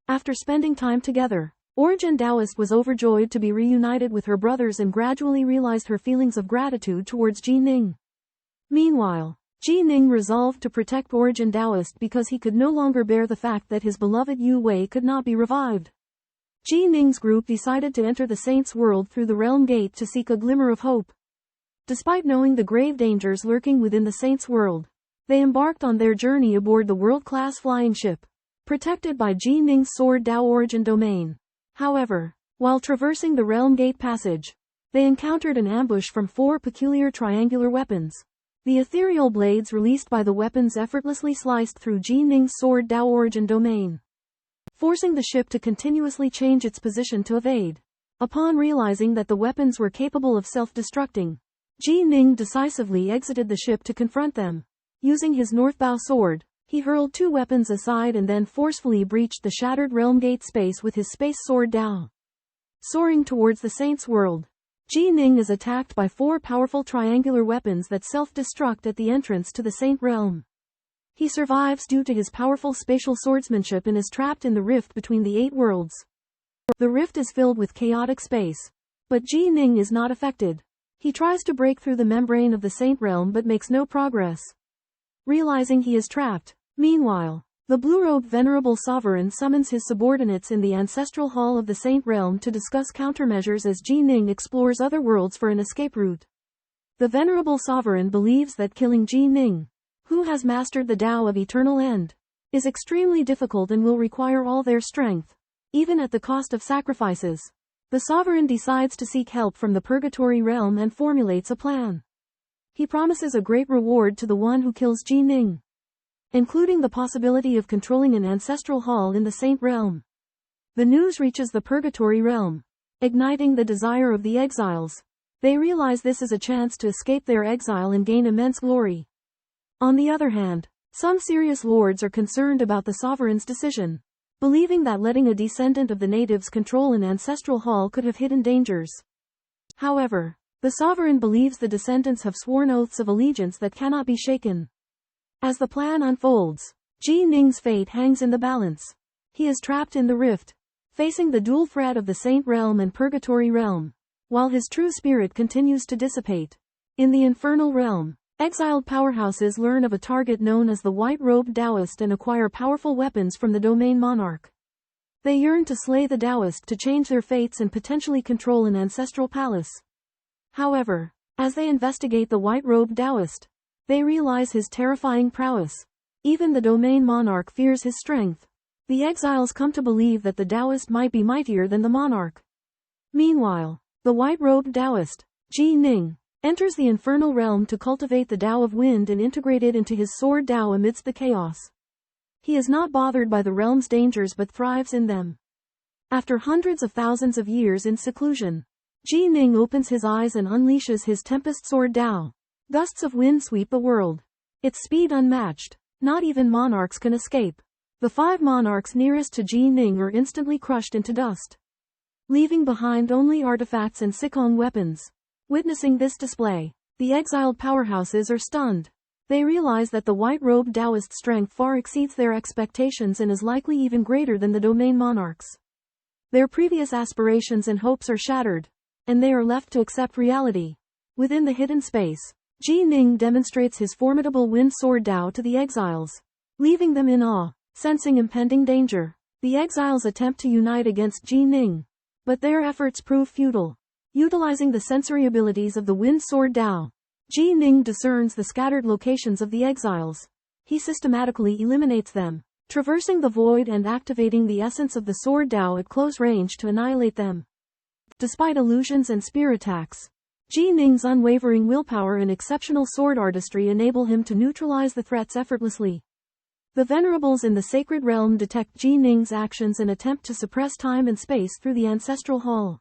After spending time together, Origin Taoist was overjoyed to be reunited with her brothers and gradually realized her feelings of gratitude towards Ji Ning. Meanwhile, Ji Ning resolved to protect Origin Taoist because he could no longer bear the fact that his beloved Yu Wei could not be revived. Ji Ning's group decided to enter the Saints' World through the Realm Gate to seek a glimmer of hope. Despite knowing the grave dangers lurking within the Saints' World, they embarked on their journey aboard the world-class flying ship, protected by Ji Ning's Sword Dao Origin Domain. However, while traversing the Realm Gate passage, they encountered an ambush from 4 peculiar triangular weapons. The ethereal blades released by the weapons effortlessly sliced through Ji Ning's Sword Dao Origin Domain, forcing the ship to continuously change its position to evade. Upon realizing that the weapons were capable of self-destructing, Ji Ning decisively exited the ship to confront them. Using his Northbow sword, he hurled 2 weapons aside and then forcefully breached the shattered Realm Gate space with his Space Sword Dao. Soaring towards the Saints' World, Ji Ning is attacked by 4 powerful triangular weapons that self-destruct at the entrance to the Saint Realm. He survives due to his powerful spatial swordsmanship and is trapped in the rift between the 8 worlds. The rift is filled with chaotic space, but Ji Ning is not affected. He tries to break through the membrane of the Saint Realm but makes no progress. Realizing he is trapped, meanwhile, the blue-robed Venerable Sovereign summons his subordinates in the Ancestral Hall of the Saint Realm to discuss countermeasures as Ji Ning explores other worlds for an escape route. The Venerable Sovereign believes that killing Ji Ning, who has mastered the Tao of Eternal End, is extremely difficult and will require all their strength, even at the cost of sacrifices. The Sovereign decides to seek help from the Purgatory Realm and formulates a plan. He promises a great reward to the one who kills Ji Ning, including the possibility of controlling an ancestral hall in the Saint Realm. The news reaches the Purgatory Realm, igniting the desire of the exiles. They realize this is a chance to escape their exile and gain immense glory. On the other hand, some serious lords are concerned about the sovereign's decision, believing that letting a descendant of the natives control an ancestral hall could have hidden dangers. However, the sovereign believes the descendants have sworn oaths of allegiance that cannot be shaken. As the plan unfolds, Ji Ning's fate hangs in the balance. He is trapped in the rift, facing the dual threat of the Saint Realm and Purgatory Realm, while his true spirit continues to dissipate. In the Infernal Realm, exiled powerhouses learn of a target known as the White-Robed Taoist and acquire powerful weapons from the Domain Monarch. They yearn to slay the Taoist to change their fates and potentially control an ancestral palace. However, as they investigate the White-Robed Taoist, they realize his terrifying prowess. Even the Domain Monarch fears his strength. The exiles come to believe that the Taoist might be mightier than the monarch. Meanwhile, the white-robed Taoist, Ji Ning, enters the infernal realm to cultivate the Tao of Wind and integrate it into his sword Tao amidst the chaos. He is not bothered by the realm's dangers but thrives in them. After hundreds of thousands of years in seclusion, Ji Ning opens his eyes and unleashes his Tempest Sword Tao. Gusts of wind sweep the world. Its speed unmatched. Not even monarchs can escape. The 5 monarchs nearest to Ji Ning are instantly crushed into dust, leaving behind only artifacts and Sikong weapons. Witnessing this display, the exiled powerhouses are stunned. They realize that the white-robed Taoist strength far exceeds their expectations and is likely even greater than the Domain Monarchs. Their previous aspirations and hopes are shattered, and they are left to accept reality. Within the hidden space, Ji Ning demonstrates his formidable Wind Sword Tao to the exiles, leaving them in awe. Sensing impending danger, the exiles attempt to unite against Ji Ning, but their efforts prove futile. Utilizing the sensory abilities of the Wind Sword Tao, Ji Ning discerns the scattered locations of the exiles. He systematically eliminates them, traversing the void and activating the essence of the Sword Tao at close range to annihilate them. Despite illusions and spear attacks, Ji Ning's unwavering willpower and exceptional sword artistry enable him to neutralize the threats effortlessly. The venerables in the sacred realm detect Ji Ning's actions and attempt to suppress time and space through the ancestral hall,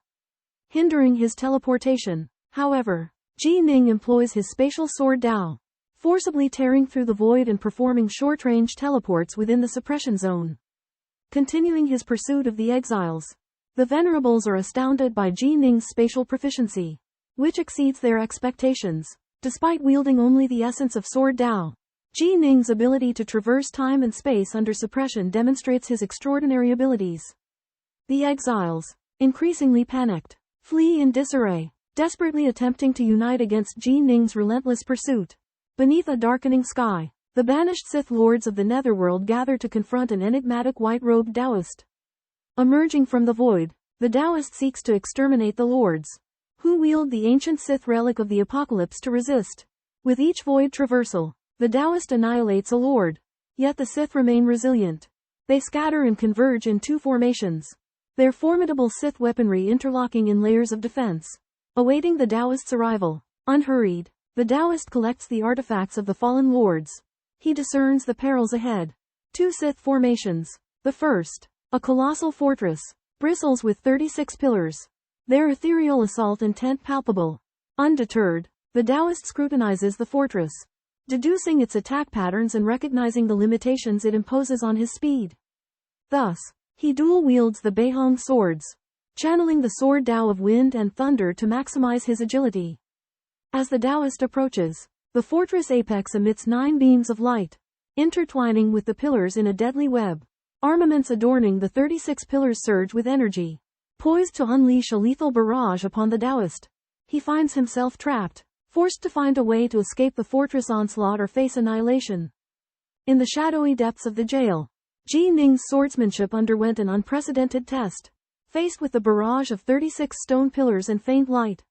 hindering his teleportation. However, Ji Ning employs his spatial sword Tao, forcibly tearing through the void and performing short-range teleports within the suppression zone. Continuing his pursuit of the exiles, the venerables are astounded by Ji Ning's spatial proficiency, which exceeds their expectations. Despite wielding only the essence of sword Tao, Ji Ning's ability to traverse time and space under suppression demonstrates his extraordinary abilities. The exiles, increasingly panicked, flee in disarray, desperately attempting to unite against Ji Ning's relentless pursuit. Beneath a darkening sky, the banished Sith Lords of the Netherworld gather to confront an enigmatic white-robed Taoist. Emerging from the void, the Taoist seeks to exterminate the Lords, who wield the ancient Sith relic of the Apocalypse to resist. With each void traversal, the Taoist annihilates a Lord, yet the Sith remain resilient. They scatter and converge in 2 formations, their formidable Sith weaponry interlocking in layers of defense, awaiting the Taoist's arrival. Unhurried, the Taoist collects the artifacts of the fallen Lords. He discerns the perils ahead. 2 Sith formations. The first, a colossal fortress, bristles with 36 pillars, their ethereal assault intent palpable. Undeterred, the Taoist scrutinizes the fortress, deducing its attack patterns and recognizing the limitations it imposes on his speed. Thus, he dual wields the Beihong swords, channeling the sword Tao of wind and thunder to maximize his agility. As the Taoist approaches, the fortress apex emits 9 beams of light, intertwining with the pillars in a deadly web. Armaments adorning the 36 pillars surge with energy, poised to unleash a lethal barrage upon the Taoist. He finds himself trapped, forced to find a way to escape the fortress onslaught or face annihilation. In the shadowy depths of the jail, Ji Ning's swordsmanship underwent an unprecedented test. Faced with the barrage of 36 stone pillars and faint light,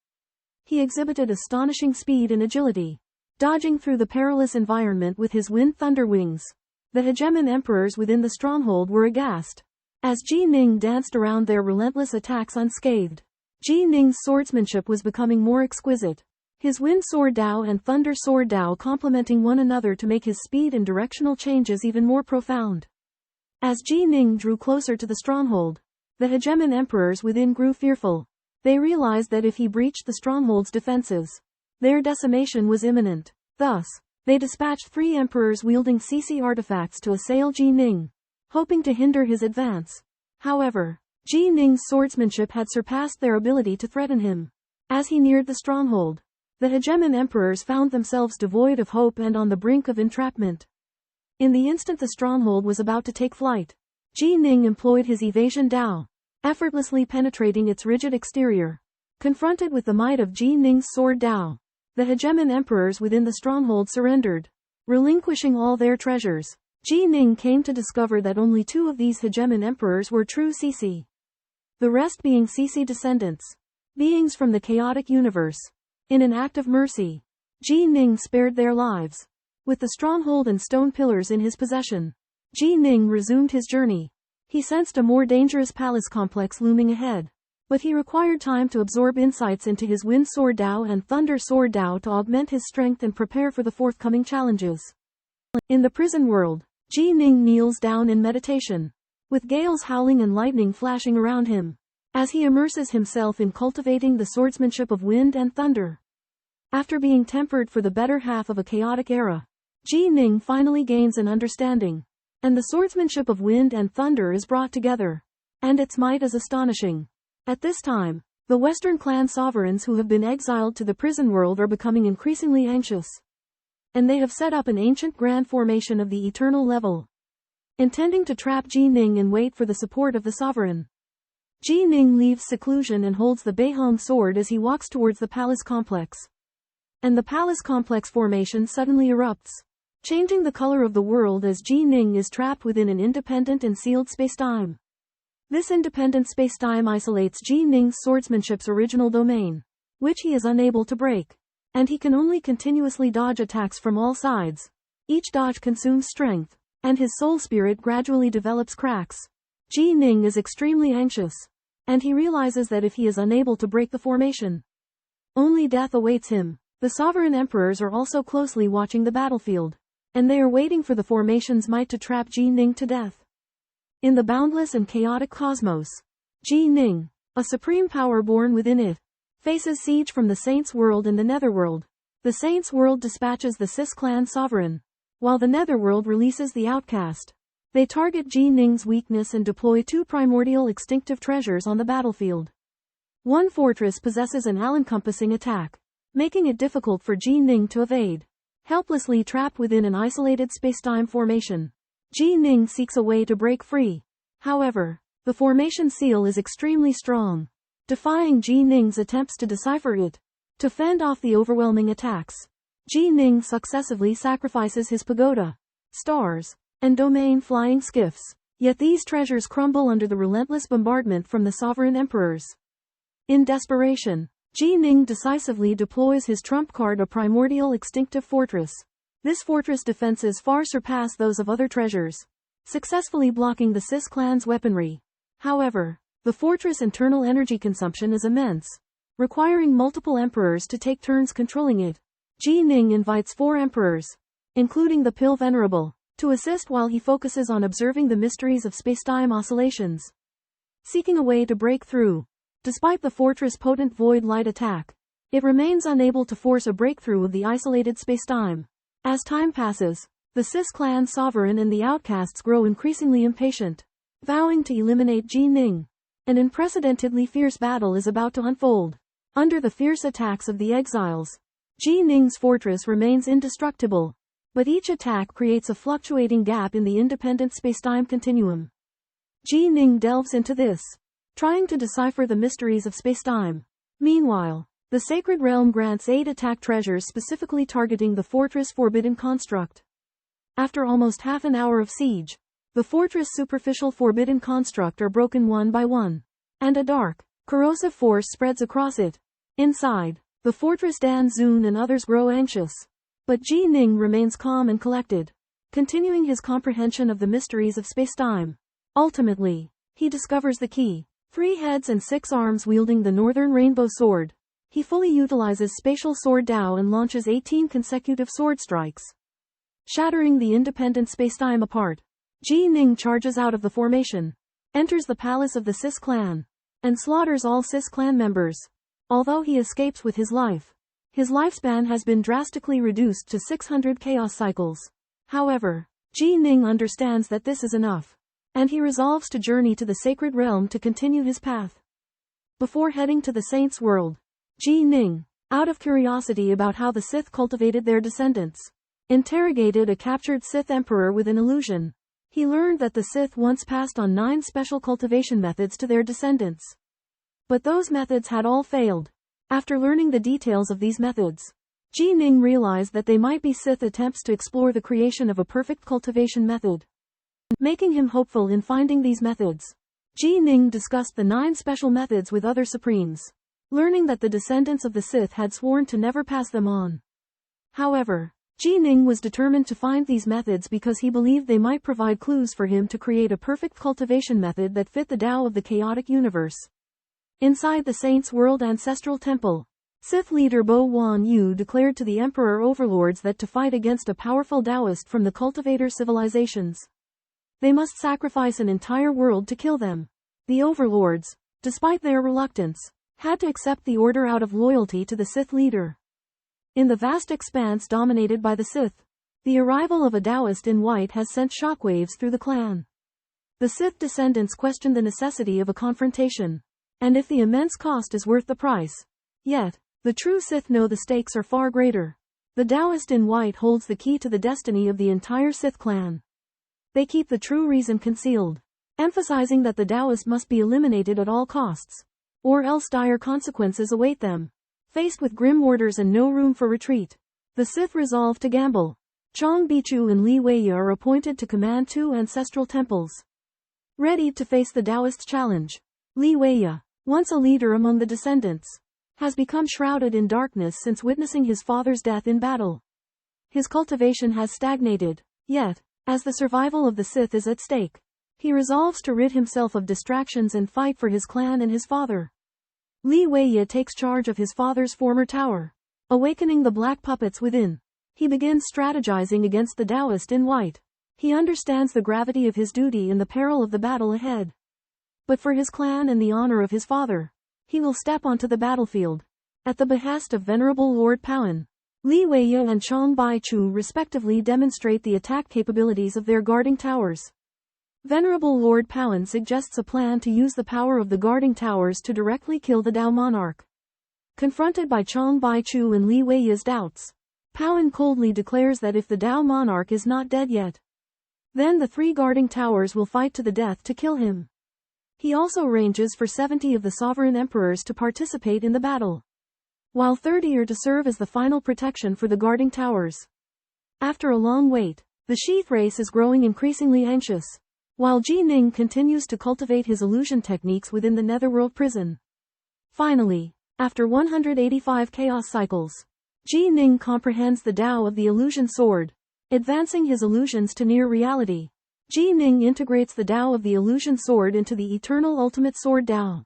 he exhibited astonishing speed and agility, dodging through the perilous environment with his wind thunder wings. The hegemon emperors within the stronghold were aghast, as Ji Ning danced around their relentless attacks unscathed. Ji Ning's swordsmanship was becoming more exquisite, his wind sword Tao and thunder sword Tao complementing one another to make his speed and directional changes even more profound. As Ji Ning drew closer to the stronghold, the hegemon emperors within grew fearful. They realized that if he breached the stronghold's defenses, their decimation was imminent. Thus, they dispatched 3 emperors wielding CC artifacts to assail Ji Ning, hoping to hinder his advance. However, Ji Ning's swordsmanship had surpassed their ability to threaten him. As he neared the stronghold, the hegemon emperors found themselves devoid of hope and on the brink of entrapment. In the instant the stronghold was about to take flight, Ji Ning employed his evasion Dao, effortlessly penetrating its rigid exterior. Confronted with the might of Ji Ning's sword Dao, the hegemon emperors within the stronghold surrendered, relinquishing all their treasures. Ji Ning came to discover that only 2 of these hegemon emperors were true CC. The rest being CC descendants, beings from the chaotic universe. In an act of mercy, Ji Ning spared their lives. With the stronghold and stone pillars in his possession, Ji Ning resumed his journey. He sensed a more dangerous palace complex looming ahead, but he required time to absorb insights into his Wind Sword Dao and Thunder Sword Dao to augment his strength and prepare for the forthcoming challenges. In the prison world, Ji Ning kneels down in meditation, with gales howling and lightning flashing around him, as he immerses himself in cultivating the swordsmanship of wind and thunder. After being tempered for the better half of a chaotic era, Ji Ning finally gains an understanding, and the swordsmanship of wind and thunder is brought together, and its might is astonishing. At this time, the Western clan sovereigns who have been exiled to the prison world are becoming increasingly anxious, and they have set up an ancient grand formation of the eternal level, intending to trap Ji Ning and wait for the support of the sovereign. Ji Ning leaves seclusion and holds the Beihong sword as he walks towards the palace complex. And the palace complex formation suddenly erupts, changing the color of the world as Ji Ning is trapped within an independent and sealed spacetime. This independent spacetime isolates Ji Ning's swordsmanship's original domain, which he is unable to break, and he can only continuously dodge attacks from all sides. Each dodge consumes strength, and his soul spirit gradually develops cracks. Ji Ning is extremely anxious, and he realizes that if he is unable to break the formation, only death awaits him. The sovereign emperors are also closely watching the battlefield, and they are waiting for the formation's might to trap Ji Ning to death. In the boundless and chaotic cosmos, Ji Ning, a supreme power born within it, faces siege from the Saints' World and the Netherworld. The Saints' World dispatches the Cis clan sovereign, while the Netherworld releases the outcast. They target Ji Ning's weakness and deploy 2 primordial extinctive treasures on the battlefield. One fortress possesses an all-encompassing attack, making it difficult for Ji Ning to evade. Helplessly trapped within an isolated spacetime formation, Ji Ning seeks a way to break free. However, the formation seal is extremely strong, defying Ji Ning's attempts to decipher it. To fend off the overwhelming attacks, Ji Ning successively sacrifices his pagoda, stars, and domain flying skiffs. Yet these treasures crumble under the relentless bombardment from the sovereign emperors. In desperation, Ji Ning decisively deploys his trump card, a primordial extinctive fortress. This fortress' defenses far surpass those of other treasures, successfully blocking the Cis clan's weaponry. However, the fortress' internal energy consumption is immense, requiring multiple emperors to take turns controlling it. Ji Ning invites 4 emperors, including the Pill Venerable, to assist while he focuses on observing the mysteries of spacetime oscillations. Seeking a way to break through, despite the fortress' potent void light attack, it remains unable to force a breakthrough of the isolated spacetime. As time passes, the Cis clan sovereign and the outcasts grow increasingly impatient, vowing to eliminate Ji Ning. An unprecedentedly fierce battle is about to unfold. Under the fierce attacks of the exiles, Ji Ning's fortress remains indestructible, but each attack creates a fluctuating gap in the independent spacetime continuum. Ji Ning delves into this, trying to decipher the mysteries of spacetime. Meanwhile, the Sacred Realm grants 8 attack treasures specifically targeting the fortress' forbidden construct. After almost half an hour of siege, the fortress' superficial forbidden construct are broken one by one, and a dark, corrosive force spreads across it. Inside, the fortress Dan Zun and others grow anxious, but Ji Ning remains calm and collected, continuing his comprehension of the mysteries of spacetime. Ultimately, he discovers the key. 3 heads and 6 arms wielding the Northern Rainbow Sword. He fully utilizes Spatial Sword Dao and launches 18 consecutive sword strikes, shattering the independent spacetime apart. Ji Ning charges out of the formation, enters the palace of the Cis clan, and slaughters all Cis clan members. Although he escapes with his life, his lifespan has been drastically reduced to 600 chaos cycles. However, Ji Ning understands that this is enough, and he resolves to journey to the sacred realm to continue his path. Before heading to the Saints' world, Ji Ning, out of curiosity about how the Sith cultivated their descendants, interrogated a captured Sith emperor with an illusion. He learned that the Sith once passed on 9 special cultivation methods to their descendants. But those methods had all failed. After learning the details of these methods, Ji Ning realized that they might be Sith attempts to explore the creation of a perfect cultivation method. Making him hopeful in finding these methods, Ji Ning discussed the 9 special methods with other Supremes, learning that the descendants of the Sith had sworn to never pass them on. However, Ji Ning was determined to find these methods because he believed they might provide clues for him to create a perfect cultivation method that fit the Tao of the chaotic universe. Inside the Saints' World Ancestral Temple, Sith leader Bo Wan Yu declared to the Emperor Overlords that to fight against a powerful Taoist from the cultivator civilizations, they must sacrifice an entire world to kill them. The Overlords, despite their reluctance, had to accept the order out of loyalty to the Sith leader. In the vast expanse dominated by the Sith, the arrival of a Taoist in white has sent shockwaves through the clan. The Sith descendants questioned the necessity of a confrontation, and if the immense cost is worth the price. Yet, the true Sith know the stakes are far greater. The Taoist in white holds the key to the destiny of the entire Sith clan. They keep the true reason concealed, emphasizing that the Taoist must be eliminated at all costs, or else dire consequences await them. Faced with grim orders and no room for retreat, the Sith resolve to gamble. Chong Bichu and Li Weiya are appointed to command 2 ancestral temples. Ready to face the Taoist challenge, Li Weiya, once a leader among the descendants, has become shrouded in darkness since witnessing his father's death in battle. His cultivation has stagnated, yet, as the survival of the Sith is at stake, he resolves to rid himself of distractions and fight for his clan and his father. Li Weiya takes charge of his father's former tower. Awakening the black puppets within, he begins strategizing against the Taoist in white. He understands the gravity of his duty and the peril of the battle ahead. But for his clan and the honor of his father, he will step onto the battlefield. At the behest of Venerable Lord Powen, Li Weiya and Chong Bai-chu respectively demonstrate the attack capabilities of their guarding towers. Venerable Lord Powen suggests a plan to use the power of the guarding towers to directly kill the Tao monarch. Confronted by Chong Bai-chu and Li Weiya's doubts, Powen coldly declares that if the Tao monarch is not dead yet, then the 3 guarding towers will fight to the death to kill him. He also arranges for 70 of the sovereign emperors to participate in the battle, while 30 are to serve as the final protection for the guarding towers. After a long wait, the Sheath race is growing increasingly anxious, while Ji Ning continues to cultivate his illusion techniques within the Netherworld prison. Finally, after 185 chaos cycles, Ji Ning comprehends the Tao of the illusion sword, advancing his illusions to near reality. Ji Ning integrates the Tao of the illusion sword into the eternal ultimate sword Tao,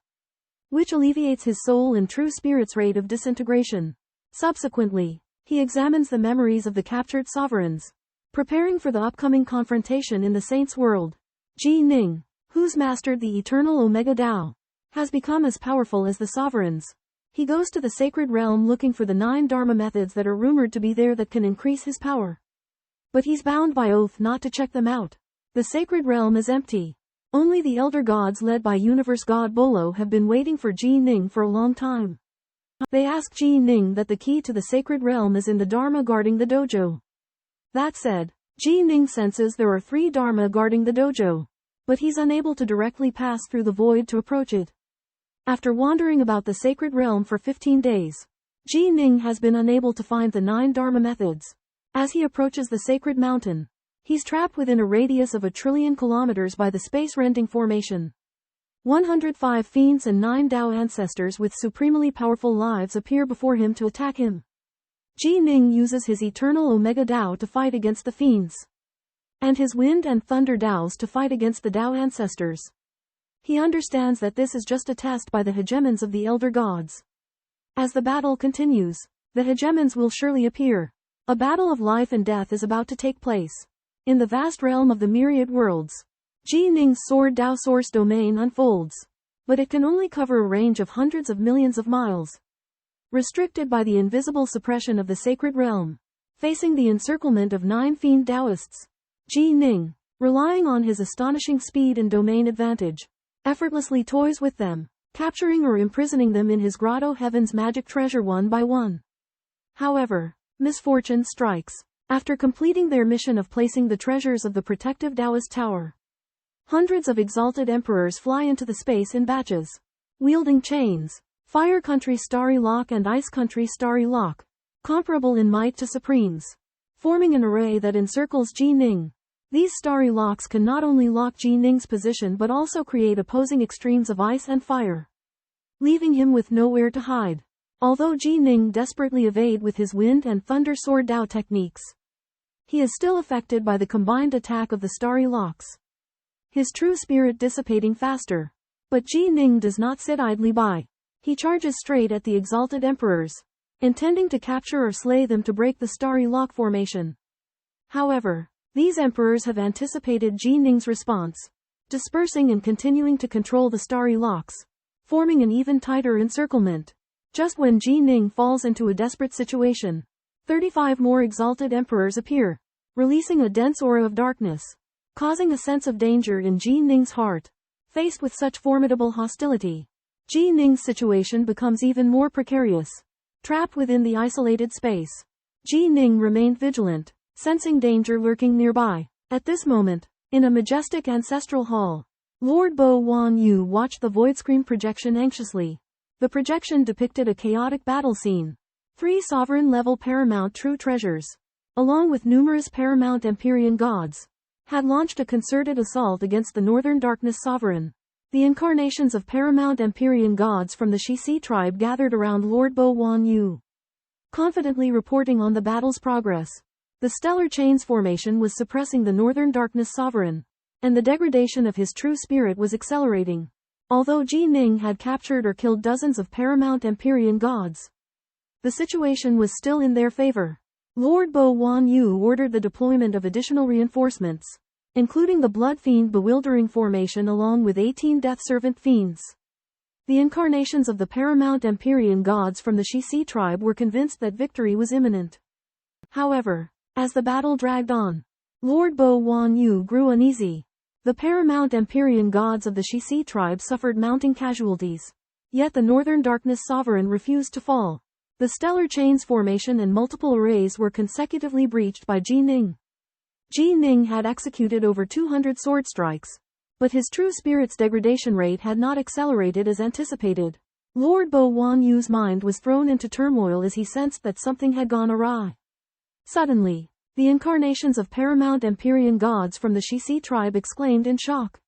which alleviates his soul and true spirit's rate of disintegration. Subsequently, he examines the memories of the captured sovereigns, preparing for the upcoming confrontation in the Saints' world. Ji Ning, who's mastered the eternal Omega Tao, has become as powerful as the sovereigns. He goes to the sacred realm looking for the 9 Dharma methods that are rumored to be there that can increase his power. But he's bound by oath not to check them out. The sacred realm is empty. Only the elder gods led by Universe God Bolo have been waiting for Ji Ning for a long time. They ask Ji Ning that the key to the sacred realm is in the Dharma guarding the dojo. That said, Ji Ning senses there are 3 Dharma guarding the dojo, but he's unable to directly pass through the void to approach it. After wandering about the sacred realm for 15 days, Ji Ning has been unable to find the 9 Dharma methods. As he approaches the sacred mountain, he's trapped within a radius of 1 trillion kilometers by the space-rending formation. 105 fiends and 9 Tao ancestors with supremely powerful lives appear before him to attack him. Ji Ning uses his eternal Omega Tao to fight against the fiends, and his wind and thunder Taos to fight against the Tao ancestors. He understands that this is just a test by the hegemons of the elder gods. As the battle continues, the hegemons will surely appear. A battle of life and death is about to take place. In the vast realm of the myriad worlds, Ji Ning's sword Tao source domain unfolds. but it can only cover a range of hundreds of millions of miles. Restricted by the invisible suppression of the sacred realm, facing the encirclement of 9 fiend Taoists, Ji Ning, relying on his astonishing speed and domain advantage, effortlessly toys with them, capturing or imprisoning them in his grotto heaven's magic treasure one by one. However, misfortune strikes. After completing their mission of placing the treasures of the protective Taoist tower, hundreds of exalted emperors fly into the space in batches, wielding chains, Fire Country Starry Lock and Ice Country Starry Lock, comparable in might to Supremes, forming an array that encircles Ji Ning. These starry locks can not only lock Ji Ning's position but also create opposing extremes of ice and fire, leaving him with nowhere to hide. Although Ji Ning desperately evade with his wind and thunder sword Dao techniques, he is still affected by the combined attack of the starry locks, his true spirit dissipating faster. But Ji Ning does not sit idly by. He charges straight at the exalted emperors, intending to capture or slay them to break the starry lock formation. However, these emperors have anticipated Ji Ning's response, dispersing and continuing to control the starry locks, forming an even tighter encirclement. Just when Ji Ning falls into a desperate situation, 35 more exalted emperors appear, releasing a dense aura of darkness, causing a sense of danger in Ji Ning's heart. Faced with such formidable hostility, Ji Ning's situation becomes even more precarious. Trapped within the isolated space, Ji Ning remained vigilant, sensing danger lurking nearby. At this moment, in a majestic ancestral hall, Lord Bo Wan Yu watched the void screen projection anxiously. The projection depicted a chaotic battle scene. 3 sovereign-level paramount true treasures, along with numerous paramount Empyrean gods, had launched a concerted assault against the Northern Darkness Sovereign. The incarnations of paramount Empyrean gods from the Xisi tribe gathered around Lord Bo Wan Yu, confidently reporting on the battle's progress. The stellar chains formation was suppressing the Northern Darkness Sovereign, and the degradation of his true spirit was accelerating. Although Ji Ning had captured or killed dozens of paramount Empyrean gods, the situation was still in their favor. Lord Bo Wan Yu ordered the deployment of additional reinforcements, including the Blood Fiend Bewildering formation along with 18 Death Servant Fiends. The incarnations of the paramount Empyrean gods from the Xisi tribe were convinced that victory was imminent. However, as the battle dragged on, Lord Bo Wan Yu grew uneasy. The paramount Empyrean gods of the Xisi tribe suffered mounting casualties. Yet the Northern Darkness Sovereign refused to fall. The stellar chains formation and multiple arrays were consecutively breached by Ji Ning. Ji Ning had executed over 200 sword strikes, but his true spirit's degradation rate had not accelerated as anticipated. Lord Bo Wan Yu's mind was thrown into turmoil as he sensed that something had gone awry. Suddenly, the incarnations of paramount Empyrean gods from the Xisi tribe exclaimed in shock,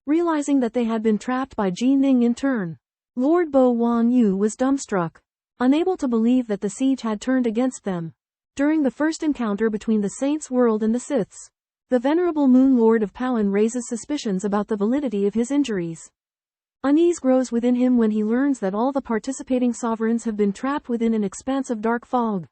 realizing that they had been trapped by Ji Ning in turn. Lord Bo Wan Yu was dumbstruck, unable to believe that the siege had turned against them. During the first encounter between the Saints' World and the Siths, the venerable Moon Lord of Powan raises suspicions about the validity of his injuries. Unease grows within him when he learns that all the participating sovereigns have been trapped within an expanse of dark fog.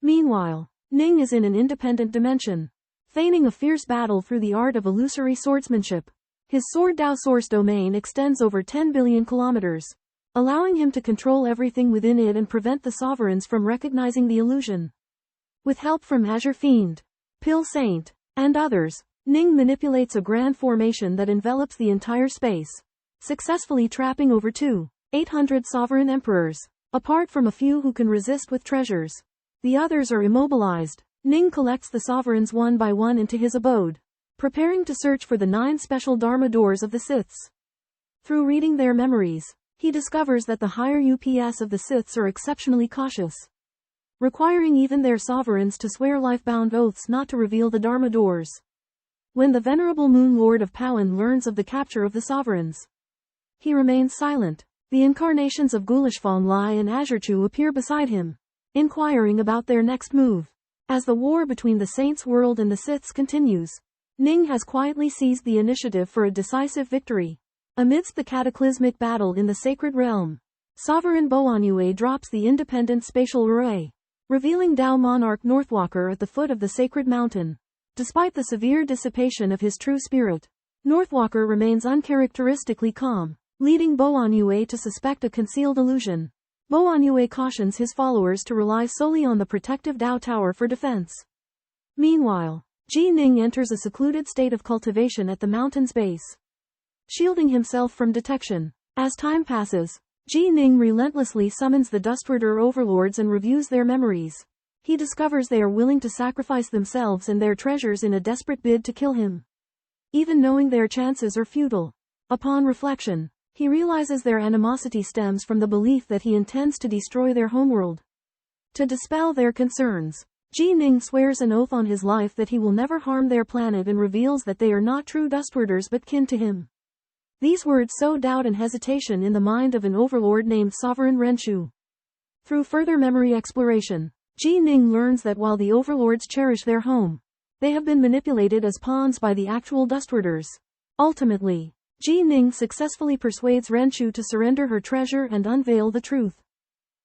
Meanwhile, Ning is in an independent dimension, feigning a fierce battle through the art of illusory swordsmanship. His sword Dao source domain extends over 10 billion kilometers, allowing him to control everything within it and prevent the sovereigns from recognizing the illusion. With help from Azure Fiend, Pill Saint, and others, Ning manipulates a grand formation that envelops the entire space, successfully trapping over 800 sovereign emperors. Apart from a few who can resist with treasures, the others are immobilized. Ning collects the sovereigns one by one into his abode, preparing to search for the 9 special Dharma doors of the Siths. Through reading their memories, he discovers that the higher UPS of the Siths are exceptionally cautious, requiring even their sovereigns to swear life-bound oaths not to reveal the Dharma doors. When the venerable Moon Lord of Powan learns of the capture of the sovereigns, he remains silent. The incarnations of Gulishfong Lai and Azurchu appear beside him, inquiring about their next move. As the war between the Saints' World and the Siths continues, Ning has quietly seized the initiative for a decisive victory. Amidst the cataclysmic battle in the sacred realm, Sovereign Boanyue drops the independent spatial array, revealing Dao Monarch Northwalker at the foot of the sacred mountain. Despite the severe dissipation of his true spirit, Northwalker remains uncharacteristically calm. leading Boanyue to suspect a concealed illusion. Boanyue cautions his followers to rely solely on the protective Dao Tower for defense. Meanwhile, Ji Ning enters a secluded state of cultivation at the mountain's base, shielding himself from detection. As time passes, Ji Ning relentlessly summons the Dustwarder overlords and reviews their memories. He discovers they are willing to sacrifice themselves and their treasures in a desperate bid to kill him, even knowing their chances are futile. Upon reflection, he realizes their animosity stems from the belief that he intends to destroy their homeworld. To dispel their concerns, Ji Ning swears an oath on his life that he will never harm their planet and reveals that they are not true Dustwarders but kin to him. These words sow doubt and hesitation in the mind of an overlord named Sovereign Renshu. Through further memory exploration, Ji Ning learns that while the overlords cherish their home, they have been manipulated as pawns by the actual Dustwarders. Ultimately, Ji Ning successfully persuades Renshu to surrender her treasure and unveil the truth,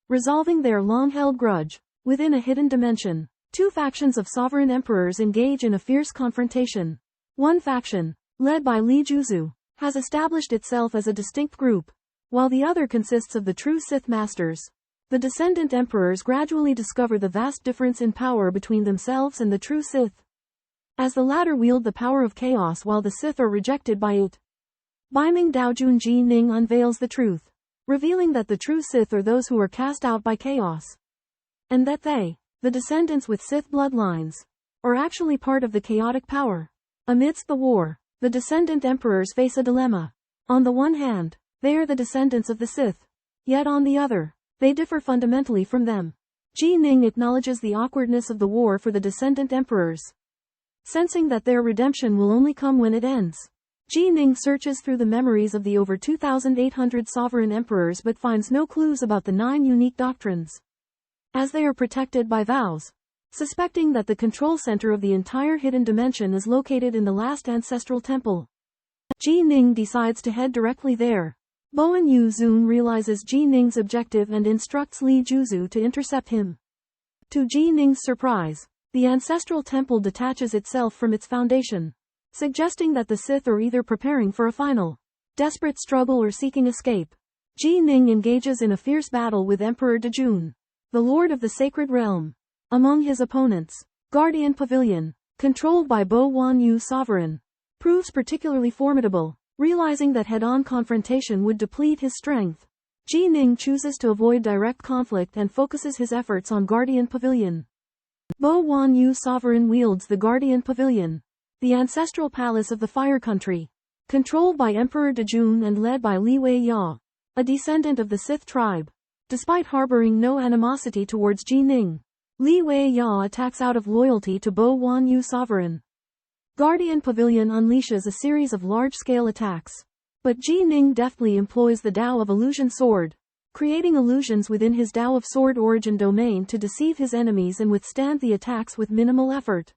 resolving their long-held grudge. Within a hidden dimension, two factions of sovereign emperors engage in a fierce confrontation. One faction, led by Li Juzu, has established itself as a distinct group, while the other consists of the true Sith Masters. The descendant emperors gradually discover the vast difference in power between themselves and the true Sith, as the latter wield the power of chaos while the Sith are rejected by it. Biming Daojun Ji Ning unveils the truth, revealing that the true Sith are those who are cast out by chaos, and that they, the descendants with Sith bloodlines, are actually part of the chaotic power. Amidst the war, the descendant emperors face a dilemma. On the one hand, they are the descendants of the Sith, yet on the other, they differ fundamentally from them. Ji Ning acknowledges the awkwardness of the war for the descendant emperors, sensing that their redemption will only come when it ends. Ji Ning searches through the memories of the over 2,800 sovereign emperors but finds no clues about the 9 unique doctrines, as they are protected by vows. Suspecting that the control center of the entire hidden dimension is located in the last ancestral temple, Ji Ning decides to head directly there. Boan Yu Zun realizes Ji Ning's objective and instructs Li Juzu to intercept him. To Ji Ning's surprise, the ancestral temple detaches itself from its foundation, suggesting that the Sith are either preparing for a final, desperate struggle or seeking escape. Ji Ning engages in a fierce battle with Emperor Dejun, the Lord of the Sacred Realm. Among his opponents, Guardian Pavilion, controlled by Bo Wan Yu Sovereign, proves particularly formidable. Realizing that head-on confrontation would deplete his strength, Ji Ning chooses to avoid direct conflict and focuses his efforts on Guardian Pavilion. Bo Wan Yu Sovereign wields the Guardian Pavilion, the ancestral palace of the Fire Country, controlled by Emperor Dejun and led by Li Wei Ya, a descendant of the Sith tribe. Despite harboring no animosity towards Ji Ning, Li Wei Ya attacks out of loyalty to Bo Wan Yu Sovereign. Guardian Pavilion unleashes a series of large-scale attacks, but Ji Ning deftly employs the Dao of Illusion Sword, creating illusions within his Dao of Sword origin domain to deceive his enemies and withstand the attacks with minimal effort.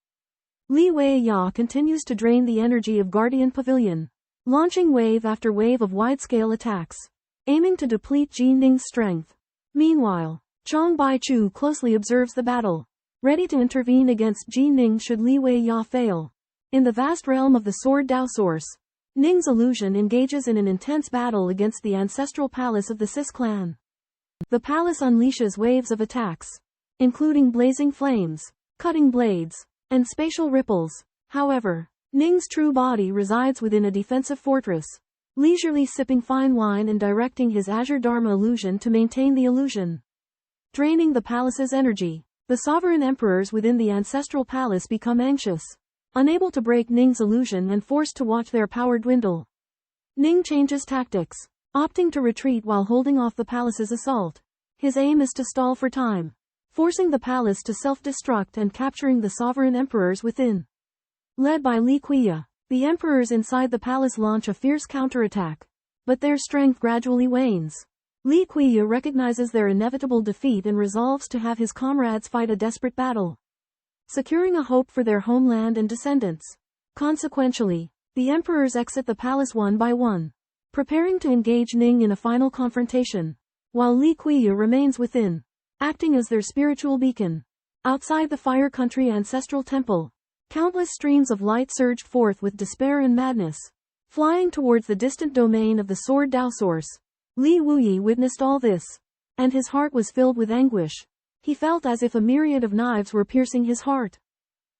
Li Wei Ya continues to drain the energy of Guardian Pavilion, launching wave after wave of wide-scale attacks, aiming to deplete Ji Ning's strength. Meanwhile, Chong Bai-chu closely observes the battle, ready to intervene against Ji Ning should Li Wei Ya fail. In the vast realm of the Sword Dao Source, Ning's illusion engages in an intense battle against the ancestral palace of the Sis clan. The palace unleashes waves of attacks, including blazing flames, cutting blades, and spatial ripples. However, Ning's true body resides within a defensive fortress, leisurely sipping fine wine and directing his Azure Dharma illusion to maintain the illusion. Draining the palace's energy, the sovereign emperors within the ancestral palace become anxious, unable to break Ning's illusion and forced to watch their power dwindle. Ning changes tactics, opting to retreat while holding off the palace's assault. His aim is to stall for time, forcing the palace to self-destruct and capturing the sovereign emperors within. Led by Li Qiya, the emperors inside the palace launch a fierce counterattack, but their strength gradually wanes. Li Qiya recognizes their inevitable defeat and resolves to have his comrades fight a desperate battle, securing a hope for their homeland and descendants. Consequentially, the emperors exit the palace one by one, preparing to engage Ning in a final confrontation, while Li Qiya remains within, acting as their spiritual beacon. Outside the Fire Country Ancestral Temple, countless streams of light surged forth with despair and madness. flying towards the distant domain of the Sword Dao source. Li Wuyi witnessed all this, and his heart was filled with anguish. He felt as if a myriad of knives were piercing his heart.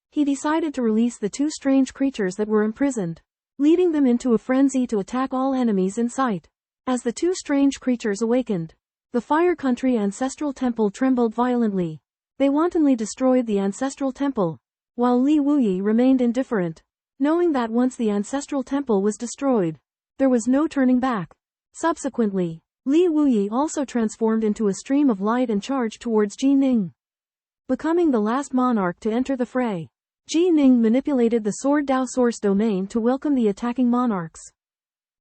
He decided to release the two strange creatures that were imprisoned, leading them into a frenzy to attack all enemies in sight. As the two strange creatures awakened, the Fire Country Ancestral Temple trembled violently. They wantonly destroyed the Ancestral Temple, while Li Wuyi remained indifferent, knowing that once the Ancestral Temple was destroyed, there was no turning back. Subsequently, Li Wuyi also transformed into a stream of light and charged towards Ji Ning. Becoming the last monarch to enter the fray, Ji Ning manipulated the Sword Dao source domain to welcome the attacking monarchs.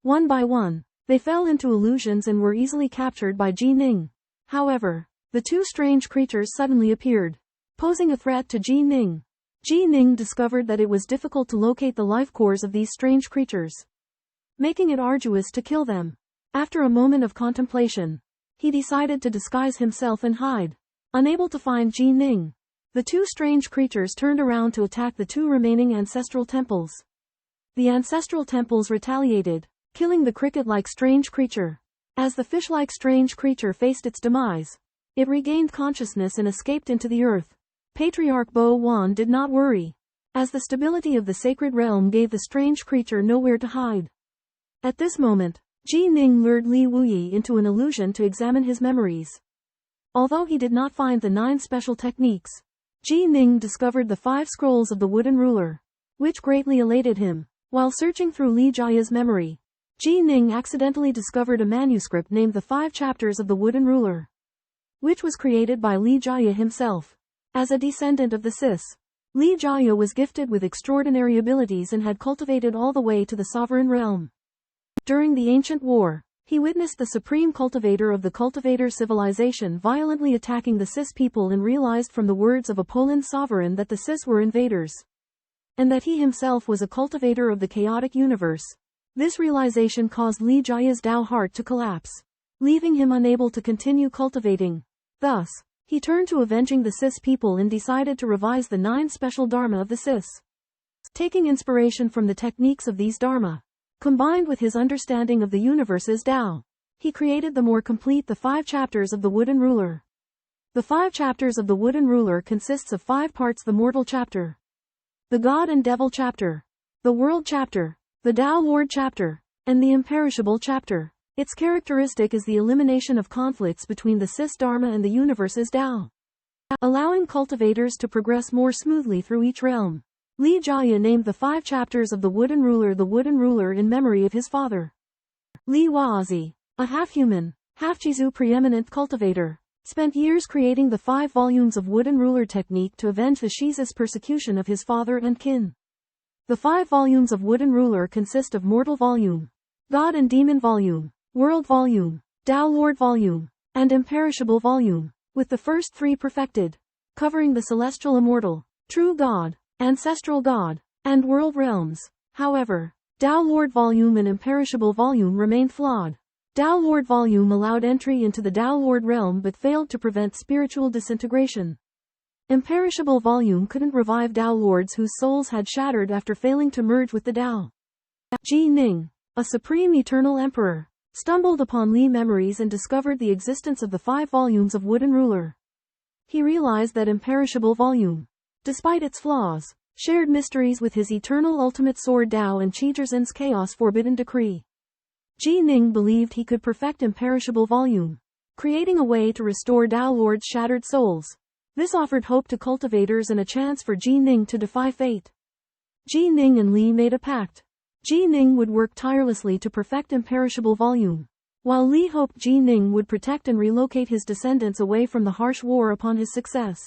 One by one, they fell into illusions and were easily captured by Ji Ning. However, the two strange creatures suddenly appeared, posing a threat to Ji Ning. Ji Ning discovered that it was difficult to locate the life cores of these strange creatures, making it arduous to kill them. After a moment of contemplation, he decided to disguise himself and hide. Unable to find Ji Ning, the two strange creatures turned around to attack the two remaining ancestral temples. The ancestral temples retaliated, killing the cricket-like strange creature. As the fish-like strange creature faced its demise, it regained consciousness and escaped into the earth. Patriarch Bo Wan did not worry, as the stability of the sacred realm gave the strange creature nowhere to hide. At this moment, Ji Ning lured Li Wuyi into an illusion to examine his memories. Although he did not find the 9 special techniques, Ji Ning discovered the 5 scrolls of the wooden ruler, which greatly elated him. While searching through Li Jia's memory, Ji Ning accidentally discovered a manuscript named The 5 Chapters of the Wooden Ruler, which was created by Li Jia himself. As a descendant of the Sis, Li Jia was gifted with extraordinary abilities and had cultivated all the way to the sovereign realm. During the ancient war, he witnessed the supreme cultivator of the cultivator civilization violently attacking the Sis people and realized from the words of a Poland sovereign that the Sis were invaders, and that he himself was a cultivator of the chaotic universe. This realization caused Li Jia's Dao heart to collapse, leaving him unable to continue cultivating. Thus, he turned to avenging the Sis people and decided to revise the 9 special Dharma of the Sis. Taking inspiration from the techniques of these Dharma, combined with his understanding of the universe's Dao, he created the more complete The 5 Chapters of the Wooden Ruler. The 5 Chapters of the Wooden Ruler consists of 5 parts: the Mortal Chapter, the God and Devil Chapter, the World Chapter, the Dao Lord Chapter, and the Imperishable Chapter. Its characteristic is the elimination of conflicts between the Sis Dharma and the universe's Dao, allowing cultivators to progress more smoothly through each realm. Li Jia named the 5 Chapters of the Wooden Ruler in memory of his father. Li Wazi, a half-human, half-Jizu preeminent cultivator, spent years creating the 5 volumes of Wooden Ruler technique to avenge the Shiza's persecution of his father and kin. The 5 volumes of Wooden Ruler consist of Mortal Volume, God and Demon Volume, World Volume, Dao Lord Volume, and Imperishable Volume, with the first 3 perfected, covering the Celestial Immortal, True God, Ancestral God, and World Realms. However, Dao Lord Volume and Imperishable Volume remained flawed. Dao Lord Volume allowed entry into the Dao Lord realm but failed to prevent spiritual disintegration. Imperishable Volume couldn't revive Dao Lords whose souls had shattered after failing to merge with the Dao. Ji Ning, a supreme eternal emperor, stumbled upon Li memories and discovered the existence of the 5 volumes of Wooden Ruler. He realized that Imperishable Volume, despite its flaws, shared mysteries with his eternal ultimate sword Dao and Qizhen's chaos forbidden decree. Ji Ning believed he could perfect Imperishable Volume, creating a way to restore Dao Lord's shattered souls. This offered hope to cultivators and a chance for Ji Ning to defy fate. Ji Ning and Li made a pact. Ji Ning would work tirelessly to perfect Imperishable Volume, while Li hoped Ji Ning would protect and relocate his descendants away from the harsh war upon his success.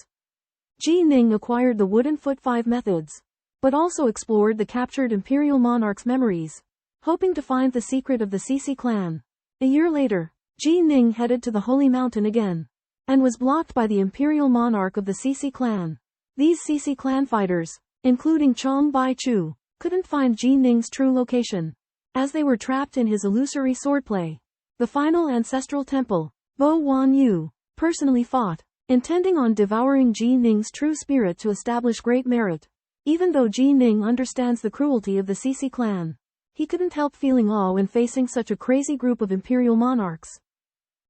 Ji Ning acquired the Wooden Foot 5 methods, but also explored the captured imperial monarch's memories, hoping to find the secret of the Cece clan. A year later, Ji Ning headed to the Holy Mountain again, and was blocked by the imperial monarch of the Cece clan. These Cece clan fighters, including Chong Bai Chu, couldn't find Ji Ning's true location, as they were trapped in his illusory swordplay. The final ancestral temple, Bo Wan Yu, personally fought, intending on devouring Ji Ning's true spirit to establish great merit. Even though Ji Ning understands the cruelty of the Cece clan, He couldn't help feeling awe when facing such a crazy group of imperial monarchs.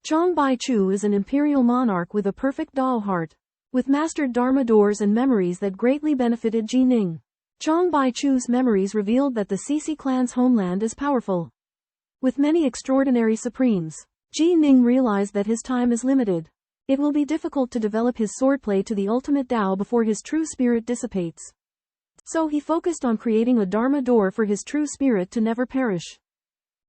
Zhang Baichu is an imperial monarch with a perfect Dao heart, with mastered Dharma doors and memories that greatly benefited Ji Ning. Zhang Baichu's memories revealed that the Cixi clan's homeland is powerful, with many extraordinary supremes. Ji Ning realized that his time is limited. It will be difficult to develop his swordplay to the ultimate Dao before his true spirit dissipates. So he focused on creating a Dharma door for his true spirit to never perish.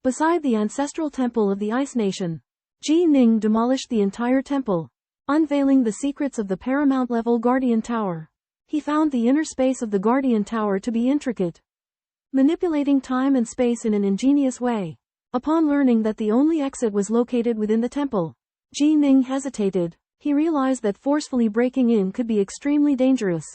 Beside the ancestral temple of the Ice Nation, Ji Ning demolished the entire temple, unveiling the secrets of the paramount-level Guardian Tower. He found the inner space of the Guardian Tower to be intricate, manipulating time and space in an ingenious way. Upon learning that the only exit was located within the temple, Ji Ning hesitated. He realized that forcefully breaking in could be extremely dangerous.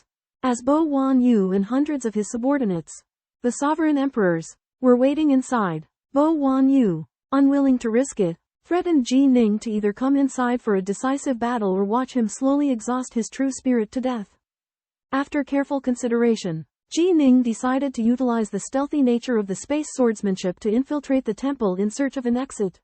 As Bo Wan Yu and hundreds of his subordinates, the sovereign emperors, were waiting inside, Bo Wan Yu, unwilling to risk it, threatened Ji Ning to either come inside for a decisive battle or watch him slowly exhaust his true spirit to death. After careful consideration, Ji Ning decided to utilize the stealthy nature of the space swordsmanship to infiltrate the temple in search of an exit.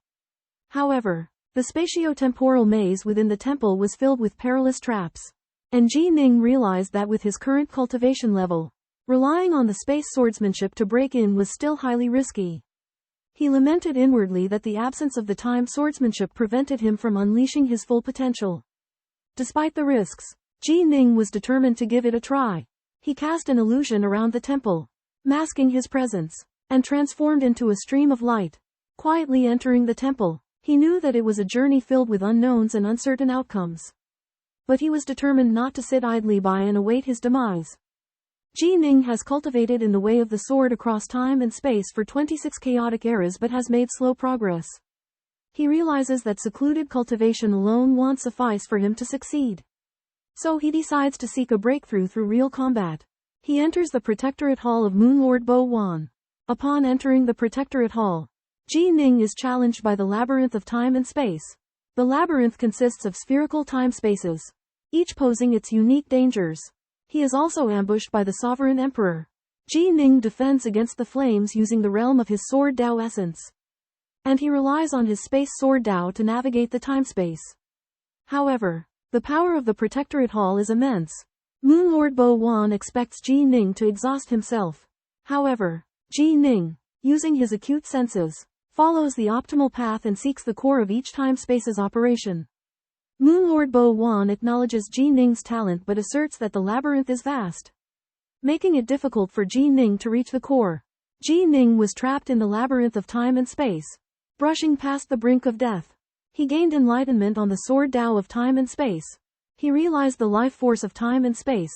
However, the spatio-temporal maze within the temple was filled with perilous traps, and Ji Ning realized that with his current cultivation level, relying on the space swordsmanship to break in was still highly risky. He lamented inwardly that the absence of the time swordsmanship prevented him from unleashing his full potential. Despite the risks, Ji Ning was determined to give it a try. He cast an illusion around the temple, masking his presence, and transformed into a stream of light, quietly entering the temple. He knew that it was a journey filled with unknowns and uncertain outcomes. But he was determined not to sit idly by and await his demise. Ji Ning has cultivated in the way of the sword across time and space for 26 chaotic eras but has made slow progress. He realizes that secluded cultivation alone won't suffice for him to succeed. So he decides to seek a breakthrough through real combat. He enters the Protectorate Hall of Moonlord Bo Wan. Upon entering the Protectorate Hall, Ji Ning is challenged by the labyrinth of time and space. The labyrinth consists of spherical time spaces, each posing its unique dangers. He is also ambushed by the Sovereign Emperor. Ji Ning defends against the flames using the realm of his Sword Dao essence. And he relies on his Space Sword Dao to navigate the time-space. However, the power of the Protectorate Hall is immense. Moonlord Bo Wan expects Ji Ning to exhaust himself. However, Ji Ning, using his acute senses, follows the optimal path and seeks the core of each time-space's operation. Moonlord Bo Wan acknowledges Ji Ning's talent but asserts that the labyrinth is vast, making it difficult for Ji Ning to reach the core. Ji Ning was trapped in the labyrinth of time and space, brushing past the brink of death. He gained enlightenment on the Sword Dao of time and space. He realized the life force of time and space,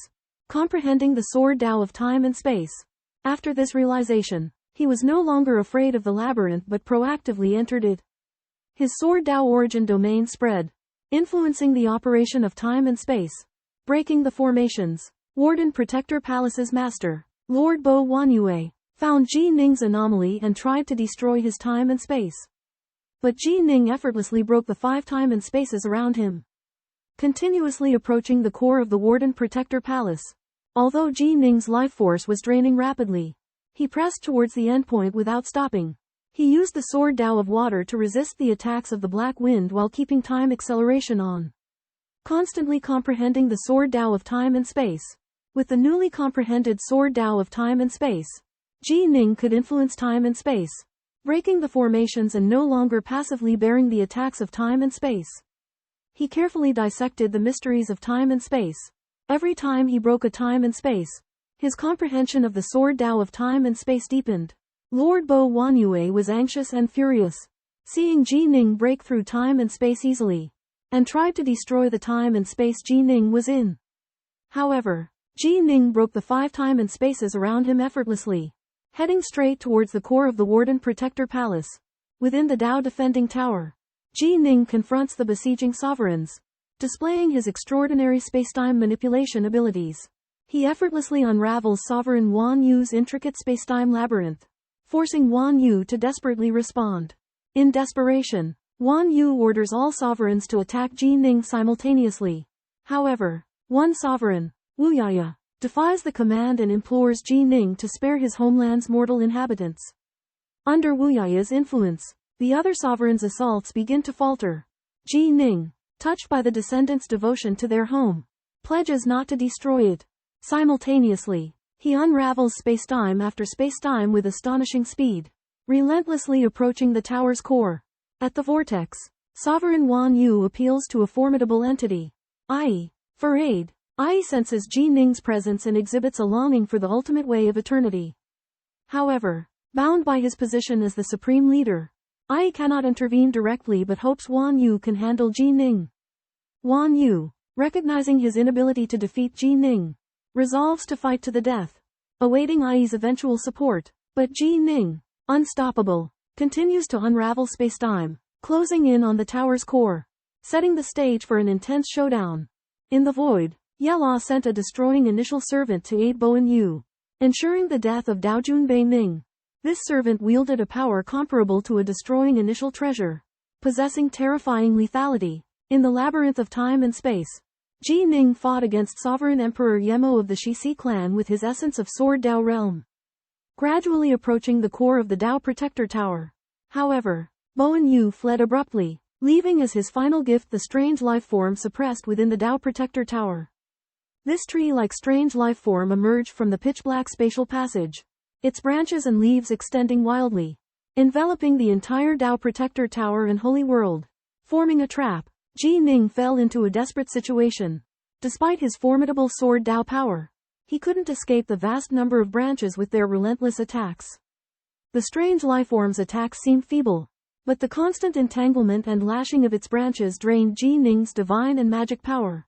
comprehending the Sword Dao of time and space. After this realization, he was no longer afraid of the labyrinth but proactively entered it. His Sword Dao origin domain spread, influencing the operation of time and space, breaking the formations. Warden Protector Palace's master, Lord Bo Wanyue, found Ji Ning's anomaly and tried to destroy his time and space. But Ji Ning effortlessly broke the 5 time and spaces around him, continuously approaching the core of the Warden Protector Palace. Although Ji Ning's life force was draining rapidly, he pressed towards the endpoint without stopping. He used the Sword Dao of water to resist the attacks of the Black Wind while keeping time acceleration on, constantly comprehending the Sword Dao of time and space. With the newly comprehended Sword Dao of time and space, Ji Ning could influence time and space, breaking the formations and no longer passively bearing the attacks of time and space. He carefully dissected the mysteries of time and space. Every time he broke a time and space, his comprehension of the Sword Dao of time and space deepened. Lord Bo Wanyue was anxious and furious, seeing Ji Ning break through time and space easily, and tried to destroy the time and space Ji Ning was in. However, Ji Ning broke the 5 time and spaces around him effortlessly, heading straight towards the core of the Warden Protector Palace. Within the Dao Defending Tower, Ji Ning confronts the besieging sovereigns, displaying his extraordinary spacetime manipulation abilities. He effortlessly unravels Sovereign Wan Yu's intricate spacetime labyrinth, forcing Wan Yu to desperately respond. In desperation, Wan Yu orders all sovereigns to attack Ji Ning simultaneously. However, one sovereign, Wu Yaya, defies the command and implores Ji Ning to spare his homeland's mortal inhabitants. Under Wu Yaya's influence, the other sovereigns' assaults begin to falter. Ji Ning, touched by the descendants' devotion to their home, pledges not to destroy it. Simultaneously, he unravels spacetime after spacetime with astonishing speed, relentlessly approaching the tower's core. At the vortex, Sovereign Wan Yu appeals to a formidable entity, Ai, for aid. Ai senses Ji Ning's presence and exhibits a longing for the ultimate way of eternity. However, bound by his position as the supreme leader, Ai cannot intervene directly but hopes Wan Yu can handle Ji Ning. Wan Yu, recognizing his inability to defeat Ji Ning, resolves to fight to the death, awaiting Ai's eventual support. But Ji Ning, unstoppable, continues to unravel spacetime, closing in on the tower's core, setting the stage for an intense showdown. In the void, Yela sent a destroying initial servant to aid Bowen Yu, ensuring the death of Daojun Bei Ning. This servant wielded a power comparable to a destroying initial treasure, possessing terrifying lethality. In the labyrinth of time and space, Ji Ning fought against Sovereign Emperor Yemo of the Shixi clan with his essence of Sword Dao realm, gradually approaching the core of the Dao Protector Tower. However, Bowen Yu fled abruptly, leaving as his final gift the strange life form suppressed within the Dao Protector Tower. This tree-like strange life form emerged from the pitch-black spatial passage, its branches and leaves extending wildly, enveloping the entire Dao Protector Tower and Holy World. Forming a trap, Ji Ning fell into a desperate situation. Despite his formidable Sword Dao power, he couldn't escape the vast number of branches with their relentless attacks. The strange lifeform's attacks seemed feeble, but the constant entanglement and lashing of its branches drained Ji Ning's divine and magic power,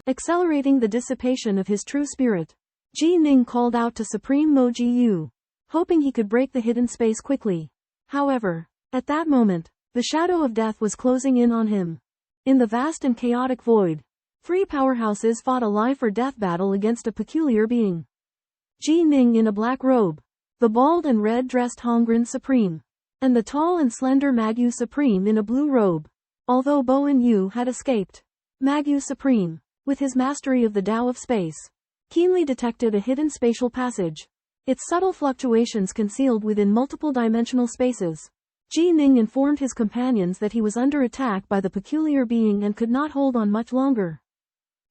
accelerating the dissipation of his true spirit. Ji Ning called out to Supreme Mo Ji Yu, hoping he could break the hidden space quickly. However, at that moment, the shadow of death was closing in on him. In the vast and chaotic void, three powerhouses fought a life-or-death battle against a peculiar being. Ji Ning in a black robe, the bald and red-dressed Hongren Supreme, and the tall and slender Magyu Supreme in a blue robe. Although Bowen Yu had escaped, Magyu Supreme, with his mastery of the Tao of space, keenly detected a hidden spatial passage, its subtle fluctuations concealed within multiple dimensional spaces. Ji Ning informed his companions that he was under attack by the peculiar being and could not hold on much longer.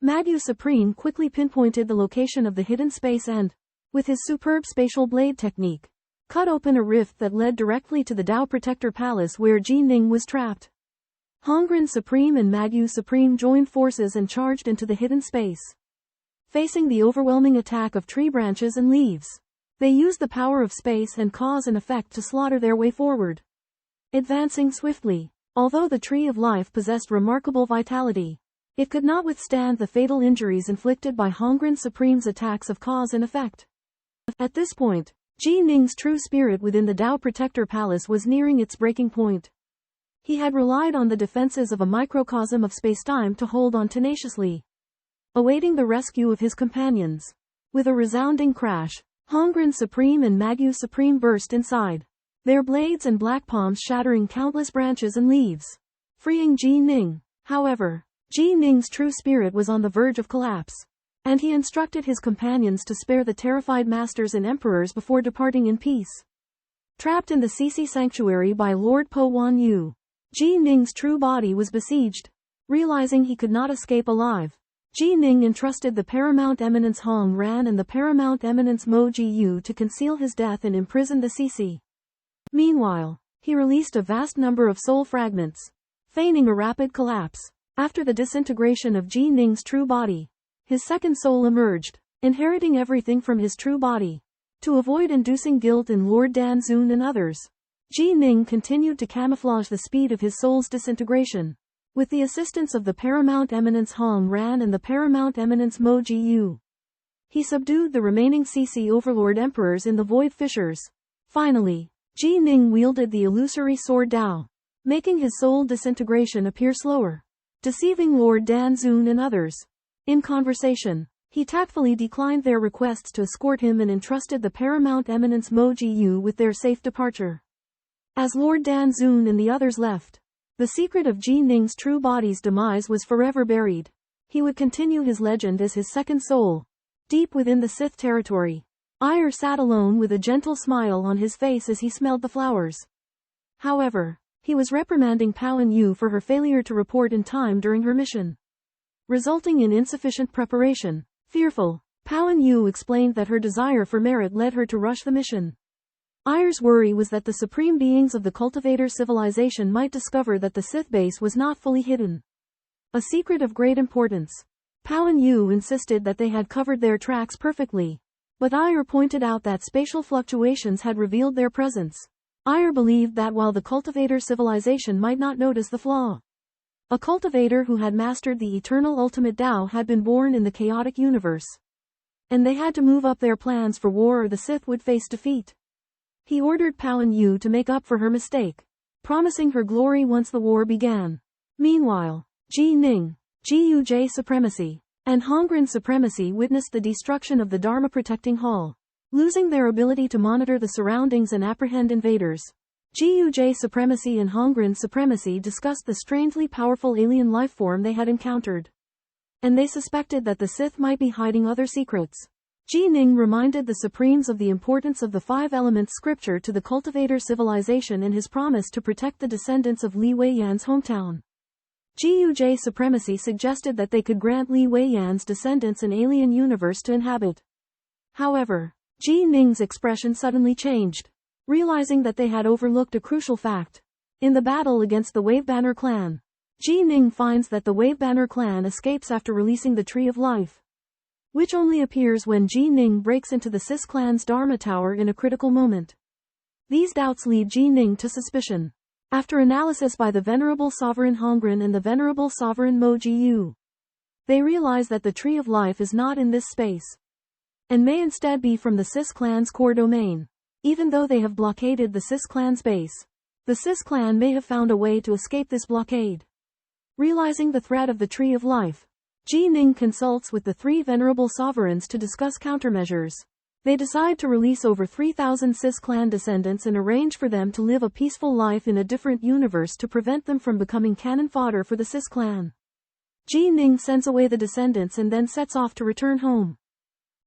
Magyu Supreme quickly pinpointed the location of the hidden space and, with his superb spatial blade technique, cut open a rift that led directly to the Dao Protector Palace where Ji Ning was trapped. Hongren Supreme and Magyu Supreme joined forces and charged into the hidden space. Facing the overwhelming attack of tree branches and leaves, they used the power of space and cause and effect to slaughter their way forward. Advancing swiftly, although the Tree of Life possessed remarkable vitality, it could not withstand the fatal injuries inflicted by Hongren Supreme's attacks of cause and effect. At this point, Ji Ning's true spirit within the Dao Protector Palace was nearing its breaking point. He had relied on the defenses of a microcosm of spacetime to hold on tenaciously, awaiting the rescue of his companions. With a resounding crash, Hongren Supreme and Magyu Supreme burst inside, their blades and black palms shattering countless branches and leaves, freeing Ji Ning. However, Ji Ning's true spirit was on the verge of collapse, and he instructed his companions to spare the terrified masters and emperors before departing in peace. Trapped in the Cece sanctuary by Lord Po Wan Yu, Ji Ning's true body was besieged. Realizing he could not escape alive, Ji Ning entrusted the Paramount Eminence Hong Ran and the Paramount Eminence Mo Ji Yu to conceal his death and imprison the Cece. Meanwhile, he released a vast number of soul fragments, feigning a rapid collapse. After the disintegration of Ji Ning's true body, his second soul emerged, inheriting everything from his true body. To avoid inducing guilt in Lord Danzun and others, Ji Ning continued to camouflage the speed of his soul's disintegration. With the assistance of the Paramount Eminence Hong Ran and the Paramount Eminence Mo Ji Yu, he subdued the remaining Cece Overlord Emperors in the Void Fissures. Finally, Ji Ning wielded the illusory Sword Dao, making his soul disintegration appear slower, deceiving Lord Danzun and others. In conversation, he tactfully declined their requests to escort him and entrusted the Paramount Eminence Mo Ji Yu with their safe departure. As Lord Danzun and the others left, the secret of Ji Ning's true body's demise was forever buried. He would continue his legend as his second soul, deep within the Sith territory, Ayr sat alone with a gentle smile on his face as he smelled the flowers. However, he was reprimanding Pangu for her failure to report in time during her mission, resulting in insufficient preparation. Fearful, Pangu explained that her desire for merit led her to rush the mission. Ayr's worry was that the supreme beings of the cultivator civilization might discover that the Sith base was not fully hidden, a secret of great importance. Pangu insisted that they had covered their tracks perfectly, but Ayr pointed out that spatial fluctuations had revealed their presence. Ayr believed that while the cultivator civilization might not notice the flaw, a cultivator who had mastered the eternal ultimate Tao had been born in the chaotic universe, and they had to move up their plans for war or the Sith would face defeat. He ordered Pangu to make up for her mistake, promising her glory once the war began. Meanwhile, Ji Ning, Guj supremacy, and Hongren supremacy witnessed the destruction of the Dharma protecting hall, losing their ability to monitor the surroundings and apprehend invaders. Guj supremacy and Hongren supremacy discussed the strangely powerful alien life form they had encountered, and they suspected that the Sith might be hiding other secrets. Ji Ning reminded the Supremes of the importance of the five elements scripture to the cultivator civilization and his promise to protect the descendants of Li Weiyan's hometown. Guj supremacy suggested that they could grant Li Weiyan's descendants an alien universe to inhabit. However, Ji Ning's expression suddenly changed, realizing that they had overlooked a crucial fact. In the battle against the Wavebanner clan, Ji Ning finds that the Wavebanner clan escapes after releasing the Tree of Life, which only appears when Ji Ning breaks into the Sis clan's Dharma Tower in a critical moment. These doubts lead Ji Ning to suspicion. After analysis by the Venerable Sovereign Hongren and the Venerable Sovereign Mo Jiu, they realize that the Tree of Life is not in this space, and may instead be from the Sis clan's core domain. Even though they have blockaded the Sis clan's base, the Sis clan may have found a way to escape this blockade. Realizing the threat of the Tree of Life, Ji Ning consults with the three Venerable Sovereigns to discuss countermeasures. They decide to release over 3,000 Sis clan descendants and arrange for them to live a peaceful life in a different universe to prevent them from becoming cannon fodder for the Sis clan. Ji Ning sends away the descendants and then sets off to return home.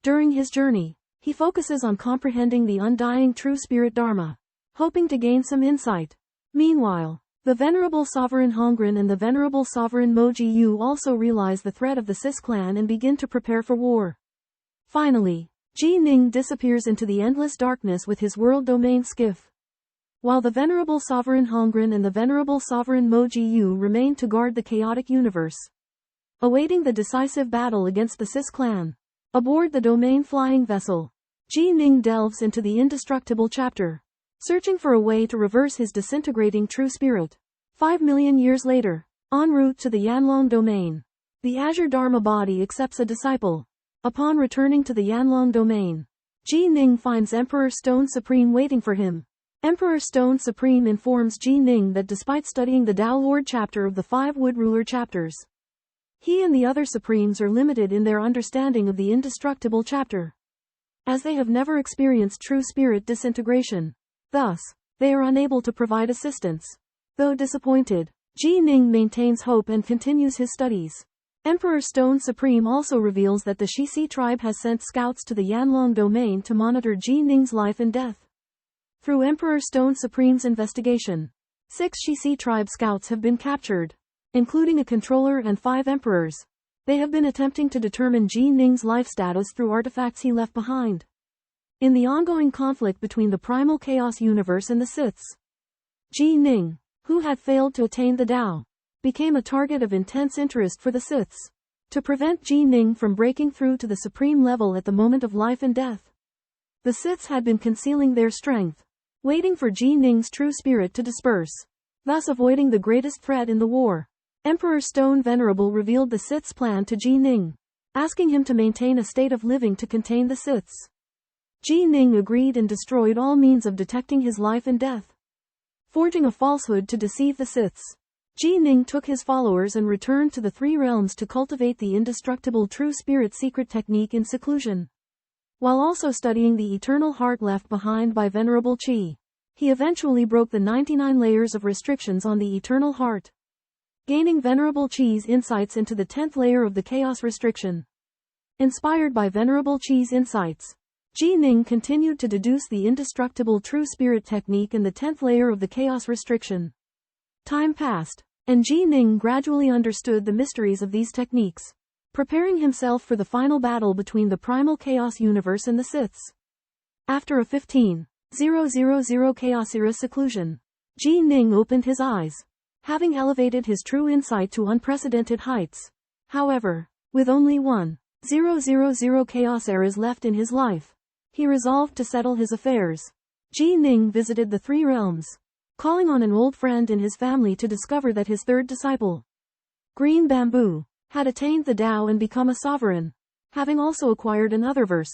During his journey, he focuses on comprehending the undying true spirit Dharma, hoping to gain some insight. Meanwhile, the Venerable Sovereign Hongren and the Venerable Sovereign Mo Jiu also realize the threat of the Sis clan and begin to prepare for war. Finally, Ji Ning disappears into the endless darkness with his world domain skiff, while the Venerable Sovereign Hongren and the Venerable Sovereign Mo Jiu remain to guard the chaotic universe, awaiting the decisive battle against the Sis clan. Aboard the domain flying vessel, Ji Ning delves into the indestructible chapter, searching for a way to reverse his disintegrating true spirit. 5 million years later, en route to the Yanlong domain, the Azure Dharma body accepts a disciple. Upon returning to the Yanlong domain, Ji Ning finds Emperor Stone Supreme waiting for him. Emperor Stone Supreme informs Ji Ning that despite studying the Tao Lord chapter of the 5 Wood Ruler chapters, he and the other Supremes are limited in their understanding of the indestructible chapter, as they have never experienced true spirit disintegration. Thus, they are unable to provide assistance. Though disappointed, Ji Ning maintains hope and continues his studies. Emperor Stone Supreme also reveals that the Shishi tribe has sent scouts to the Yanlong domain to monitor Ji Ning's life and death. Through Emperor Stone Supreme's investigation, 6 Shishi tribe scouts have been captured, including a controller and 5 emperors. They have been attempting to determine Ji Ning's life status through artifacts he left behind. In the ongoing conflict between the primal chaos universe and the Siths, Ji Ning, who had failed to attain the Tao, became a target of intense interest for the Siths. To prevent Ji Ning from breaking through to the supreme level at the moment of life and death, the Siths had been concealing their strength, waiting for Ji Ning's true spirit to disperse, thus avoiding the greatest threat in the war. Emperor Stone Venerable revealed the Sith's plan to Ji Ning, asking him to maintain a state of living to contain the Siths. Ji Ning agreed and destroyed all means of detecting his life and death, forging a falsehood to deceive the Siths. Ji Ning took his followers and returned to the 3 realms to cultivate the indestructible true spirit secret technique in seclusion, while also studying the eternal heart left behind by Venerable Qi. He eventually broke the 99 layers of restrictions on the eternal heart, gaining Venerable Qi's insights into the 10th layer of the chaos restriction. Inspired by Venerable Qi's insights, Ji Ning continued to deduce the indestructible true spirit technique in the 10th layer of the chaos restriction. Time passed, and Ji Ning gradually understood the mysteries of these techniques, preparing himself for the final battle between the primal chaos universe and the Siths. After a 15,000 chaos era seclusion, Ji Ning opened his eyes, having elevated his true insight to unprecedented heights. However, with only 1,000 chaos eras left in his life, he resolved to settle his affairs. Ji Ning visited the three realms, calling on an old friend in his family to discover that his third disciple, Green Bamboo, had attained the Tao and become a sovereign, having also acquired an Otherverse.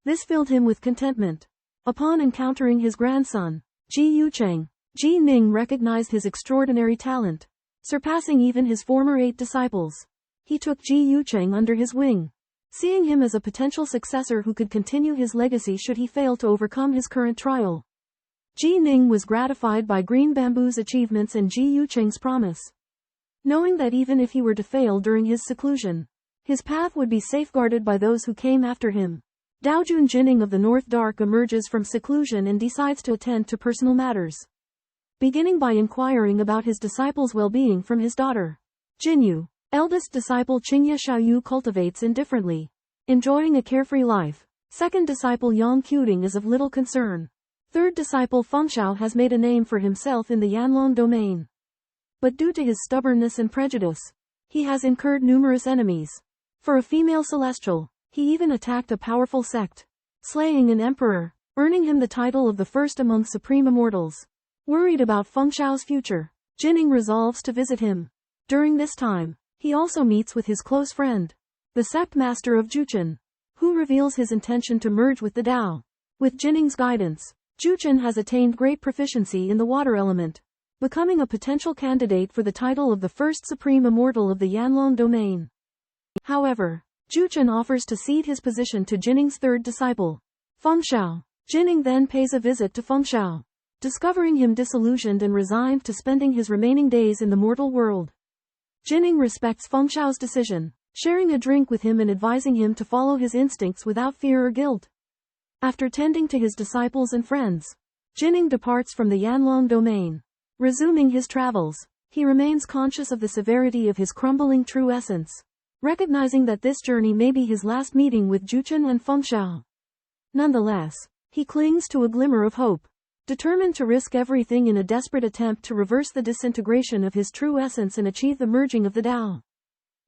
This filled him with contentment. Upon encountering his grandson, Ji Yucheng, Ji Ning recognized his extraordinary talent, surpassing even his former 8 disciples. He took Ji Yucheng under his wing, seeing him as a potential successor who could continue his legacy should he fail to overcome his current trial. Ji Ning was gratified by Green Bamboo's achievements and Ji Yucheng's promise, knowing that even if he were to fail during his seclusion, his path would be safeguarded by those who came after him. Daojun Jining of the North Dark emerges from seclusion and decides to attend to personal matters, beginning by inquiring about his disciple's well-being from his daughter, Jinyu. Eldest disciple Qingye Xiaoyu cultivates indifferently, enjoying a carefree life. Second disciple Yang Quding is of little concern. Third disciple Fengxiao has made a name for himself in the Yanlong domain, but due to his stubbornness and prejudice, he has incurred numerous enemies. For a female celestial, he even attacked a powerful sect, slaying an emperor, earning him the title of the first among supreme immortals. Worried about Fengxiao's future, Jining resolves to visit him. During this time, he also meets with his close friend, the sect master of Juchen, who reveals his intention to merge with the Tao. With Jining's guidance, Juchen has attained great proficiency in the water element, becoming a potential candidate for the title of the first supreme immortal of the Yanlong domain. However, Juchen offers to cede his position to Jining's third disciple, Fengxiao. Jining then pays a visit to Fengxiao, discovering him disillusioned and resigned to spending his remaining days in the mortal world. Jining respects Fengxiao's decision, sharing a drink with him and advising him to follow his instincts without fear or guilt. After tending to his disciples and friends, Jining departs from the Yanlong domain. Resuming his travels, he remains conscious of the severity of his crumbling true essence, recognizing that this journey may be his last meeting with Juchen and Fengxiao. Nonetheless, he clings to a glimmer of hope, determined to risk everything in a desperate attempt to reverse the disintegration of his true essence and achieve the merging of the Tao.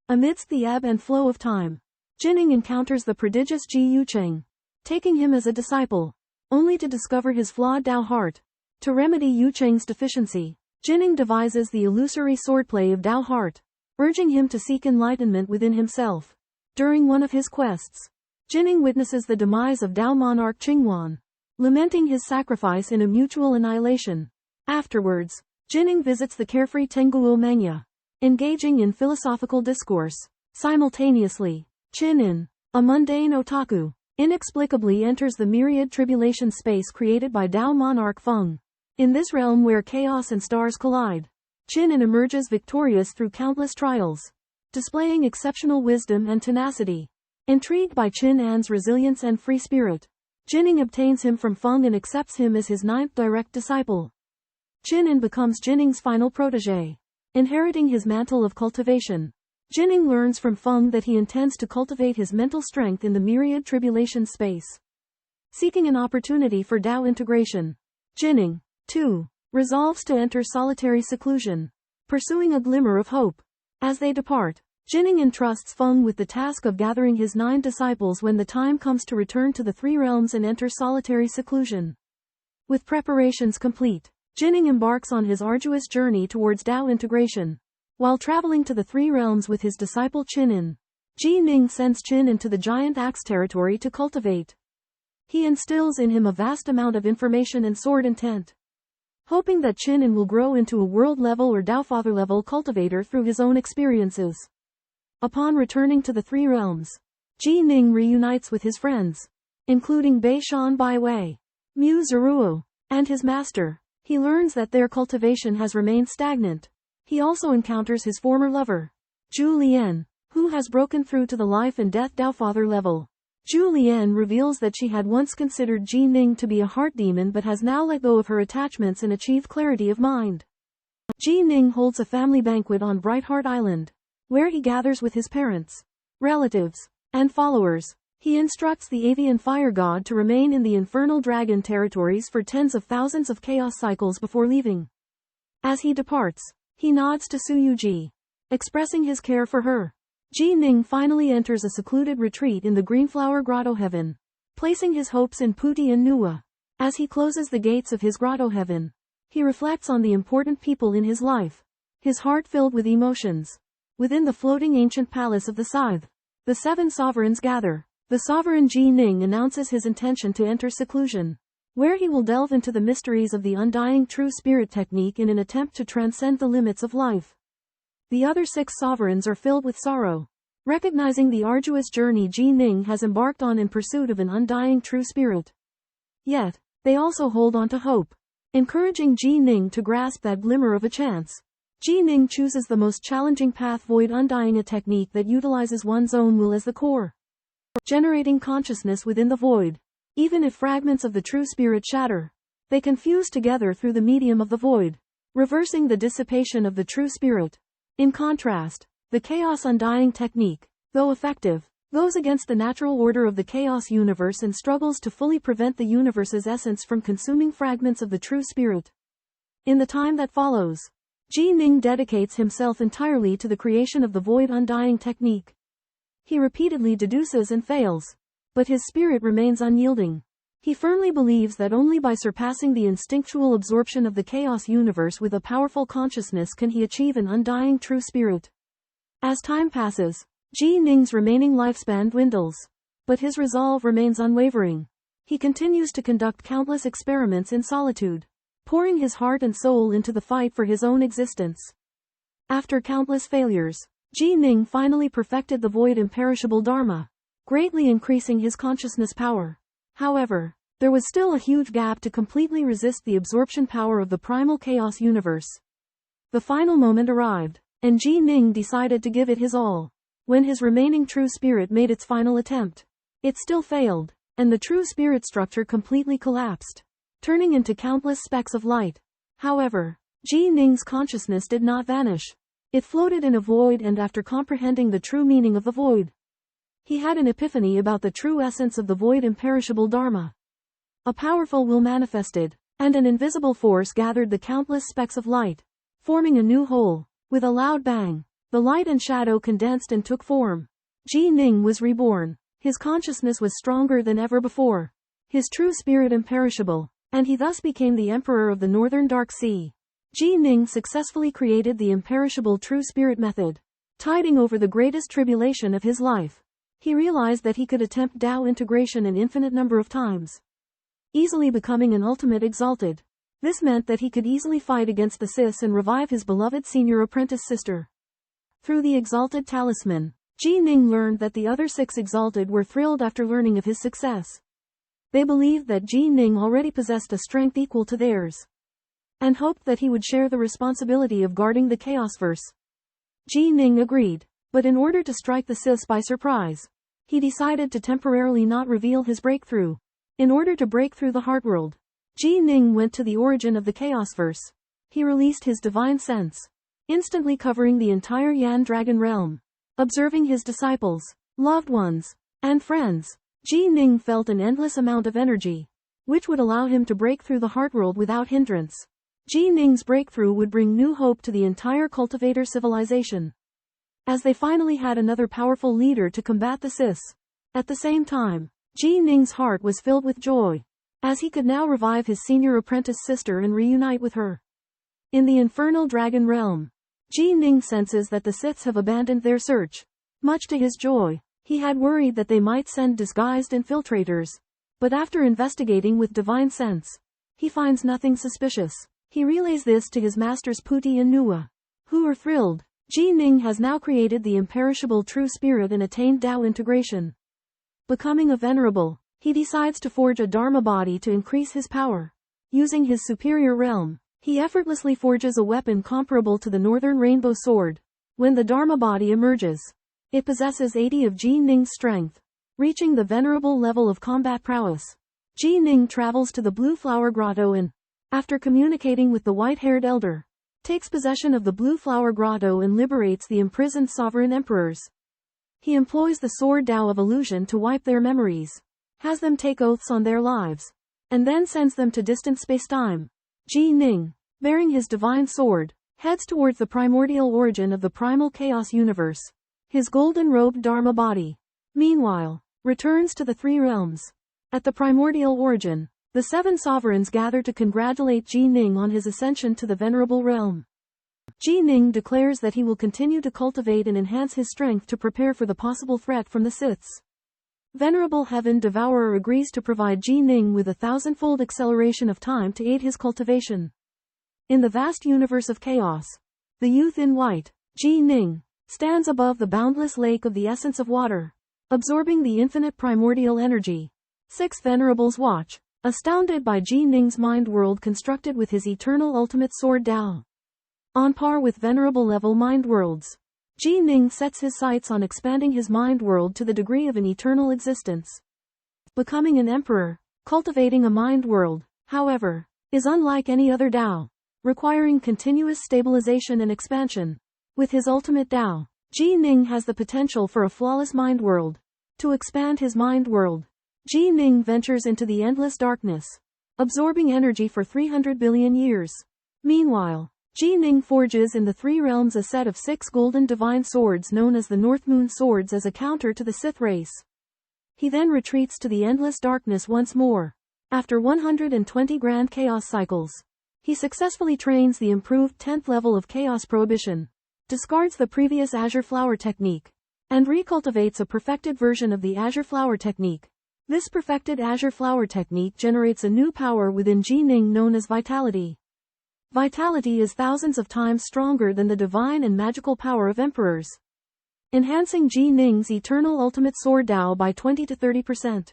Amidst the ebb and flow of time, Jining encounters the prodigious Ji Yucheng, taking him as a disciple, only to discover his flawed Tao heart. To remedy Yucheng's deficiency, Jining devises the illusory swordplay of Tao heart, urging him to seek enlightenment within himself. During one of his quests, Jining witnesses the demise of Tao monarch Qingwan, lamenting his sacrifice in a mutual annihilation. Afterwards, Jining visits the carefree Tenguo Mengya, engaging in philosophical discourse. Simultaneously, Qinin, a mundane otaku, inexplicably enters the myriad tribulation space created by Tao monarch Feng. In this realm where chaos and stars collide, Qinin emerges victorious through countless trials, displaying exceptional wisdom and tenacity. Intrigued by Qin An's resilience and free spirit, Jining obtains him from Feng and accepts him as his 9th direct disciple. Qin An becomes Jining's final protege, inheriting his mantle of cultivation. Jining learns from Feng that he intends to cultivate his mental strength in the myriad tribulation space, seeking an opportunity for Tao integration. Jining, too, resolves to enter solitary seclusion, pursuing a glimmer of hope. As they depart, Jining entrusts Feng with the task of gathering his 9 disciples when the time comes to return to the 3 realms and enter solitary seclusion. With preparations complete, Jining embarks on his arduous journey towards Tao integration. While traveling to the 3 realms with his disciple Qin An, Ji Ning sends Qin into the giant axe territory to cultivate. He instills in him a vast amount of information and sword intent, hoping that Qin An will grow into a world-level or Taofather-level cultivator through his own experiences. Upon returning to the 3 realms, Ji Ning reunites with his friends, including Bei Shan Bai Wei, Mu Zeruo, and his master. He learns that their cultivation has remained stagnant. He also encounters his former lover, Zhu Lian, who has broken through to the life and death Taofather level. Zhu Lian reveals that she had once considered Ji Ning to be a heart demon but has now let go of her attachments and achieved clarity of mind. Ji Ning holds a family banquet on Brightheart Island, where he gathers with his parents, relatives, and followers. He instructs the avian fire god to remain in the infernal dragon territories for tens of thousands of chaos cycles before leaving. As he departs, he nods to Su Yuji, expressing his care for her. Ji Ning finally enters a secluded retreat in the Greenflower Grotto Heaven, placing his hopes in Puti and Nuwa. As he closes the gates of his grotto heaven, he reflects on the important people in his life, his heart filled with emotions. Within the floating ancient palace of the Scythe, the 7 sovereigns gather. The sovereign Ji Ning announces his intention to enter seclusion, where he will delve into the mysteries of the undying true spirit technique in an attempt to transcend the limits of life. The other 6 sovereigns are filled with sorrow, recognizing the arduous journey Ji Ning has embarked on in pursuit of an undying true spirit. Yet, they also hold on to hope, encouraging Ji Ning to grasp that glimmer of a chance. Ji Ning chooses the most challenging path, void undying, a technique that utilizes one's own will as the core, generating consciousness within the void. Even if fragments of the true spirit shatter, they can fuse together through the medium of the void, reversing the dissipation of the true spirit. In contrast, the chaos undying technique, though effective, goes against the natural order of the chaos universe and struggles to fully prevent the universe's essence from consuming fragments of the true spirit. In the time that follows, Ji Ning dedicates himself entirely to the creation of the void undying technique. He repeatedly deduces and fails, but his spirit remains unyielding. He firmly believes that only by surpassing the instinctual absorption of the chaos universe with a powerful consciousness can he achieve an undying true spirit. As time passes, Ji Ning's remaining lifespan dwindles, but his resolve remains unwavering. He continues to conduct countless experiments in solitude, pouring his heart and soul into the fight for his own existence. After countless failures, Ji Ning finally perfected the void imperishable Dharma, greatly increasing his consciousness power. However, there was still a huge gap to completely resist the absorption power of the primal chaos universe. The final moment arrived, and Ji Ning decided to give it his all. When his remaining true spirit made its final attempt, it still failed, and the true spirit structure completely collapsed, turning into countless specks of light. However, Ji Ning's consciousness did not vanish. It floated in a void, and after comprehending the true meaning of the void, he had an epiphany about the true essence of the void imperishable Dharma. A powerful will manifested, and an invisible force gathered the countless specks of light, forming a new whole. With a loud bang, the light and shadow condensed and took form. Ji Ning was reborn. His consciousness was stronger than ever before, his true spirit imperishable, and he thus became the emperor of the Northern Dark Sea. Ji Ning successfully created the imperishable true spirit method, tiding over the greatest tribulation of his life. He realized that he could attempt Tao integration an infinite number of times, easily becoming an ultimate exalted. This meant that he could easily fight against the Sis and revive his beloved senior apprentice sister. Through the exalted talisman, Ji Ning learned that the other 6 exalted were thrilled after learning of his success. They believed that Ji Ning already possessed a strength equal to theirs, and hoped that he would share the responsibility of guarding the Chaosverse. Ji Ning agreed, but in order to strike the Sis by surprise, he decided to temporarily not reveal his breakthrough. In order to break through the Heartworld, Ji Ning went to the origin of the Chaosverse. He released his divine sense, instantly covering the entire Yan Dragon realm. Observing his disciples, loved ones, and friends, Ji Ning felt an endless amount of energy, which would allow him to break through the Heartworld without hindrance. Ji Ning's breakthrough would bring new hope to the entire cultivator civilization, as they finally had another powerful leader to combat the Sis. At the same time, Ji Ning's heart was filled with joy, as he could now revive his senior apprentice sister and reunite with her. In the infernal dragon realm, Ji Ning senses that the Siths have abandoned their search. Much to his joy, he had worried that they might send disguised infiltrators, but after investigating with divine sense, he finds nothing suspicious. He relays this to his masters Puti and Nuwa, who are thrilled. Ji Ning has now created the imperishable true spirit and attained Tao integration. Becoming a venerable, he decides to forge a Dharma body to increase his power. Using his superior realm, he effortlessly forges a weapon comparable to the Northern Rainbow Sword. When the Dharma body emerges, it possesses 80 of Ji Ning's strength, Reaching the venerable level of combat prowess, Ji Ning travels to the Blue Flower Grotto and, after communicating with the white-haired elder, takes possession of the Blue Flower Grotto and liberates the imprisoned sovereign emperors. He employs the Sword Dao of Illusion to wipe their memories, has them take oaths on their lives, and then sends them to distant spacetime. Ji Ning, bearing his divine sword, heads towards the primordial origin of the primal chaos universe, his golden-robed Dharma body. Meanwhile, returns to the three realms. At the primordial origin, the seven sovereigns gather to congratulate Ji Ning on his ascension to the venerable realm. Ji Ning declares that he will continue to cultivate and enhance his strength to prepare for the possible threat from the Siths. Venerable Heaven Devourer agrees to provide Ji Ning with a 1,000-fold acceleration of time to aid his cultivation. In the vast universe of chaos, the youth in white, Ji Ning, stands above the boundless lake of the essence of water, absorbing the infinite primordial energy. 6 venerables watch, astounded by Ji Ning's mind world constructed with his eternal ultimate sword Dao. On par with venerable level mind worlds, Ji Ning sets his sights on expanding his mind world to the degree of an eternal existence. Becoming an emperor, cultivating a mind world, however, is unlike any other Dao, requiring continuous stabilization and expansion. With his ultimate Dao, Ji Ning has the potential for a flawless mind world. To expand his mind world, Ji Ning ventures into the endless darkness, absorbing energy for 300 billion years. Meanwhile, Ji Ning forges in the three realms a set of 6 golden divine swords known as the North Moon Swords as a counter to the Sith race. He then retreats to the endless darkness once more. After 120 grand chaos cycles, he successfully trains the improved 10th level of chaos prohibition, discards the previous Azure Flower technique, and recultivates a perfected version of the Azure Flower technique. This perfected Azure Flower technique generates a new power within Ji Ning known as Vitality. Vitality is thousands of times stronger than the divine and magical power of emperors, enhancing Ji Ning's eternal ultimate sword Dao by 20 to 30%,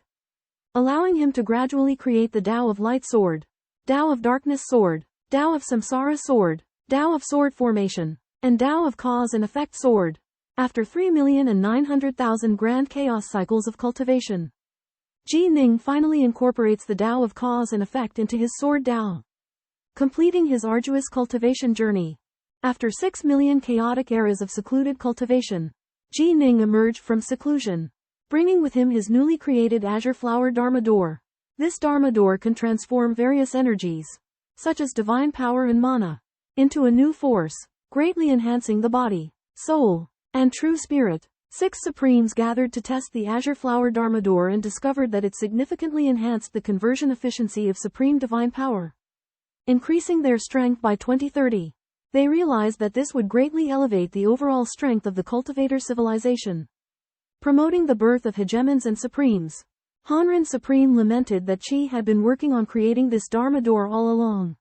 allowing him to gradually create the Dao of Light Sword, Dao of Darkness Sword, Dao of Samsara Sword, Dao of Sword Formation, and Dao of Cause and Effect Sword, after 3,900,000 grand chaos cycles of cultivation. Ji Ning finally incorporates the Dao of Cause and Effect into his sword Dao, completing his arduous cultivation journey. After 6 million chaotic eras of secluded cultivation, Ji Ning emerged from seclusion, bringing with him his newly created Azure Flower Dharma Door. This Dharma Door can transform various energies, such as divine power and mana, into a new force, greatly enhancing the body, soul, and true spirit. 6 Supremes gathered to test the Azure Flower Dharma Door and discovered that it significantly enhanced the conversion efficiency of supreme divine power, increasing their strength by 2030. They realized that this would greatly elevate the overall strength of the cultivator civilization, promoting the birth of hegemons and supremes. Hanrin Supreme lamented that Qi had been working on creating this Dharma Door all along,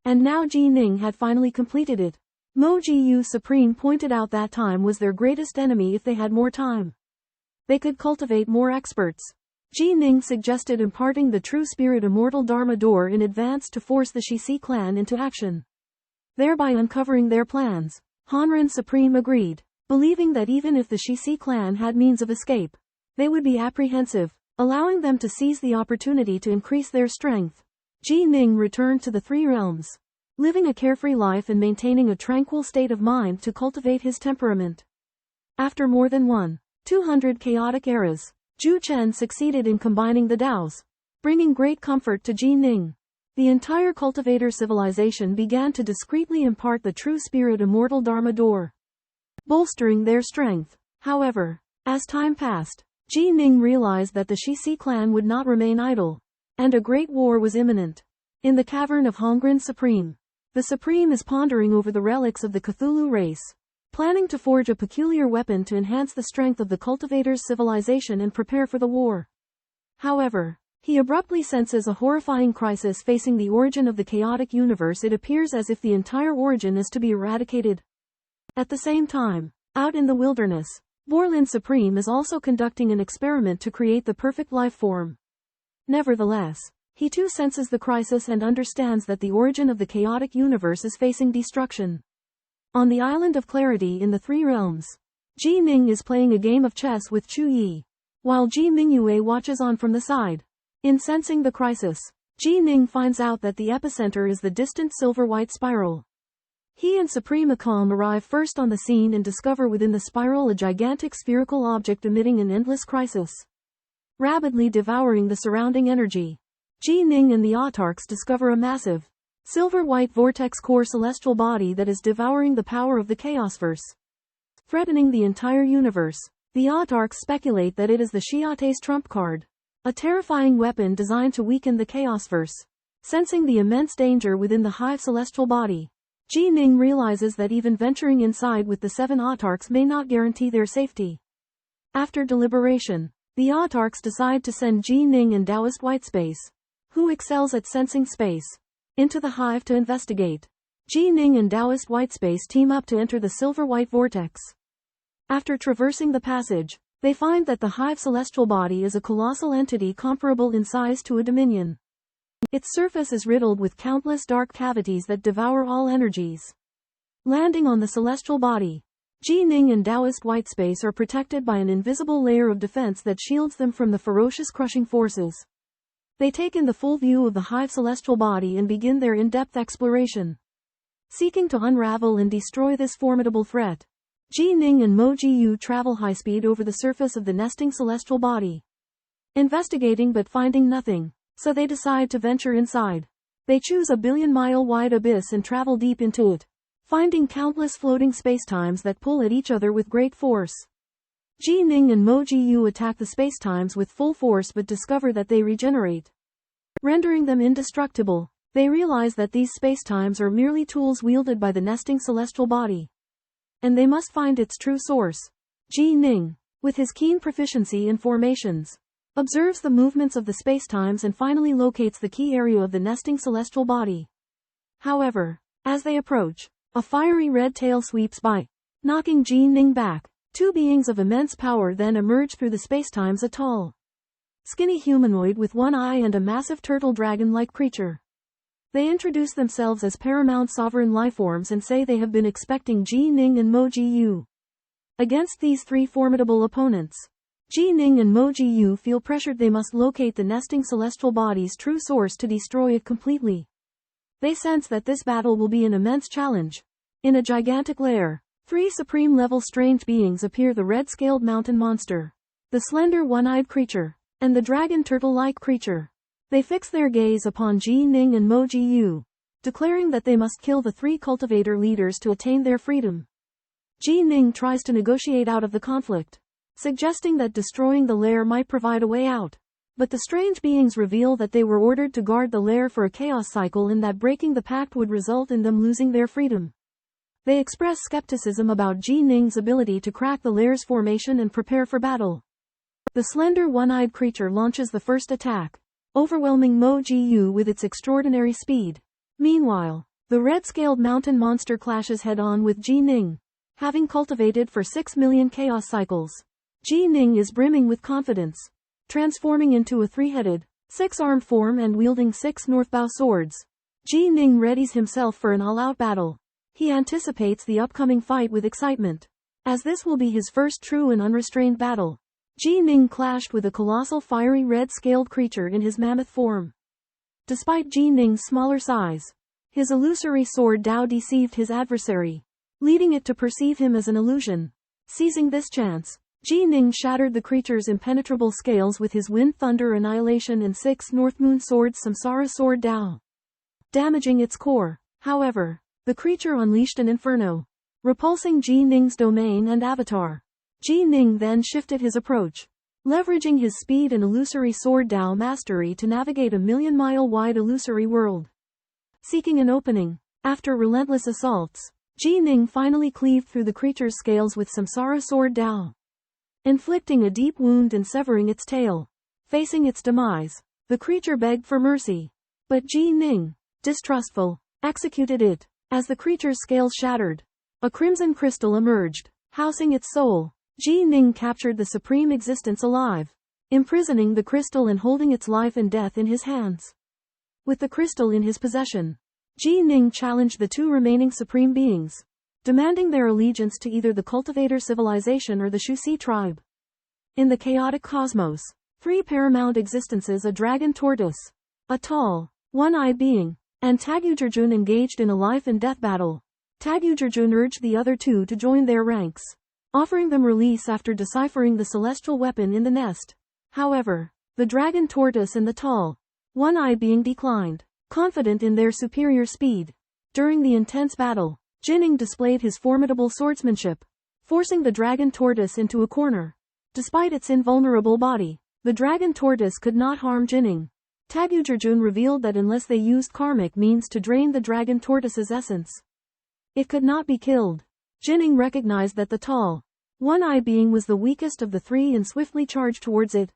and now Ji Ning had finally completed it. Mo Jiu Supreme pointed out that time was their greatest enemy if they had more time. They could cultivate more experts. Ji Ning suggested imparting the True Spirit Immortal Dharma Door in advance to force the Shishi clan into action, thereby uncovering their plans. Hanrin Supreme agreed, believing that even if the Shishi clan had means of escape, they would be apprehensive, allowing them to seize the opportunity to increase their strength. Ji Ning returned to the three realms, living a carefree life and maintaining a tranquil state of mind to cultivate his temperament. After more than 200 chaotic eras, Zhu Chen succeeded in combining the Daos, bringing great comfort to Ji Ning. The entire cultivator civilization began to discreetly impart the True Spirit Immortal Dharma Door, bolstering their strength. However, as time passed, Ji Ning realized that the Shishi clan would not remain idle, and a great war was imminent. In the cavern of Hongren Supreme, the Supreme is pondering over the relics of the Cthulhu race, planning to forge a peculiar weapon to enhance the strength of the cultivator's civilization and prepare for the war. However, he abruptly senses a horrifying crisis facing the origin of the chaotic universe. It appears as if the entire origin is to be eradicated. At the same time, out in the wilderness, Borlin Supreme is also conducting an experiment to create the perfect life form. Nevertheless, he too senses the crisis and understands that the origin of the chaotic universe is facing destruction. On the Island of Clarity in the Three Realms, Ji Ning is playing a game of chess with Chu Yi, while Ji Mingyue watches on from the side. In sensing the crisis, Ji Ning finds out that the epicenter is the distant silver-white spiral. He and Supreme Akam arrive first on the scene and discover within the spiral a gigantic spherical object emitting an endless crisis, rapidly devouring the surrounding energy. Ji Ning and the autarchs discover a massive, silver-white vortex core celestial body that is devouring the power of the Chaosverse, threatening the entire universe. The autarchs speculate that it is the Shiate's trump card, a terrifying weapon designed to weaken the Chaosverse. Sensing the immense danger within the hive celestial body, Ji Ning realizes that even venturing inside with the 7 autarchs may not guarantee their safety. After deliberation, the autarchs decide to send Ji Ning and Taoist Whitespace, who excels at sensing space, into the hive to investigate. Ji Ning and Taoist Whitespace team up to enter the silver-white vortex. After traversing the passage, they find that the hive celestial body is a colossal entity comparable in size to a dominion. Its surface is riddled with countless dark cavities that devour all energies. Landing on the celestial body, Ji Ning and Taoist Whitespace are protected by an invisible layer of defense that shields them from the ferocious crushing forces. They take in the full view of the hive celestial body and begin their in-depth exploration, seeking to unravel and destroy this formidable threat. Ji Ning and Mo Jiyu travel high-speed over the surface of the nesting celestial body, investigating but finding nothing, so they decide to venture inside. They choose a billion-mile-wide abyss and travel deep into it, finding countless floating spacetimes that pull at each other with great force. Ji Ning and Mo Jiyu attack the spacetimes with full force but discover that they regenerate, rendering them indestructible. They realize that these spacetimes are merely tools wielded by the nesting celestial body, and they must find its true source. Ji Ning, with his keen proficiency in formations, observes the movements of the spacetimes and finally locates the key area of the nesting celestial body. However, as they approach, a fiery red tail sweeps by, knocking Ji Ning back. 2 beings of immense power then emerge through the spacetimes, a tall, skinny humanoid with 1 eye and a massive turtle dragon-like creature. They introduce themselves as paramount sovereign lifeforms and say they have been expecting Ji Ning and Mo Jiyu. Against these 3 formidable opponents, Ji Ning and Mo Jiyu feel pressured. They must locate the nesting celestial body's true source to destroy it completely. They sense that this battle will be an immense challenge. In a gigantic lair, 3 supreme-level strange beings appear: the red-scaled mountain monster, the slender one-eyed creature, and the dragon turtle-like creature. They fix their gaze upon Ji Ning and Mo Jiyu, declaring that they must kill the 3 cultivator leaders to attain their freedom. Ji Ning tries to negotiate out of the conflict, suggesting that destroying the lair might provide a way out. But the strange beings reveal that they were ordered to guard the lair for a chaos cycle and that breaking the pact would result in them losing their freedom. They express skepticism about Ji Ning's ability to crack the lair's formation and prepare for battle. The slender one-eyed creature launches the first attack, overwhelming Mo Jiyu with its extraordinary speed. Meanwhile, the red-scaled mountain monster clashes head-on with Ji Ning. Having cultivated for 6 million chaos cycles, Ji Ning is brimming with confidence, transforming into a 3-headed, 6-armed form and wielding 6 northbow swords. Ji Ning readies himself for an all-out battle. He anticipates the upcoming fight with excitement, as this will be his first true and unrestrained battle. Ji Ning clashed with a colossal fiery red-scaled creature in his mammoth form. Despite Ji Ning's smaller size, his illusory sword Dao deceived his adversary, leading it to perceive him as an illusion. Seizing this chance, Ji Ning shattered the creature's impenetrable scales with his Wind Thunder Annihilation and 6 North Moon Swords Samsara Sword Dao, damaging its core. However, the creature unleashed an inferno, repulsing Ji Ning's domain and avatar. Ji Ning then shifted his approach, leveraging his speed and illusory sword Dao mastery to navigate a million-mile-wide illusory world. Seeking an opening, after relentless assaults, Ji Ning finally cleaved through the creature's scales with Samsara Sword Dao, inflicting a deep wound and severing its tail. Facing its demise, the creature begged for mercy, but Ji Ning, distrustful, executed it. As the creature's scales shattered, a crimson crystal emerged, housing its soul. Ji Ning captured the supreme existence alive, imprisoning the crystal and holding its life and death in his hands. With the crystal in his possession, Ji Ning challenged the 2 remaining supreme beings, demanding their allegiance to either the cultivator civilization or the Fuxi tribe. In the chaotic cosmos, three paramount existences: a dragon tortoise, a tall, one-eyed being, and Tagu Zhurjun engaged in a life-and-death battle. Tagu Zhurjun urged the other two to join their ranks, offering them release after deciphering the celestial weapon in the nest. However, the dragon tortoise and the tall, one-eyed being declined, confident in their superior speed. During the intense battle, Jining displayed his formidable swordsmanship, forcing the dragon tortoise into a corner. Despite its invulnerable body, the dragon tortoise could not harm Jining. Tagu Zhurjun revealed that unless they used karmic means to drain the dragon tortoise's essence, it could not be killed. Jining recognized that the tall, one-eyed being was the weakest of the three and swiftly charged towards it.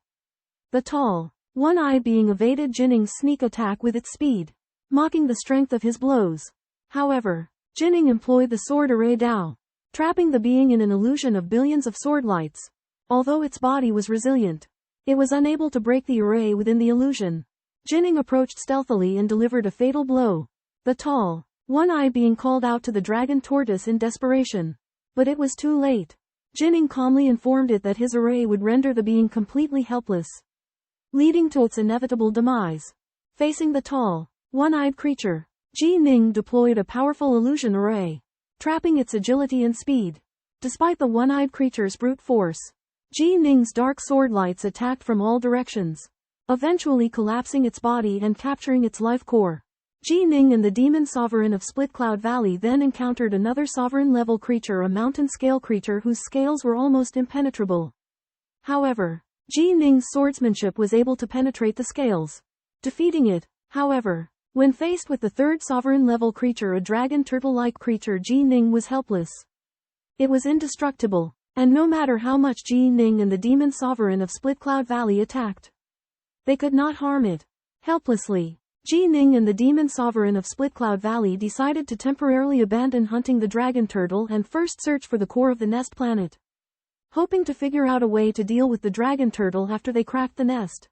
The tall, one-eyed being evaded Jining's sneak attack with its speed, mocking the strength of his blows. However, Jining employed the sword array Dao, trapping the being in an illusion of billions of sword lights. Although its body was resilient, it was unable to break the array within the illusion. Jining approached stealthily and delivered a fatal blow. The tall, one-eyed being called out to the dragon tortoise in desperation. But it was too late. Jining calmly informed it that his array would render the being completely helpless, leading to its inevitable demise. Facing the tall, one-eyed creature, Jining deployed a powerful illusion array, trapping its agility and speed. Despite the one-eyed creature's brute force, Jining's dark sword lights attacked from all directions, eventually collapsing its body and capturing its life core. Jining and the demon sovereign of Split Cloud Valley then encountered another sovereign-level creature, a mountain-scale creature whose scales were almost impenetrable. However, Jining's swordsmanship was able to penetrate the scales, defeating it. However, when faced with the third sovereign-level creature, a dragon turtle-like creature, Jining was helpless. It was indestructible, and no matter how much Jining and the demon sovereign of Split Cloud Valley attacked, they could not harm it. Helplessly, Jining and the demon sovereign of Split Cloud Valley decided to temporarily abandon hunting the dragon turtle and first search for the core of the nest planet, hoping to figure out a way to deal with the dragon turtle after they cracked the nest.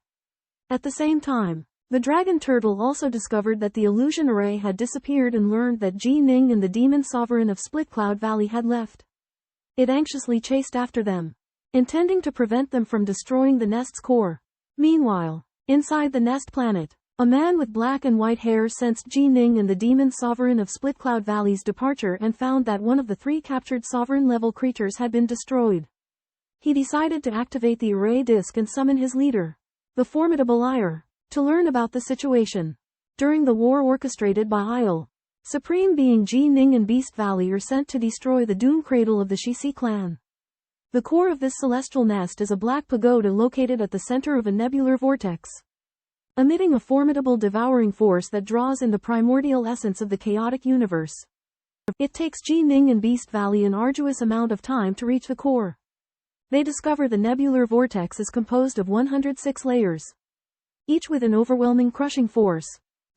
At the same time, the dragon turtle also discovered that the illusion array had disappeared and learned that Jining and the demon sovereign of Split Cloud Valley had left. It anxiously chased after them, intending to prevent them from destroying the nest's core. Meanwhile, inside the nest planet, a man with black and white hair sensed Jining and the demon sovereign of Split Cloud Valley's departure and found that one of the three captured sovereign-level creatures had been destroyed. He decided to activate the array disk and summon his leader, the formidable Ire, to learn about the situation. During the war orchestrated by Isle, Supreme Being Jining and Beast Valley are sent to destroy the Doom Cradle of the Shixi clan. The core of this celestial nest is a black pagoda located at the center of a nebular vortex, emitting a formidable devouring force that draws in the primordial essence of the chaotic universe. It takes Jining and Beast Valley an arduous amount of time to reach the core. They discover the nebular vortex is composed of 106 layers, each with an overwhelming crushing force.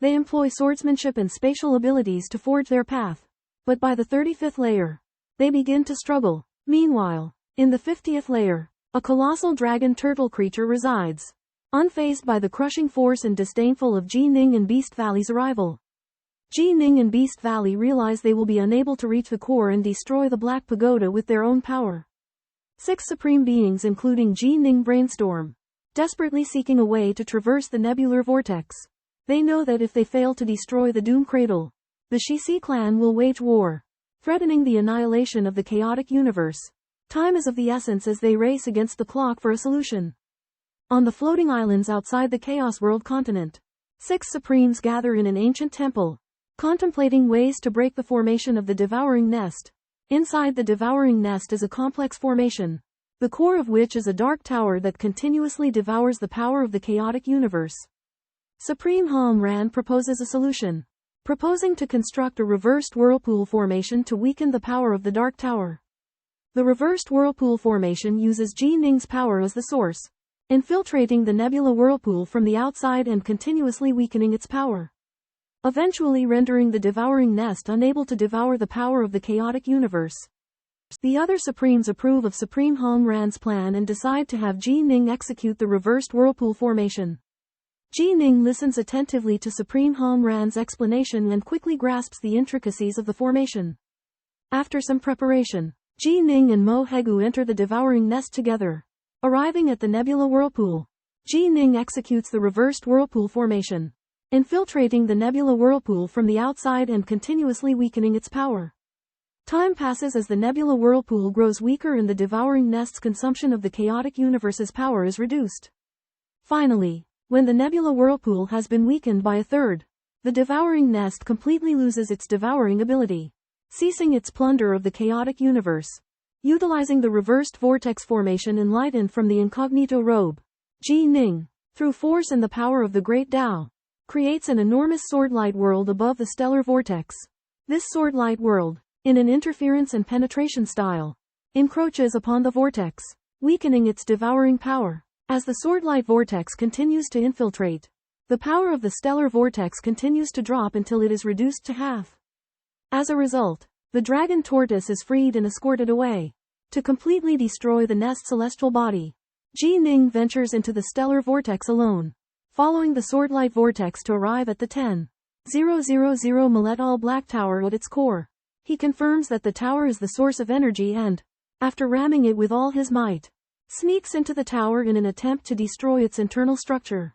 They employ swordsmanship and spatial abilities to forge their path. But by the 35th layer, they begin to struggle. Meanwhile, in the 50th layer, a colossal dragon turtle creature resides, unfazed by the crushing force and disdainful of Jining and Beast Valley's arrival. Jining and Beast Valley realize they will be unable to reach the core and destroy the Black Pagoda with their own power. 6 supreme beings including Jining brainstorm, desperately seeking a way to traverse the nebular vortex. They know that if they fail to destroy the Doom Cradle, the Shixi clan will wage war, threatening the annihilation of the chaotic universe. Time is of the essence as they race against the clock for a solution. On the floating islands outside the Chaos World continent, 6 Supremes gather in an ancient temple, contemplating ways to break the formation of the Devouring Nest. Inside the Devouring Nest is a complex formation, the core of which is a dark tower that continuously devours the power of the chaotic universe. Supreme Hom Ran proposes a solution, proposing to construct a reversed whirlpool formation to weaken the power of the dark tower. The reversed whirlpool formation uses Jining's power as the source, infiltrating the nebula whirlpool from the outside and continuously weakening its power, eventually rendering the Devouring Nest unable to devour the power of the chaotic universe. The other Supremes approve of Supreme Hom Ran's plan and decide to have Jining execute the reversed whirlpool formation. Jining listens attentively to Supreme Hom Ran's explanation and quickly grasps the intricacies of the formation. After some preparation, Jining and Mo Hegu enter the Devouring Nest together. Arriving at the nebula whirlpool, Ji Ning executes the reversed whirlpool formation, infiltrating the nebula whirlpool from the outside and continuously weakening its power. Time passes as the nebula whirlpool grows weaker and the devouring nest's consumption of the chaotic universe's power is reduced. Finally, when the nebula whirlpool has been weakened by a third, the devouring nest completely loses its devouring ability, ceasing its plunder of the chaotic universe. Utilizing the reversed vortex formation enlightened from the incognito robe, Ji Ning, through force and the power of the great Tao, creates an enormous sword-light world above the stellar vortex. This sword-light world, in an interference and penetration style, encroaches upon the vortex, weakening its devouring power. As the sword-light vortex continues to infiltrate, the power of the stellar vortex continues to drop until it is reduced to half. As a result, the dragon tortoise is freed and escorted away. To completely destroy the nest's celestial body, Ji Ning ventures into the stellar vortex alone, following the sword-light vortex to arrive at the 10,000 Metal Black Tower at its core. He confirms that the tower is the source of energy and, after ramming it with all his might, sneaks into the tower in an attempt to destroy its internal structure.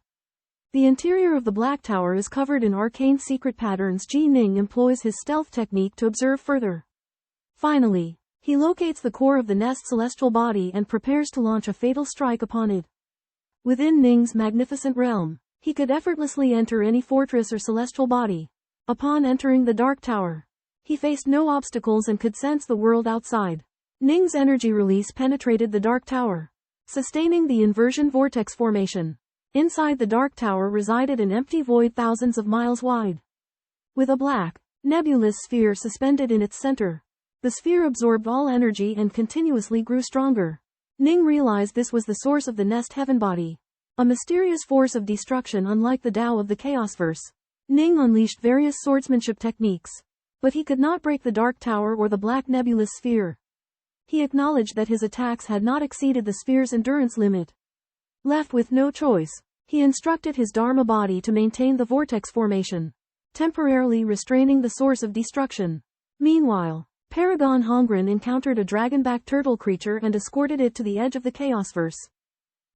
The interior of the Black Tower is covered in arcane secret patterns. Ji Ning employs his stealth technique to observe further. Finally, he locates the core of the nest's celestial body and prepares to launch a fatal strike upon it. Within Ning's magnificent realm, he could effortlessly enter any fortress or celestial body. Upon entering the Dark Tower, he faced no obstacles and could sense the world outside. Ning's energy release penetrated the Dark Tower, sustaining the inversion vortex formation. Inside the Dark Tower resided an empty void thousands of miles wide, with a black, nebulous sphere suspended in its center. The sphere absorbed all energy and continuously grew stronger. Ning realized this was the source of the nest heaven body, a mysterious force of destruction unlike the Tao of the Chaosverse. Ning unleashed various swordsmanship techniques, but he could not break the Dark Tower or the black nebulous sphere. He acknowledged that his attacks had not exceeded the sphere's endurance limit. Left with no choice, he instructed his Dharma body to maintain the vortex formation, temporarily restraining the source of destruction. Meanwhile, Paragon Hongren encountered a dragon-backed turtle creature and escorted it to the edge of the Chaosverse,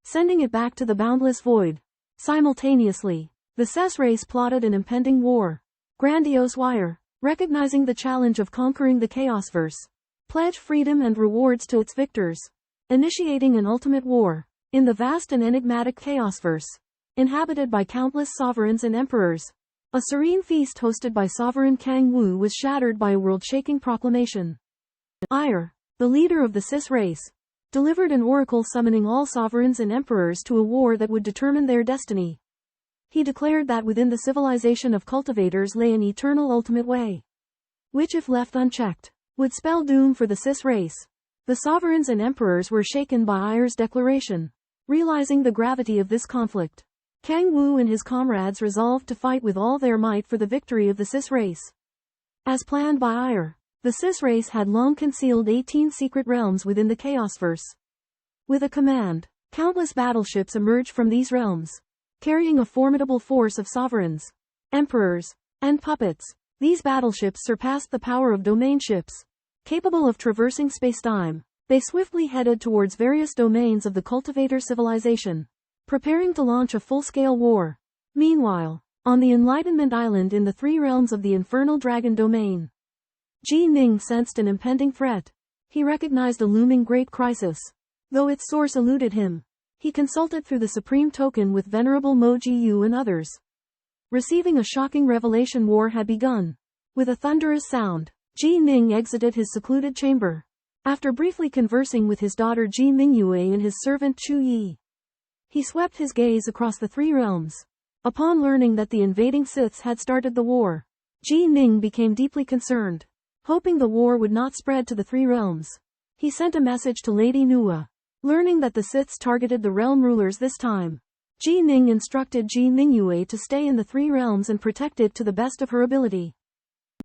sending it back to the boundless void. Simultaneously, the Ses race plotted an impending war. Grandiose Wire, recognizing the challenge of conquering the Chaosverse, pledged freedom and rewards to its victors, initiating an ultimate war. In the vast and enigmatic Chaosverse, inhabited by countless sovereigns and emperors, a serene feast hosted by Sovereign Kang Wu was shattered by a world-shaking proclamation. Ire, the leader of the Cis race, delivered an oracle summoning all sovereigns and emperors to a war that would determine their destiny. He declared that within the civilization of cultivators lay an eternal ultimate way, which if left unchecked, would spell doom for the Cis race. The sovereigns and emperors were shaken by Ire's declaration. Realizing the gravity of this conflict, Kang Wu and his comrades resolved to fight with all their might for the victory of the Cis race. As planned by Ire, the Cis race had long concealed 18 secret realms within the Chaosverse. With a command, countless battleships emerged from these realms, carrying a formidable force of sovereigns, emperors, and puppets. These battleships surpassed the power of domain ships, capable of traversing space-time. They swiftly headed towards various domains of the cultivator civilization, preparing to launch a full-scale war. Meanwhile, on the Enlightenment Island in the three realms of the Infernal Dragon domain, Ji Ning sensed an impending threat. He recognized a looming great crisis. Though its source eluded him, he consulted through the Supreme Token with Venerable Mo Ji Yu and others. Receiving a shocking revelation: war had begun. With a thunderous sound, Ji Ning exited his secluded chamber. After briefly conversing with his daughter Ji Mingyue and his servant Chu Yi, he swept his gaze across the three realms. Upon learning that the invading Siths had started the war, Ji Ning became deeply concerned. Hoping the war would not spread to the three realms, he sent a message to Lady Nuwa. Learning that the Siths targeted the realm rulers this time, Ji Ning instructed Ji Mingyue to stay in the three realms and protect it to the best of her ability,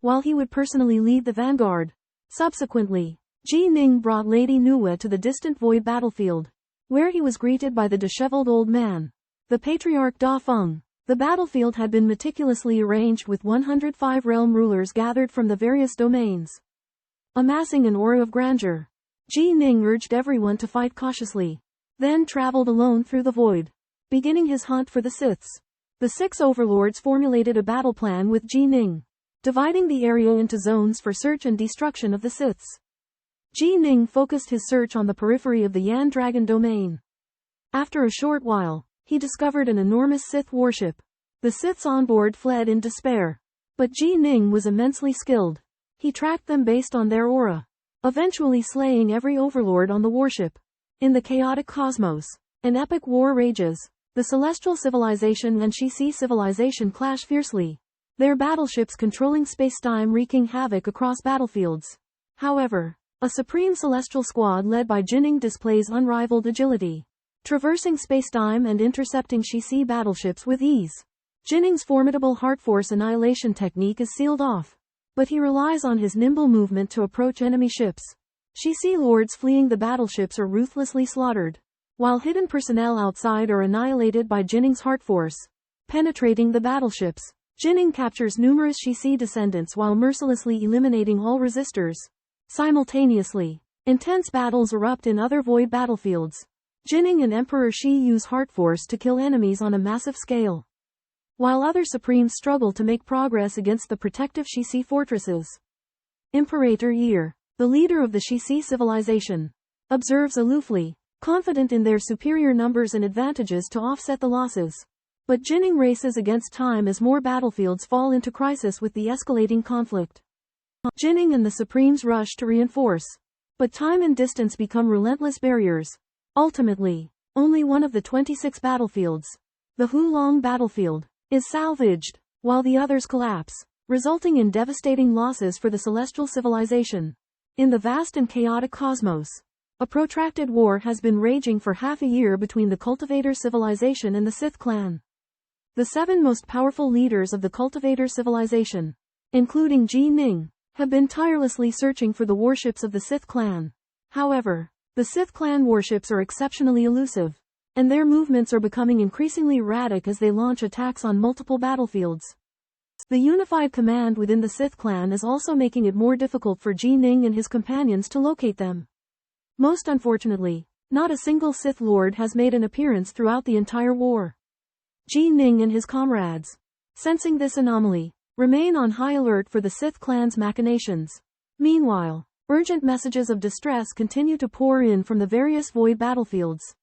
while he would personally lead the vanguard. Subsequently, Ji Ning brought Lady Nuwa to the distant void battlefield, where he was greeted by the disheveled old man, the patriarch Da Feng. The battlefield had been meticulously arranged with 105 realm rulers gathered from the various domains, amassing an aura of grandeur. Ji Ning urged everyone to fight cautiously. then traveled alone through the void, beginning his hunt for the Siths. The 6 overlords formulated a battle plan with Ji Ning, dividing the area into zones for search and destruction of the Siths. Ji Ning focused his search on the periphery of the Yan Dragon domain. After a short while, he discovered an enormous Sith warship. The Siths on board fled in despair. But Ji Ning was immensely skilled. He tracked them based on their aura, eventually slaying every overlord on the warship. In the chaotic cosmos, an epic war rages. The Celestial Civilization and Shi'Si Civilization clash fiercely, their battleships controlling space-time wreaking havoc across battlefields. However, a supreme celestial squad led by Jining displays unrivaled agility, traversing space-time and intercepting Shi'Si battleships with ease. Jining's formidable heart force annihilation technique is sealed off, but he relies on his nimble movement to approach enemy ships. Shi'Si lords fleeing the battleships are ruthlessly slaughtered, while hidden personnel outside are annihilated by Jining's heart force. Penetrating the battleships, Jining captures numerous Shi'Si descendants while mercilessly eliminating all resistors. Simultaneously, intense battles erupt in other void battlefields. Jining and Emperor Shi use heart force to kill enemies on a massive scale, while other supremes struggle to make progress against the protective Shi'Si fortresses. Imperator Year, the leader of the Shi'Si civilization, observes aloofly, confident in their superior numbers and advantages to offset the losses. But Jining races against time as more battlefields fall into crisis with the escalating conflict. Jining and the Supremes rush to reinforce, but time and distance become relentless barriers. Ultimately, only one of the 26 battlefields, the Hulong battlefield, is salvaged, while the others collapse, resulting in devastating losses for the Celestial Civilization. In the vast and chaotic cosmos, a protracted war has been raging for half a year between the Cultivator Civilization and the Sith clan. The 7 most powerful leaders of the Cultivator Civilization, including Ji Ning, have been tirelessly searching for the warships of the Sith clan. However, the Sith clan warships are exceptionally elusive, and their movements are becoming increasingly erratic as they launch attacks on multiple battlefields. The unified command within the Sith clan is also making it more difficult for Ji Ning and his companions to locate them. Most unfortunately, not a single Sith Lord has made an appearance throughout the entire war. Ji Ning and his comrades, sensing this anomaly, remain on high alert for the Sith clan's machinations. Meanwhile, urgent messages of distress continue to pour in from the various void battlefields.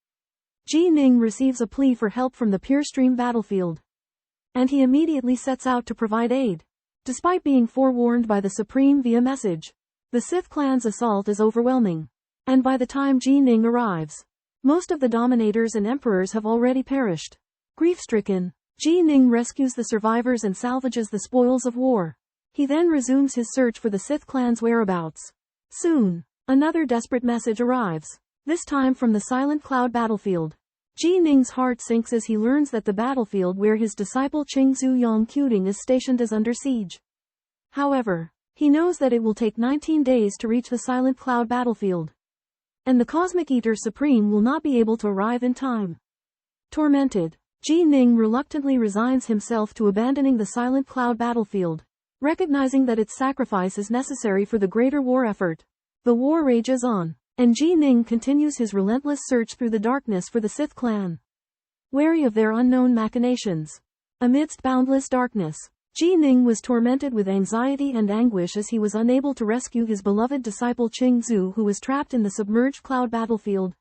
Ji Ning receives a plea for help from the Pure Stream battlefield, and he immediately sets out to provide aid. Despite being forewarned by the Supreme via message, the Sith clan's assault is overwhelming. And by the time Ji Ning arrives, most of the dominators and emperors have already perished. Grief-stricken, Ji Ning rescues the survivors and salvages the spoils of war. He then resumes his search for the Sith clan's whereabouts. Soon, another desperate message arrives, this time from the Silent Cloud battlefield. Ji Ning's heart sinks as he learns that the battlefield where his disciple Qingzu Yongqing is stationed is under siege. However, he knows that it will take 19 days to reach the Silent Cloud battlefield, and the Cosmic Eater Supreme will not be able to arrive in time. Tormented, Ji Ning reluctantly resigns himself to abandoning the Silent Cloud battlefield, recognizing that its sacrifice is necessary for the greater war effort. The war rages on, and Ji Ning continues his relentless search through the darkness for the Sith clan. Wary of their unknown machinations, amidst boundless darkness, Ji Ning was tormented with anxiety and anguish as he was unable to rescue his beloved disciple Qingzu, who was trapped in the submerged cloud battlefield.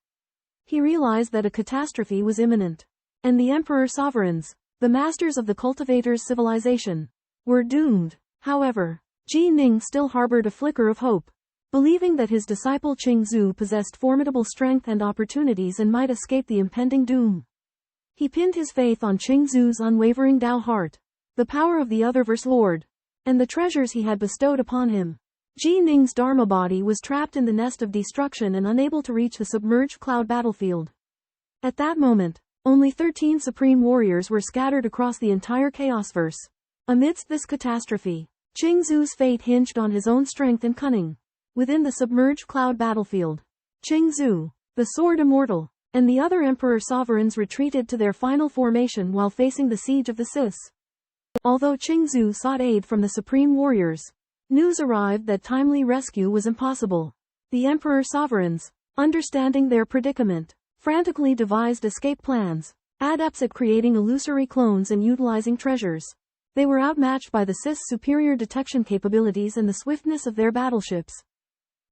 He realized that a catastrophe was imminent, and the Emperor Sovereigns, the masters of the Cultivator's civilization, were doomed. However, Ji Ning still harbored a flicker of hope, believing that his disciple Qingzu possessed formidable strength and opportunities and might escape the impending doom. He pinned his faith on Qingzu's unwavering Dao heart, the power of the Otherverse Lord, and the treasures he had bestowed upon him. Ji Ning's Dharma body was trapped in the nest of destruction and unable to reach the submerged cloud battlefield. At that moment, only 13 supreme warriors were scattered across the entire Chaosverse. Amidst this catastrophe, Qingzu's fate hinged on his own strength and cunning. Within the submerged cloud battlefield, Qingzu, the Sword Immortal, and the other Emperor Sovereigns retreated to their final formation while facing the siege of the Siths. Although Qingzu sought aid from the Supreme Warriors, news arrived that timely rescue was impossible. The Emperor Sovereigns, understanding their predicament, frantically devised escape plans, adepts at creating illusory clones and utilizing treasures. They were outmatched by the Sith's superior detection capabilities and the swiftness of their battleships,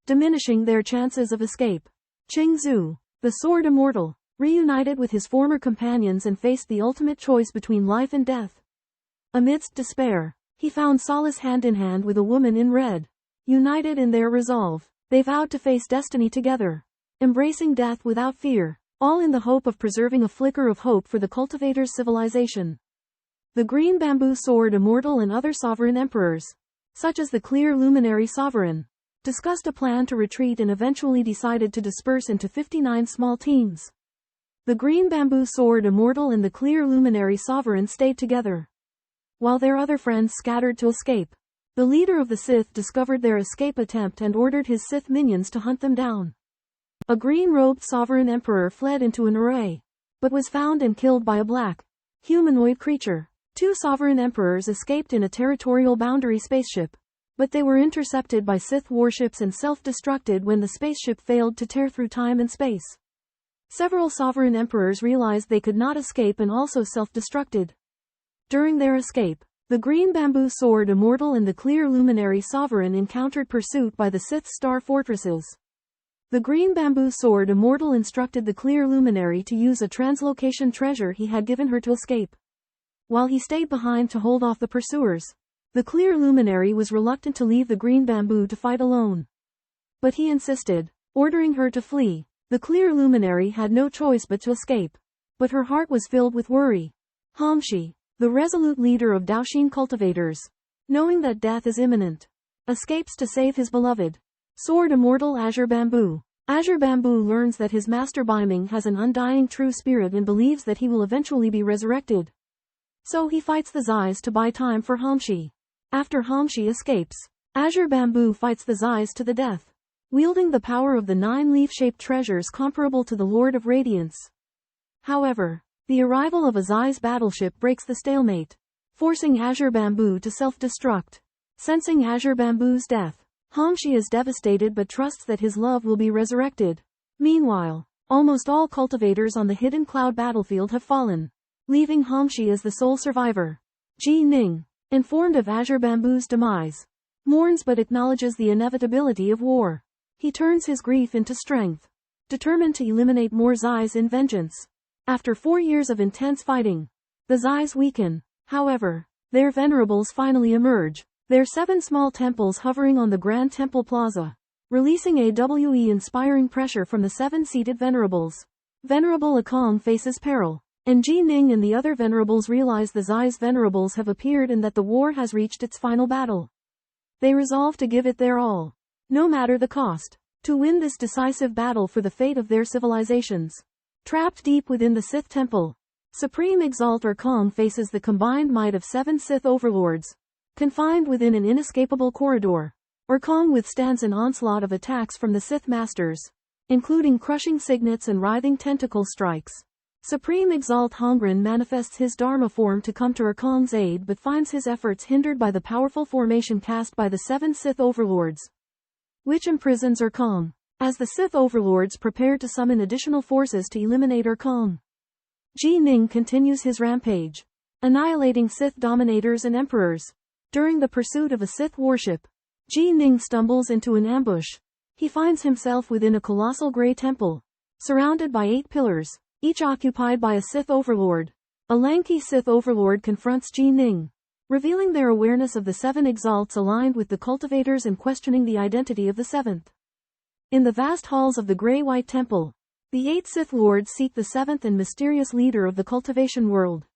diminishing their chances of escape. Qingzu, the Sword Immortal, reunited with his former companions and faced the ultimate choice between life and death. Amidst despair, he found solace hand in hand with a woman in red. United in their resolve, they vowed to face destiny together, embracing death without fear, all in the hope of preserving a flicker of hope for the cultivator's civilization. The Green Bamboo Sword Immortal and other sovereign emperors, such as the Clear Luminary Sovereign, discussed a plan to retreat and eventually decided to disperse into 59 small teams. The Green Bamboo Sword Immortal and the Clear Luminary Sovereign stayed together, while their other friends scattered to escape. The leader of the Sith discovered their escape attempt and ordered his Sith minions to hunt them down. A green-robed sovereign emperor fled into an array, but was found and killed by a black, humanoid creature. 2 sovereign emperors escaped in a territorial boundary spaceship, but they were intercepted by Sith warships and self-destructed when the spaceship failed to tear through time and space. Several sovereign emperors realized they could not escape and also self-destructed. During their escape, the Green Bamboo Sword Immortal and the Clear Luminary Sovereign encountered pursuit by the Sith Star Fortresses. The Green Bamboo Sword Immortal instructed the Clear Luminary to use a translocation treasure he had given her to escape, while he stayed behind to hold off the pursuers. The Clear Luminary was reluctant to leave the Green Bamboo to fight alone, but he insisted, ordering her to flee. The Clear Luminary had no choice but to escape, but her heart was filled with worry. Hamshi, the resolute leader of Daoxin cultivators, knowing that death is imminent, escapes to save his beloved Sword Immortal Azure Bamboo. Azure Bamboo learns that his master Biming has an undying true spirit and believes that he will eventually be resurrected. So he fights the Zais to buy time for Hamshi. After Hamshi escapes, Azure Bamboo fights the Zais to the death, wielding the power of the 9 leaf-shaped treasures comparable to the Lord of Radiance. However, the arrival of a Zais battleship breaks the stalemate, forcing Azure Bamboo to self-destruct. Sensing Azure Bamboo's death, Hamshi is devastated but trusts that his love will be resurrected. Meanwhile, almost all cultivators on the Hidden Cloud battlefield have fallen, leaving Hamshi as the sole survivor. Ji Ning, informed of Azure Bamboo's demise, mourns but acknowledges the inevitability of war. He turns his grief into strength, determined to eliminate more Zais in vengeance. After 4 years of intense fighting, the Zais weaken. However, their venerables finally emerge, their 7 small temples hovering on the Grand Temple Plaza, releasing AWE-inspiring pressure from the 7-seated venerables. Venerable Akong faces peril, and Ji Ning and the other venerables realize the Zais venerables have appeared and that the war has reached its final battle. They resolve to give it their all, no matter the cost, to win this decisive battle for the fate of their civilizations. Trapped deep within the Sith Temple, Supreme Exalter Kong faces the combined might of 7 Sith overlords, confined within an inescapable corridor. Kong withstands an onslaught of attacks from the Sith Masters, including crushing signets and writhing tentacle strikes. Supreme Exalt Hongren manifests his Dharma form to come to Kong's aid but finds his efforts hindered by the powerful formation cast by the 7 Sith overlords, which imprisons Kong. As the Sith overlords prepare to summon additional forces to eliminate Kong, Ji Ning continues his rampage, annihilating Sith dominators and emperors. During the pursuit of a Sith warship, Ji Ning stumbles into an ambush. He finds himself within a colossal grey temple, surrounded by 8 pillars, each occupied by a Sith overlord. A lanky Sith overlord confronts Ji Ning, revealing their awareness of the 7 exalts aligned with the cultivators and questioning the identity of the 7th. In the vast halls of the grey-white temple, the 8 Sith lords seek the 7th and mysterious leader of the cultivation world.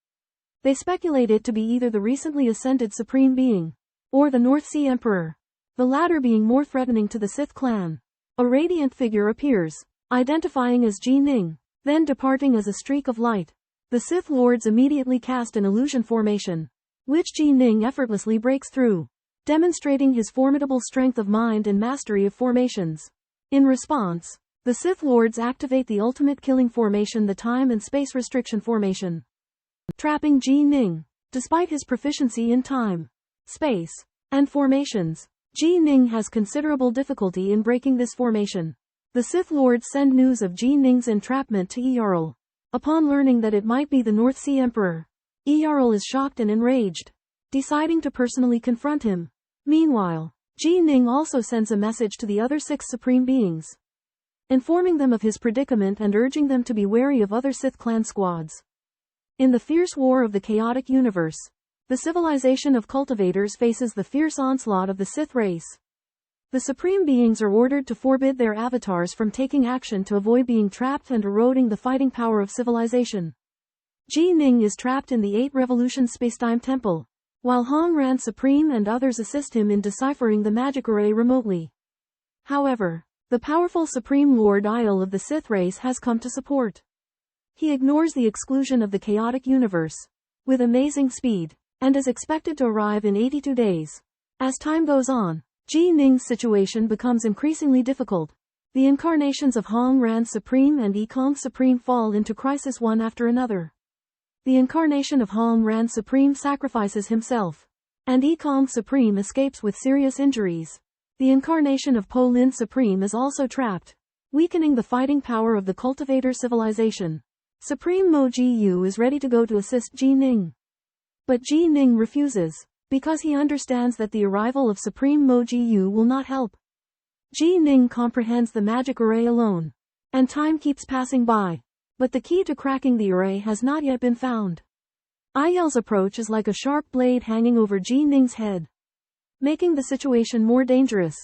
They speculate it to be either the recently ascended Supreme Being, or the North Sea Emperor, the latter being more threatening to the Sith clan. A radiant figure appears, identifying as Ji Ning, then departing as a streak of light. The Sith lords immediately cast an illusion formation, which Ji Ning effortlessly breaks through, demonstrating his formidable strength of mind and mastery of formations. In response, the Sith lords activate the ultimate killing formation, the time and space restriction formation, trapping Ji Ning. Despite his proficiency in time, space, and formations, Ji Ning has considerable difficulty in breaking this formation. The Sith Lords send news of Ji Ning's entrapment to Earl. Upon learning that it might be the North Sea Emperor, Earl is shocked and enraged, deciding to personally confront him. Meanwhile, Ji Ning also sends a message to the other 6 supreme beings, informing them of his predicament and urging them to be wary of other Sith clan squads. In the fierce war of the chaotic universe, the civilization of cultivators faces the fierce onslaught of the Sith race. The supreme beings are ordered to forbid their avatars from taking action to avoid being trapped and eroding the fighting power of civilization. Ji Ning is trapped in the 8 Revolutions Spacetime Temple, while Hong Ran Supreme and others assist him in deciphering the magic array remotely. However, the powerful Supreme Lord Isle of the Sith race has come to support. He ignores the exclusion of the chaotic universe with amazing speed, and is expected to arrive in 82 days. As time goes on, Ji Ning's situation becomes increasingly difficult. The incarnations of Hong Ran Supreme and Yikong Supreme fall into crisis one after another. The incarnation of Hong Ran Supreme sacrifices himself, and Yikong Supreme escapes with serious injuries. The incarnation of Po Lin Supreme is also trapped, weakening the fighting power of the cultivator civilization. Supreme Mo Ji Yu is ready to go to assist Ji Ning. But Ji Ning refuses, because he understands that the arrival of Supreme Mo Ji Yu will not help. Ji Ning comprehends the magic array alone, and time keeps passing by, but the key to cracking the array has not yet been found. Ayel's approach is like a sharp blade hanging over Ji Ning's head, making the situation more dangerous.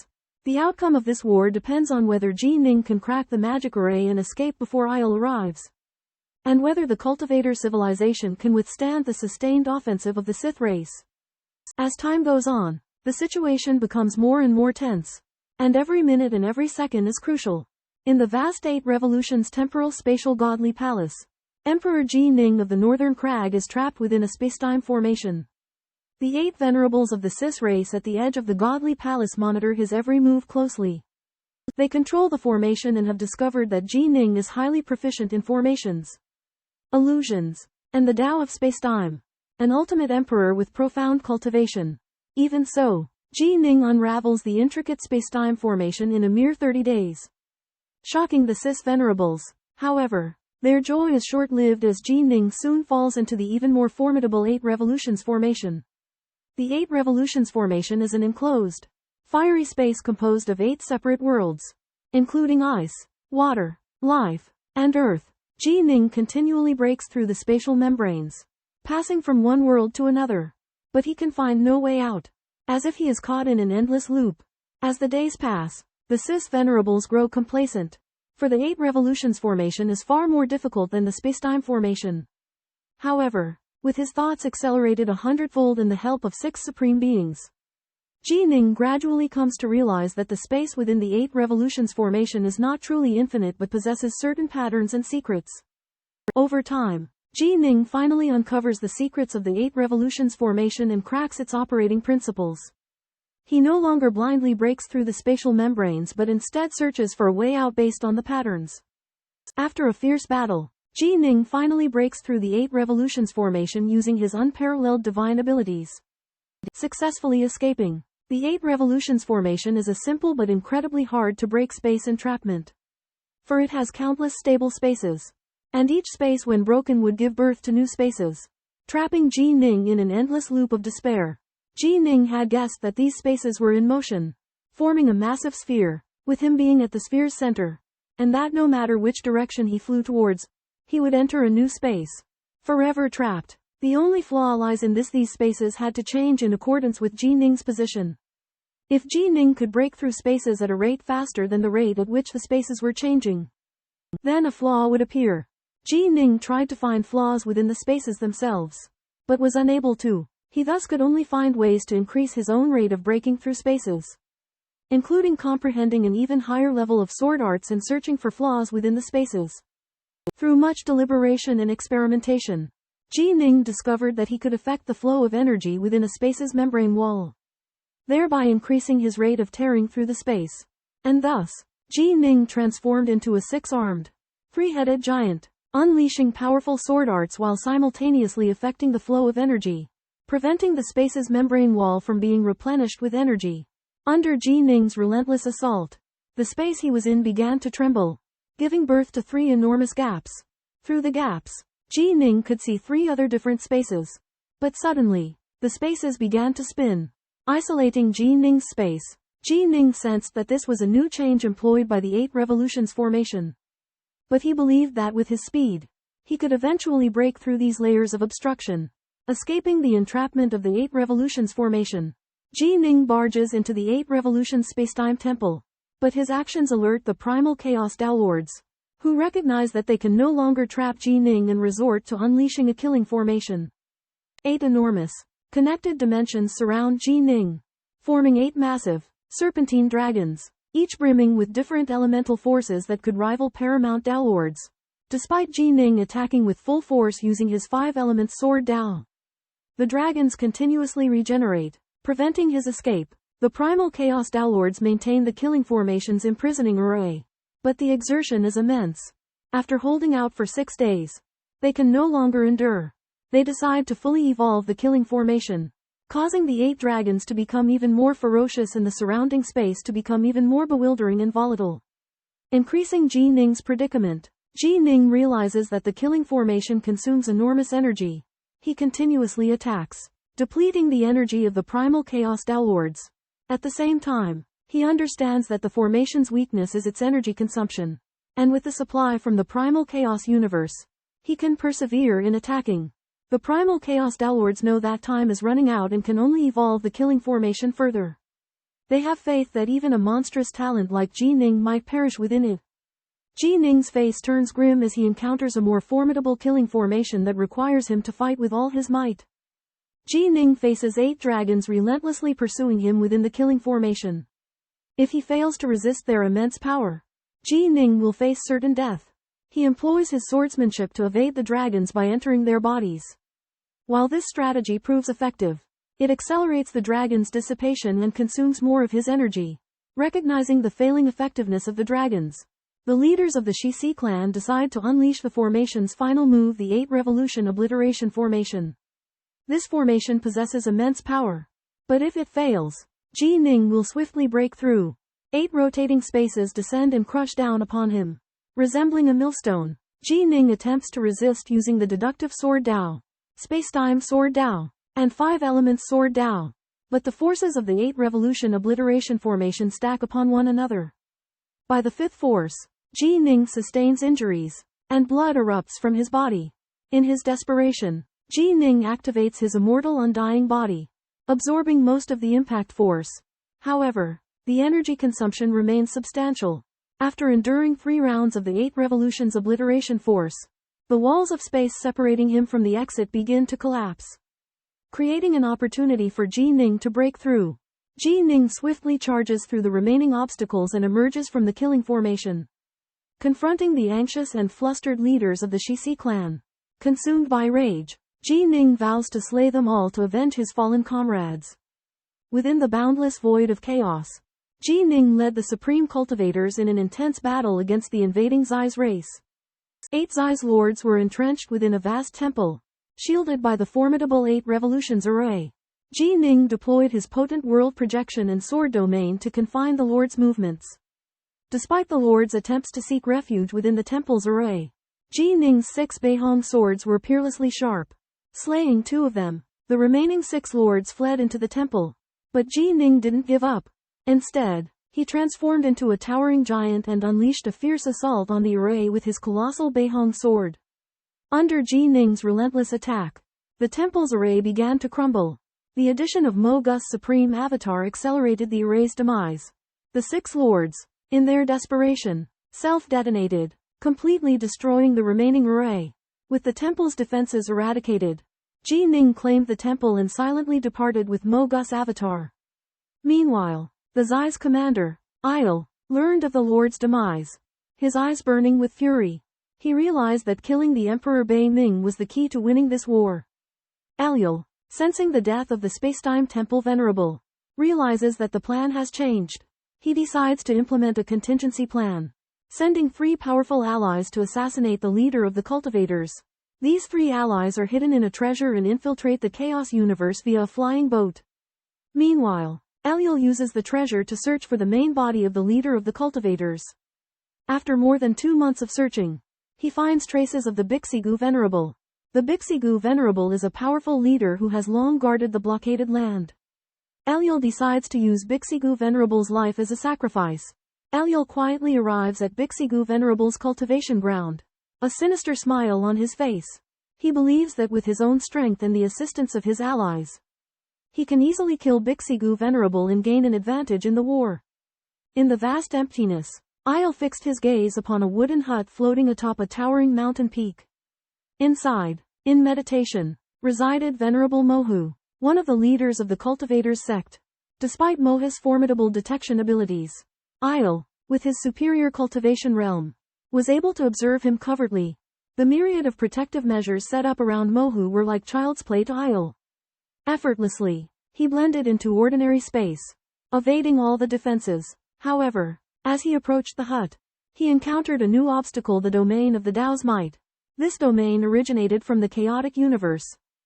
The outcome of this war depends on whether Ji Ning can crack the magic array and escape before Ayel arrives, and whether the cultivator civilization can withstand the sustained offensive of the Sith race. As time goes on, the situation becomes more and more tense, and every minute and every second is crucial. In the vast 8 Revolutions temporal spatial godly palace, Emperor Ji Ning of the Northern Crag is trapped within a spacetime formation. The 8 venerables of the Sith race at the edge of the godly palace monitor his every move closely. They control the formation and have discovered that Ji Ning is highly proficient in formations, illusions, and the Tao of spacetime, an ultimate emperor with profound cultivation. Even so, Ji Ning unravels the intricate spacetime formation in a mere 30 days, shocking the Sith venerables. However, their joy is short-lived as Ji Ning soon falls into the even more formidable 8 Revolutions formation. The 8 Revolutions formation is an enclosed, fiery space composed of 8 separate worlds, including ice, water, life, and earth. Ji Ning continually breaks through the spatial membranes, passing from one world to another. But he can find no way out, as if he is caught in an endless loop. As the days pass, the Sith venerables grow complacent, for the 8 Revolutions formation is far more difficult than the spacetime formation. However, with his thoughts accelerated 100-fold in the help of 6 supreme beings, Ji Ning gradually comes to realize that the space within the 8 Revolutions formation is not truly infinite but possesses certain patterns and secrets. Over time, Ji Ning finally uncovers the secrets of the 8 Revolutions formation and cracks its operating principles. He no longer blindly breaks through the spatial membranes but instead searches for a way out based on the patterns. After a fierce battle, Ji Ning finally breaks through the 8 Revolutions formation using his unparalleled divine abilities, successfully escaping. The 8 Revolutions formation is a simple but incredibly hard to break space entrapment, for it has countless stable spaces, and each space when broken would give birth to new spaces, trapping Ji Ning in an endless loop of despair. Ji Ning had guessed that these spaces were in motion, forming a massive sphere, with him being at the sphere's center, and that no matter which direction he flew towards, he would enter a new space, forever trapped. The only flaw lies in this: these spaces had to change in accordance with Ji Ning's position. If Ji Ning could break through spaces at a rate faster than the rate at which the spaces were changing, then a flaw would appear. Ji Ning tried to find flaws within the spaces themselves, but was unable to. He thus could only find ways to increase his own rate of breaking through spaces, including comprehending an even higher level of sword arts and searching for flaws within the spaces. Through much deliberation and experimentation, Ji Ning discovered that he could affect the flow of energy within a space's membrane wall, thereby increasing his rate of tearing through the space. And thus, Ji Ning transformed into a 6-armed, 3-headed giant, unleashing powerful sword arts while simultaneously affecting the flow of energy, preventing the space's membrane wall from being replenished with energy. Under Ji Ning's relentless assault, The space he was in began to tremble, giving birth to 3 enormous gaps. Through the gaps, Ji Ning could see 3 other different spaces. But suddenly, the spaces began to spin, isolating Ji Ning's space. Ji Ning sensed that this was a new change employed by the 8 revolutions formation. But he believed that with his speed, he could eventually break through these layers of obstruction, escaping the entrapment of the 8 revolutions formation. Ji Ning barges into the 8 revolutions spacetime temple. But his actions alert the primal chaos Tao lords, who recognize that they can no longer trap Ji Ning and resort to unleashing a killing formation. 8 enormous, connected dimensions surround Ji Ning, forming 8 massive, serpentine dragons, each brimming with different elemental forces that could rival paramount Tao lords. Despite Ji Ning attacking with full force using his 5-element sword Tao, the dragons continuously regenerate, preventing his escape. The primal chaos Tao lords maintain the killing formation's imprisoning array. But the exertion is immense. After holding out for 6 days, they can no longer endure. They decide to fully evolve the killing formation, causing the 8 dragons to become even more ferocious and the surrounding space to become even more bewildering and volatile. Increasing Ji Ning's predicament, Ji Ning realizes that the killing formation consumes enormous energy. He continuously attacks, depleting the energy of the primal chaos Tao lords. At the same time, he understands that the formation's weakness is its energy consumption. And with the supply from the primal chaos universe, he can persevere in attacking. The primal chaos Tao lords know that time is running out and can only evolve the killing formation further. They have faith that even a monstrous talent like Ji Ning might perish within it. Ji Ning's face turns grim as he encounters a more formidable killing formation that requires him to fight with all his might. Ji Ning faces 8 dragons relentlessly pursuing him within the killing formation. If he fails to resist their immense power, Ji Ning will face certain death. He employs his swordsmanship to evade the dragons by entering their bodies. While this strategy proves effective, it accelerates the dragon's dissipation and consumes more of his energy. Recognizing the failing effectiveness of the dragons, the leaders of the Xixi clan decide to unleash the formation's final move, the 8 revolution obliteration formation. This formation possesses immense power. But if it fails, Ji Ning will swiftly break through. 8 rotating spaces descend and crush down upon him. Resembling a millstone, Ji Ning attempts to resist using the deductive sword Dao, spacetime sword Dao, and 5 elements sword Dao. But the forces of the 8 revolution obliteration formation stack upon one another. By the 5th force, Ji Ning sustains injuries, and blood erupts from his body. In his desperation, Ji Ning activates his immortal undying body, absorbing most of the impact force. However, the energy consumption remains substantial. After enduring 3 rounds of the 8 revolutions obliteration force, the walls of space separating him from the exit begin to collapse, creating an opportunity for Ji Ning to break through. Ji Ning swiftly charges through the remaining obstacles and emerges from the killing formation. Confronting the anxious and flustered leaders of the Xixi clan, consumed by rage, Ji Ning vows to slay them all to avenge his fallen comrades. Within the boundless void of chaos, Ji Ning led the supreme cultivators in an intense battle against the invading Zai's race. 8 Zai's lords were entrenched within a vast temple, shielded by the formidable 8 revolutions array. Ji Ning deployed his potent world projection and sword domain to confine the lords' movements. Despite the lords' attempts to seek refuge within the temple's array, Ji Ning's 6 Beihong swords were peerlessly sharp, slaying 2 of them. The remaining 6 lords fled into the temple. But Ji Ning didn't give up. Instead, he transformed into a towering giant and unleashed a fierce assault on the array with his colossal Beihong sword. Under Ji Ning's relentless attack, the temple's array began to crumble. The addition of Mo Gus' supreme avatar accelerated the array's demise. The 6 lords, in their desperation, self-detonated, completely destroying the remaining array. With the temple's defenses eradicated, Ji Ning claimed the temple and silently departed with Mo Gus' avatar. Meanwhile, the Zai's commander, Idle, learned of the lord's demise. His eyes burning with fury, he realized that killing the Emperor Bei Ming was the key to winning this war. Eliel, sensing the death of the spacetime temple venerable, realizes that the plan has changed. He decides to implement a contingency plan, sending 3 powerful allies to assassinate the leader of the cultivators. These 3 allies are hidden in a treasure and infiltrate the chaos universe via a flying boat. Meanwhile, Eliel uses the treasure to search for the main body of the leader of the cultivators. After more than 2 months of searching, he finds traces of the Bixigu Venerable. The Bixigu Venerable is a powerful leader who has long guarded the blockaded land. Eliel decides to use Bixigu Venerable's life as a sacrifice. Eliel quietly arrives at Bixigu Venerable's cultivation ground, a sinister smile on his face. He believes that with his own strength and the assistance of his allies, he can easily kill Bixigu Venerable and gain an advantage in the war. In the vast emptiness, Eliel fixed his gaze upon a wooden hut floating atop a towering mountain peak. Inside, in meditation, resided Venerable Mohu, one of the leaders of the cultivators sect. Despite Mohu's formidable detection abilities, Eliel, with his superior cultivation realm, was able to observe him covertly. The myriad of protective measures set up around Mohu were like child's play to Eliel. Effortlessly, he blended into ordinary space, evading all the defenses. However, as he approached the hut, he encountered a new obstacle: the domain of the Tao's might. This domain originated from the chaotic universe.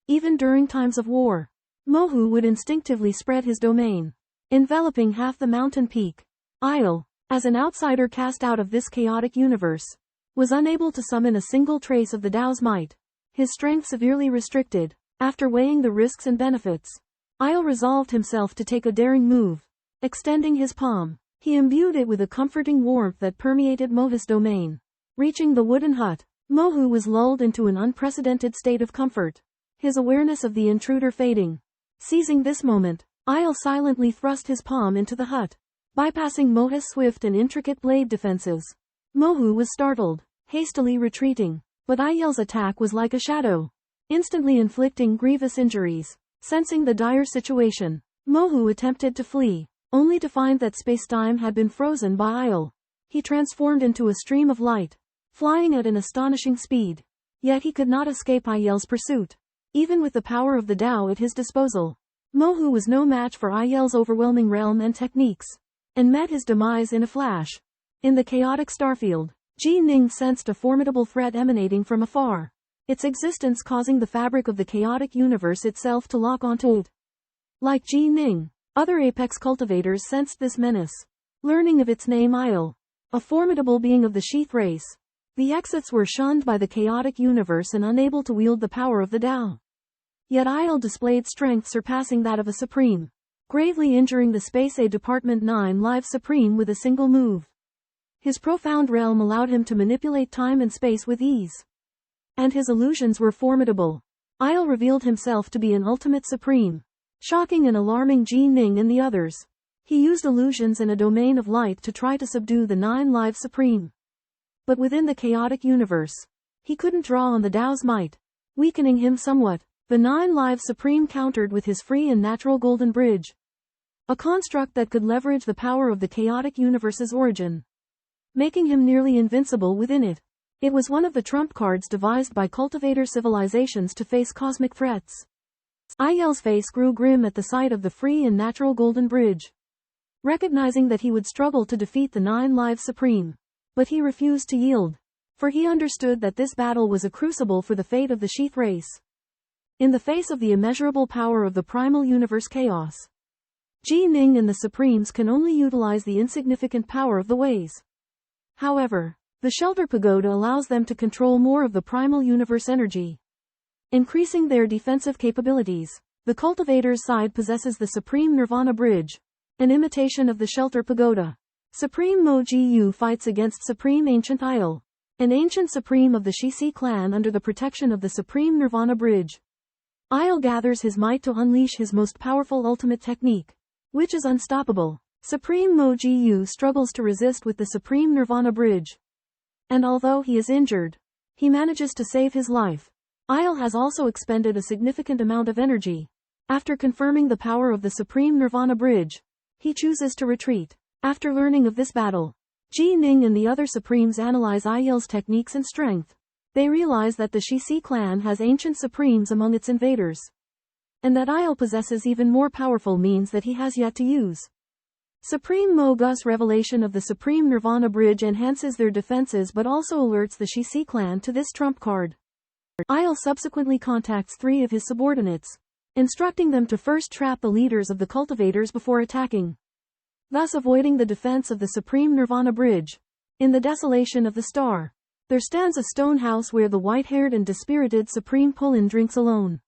Even during times of war, Mohu would instinctively spread his domain, enveloping half the mountain peak. Eliel, as an outsider cast out of this chaotic universe, was unable to summon a single trace of the Tao's might, his strength severely restricted. After weighing the risks and benefits, Eliel resolved himself to take a daring move. Extending his palm, he imbued it with a comforting warmth that permeated Mohu's domain. Reaching the wooden hut, Mohu was lulled into an unprecedented state of comfort, his awareness of the intruder fading. Seizing this moment, Eliel silently thrust his palm into the hut, bypassing Mohu's swift and intricate blade defenses. Mohu was startled, hastily retreating, but Eliel's attack was like a shadow, instantly inflicting grievous injuries. Sensing the dire situation, Mohu attempted to flee, only to find that space-time had been frozen by Eliel. He transformed into a stream of light, flying at an astonishing speed. Yet he could not escape Eliel's pursuit. Even with the power of the Tao at his disposal, Mohu was no match for Eliel's overwhelming realm and techniques, and met his demise in a flash. In the chaotic starfield, Ji Ning sensed a formidable threat emanating from afar, its existence causing the fabric of the chaotic universe itself to lock onto it. Like Ji Ning, other apex cultivators sensed this menace. Learning of its name, Eliel, a formidable being of the Sheath race, the exits were shunned by the chaotic universe and unable to wield the power of the Tao. Yet Eliel displayed strength surpassing that of a Supreme, gravely injuring the Space A Department 9 Live Supreme with a single move. His profound realm allowed him to manipulate time and space with ease, and his illusions were formidable. Eliel revealed himself to be an ultimate Supreme, shocking and alarming Ji Ning and the others. He used illusions and a domain of light to try to subdue the 9 Live Supreme. But within the chaotic universe, he couldn't draw on the Tao's might, weakening him somewhat. The 9 Live Supreme countered with his free and natural Golden Bridge, a construct that could leverage the power of the chaotic universe's origin, making him nearly invincible within it. It was one of the trump cards devised by cultivator civilizations to face cosmic threats. Eliel's face grew grim at the sight of the free and natural Golden Bridge, recognizing that he would struggle to defeat the 9 Live Supreme. But he refused to yield, for he understood that this battle was a crucible for the fate of the Sheath race. In the face of the immeasurable power of the primal universe chaos, Ji Ning and the Supremes can only utilize the insignificant power of the ways. However, the Shelter Pagoda allows them to control more of the primal universe energy, increasing their defensive capabilities. The cultivator's side possesses the Supreme Nirvana Bridge, an imitation of the Shelter Pagoda. Supreme Mo Ji Yu fights against Supreme Ancient Eliel, an ancient supreme of the Shisi clan under the protection of the Supreme Nirvana Bridge. Eliel gathers his might to unleash his most powerful ultimate technique, which is unstoppable. Supreme Mo Ji Yu struggles to resist with the Supreme Nirvana Bridge, and although he is injured, he manages to save his life. Eliel has also expended a significant amount of energy. After confirming the power of the Supreme Nirvana Bridge, he chooses to retreat. After learning of this battle, Ji Ning and the other Supremes analyze Eliel's techniques and strength. They realize that the Shisi clan has ancient Supremes among its invaders, and that Eliel possesses even more powerful means that he has yet to use. Supreme Mo Gus' revelation of the Supreme Nirvana Bridge enhances their defenses but also alerts the Shisi clan to this trump card. Eliel subsequently contacts 3 of his subordinates, instructing them to first trap the leaders of the cultivators before attacking, thus avoiding the defense of the Supreme Nirvana Bridge. In the desolation of the star, there stands a stone house where the white-haired and dispirited Supreme Pulin drinks alone.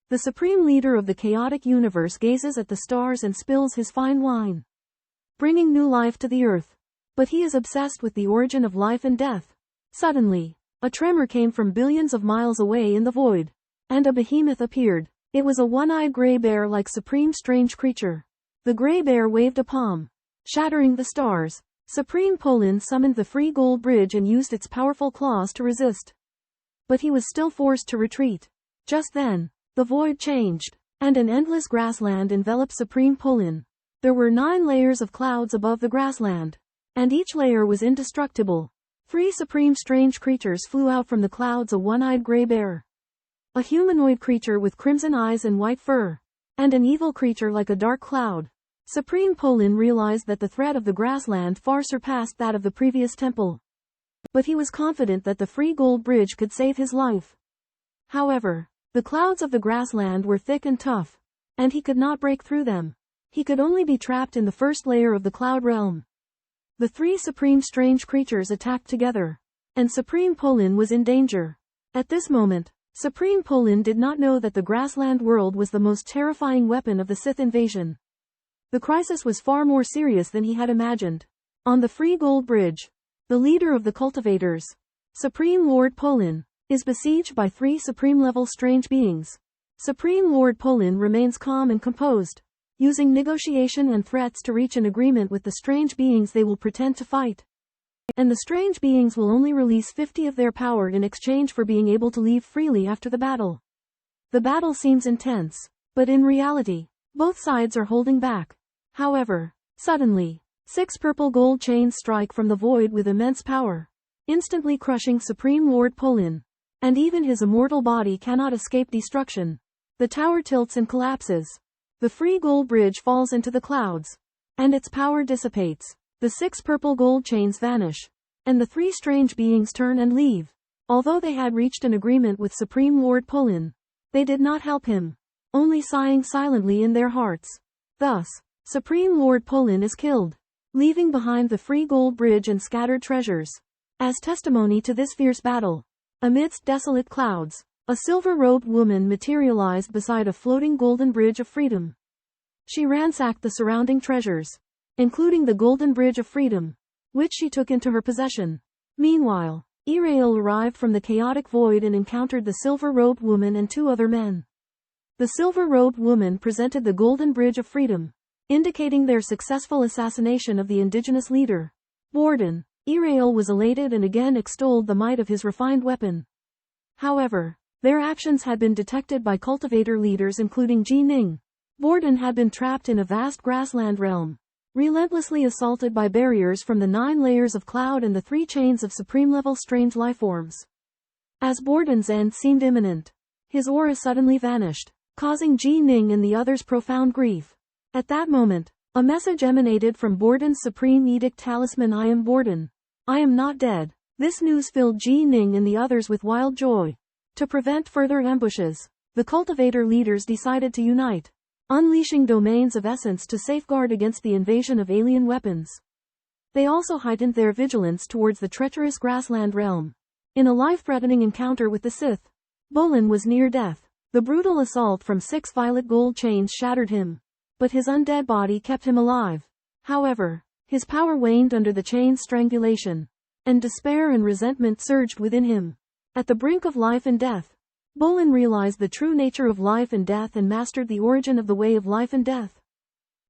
The supreme leader of the chaotic universe gazes at the stars and spills his fine wine, bringing new life to the earth. But he is obsessed with the origin of life and death. Suddenly, a tremor came from billions of miles away in the void, and a behemoth appeared. It was a one-eyed gray bear-like supreme strange creature. The gray bear waved a palm, shattering the stars. Supreme Pulin summoned the free gold bridge and used its powerful claws to resist. But he was still forced to retreat. Just then, the void changed, and an endless grassland enveloped Supreme Pulin. There were 9 layers of clouds above the grassland, and each layer was indestructible. 3 supreme strange creatures flew out from the clouds: a one-eyed gray bear, a humanoid creature with crimson eyes and white fur, and an evil creature like a dark cloud. Supreme Pulin realized that the threat of the grassland far surpassed that of the previous temple. But he was confident that the free gold bridge could save his life. However, the clouds of the grassland were thick and tough, and he could not break through them. He could only be trapped in the first layer of the cloud realm. The 3 supreme strange creatures attacked together, and Supreme Pulin was in danger. At this moment, Supreme Pulin did not know that the grassland world was the most terrifying weapon of the Sith invasion. The crisis was far more serious than he had imagined. On the Free Gold Bridge, the leader of the cultivators, Supreme Lord Pulin, is besieged by 3 supreme-level strange beings. Supreme Lord Pulin remains calm and composed. Using negotiation and threats to reach an agreement with the strange beings, they will pretend to fight. And the strange beings will only release 50 of their power in exchange for being able to leave freely after the battle. The battle seems intense, but in reality, both sides are holding back. However, suddenly, 6 purple gold chains strike from the void with immense power, instantly crushing Supreme Lord Pulin. And even his immortal body cannot escape destruction. The tower tilts and collapses. The free gold bridge falls into the clouds, and its power dissipates. The 6 purple gold chains vanish, and the 3 strange beings turn and leave. Although they had reached an agreement with Supreme Lord Pulin, they did not help him, only sighing silently in their hearts. Thus, Supreme Lord Pulin is killed, leaving behind the free gold bridge and scattered treasures. As testimony to this fierce battle, amidst desolate clouds, a silver-robed woman materialized beside a floating golden bridge of freedom. She ransacked the surrounding treasures, including the golden bridge of freedom, which she took into her possession. Meanwhile, Irael arrived from the chaotic void and encountered the silver-robed woman and 2 other men. The silver-robed woman presented the golden bridge of freedom, indicating their successful assassination of the indigenous leader, Borden. Irael was elated and again extolled the might of his refined weapon. However, their actions had been detected by cultivator leaders including Ji Ning. Borden had been trapped in a vast grassland realm, relentlessly assaulted by barriers from the 9 layers of cloud and the 3 chains of supreme-level strange lifeforms. As Borden's end seemed imminent, his aura suddenly vanished, causing Ji Ning and the others profound grief. At that moment, a message emanated from Borden's supreme edict talisman: "I am Borden. I am not dead." This news filled Ji Ning and the others with wild joy. To prevent further ambushes, the cultivator leaders decided to unite, unleashing domains of essence to safeguard against the invasion of alien weapons. They also heightened their vigilance towards the treacherous grassland realm. In a life-threatening encounter with the Sith, Bolin was near death. The brutal assault from 6 violet gold chains shattered him, but his undead body kept him alive. However, his power waned under the chain's strangulation, and despair and resentment surged within him. At the brink of life and death, Bolin realized the true nature of life and death and mastered the origin of the way of life and death.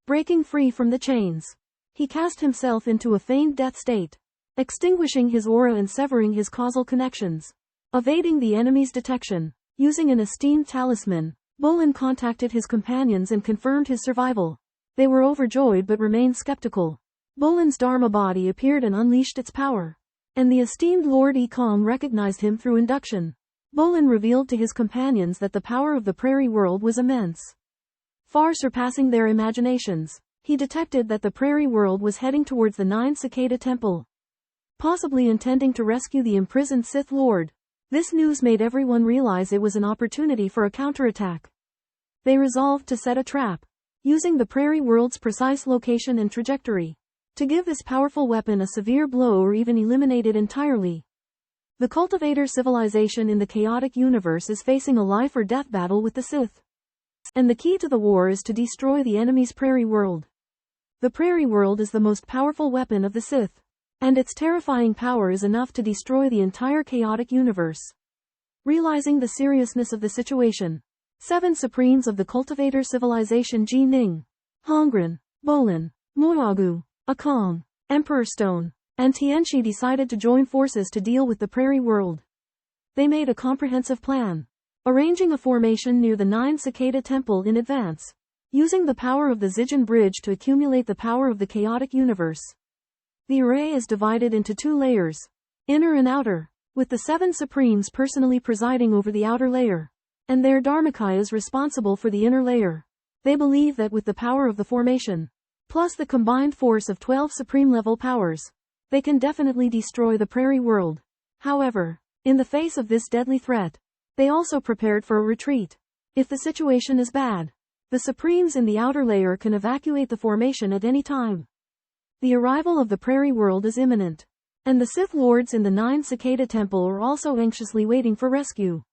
Breaking free from the chains, he cast himself into a feigned death state, extinguishing his aura and severing his causal connections. Evading the enemy's detection, using an esteemed talisman, Bolin contacted his companions and confirmed his survival. They were overjoyed but remained skeptical. Bolin's Dharma body appeared and unleashed its power, and the esteemed Lord Ekong recognized him through induction. Bolin revealed to his companions that the power of the prairie world was immense, far surpassing their imaginations. He detected that the prairie world was heading towards the 9 Cicada Temple, possibly intending to rescue the imprisoned Sith Lord. This news made everyone realize it was an opportunity for a counterattack. They resolved to set a trap, using the prairie world's precise location and trajectory, to give this powerful weapon a severe blow or even eliminate it entirely. The cultivator civilization in the chaotic universe is facing a life or death battle with the Sith. And the key to the war is to destroy the enemy's prairie world. The prairie world is the most powerful weapon of the Sith, and its terrifying power is enough to destroy the entire chaotic universe. Realizing the seriousness of the situation, 7 Supremes of the cultivator civilization Ji Ning, Hongren, Bolin, Muagu, Akong, Emperor Stone, and Tianxi decided to join forces to deal with the prairie world. They made a comprehensive plan, arranging a formation near the 9 Cicada Temple in advance, using the power of the Zijin Bridge to accumulate the power of the chaotic universe. The array is divided into 2 layers, inner and outer, with the 7 Supremes personally presiding over the outer layer, and their Dharmakayas responsible for the inner layer. They believe that with the power of the formation, plus the combined force of 12 Supreme-level powers, they can definitely destroy the prairie world. However, in the face of this deadly threat, they also prepared for a retreat. If the situation is bad, the Supremes in the outer layer can evacuate the formation at any time. The arrival of the prairie world is imminent, and the Sith Lords in the 9 Cicada Temple are also anxiously waiting for rescue.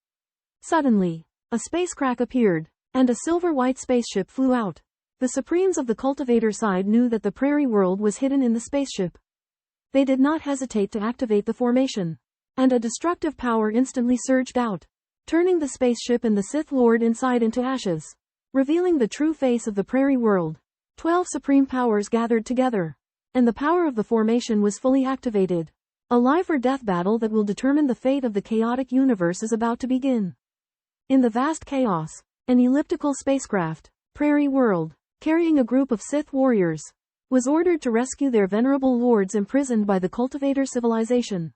Suddenly, a spacecraft appeared, and a silver-white spaceship flew out. The Supremes of the cultivator side knew that the prairie world was hidden in the spaceship. They did not hesitate to activate the formation, and a destructive power instantly surged out, turning the spaceship and the Sith Lord inside into ashes, revealing the true face of the prairie world. 12 supreme powers gathered together, and the power of the formation was fully activated. A life or death battle that will determine the fate of the chaotic universe is about to begin. In the vast chaos, an elliptical spacecraft, Prairie World, carrying a group of Sith warriors, was ordered to rescue their venerable lords imprisoned by the cultivator civilization.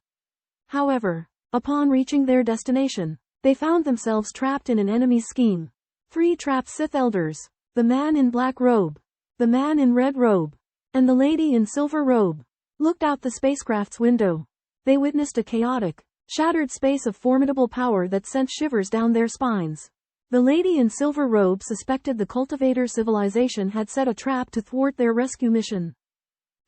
However, upon reaching their destination, they found themselves trapped in an enemy's scheme. 3 trapped Sith elders, the man in black robe, the man in red robe, and the lady in silver robe, looked out the spacecraft's window. They witnessed a chaotic, shattered space of formidable power that sent shivers down their spines. The lady in silver robe suspected the cultivator civilization had set a trap to thwart their rescue mission.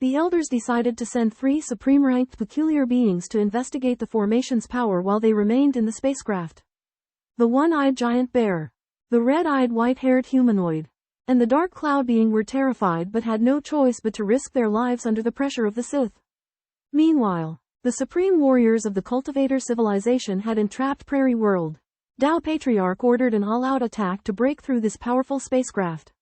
The elders decided to send 3 supreme-ranked peculiar beings to investigate the formation's power while they remained in the spacecraft. The one-eyed giant bear, the red-eyed white-haired humanoid, and the dark cloud being were terrified but had no choice but to risk their lives under the pressure of the Sith. Meanwhile, the supreme warriors of the cultivator civilization had entrapped Prairie World. Dao Patriarch ordered an all-out attack to break through this powerful spacecraft.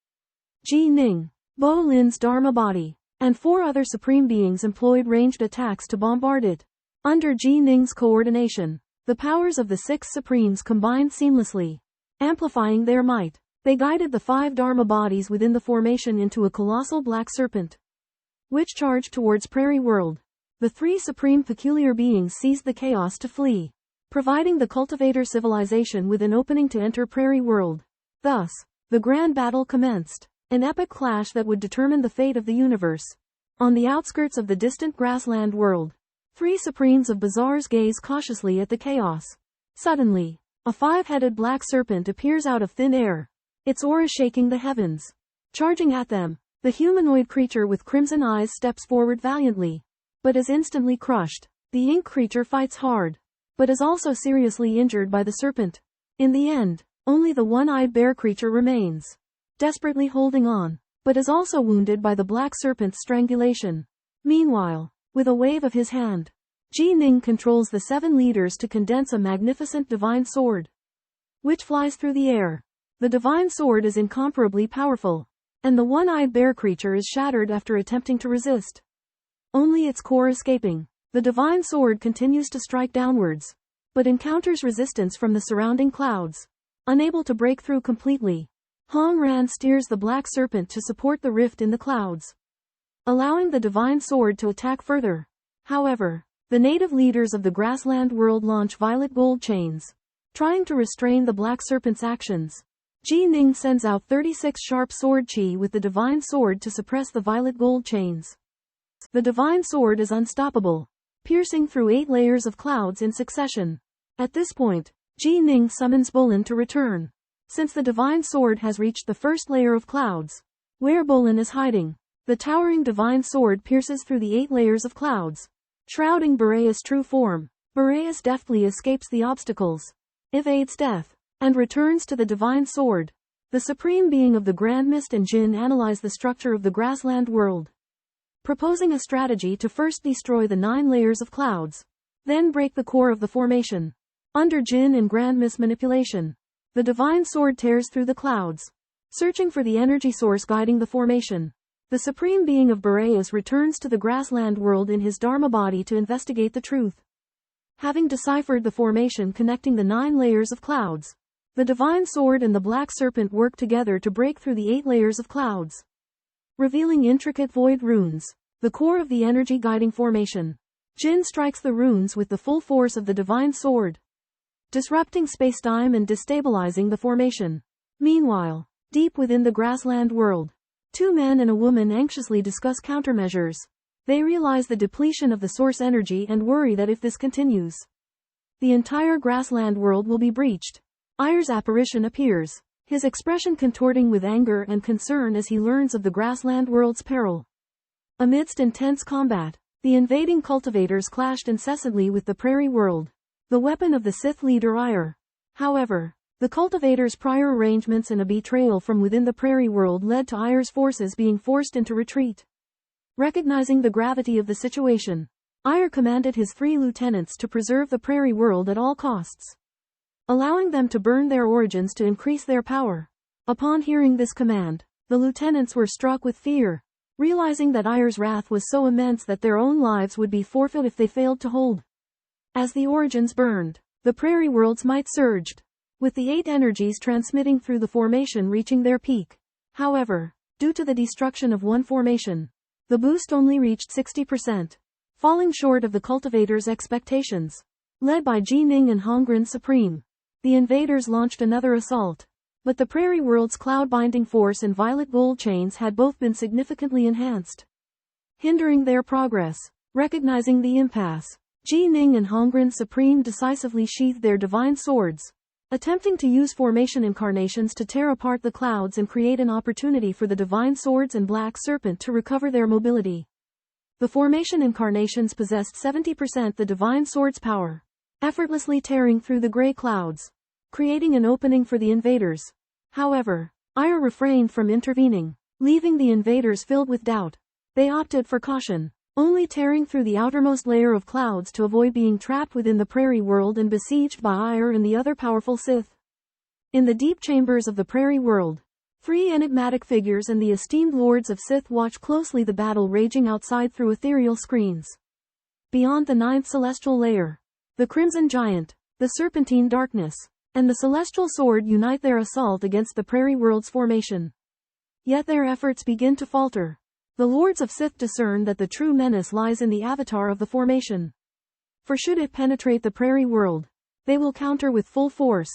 Ji Ning, Bo Lin's Dharma body, and 4 other supreme beings employed ranged attacks to bombard it. Under Ji Ning's coordination, the powers of the 6 supremes combined seamlessly, amplifying their might. They guided the 5 Dharma bodies within the formation into a colossal black serpent, which charged towards Prairie World. The 3 supreme peculiar beings seized the chaos to flee, providing the cultivator civilization with an opening to enter Prairie World. Thus, the grand battle commenced, an epic clash that would determine the fate of the universe. On the outskirts of the distant grassland world, 3 supremes of Bazaars gaze cautiously at the chaos. Suddenly, a 5-headed black serpent appears out of thin air, its aura shaking the heavens. Charging at them, the humanoid creature with crimson eyes steps forward valiantly, but is instantly crushed. The ink creature fights hard, but is also seriously injured by the serpent. In the end, only the one-eyed bear creature remains, desperately holding on, but is also wounded by the black serpent's strangulation. Meanwhile, with a wave of his hand, Ji Ning controls the 7 leaders to condense a magnificent divine sword, which flies through the air. The divine sword is incomparably powerful, and the one-eyed bear creature is shattered after attempting to resist, only its core escaping. The divine sword continues to strike downwards, but encounters resistance from the surrounding clouds. Unable to break through completely, Hong Ran steers the black serpent to support the rift in the clouds, allowing the divine sword to attack further. However, the native leaders of the grassland world launch violet gold chains, trying to restrain the black serpent's actions. Ji Ning sends out 36 sharp sword chi with the divine sword to suppress the violet gold chains. The divine sword is unstoppable, piercing through 8 layers of clouds in succession. At this point, Ji Ning summons Bolin to return. since the divine sword has reached the first layer of clouds, where Bolin is hiding. The towering divine sword pierces through the 8 layers of clouds, shrouding Boreas' true form. Boreas deftly escapes the obstacles, evades death, and returns to the divine sword. The supreme being of the Grand Mist and Jin analyze the structure of the grassland world, proposing a strategy to first destroy the 9 layers of clouds, then break the core of the formation. Under Jin and Grand Mist manipulation, the divine sword tears through the clouds, searching for the energy source guiding the formation. The supreme being of Boreas returns to the grassland world in his Dharma body to investigate the truth. Having deciphered the formation connecting the 9 layers of clouds, the divine sword and the black serpent work together to break through the 8 layers of clouds, revealing intricate void runes, the core of the energy guiding formation. Jin strikes the runes with the full force of the divine sword, disrupting spacetime and destabilizing the formation. Meanwhile, deep within the grassland world, 2 men and a woman anxiously discuss countermeasures. They realize the depletion of the source energy and worry that if this continues, the entire grassland world will be breached. Ayer's apparition appears, his expression contorting with anger and concern as he learns of the grassland world's peril. Amidst intense combat, the invading cultivators clashed incessantly with the prairie world, the weapon of the Sith leader Ayer. However, the cultivators' prior arrangements and a betrayal from within the prairie world led to Ayer's forces being forced into retreat. Recognizing the gravity of the situation, Ayer commanded his 3 lieutenants to preserve the prairie world at all costs, allowing them to burn their origins to increase their power. Upon hearing this command, the lieutenants were struck with fear, realizing that Ayer's wrath was so immense that their own lives would be forfeit if they failed to hold. As the origins burned, the prairie world's might surged, with the 8 energies transmitting through the formation reaching their peak. However, due to the destruction of one formation, the boost only reached 60%, falling short of the cultivators' expectations. Led by Jining and Hongren Supreme, the invaders launched another assault. But the prairie world's cloud-binding force and violet gold chains had both been significantly enhanced, hindering their progress. Recognizing the impasse, Jining and Hongren Supreme decisively sheathed their divine swords, attempting to use formation incarnations to tear apart the clouds and create an opportunity for the divine swords and black serpent to recover their mobility. The formation incarnations possessed 70% the divine sword's power, effortlessly tearing through the gray clouds, creating an opening for the invaders. However, Ayer refrained from intervening, leaving the invaders filled with doubt. They opted for caution, only tearing through the outermost layer of clouds to avoid being trapped within the prairie world and besieged by Ayer and the other powerful Sith. In the deep chambers of the prairie world, 3 enigmatic figures and the esteemed lords of Sith watch closely the battle raging outside through ethereal screens. Beyond the 9th celestial layer, the Crimson Giant, the Serpentine Darkness, and the Celestial Sword unite their assault against the prairie world's formation. Yet their efforts begin to falter. The Lords of Sith discern that the true menace lies in the avatar of the formation. For should it penetrate the prairie world, they will counter with full force,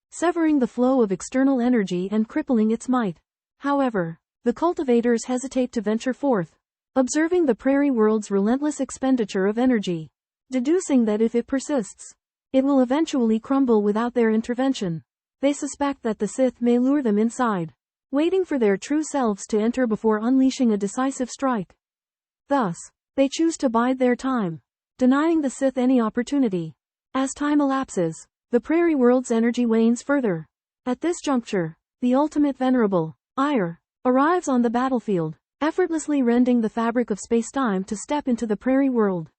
severing the flow of external energy and crippling its might. However, the cultivators hesitate to venture forth, observing the prairie world's relentless expenditure of energy, deducing that if it persists, it will eventually crumble without their intervention. They suspect that the Sith may lure them inside, waiting for their true selves to enter before unleashing a decisive strike. Thus, they choose to bide their time, denying the Sith any opportunity. As time elapses, the prairie world's energy wanes further. At this juncture, the ultimate venerable, Ayer, arrives on the battlefield, effortlessly rending the fabric of space-time to step into the prairie world.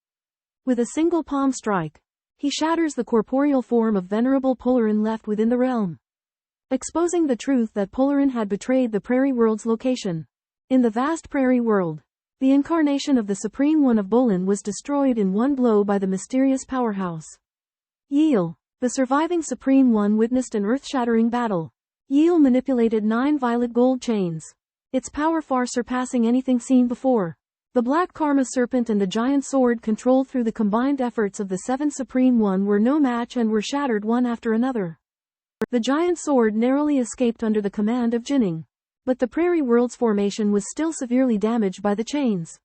With a single palm strike, he shatters the corporeal form of venerable Polarin left within the realm, exposing the truth that Polarin had betrayed the prairie world's location. In the vast prairie world, the incarnation of the Supreme One of Bolin was destroyed in one blow by the mysterious powerhouse. Yeel, the surviving Supreme One, witnessed an earth-shattering battle. Yeel manipulated 9 violet gold chains, its power far surpassing anything seen before. The Black Karma Serpent and the Giant Sword controlled through the combined efforts of the 7 Supreme One were no match and were shattered one after another. The Giant Sword narrowly escaped under the command of Jining, but the prairie world's formation was still severely damaged by the chains.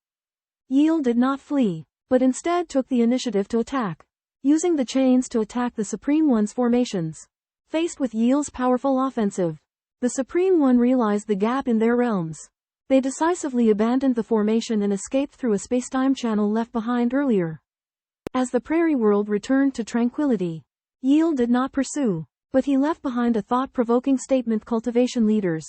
Yeel did not flee, but instead took the initiative to attack, using the chains to attack the Supreme One's formations. Faced with Yi's powerful offensive, the Supreme One realized the gap in their realms. They decisively abandoned the formation and escaped through a spacetime channel left behind earlier. As the prairie world returned to tranquility, Yi did not pursue, but he left behind a thought-provoking statement: cultivation leaders.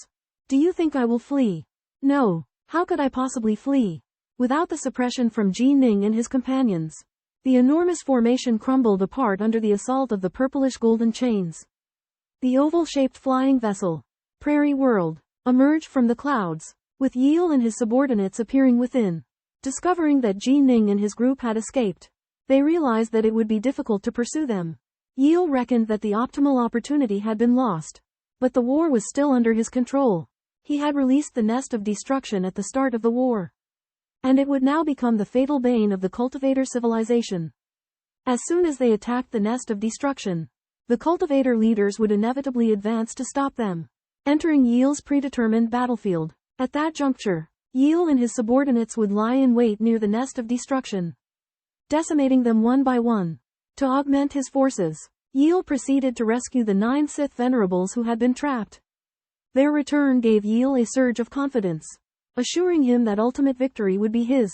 Do you think I will flee? No. How could I possibly flee? Without the suppression from Ji Ning and his companions, the enormous formation crumbled apart under the assault of the purplish golden chains. The oval-shaped flying vessel, Prairie World, emerged from the clouds, with Yi and his subordinates appearing within. Discovering that Ji Ning and his group had escaped, they realized that it would be difficult to pursue them. Yi reckoned that the optimal opportunity had been lost, but the war was still under his control. He had released the nest of destruction at the start of the war, and it would now become the fatal bane of the cultivator civilization. As soon as they attacked the nest of destruction, the cultivator leaders would inevitably advance to stop them, entering Yi's predetermined battlefield. At that juncture, Yi and his subordinates would lie in wait near the nest of destruction, decimating them one by one. To augment his forces, Yi proceeded to rescue the 9 Sith venerables who had been trapped. Their return gave Yi a surge of confidence, assuring him that ultimate victory would be his.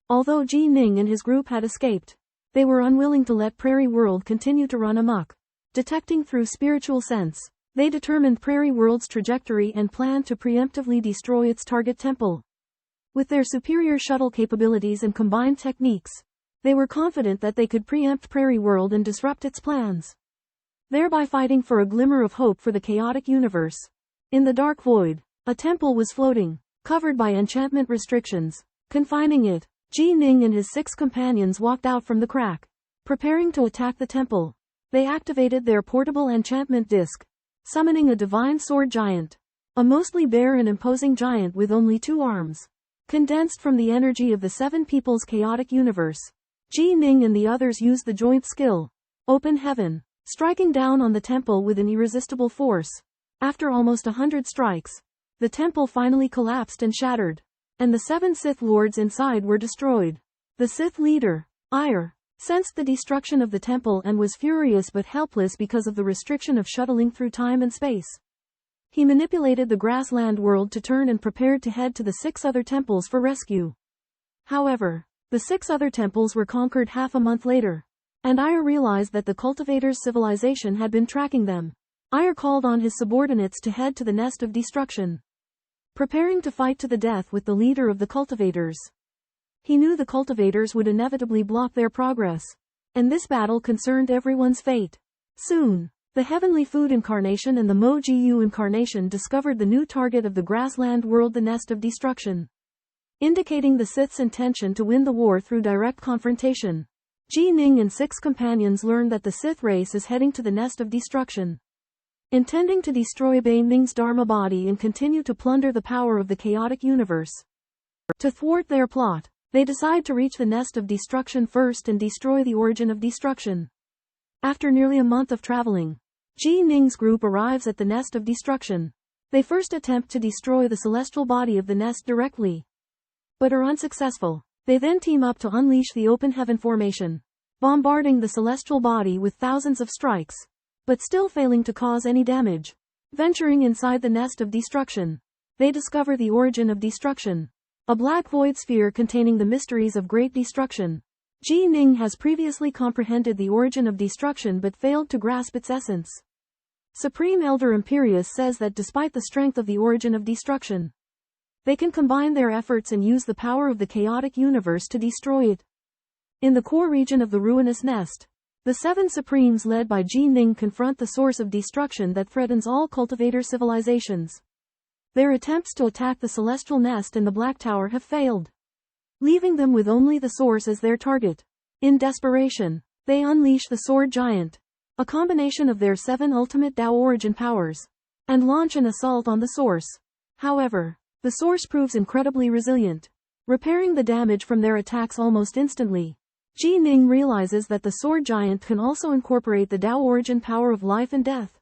Although Ji Ning and his group had escaped, they were unwilling to let Prairie World continue to run amok. Detecting through spiritual sense, they determined Prairie World's trajectory and planned to preemptively destroy its target temple. With their superior shuttle capabilities and combined techniques, they were confident that they could preempt Prairie World and disrupt its plans, thereby fighting for a glimmer of hope for the chaotic universe. In the dark void, a temple was floating, covered by enchantment restrictions, confining it. Ji Ning and his 6 companions walked out from the crack, preparing to attack the temple. They activated their portable enchantment disc, summoning a divine sword giant, a mostly bare and imposing giant with only 2 arms, condensed from the energy of the 7 people's chaotic universe. Ji Ning and the others used the joint skill, Open Heaven, striking down on the temple with an irresistible force. After almost 100 strikes, the temple finally collapsed and shattered, and the 7 Sith lords inside were destroyed. The Sith leader, Ire, sensed the destruction of the temple and was furious but helpless because of the restriction of shuttling through time and space. He manipulated the grassland world to turn and prepared to head to the 6 other temples for rescue. However, the 6 other temples were conquered half a month later, and Ire realized that the cultivators' civilization had been tracking them. Ire called on his subordinates to head to the nest of destruction, preparing to fight to the death with the leader of the cultivators. He knew the cultivators would inevitably block their progress, and this battle concerned everyone's fate. Soon, the Heavenly Food Incarnation and the Mo Jiu Incarnation discovered the new target of the grassland world, the nest of destruction, indicating the Sith's intention to win the war through direct confrontation. Ji Ning and 6 companions learned that the Sith race is heading to the nest of destruction, intending to destroy Bei Ming's Dharma body and continue to plunder the power of the chaotic universe. To thwart their plot, they decide to reach the nest of destruction first and destroy the origin of destruction. After nearly a month of traveling, Ji Ning's group arrives at the nest of destruction. They first attempt to destroy the celestial body of the nest directly, but are unsuccessful. They then team up to unleash the Open Heaven formation, bombarding the celestial body with thousands of strikes, but still failing to cause any damage. Venturing inside the nest of destruction, they discover the origin of destruction, a black void sphere containing the mysteries of great destruction. Ji Ning has previously comprehended the origin of destruction but failed to grasp its essence. Supreme Elder Imperius says that despite the strength of the origin of destruction, they can combine their efforts and use the power of the chaotic universe to destroy it. In the core region of the ruinous nest, the 7 Supremes led by Ji Ning confront the source of destruction that threatens all cultivator civilizations. Their attempts to attack the celestial nest and the Black Tower have failed, leaving them with only the source as their target. In desperation, they unleash the Sword Giant, a combination of their 7 ultimate Dao origin powers, and launch an assault on the source. However, the source proves incredibly resilient, repairing the damage from their attacks almost instantly. Ji Ning realizes that the Sword Giant can also incorporate the Dao origin power of life and death,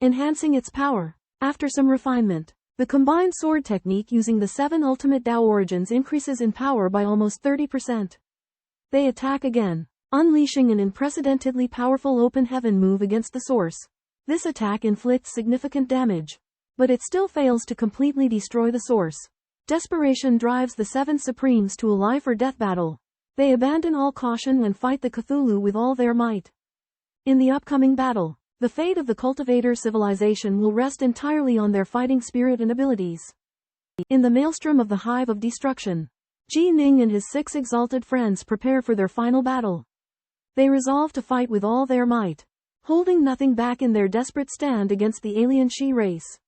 enhancing its power. After some refinement, the combined sword technique using the 7 ultimate Dao origins increases in power by almost 30%. They attack again, unleashing an unprecedentedly powerful Open Heaven move against the source. This attack inflicts significant damage, but it still fails to completely destroy the source. Desperation drives the Seven Supremes to a life-or-death battle. They abandon all caution and fight the Cthulhu with all their might. In the upcoming battle, the fate of the cultivator civilization will rest entirely on their fighting spirit and abilities. In the maelstrom of the Hive of Destruction, Ji Ning and his 6 exalted friends prepare for their final battle. They resolve to fight with all their might, holding nothing back in their desperate stand against the alien Shi race.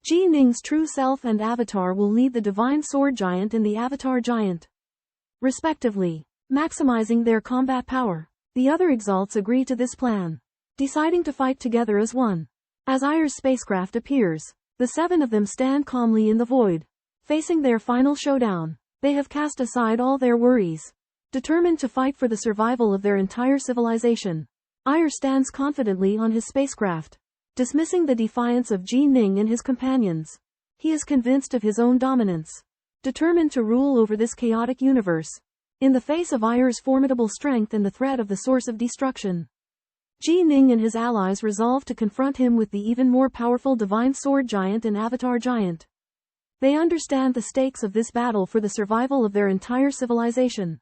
Ji Ning's true self and avatar will lead the Divine Sword Giant and the Avatar Giant, respectively, maximizing their combat power. The other exalts agree to this plan, deciding to fight together as one. As Ayer's spacecraft appears, the 7 of them stand calmly in the void, facing their final showdown. They have cast aside all their worries, determined to fight for the survival of their entire civilization. Ayer stands confidently on his spacecraft, dismissing the defiance of Ji Ning and his companions. He is convinced of his own dominance, determined to rule over this chaotic universe. In the face of Ayer's formidable strength and the threat of the source of destruction, Ji Ning and his allies resolve to confront him with the even more powerful Divine Sword Giant and Avatar Giant. They understand the stakes of this battle for the survival of their entire civilization.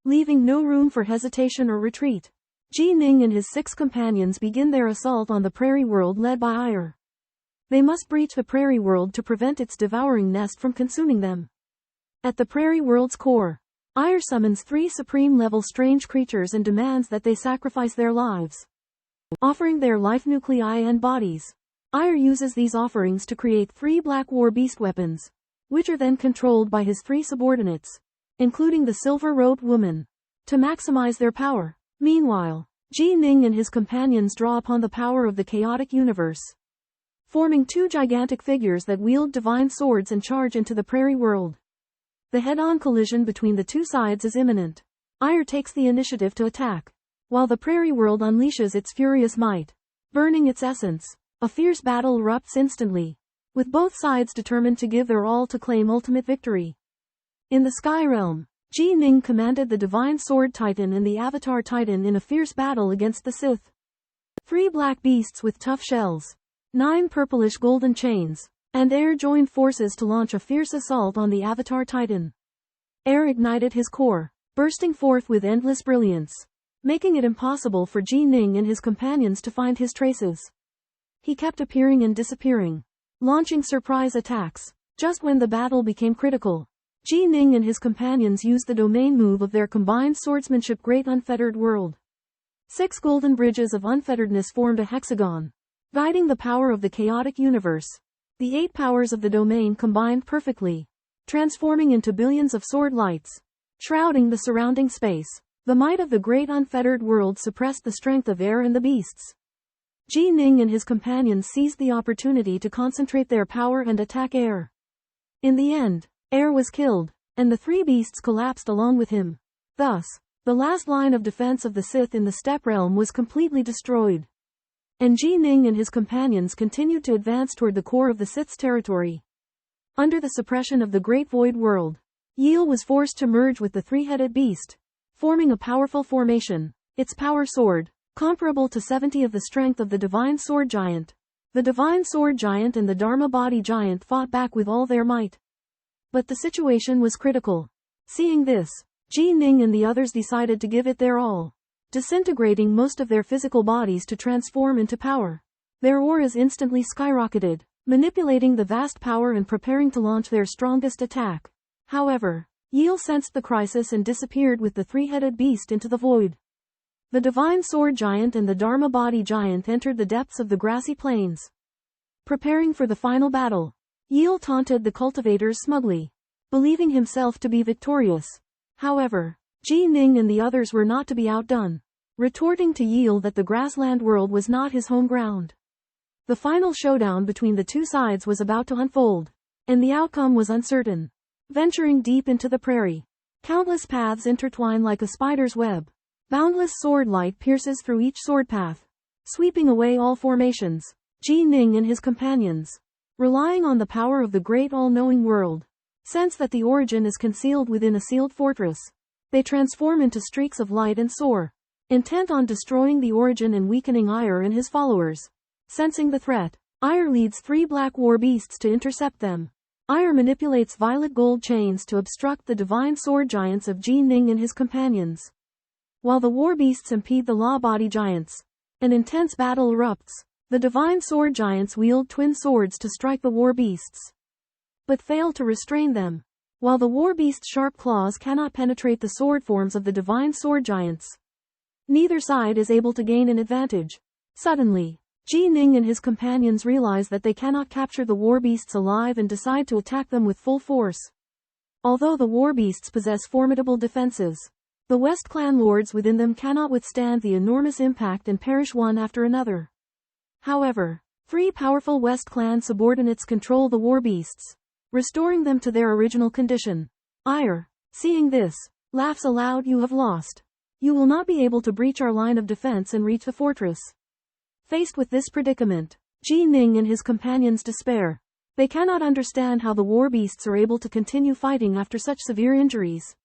Leaving no room for hesitation or retreat, Ji Ning and his 6 companions begin their assault on the prairie world led by Ayer. They must breach the prairie world to prevent its devouring nest from consuming them. At the prairie world's core, Ayer summons 3 supreme-level strange creatures and demands that they sacrifice their lives, offering their life nuclei and bodies. Ayer uses these offerings to create 3 black war beast weapons, which are then controlled by his 3 subordinates, including the silver-robed woman, to maximize their power. Meanwhile, Ji Ning and his companions draw upon the power of the chaotic universe, forming 2 gigantic figures that wield divine swords and charge into the prairie world. The head-on collision between the 2 sides is imminent. Ayer takes the initiative to attack, while the prairie world unleashes its furious might, burning its essence. A fierce battle erupts instantly, with both sides determined to give their all to claim ultimate victory. In the Sky Realm, Ji Ning commanded the Divine Sword Titan and the Avatar Titan in a fierce battle against the Sith. 3 black beasts with tough shells, 9 purplish golden chains, and Air joined forces to launch a fierce assault on the Avatar Titan. Air ignited his core, bursting forth with endless brilliance, making it impossible for Ji Ning and his companions to find his traces. He kept appearing and disappearing, launching surprise attacks. Just when the battle became critical, Ji Ning and his companions used the domain move of their combined swordsmanship Great Unfettered World. 6 golden bridges of unfetteredness formed a hexagon, guiding the power of the chaotic universe. The 8 powers of the domain combined perfectly, transforming into billions of sword lights, shrouding the surrounding space. The might of the Great Unfettered World suppressed the strength of Air and the beasts. Ji Ning and his companions seized the opportunity to concentrate their power and attack Air. In the end, Air was killed, and the 3 beasts collapsed along with him. Thus, the last line of defense of the Sith in the Steppe Realm was completely destroyed. And Ji Ning and his companions continued to advance toward the core of the Sith's territory. Under the suppression of the Great Void World, Yeel was forced to merge with the 3-headed beast, forming a powerful formation, its power sword, comparable to 70 of the strength of the Divine Sword Giant. The Divine Sword Giant and the Dharma Body Giant fought back with all their might. But the situation was critical. Seeing this, Ji Ning and the others decided to give it their all, disintegrating most of their physical bodies to transform into power. Their auras instantly skyrocketed, manipulating the vast power and preparing to launch their strongest attack. However, Yeel sensed the crisis and disappeared with the 3-headed beast into the void. The Divine Sword Giant and the Dharma Body Giant entered the depths of the grassy plains. Preparing for the final battle, Yeel taunted the cultivators smugly, believing himself to be victorious. However, Ji Ning and the others were not to be outdone, retorting to Yeel that the grassland world was not his home ground. The final showdown between the 2 sides was about to unfold, and the outcome was uncertain. Venturing deep into the prairie, countless paths intertwine like a spider's web. Boundless sword light pierces through each sword path, sweeping away all formations. Ji Ning and his companions, relying on the power of the great all-knowing world, sense that the origin is concealed within a sealed fortress. They transform into streaks of light and soar, intent on destroying the origin and weakening Ayer and his followers. Sensing the threat, Ire leads 3 black war beasts to intercept them. Ire manipulates violet gold chains to obstruct the divine sword giants of Ji Ning and his companions. While the war beasts impede the law body giants, an intense battle erupts. The divine sword giants wield twin swords to strike the war beasts, but fail to restrain them. While the war beast's sharp claws cannot penetrate the sword forms of the divine sword giants, neither side is able to gain an advantage. Suddenly, Ji Ning and his companions realize that they cannot capture the war beasts alive and decide to attack them with full force. Although the war beasts possess formidable defenses, the West clan lords within them cannot withstand the enormous impact and perish one after another. However, 3 powerful West clan subordinates control the war beasts, restoring them to their original condition. Ire, seeing this, laughs aloud. You have lost. You will not be able to breach our line of defense and reach the fortress. Faced with this predicament, Ji Ning and his companions despair. They cannot understand how the war beasts are able to continue fighting after such severe injuries.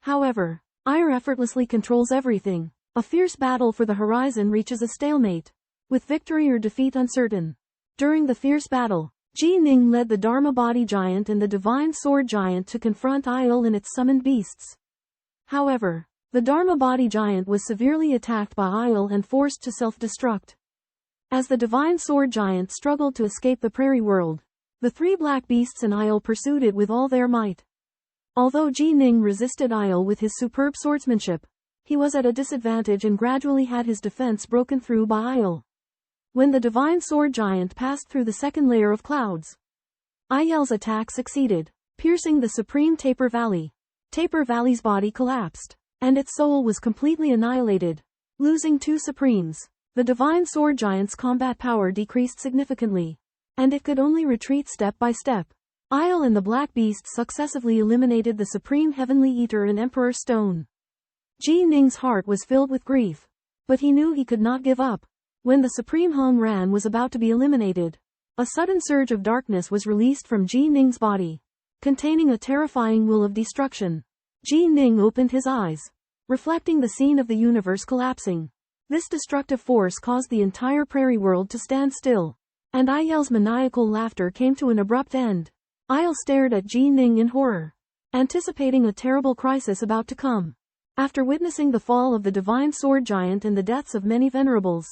However, Ire effortlessly controls everything. A fierce battle for the horizon reaches a stalemate, with victory or defeat uncertain. During the fierce battle, Ji Ning led the Dharma Body Giant and the Divine Sword Giant to confront Isle and its summoned beasts. However, the Dharma Body Giant was severely attacked by Isle and forced to self-destruct. As the Divine Sword Giant struggled to escape the prairie world, the 3 black beasts and Isle pursued it with all their might. Although Ji Ning resisted Isle with his superb swordsmanship, he was at a disadvantage and gradually had his defense broken through by Isle. When the Divine Sword Giant passed through the second layer of clouds, Isle's attack succeeded, piercing the supreme Taper Valley. Taper Valley's body collapsed, and its soul was completely annihilated. Losing 2 supremes, the Divine Sword Giant's combat power decreased significantly, and it could only retreat step by step. Isle and the Black Beasts successively eliminated the Supreme Heavenly Eater and Emperor Stone. Ji Ning's heart was filled with grief, but he knew he could not give up. When the Supreme Hong Ran was about to be eliminated, a sudden surge of darkness was released from Ji Ning's body, containing a terrifying will of destruction. Ji Ning opened his eyes, reflecting the scene of the universe collapsing. This destructive force caused the entire prairie world to stand still, and Isle's maniacal laughter came to an abrupt end. Isle stared at Ji Ning in horror, anticipating a terrible crisis about to come. After witnessing the fall of the Divine Sword Giant and the deaths of many venerables,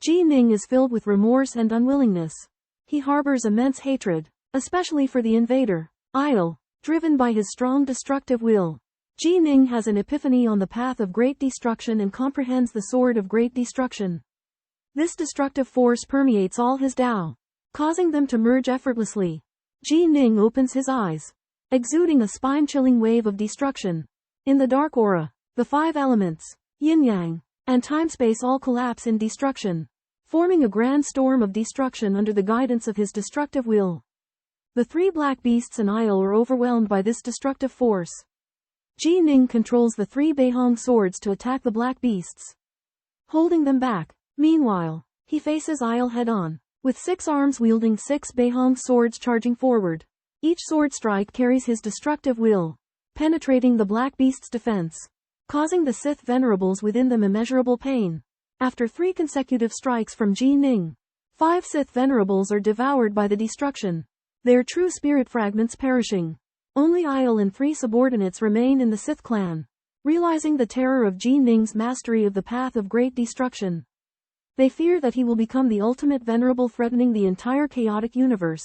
Ji Ning is filled with remorse and unwillingness. He harbors immense hatred, especially for the invader, Isle. Driven by his strong destructive will, Ji Ning has an epiphany on the path of great destruction and comprehends the sword of great destruction. This destructive force permeates all his Tao, causing them to merge effortlessly. Ji Ning opens his eyes, exuding a spine-chilling wave of destruction. In the dark aura, the 5 elements, yin-yang, and time-space all collapse in destruction, forming a grand storm of destruction under the guidance of his destructive will. The 3 black beasts and Isle are overwhelmed by this destructive force. Ji Ning controls the 3 Beihong swords to attack the black beasts, holding them back. Meanwhile, he faces Isle head-on, with 6 arms wielding 6 Beihong swords charging forward. Each sword strike carries his destructive will, penetrating the black beast's defense, causing the Sith venerables within them immeasurable pain. After 3 consecutive strikes from Ji Ning, 5 Sith venerables are devoured by the destruction, their true spirit fragments perishing. Only Isle and 3 subordinates remain in the Sith clan. Realizing the terror of Ji Ning's mastery of the path of great destruction, they fear that he will become the ultimate venerable threatening the entire chaotic universe,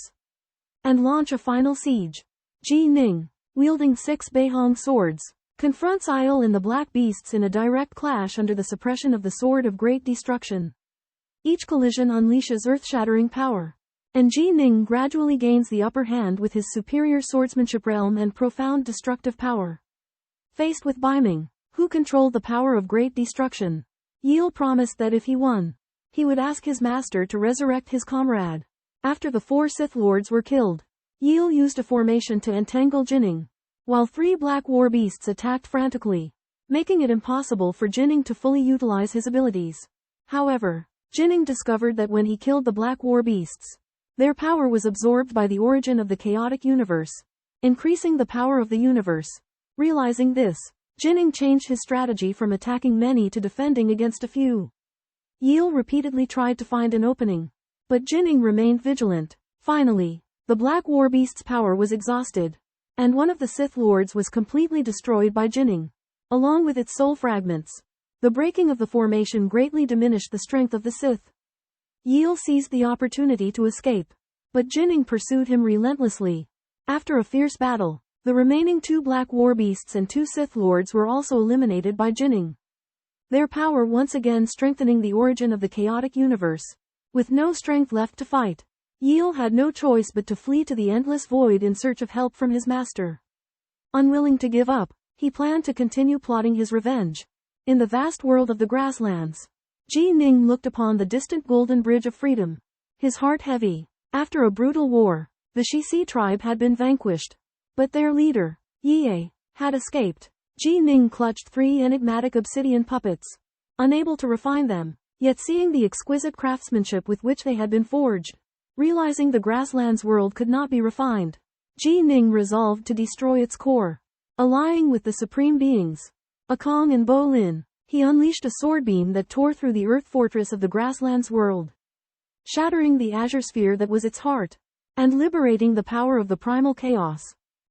and launch a final siege. Ji Ning, wielding 6 Beihong swords, confronts Isle and the Black Beasts in a direct clash under the suppression of the Sword of Great Destruction. Each collision unleashes earth-shattering power, and Ji Ning gradually gains the upper hand with his superior swordsmanship realm and profound destructive power. Faced with Biming, who controlled the power of great destruction, Yil promised that if he won, he would ask his master to resurrect his comrade. After the 4 Sith Lords were killed, Yil used a formation to entangle Jinning, while 3 black war beasts attacked frantically, making it impossible for Jinning to fully utilize his abilities. However, Jinning discovered that when he killed the black war beasts, their power was absorbed by the origin of the chaotic universe, increasing the power of the universe. Realizing this, Jinning changed his strategy from attacking many to defending against a few. Yil repeatedly tried to find an opening, but Jining remained vigilant. Finally, the Black War Beast's power was exhausted, and one of the Sith Lords was completely destroyed by Jining, along with its soul fragments. The breaking of the formation greatly diminished the strength of the Sith. Yil seized the opportunity to escape, but Jining pursued him relentlessly. After a fierce battle, the remaining 2 Black War Beasts and 2 Sith Lords were also eliminated by Jining, their power once again strengthening the origin of the chaotic universe. With no strength left to fight, Yil had no choice but to flee to the endless void in search of help from his master. Unwilling to give up, he planned to continue plotting his revenge. In the vast world of the grasslands, Jining looked upon the distant Golden Bridge of Freedom, his heart heavy. After a brutal war, the Shisi tribe had been vanquished, but their leader, Ye, had escaped. Jining clutched 3 enigmatic obsidian puppets, unable to refine them, yet seeing the exquisite craftsmanship with which they had been forged. Realizing the grasslands world could not be refined, Jining resolved to destroy its core. Allying with the supreme beings, Akong and Bo Lin, he unleashed a sword beam that tore through the earth fortress of the grasslands world, shattering the azure sphere that was its heart, and liberating the power of the primal chaos.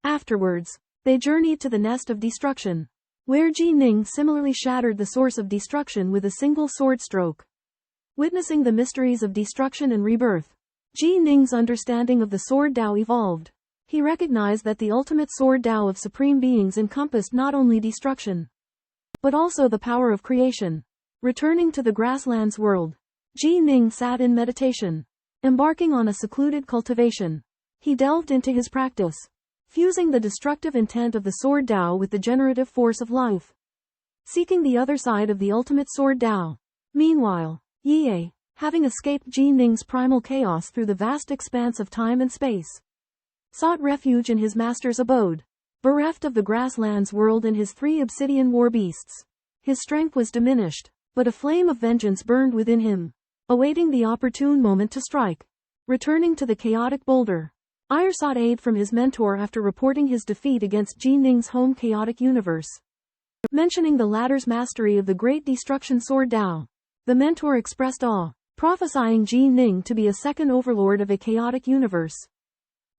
Afterwards, they journeyed to the nest of destruction, where Jining similarly shattered the source of destruction with a single sword stroke. Witnessing the mysteries of destruction and rebirth, Jining's understanding of the Sword Tao evolved. He recognized that the ultimate Sword Tao of supreme beings encompassed not only destruction, but also the power of creation. Returning to the grasslands world, Jining sat in meditation, embarking on a secluded cultivation. He delved into his practice, fusing the destructive intent of the Sword Tao with the generative force of life, seeking the other side of the ultimate Sword Tao. Meanwhile, Ye, having escaped Jining's primal chaos through the vast expanse of time and space, sought refuge in his master's abode. Bereft of the grasslands world and his 3 obsidian war beasts, his strength was diminished, but a flame of vengeance burned within him, awaiting the opportune moment to strike. Returning to the chaotic boulder, Ire sought aid from his mentor after reporting his defeat against Jining's home chaotic universe. Mentioning the latter's mastery of the great destruction Sword Tao, the mentor expressed awe, prophesying Jining to be a second overlord of a chaotic universe.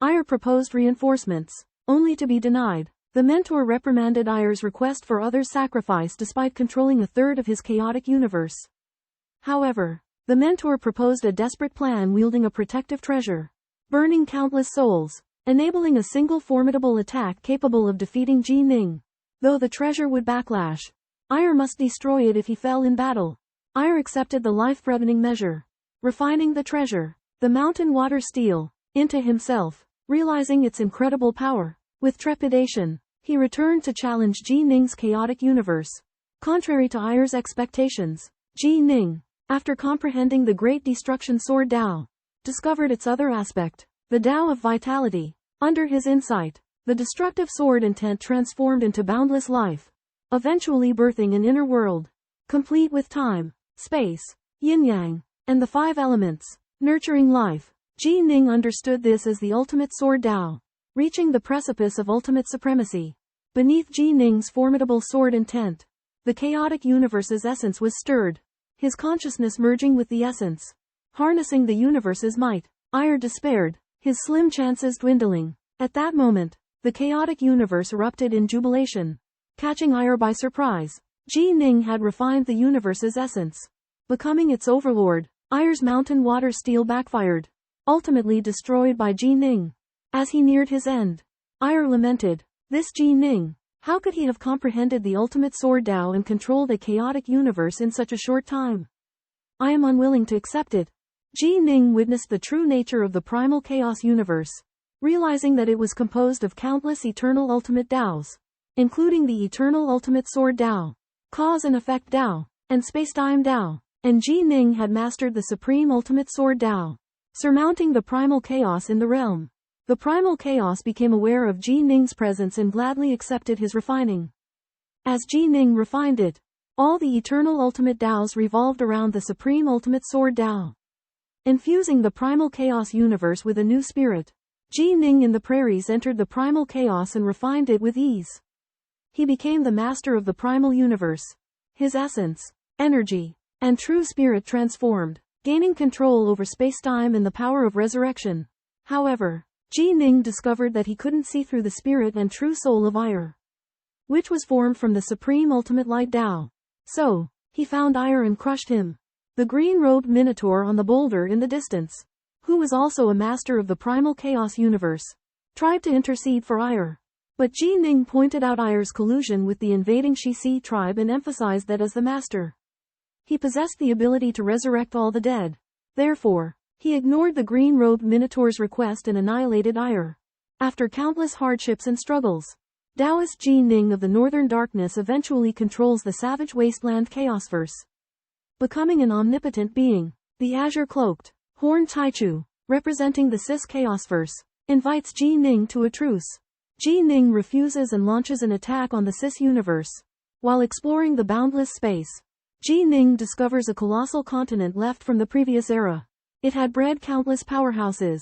Ire proposed reinforcements, only to be denied. The mentor reprimanded Ire's request for others' sacrifice despite controlling a third of his chaotic universe. However, the mentor proposed a desperate plan wielding a protective treasure, burning countless souls, enabling a single formidable attack capable of defeating Jining. Though the treasure would backlash, Ire must destroy it if he fell in battle. Ire accepted the life-threatening measure, refining the treasure, the mountain water steel, into himself. Realizing its incredible power, with trepidation, he returned to challenge Jining's chaotic universe. Contrary to Ire's expectations, Jining, after comprehending the great destruction Sword Tao, discovered its other aspect, the Tao of vitality. Under his insight, the destructive sword intent transformed into boundless life, eventually birthing an inner world, complete with time, space, yin-yang, and the 5 elements, nurturing life. Jining understood this as the ultimate Sword Tao, reaching the precipice of ultimate supremacy. Beneath Jining's formidable sword intent, the chaotic universe's essence was stirred, his consciousness merging with the essence, harnessing the universe's might. Ire despaired, his slim chances dwindling. At that moment, the chaotic universe erupted in jubilation, catching Ire by surprise. Jining had refined the universe's essence, becoming its overlord. Ire's mountain water steel backfired, ultimately destroyed by Jining. As he neared his end, Ire lamented, this Jining, how could he have comprehended the ultimate Sword Tao and controlled a chaotic universe in such a short time? I am unwilling to accept it. Jining witnessed the true nature of the primal chaos universe, realizing that it was composed of countless eternal ultimate Taos, including the eternal ultimate Sword Tao, cause and effect Tao, and space-time Tao, and Jining had mastered the supreme ultimate Sword Tao, surmounting the primal chaos in the realm. The primal chaos became aware of Jining's presence and gladly accepted his refining. As Jining refined it, all the eternal ultimate Taos revolved around the supreme ultimate Sword Tao, infusing the primal chaos universe with a new spirit. Jining in the prairies entered the primal chaos and refined it with ease. He became the master of the primal universe. His essence, energy, and true spirit transformed, gaining control over space-time and the power of resurrection. However, Ji Ning discovered that he couldn't see through the spirit and true soul of Ire, which was formed from the supreme ultimate light Tao. So, he found Ire and crushed him. The green-robed minotaur on the boulder in the distance, who was also a master of the primal chaos universe, tried to intercede for Ire. But Ji Ning pointed out Ire's collusion with the invading Shizi tribe and emphasized that as the master, he possessed the ability to resurrect all the dead. Therefore, he ignored the green-robed minotaur's request and annihilated Ire. After countless hardships and struggles, Taoist Ji Ning of the Northern Darkness eventually controls the savage wasteland Chaosverse, becoming an omnipotent being. The azure-cloaked, horned Taichu, representing the Cis Chaosverse, invites Ji Ning to a truce. Ji Ning refuses and launches an attack on the Cis universe. While exploring the boundless space, Ji Ning discovers a colossal continent left from the previous era. It had bred countless powerhouses,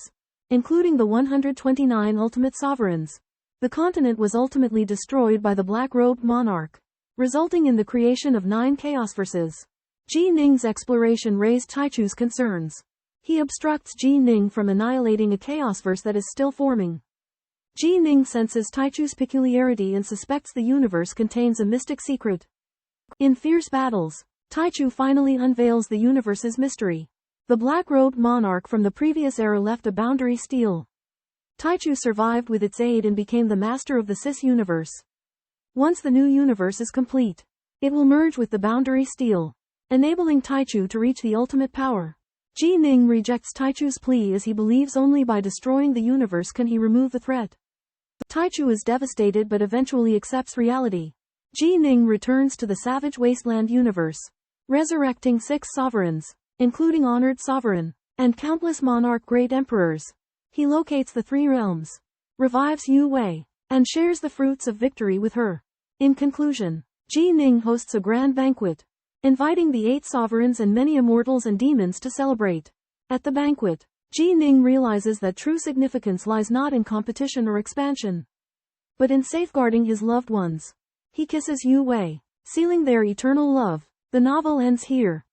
including the 129 ultimate sovereigns. The continent was ultimately destroyed by the black-robed monarch, resulting in the creation of 9 Chaosverses. Ji Ning's exploration raised Taichu's concerns. He obstructs Ji Ning from annihilating a Chaosverse that is still forming. Ji Ning senses Taichu's peculiarity and suspects the universe contains a mystic secret. In fierce battles, Taichu finally unveils the universe's mystery. The black-robed monarch from the previous era left a boundary steel. Taichu survived with its aid and became the master of the Cis universe. Once the new universe is complete, it will merge with the boundary steel, enabling Taichu to reach the ultimate power. Ji Ning rejects Taichu's plea as he believes only by destroying the universe can he remove the threat. Taichu is devastated but eventually accepts reality. Ji Ning returns to the savage wasteland universe, resurrecting 6 sovereigns, including honored sovereign, and countless monarch great emperors. He locates the 3 realms, revives Yu Wei, and shares the fruits of victory with her. In conclusion, Ji Ning hosts a grand banquet, inviting the 8 sovereigns and many immortals and demons to celebrate. At the banquet, Ji Ning realizes that true significance lies not in competition or expansion, but in safeguarding his loved ones. He kisses Yu Wei, sealing their eternal love. The novel ends here.